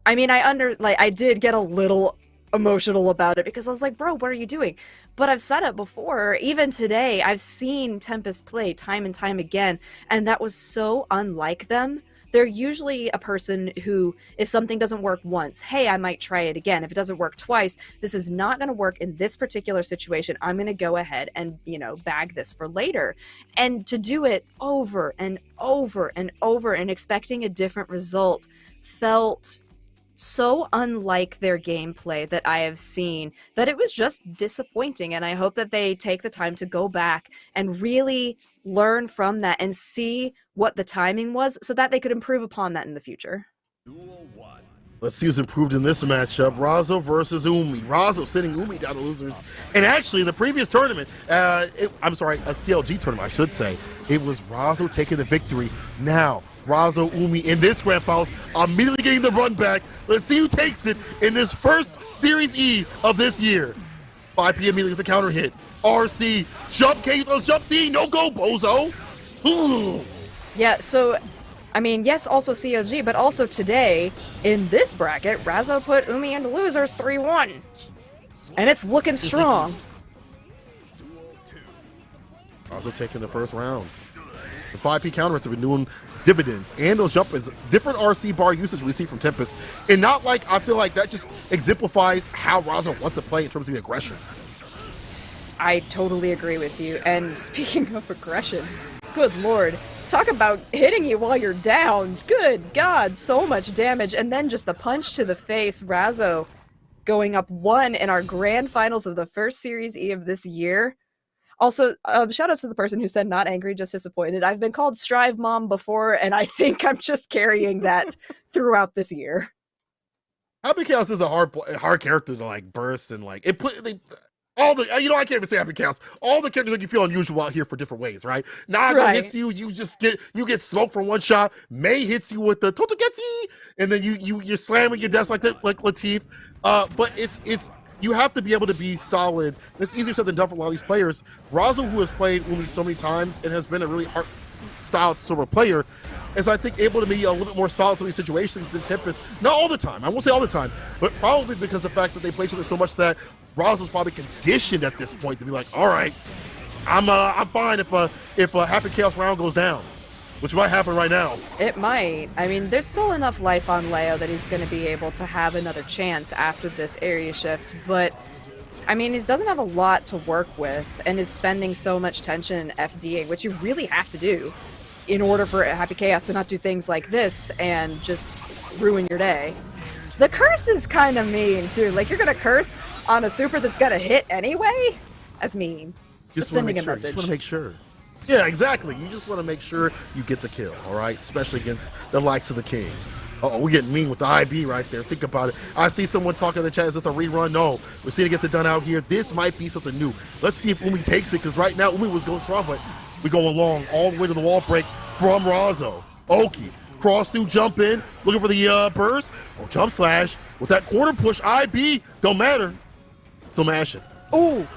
I mean, I did get a little emotional about it because I was like, bro, what are you doing? But I've said it before, even today, I've seen Tempest play time and time again, and that was so unlike them. They're usually a person who, if something doesn't work once, hey, I might try it again. If it doesn't work twice, this is not going to work in this particular situation. I'm going to go ahead and, bag this for later. And to do it over and over and over and expecting a different result felt so unlike their gameplay that I have seen that it was just disappointing. And I hope that they take the time to go back and really learn from that and see what the timing was so that they could improve upon that in the future. Let's see who's improved in this matchup. Razzo versus Umi. Razzo sending Umi down to losers. And actually, in the previous tournament, a CLG tournament, I should say, it was Razzo taking the victory. Now, Razzo, Umi in this grand finals, immediately getting the run back. Let's see who takes it in this first Series E of this year. 5 p.m. immediately with the counter hit. RC, jump K, throws jump D, no go, bozo. Ooh. Yeah, so, I mean, yes, also CLG, but also today, in this bracket, Razzo put Umi into losers 3-1. And it's looking strong. Razzo taking the first round. The 5P counter hits have been doing dividends, and those jump-ins, different RC bar usage we see from Tempest, and not like, I feel like that just exemplifies how Razzo wants to play in terms of the aggression. I totally agree with you, and speaking of aggression, good lord, talk about hitting you while you're down. Good god, so much damage, and then just the punch to the face. Razzo going up 1 in our grand finals of the first Series E of this year. Also, shout out to the person who said not angry, just disappointed. I've been called Strive Mom before, and I think I'm just carrying that throughout this year. Happy Chaos is a hard character to like burst and like all the I can't even say Happy Chaos. All the characters make you feel unusual out here for different ways, right? Naga hits you, you get smoked from one shot. May hits you with the Totogetsu, and then you're slamming your desk like that, like Latif. But it's you have to be able to be solid. It's easier said than done for a lot of these players. Razzo, who has played Umi so many times and has been a really hard style sort of player, is I think able to be a little bit more solid in some of these situations than Tempest. Not all the time, I won't say all the time, but probably because the fact that they play each other so much that Razzo's probably conditioned at this point to be like, all right, I'm fine if a Happy Chaos round goes down, which might happen right now. It might. I mean, there's still enough life on Leo that he's going to be able to have another chance after this area shift, but I mean, he doesn't have a lot to work with and is spending so much tension FDing, which you really have to do in order for Happy Chaos to not do things like this and just ruin your day. The curse is kind of mean, too. Like, you're going to curse on a super that's going to hit anyway? That's mean. Just sending a message. You just want to make sure. Yeah, exactly. You just want to make sure you get the kill, all right? Especially against the likes of the King. Uh-oh, we're getting mean with the IB right there. Think about it. I see someone talking in the chat. Is this a rerun? No. We're seeing it gets it done out here. This might be something new. Let's see if Umi takes it, because right now Umi was going strong, but we go along all the way to the wall break from Razzo. Oki. Cross through, jump in, looking for the burst. Oh, jump slash. With that corner push, IB, don't matter. Still mashing. Ooh,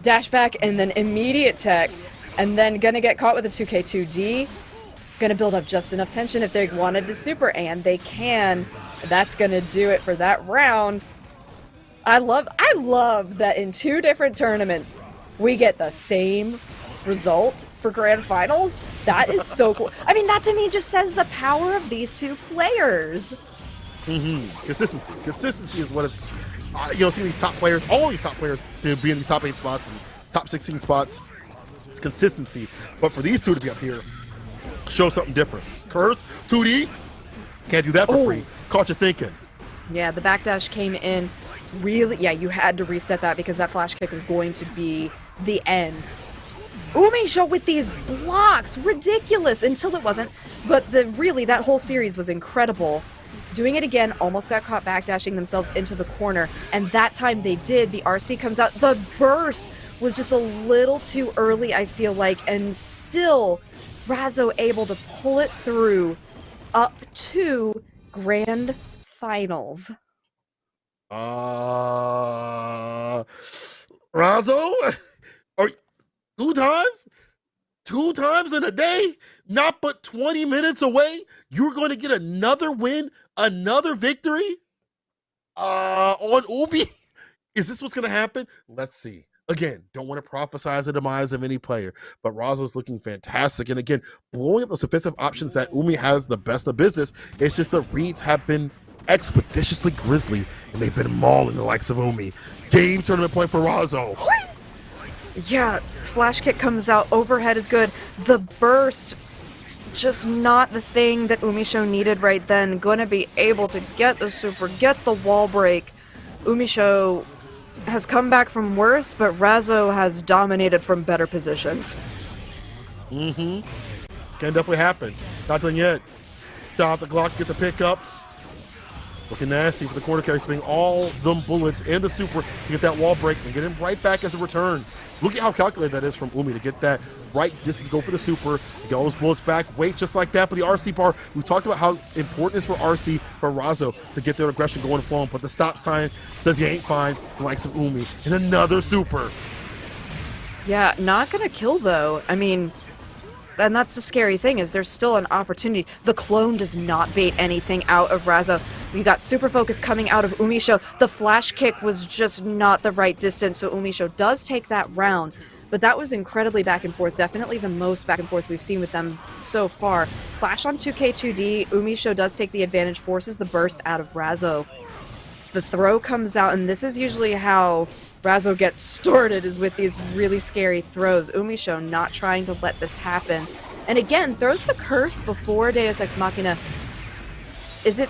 dash back and then immediate tech. And then gonna get caught with a 2K2D. Gonna build up just enough tension if they wanted to super, and they can. That's gonna do it for that round. I love that in two different tournaments, we get the same result for grand finals. That is so cool. I mean, that to me just says the power of these two players. Consistency. Consistency is what it's, seeing these top players, all these top players to be in these top 8 spots and top 16 spots. It's consistency. But for these two to be up here, show something different. Curse, 2D, can't do that for free. Caught you thinking. Yeah, the backdash came in really, you had to reset that because that flash kick was going to be the end. Umeisho with these blocks, ridiculous until it wasn't, but that whole series was incredible. Doing it again, almost got caught backdashing themselves into the corner, and that time they did. The RC comes out, the burst was just a little too early, I feel like, and still Razzo able to pull it through up to grand finals. Razzo? Two times in a day, not but 20 minutes away, you're going to get another win, another victory on Ubi? Is this what's going to happen? Let's see. Again, don't want to prophesize the demise of any player, but Razzo's looking fantastic. And again, blowing up those offensive options that Umi has the best of business. It's just the reads have been expeditiously grisly, and they've been mauling the likes of Umi. Game tournament point for Razzo. Yeah, flash kick comes out, overhead is good. The burst, just not the thing that Umeisho needed right then. Gonna be able to get the super, get the wall break. Umeisho has come back from worse, but Razzo has dominated from better positions. Can definitely happen. Not done yet. Shot the Glock, get the pick up. Looking nasty for the corner carry, spinning all them bullets and the super to get that wall break and get him right back as a return. Look at how calculated that is from Umi to get that right distance, go for the super, get all those bullets back, wait just like that. But the RC bar, we talked about how important it is for RC, for Razzo, to get their aggression going and flowing, but the stop sign says you ain't fine, the likes of Umi, and another super. Yeah, not gonna kill though. I mean, and that's the scary thing, is there's still an opportunity. The clone does not bait anything out of Razzo. We got super focus coming out of Umeisho. The flash kick was just not the right distance, so Umeisho does take that round. But that was incredibly back and forth, definitely the most back and forth we've seen with them so far. Flash on 2K2D, Umeisho does take the advantage, forces the burst out of Razzo. The throw comes out, and this is usually how Razzo gets started, is with these really scary throws. Umeisho not trying to let this happen. And again, throws the curse before Deus Ex Machina. Is it...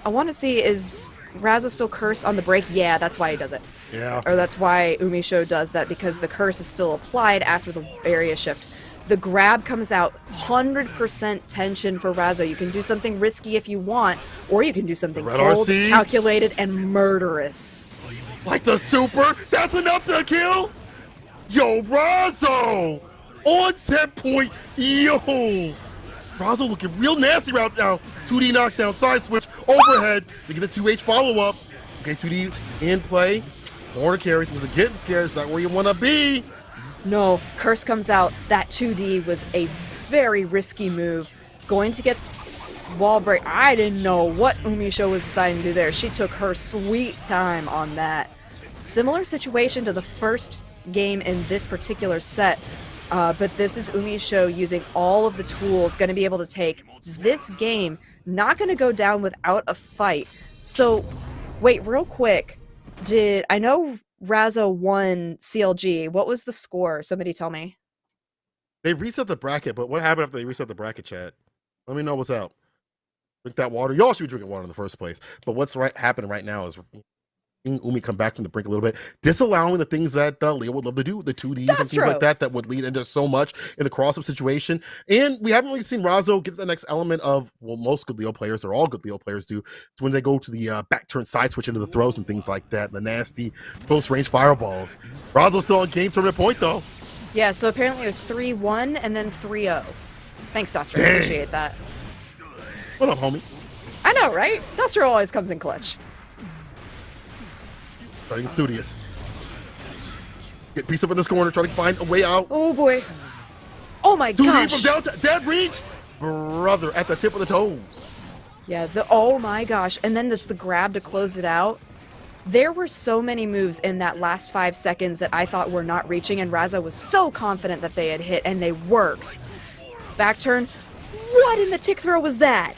I want to see, is Razzo still cursed on the break? Yeah, that's why he does it. Yeah. Or that's why Umisho does that, because the curse is still applied after the area shift. The grab comes out, 100% tension for Razzo. You can do something risky if you want, or you can do something Red cold, RC. calculated, and murderous. Like the super, that's enough to kill? Yo, Razzo! On set point, yo! Razzo looking real nasty right now. 2D knockdown, side switch, overhead. We get the 2H follow-up. Okay, 2D in play. Corner carry, was getting scared. It's not where you want to be. No, curse comes out. That 2D was a very risky move. Going to get wall break. I didn't know what Umisho was deciding to do there. She took her sweet time on that. Similar situation to the first game in this particular set, but this is Umisho using all of the tools, going to be able to take this game, not going to go down without a fight. So, wait, real quick, I know Razzo won CLG. What was the score? Somebody tell me. They reset the bracket, but what happened after they reset the bracket, chat? Let me know what's up. Drink that water. Y'all should be drinking water in the first place. But what's happening right now is Umi come back from the brink a little bit, disallowing the things that Leo would love to do, the 2Ds and things like that would lead into so much in the cross-up situation. And we haven't really seen Razzo get the next element of, well, most good Leo players, or all good Leo players do, it's when they go to the back turn side switch into the throws and things like that, the nasty close-range fireballs. Razzo still on game tournament point, though. Yeah, so apparently it was 3-1 and then 3-0. Thanks, Duster. I appreciate that. What up, homie? I know, right? Duster always comes in clutch. Starting studious. Get piece up in this corner, trying to find a way out. Oh boy. Oh my gosh. From down to dead reach. Brother, at the tip of the toes. Yeah, oh my gosh. And then there's the grab to close it out. There were so many moves in that last 5 seconds that I thought were not reaching, and Razzo was so confident that they had hit, and they worked. Back turn. What in the tick throw was that?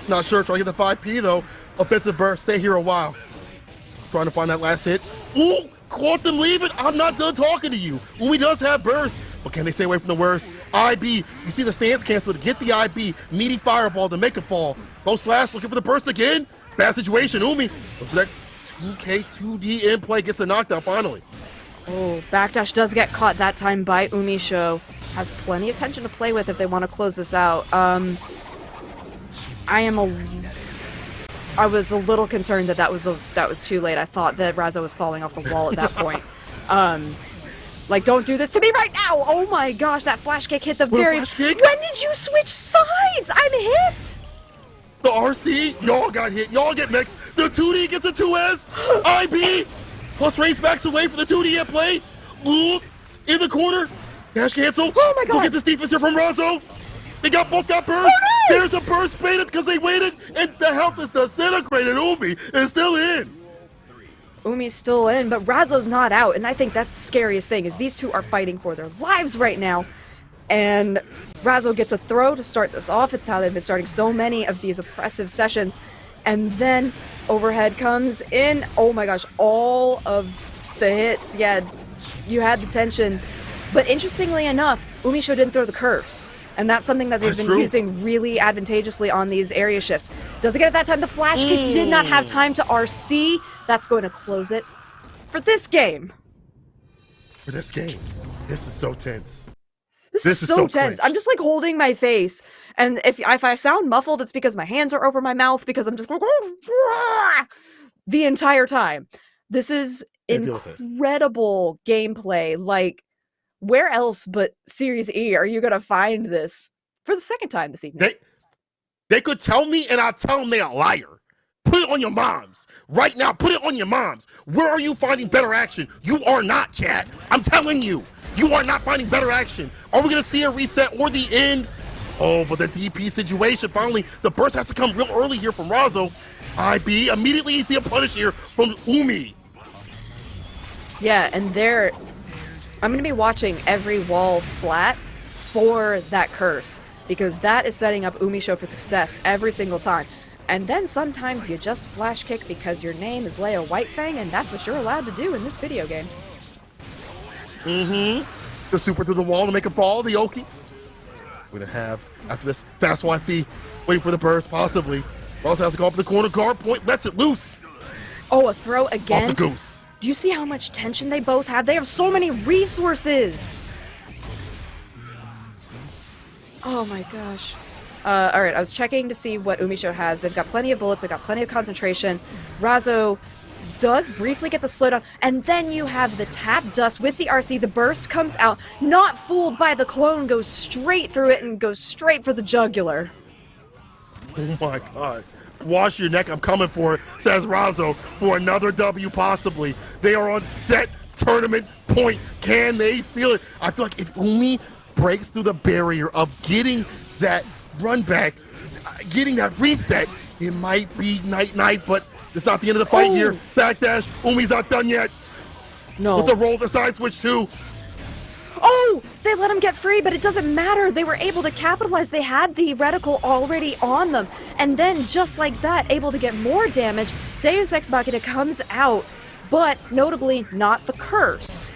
Not sure. Trying to get the 5P though. Offensive burst. Stay here a while. Trying to find that last hit. Ooh, Quantum, leave it. I'm not done talking to you. Umi does have burst, but can they stay away from the worst? IB, you see the stance cancel to get the IB. Meaty fireball to make it fall. Close slash, looking for the burst again. Bad situation, Umi. That 2K 2D in play gets a knockdown finally. Oh, backdash does get caught that time by Umisho. Has plenty of tension to play with if they want to close this out. I was a little concerned that was too late. I thought that Razzo was falling off the wall at that point. Like, don't do this to me right now! Oh my gosh, that flash kick hit the very... Flash kick? When did you switch sides? I'm hit! The RC, y'all got hit. Y'all get mixed. The 2D gets a 2S. IB plus race backs away for the 2D at play. Ooh, in the corner. Dash cancel. Oh my god. Look at this defense here from Razzo. They both got burst. Oh, no! There's the burst baited because they waited, and the health is disintegrated. Umi is still in. Umi's still in, but Razzo's not out, and I think that's the scariest thing, is these two are fighting for their lives right now. And Razzo gets a throw to start this off. It's how they've been starting so many of these oppressive sessions. And then overhead comes in. Oh my gosh, all of the hits. Yeah, you had the tension. But interestingly enough, Umisho didn't throw the curves. And that's something that they've been using really advantageously on these area shifts. Doesn't get it that time. The flash kick did not have time to RC. That's going to close it for this game. For this game. This is so tense. This is so tense. clinched. I'm just like holding my face. And if I sound muffled, it's because my hands are over my mouth, because I'm just like the entire time. This is incredible gameplay. Like, where else but Series E are you going to find this for the second time this evening? They could tell me, and I'll tell them they're a liar. Put it on your moms. Right now, put it on your moms. Where are you finding better action? You are not, chat. I'm telling you. You are not finding better action. Are we going to see a reset or the end? Oh, but the DP situation, finally, the burst has to come real early here from Razzo. IB, immediately you see a punish here from Umi. Yeah, and I'm going to be watching every wall splat for that curse, because that is setting up Umisho for success every single time. And then sometimes you just flash kick because your name is Leo Whitefang, and that's what you're allowed to do in this video game. The super to the wall to make a fall, the Oki. We're going to have, after this, fast YFD, waiting for the burst, possibly. Razzo has to go up the corner, guard point, lets it loose. Oh, a throw again? Off the goose. Do you see how much tension they both have? They have so many resources. Oh my gosh. All right, I was checking to see what Umisho has. They've got plenty of bullets. They've got plenty of concentration. Razzo does briefly get the slowdown, and then you have the tap dust with the RC. The burst comes out, not fooled by the clone, goes straight through it and goes straight for the jugular. Oh my God. Wash your neck, I'm coming for it, says Razzo, for another W possibly. They are on set tournament point. Can they seal it? I feel like if Umi breaks through the barrier of getting that run back, getting that reset, it might be night-night, but it's not the end of the fight here. Backdash, Umi's not done yet. No. With the roll the side switch too. Oh, they let him get free, but it doesn't matter. They were able to capitalize. They had the reticle already on them. And then, just like that, able to get more damage. Deus Ex Machina comes out, but notably not the curse.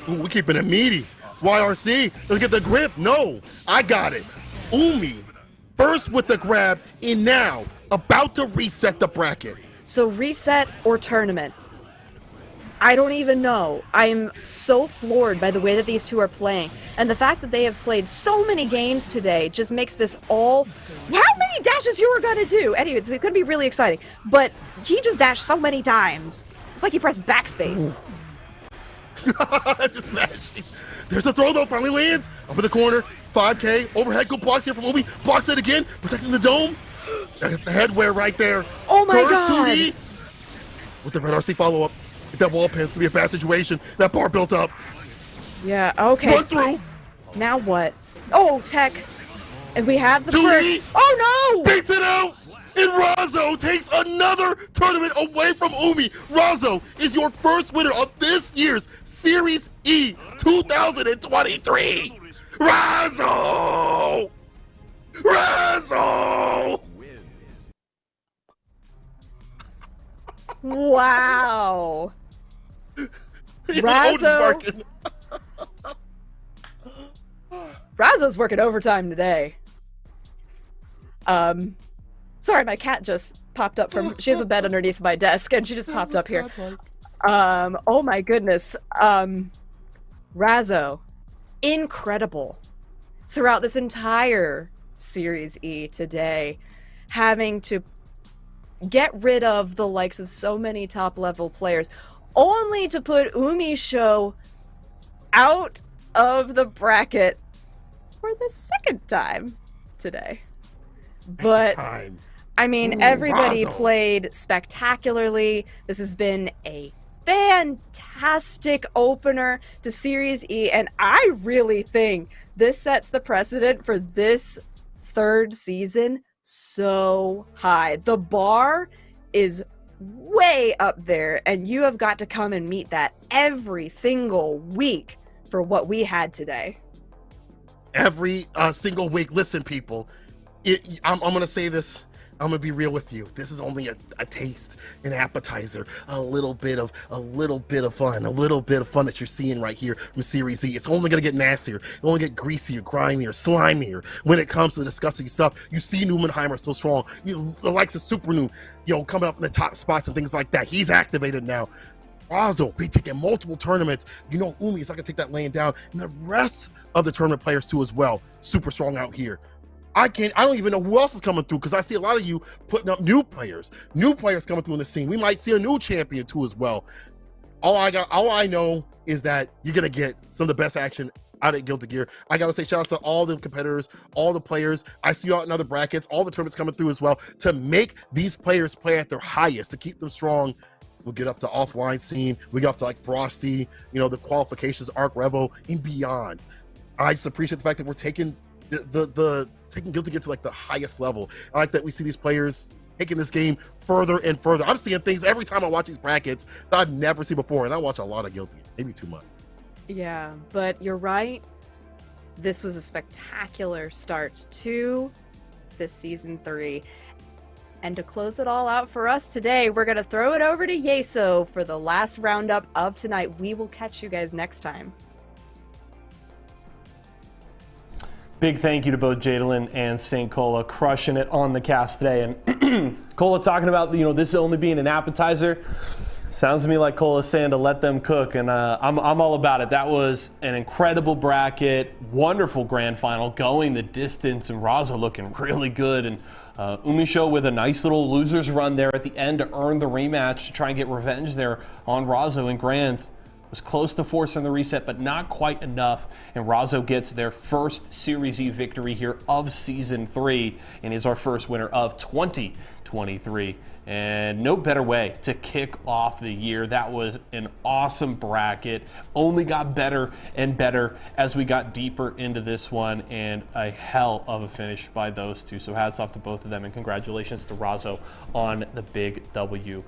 Ooh, we keeping it meaty. YRC, let's get the grip. No, I got it. Umi, first with the grab, and now about to reset the bracket. So reset or tournament? I don't even know. I'm so floored by the way that these two are playing. And the fact that they have played so many games today just makes this all... How many dashes you were going to do? Anyway, it's going to be really exciting. But he just dashed so many times. It's like he pressed backspace. Just mashing. There's a throw though, finally lands. Up in the corner, 5K, overhead, good blocks here from Umi. Blocks it again, protecting the dome. The headwear right there. Oh my Curse God. 2D. With the red RC follow-up. If that wall pin's gonna be a bad situation. That bar built up. Yeah, okay. Run through. Now what? Oh, tech. And we have the 2D. first. Oh no! Beats it out. And Razzo takes another tournament away from Umi. Razzo is your first winner of this year's Series E 2023. Razzo! Razzo! Wow. Razzo. Razzo's working overtime today. Sorry, my cat just popped up from... She has a bed underneath my desk, and she just popped up here. Oh my goodness. Razzo, incredible. Throughout this entire Series E today, having to get rid of the likes of so many top-level players, only to put Umisho out of the bracket for the second time today. But, I mean, everybody Razzo played spectacularly. This has been a fantastic opener to Series E, and I really think this sets the precedent for this third season so high. The bar is way up there, and you have got to come and meet that every single week for what we had today. Every single week. Listen, people, I'm going to say this. I'm going to be real with you. This is only a taste, an appetizer, a little bit of fun, a little bit of fun that you're seeing right here from Series E. It's only going to get nastier. It'll only get greasier, grimier, slimier when it comes to the disgusting stuff. You see Newmanheimer so strong. The likes of Super New, coming up in the top spots and things like that. He's activated now. Razzo, be taking multiple tournaments. Umi is not going to take that laying down. And the rest of the tournament players too as well. Super strong out here. I don't even know who else is coming through, because I see a lot of you putting up new players coming through in the scene. We might see a new champion too as well. All I know is that you're gonna get some of the best action out of Guilty Gear. I gotta say shout out to all the competitors, all the players. I see you out in other brackets, all the tournaments coming through as well, to make these players play at their highest, to keep them strong. We'll get up to offline scene. We get up to like Frosty, the qualifications, Arc Revo, and beyond. I just appreciate the fact that we're taking taking Guilty Gear to like the highest level. I like that we see these players taking this game further and further. I'm seeing things every time I watch these brackets that I've never seen before, and I watch a lot of Guilty Gear, maybe too much. Yeah, but you're right. This was a spectacular start to this season 3. And to close it all out for us today, we're going to throw it over to Yeso for the last roundup of tonight. We will catch you guys next time. Big thank you to both Jadalyn and St. Cola, crushing it on the cast today. And Cola talking about, this only being an appetizer. Sounds to me like Cola's saying to let them cook, and I'm all about it. That was an incredible bracket, wonderful grand final, going the distance, and Razzo looking really good. And Umisho with a nice little loser's run there at the end to earn the rematch, to try and get revenge there on Razzo in grands. Was close to forcing the reset, but not quite enough. And Razzo gets their first Series E victory here of Season 3 and is our first winner of 2023. And no better way to kick off the year. That was an awesome bracket. Only got better and better as we got deeper into this one, and a hell of a finish by those two. So hats off to both of them, and congratulations to Razzo on the big W.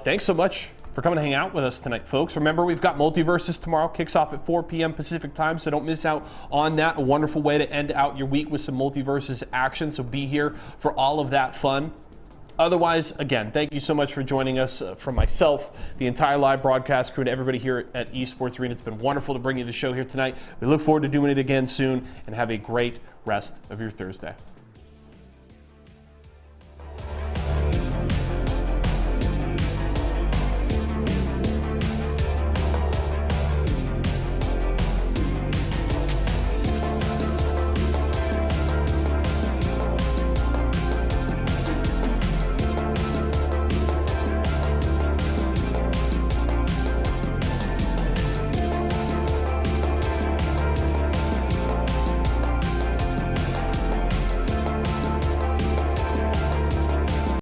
Thanks so much for coming to hang out with us tonight, folks. Remember, we've got Multiverses tomorrow. Kicks off at 4 p.m. Pacific time, so don't miss out on that. A wonderful way to end out your week with some Multiverses action, so be here for all of that fun. Otherwise, again, thank you so much for joining us, from myself, the entire live broadcast crew, and everybody here at Esports Arena. It's been wonderful to bring you the show here tonight. We look forward to doing it again soon, and have a great rest of your Thursday.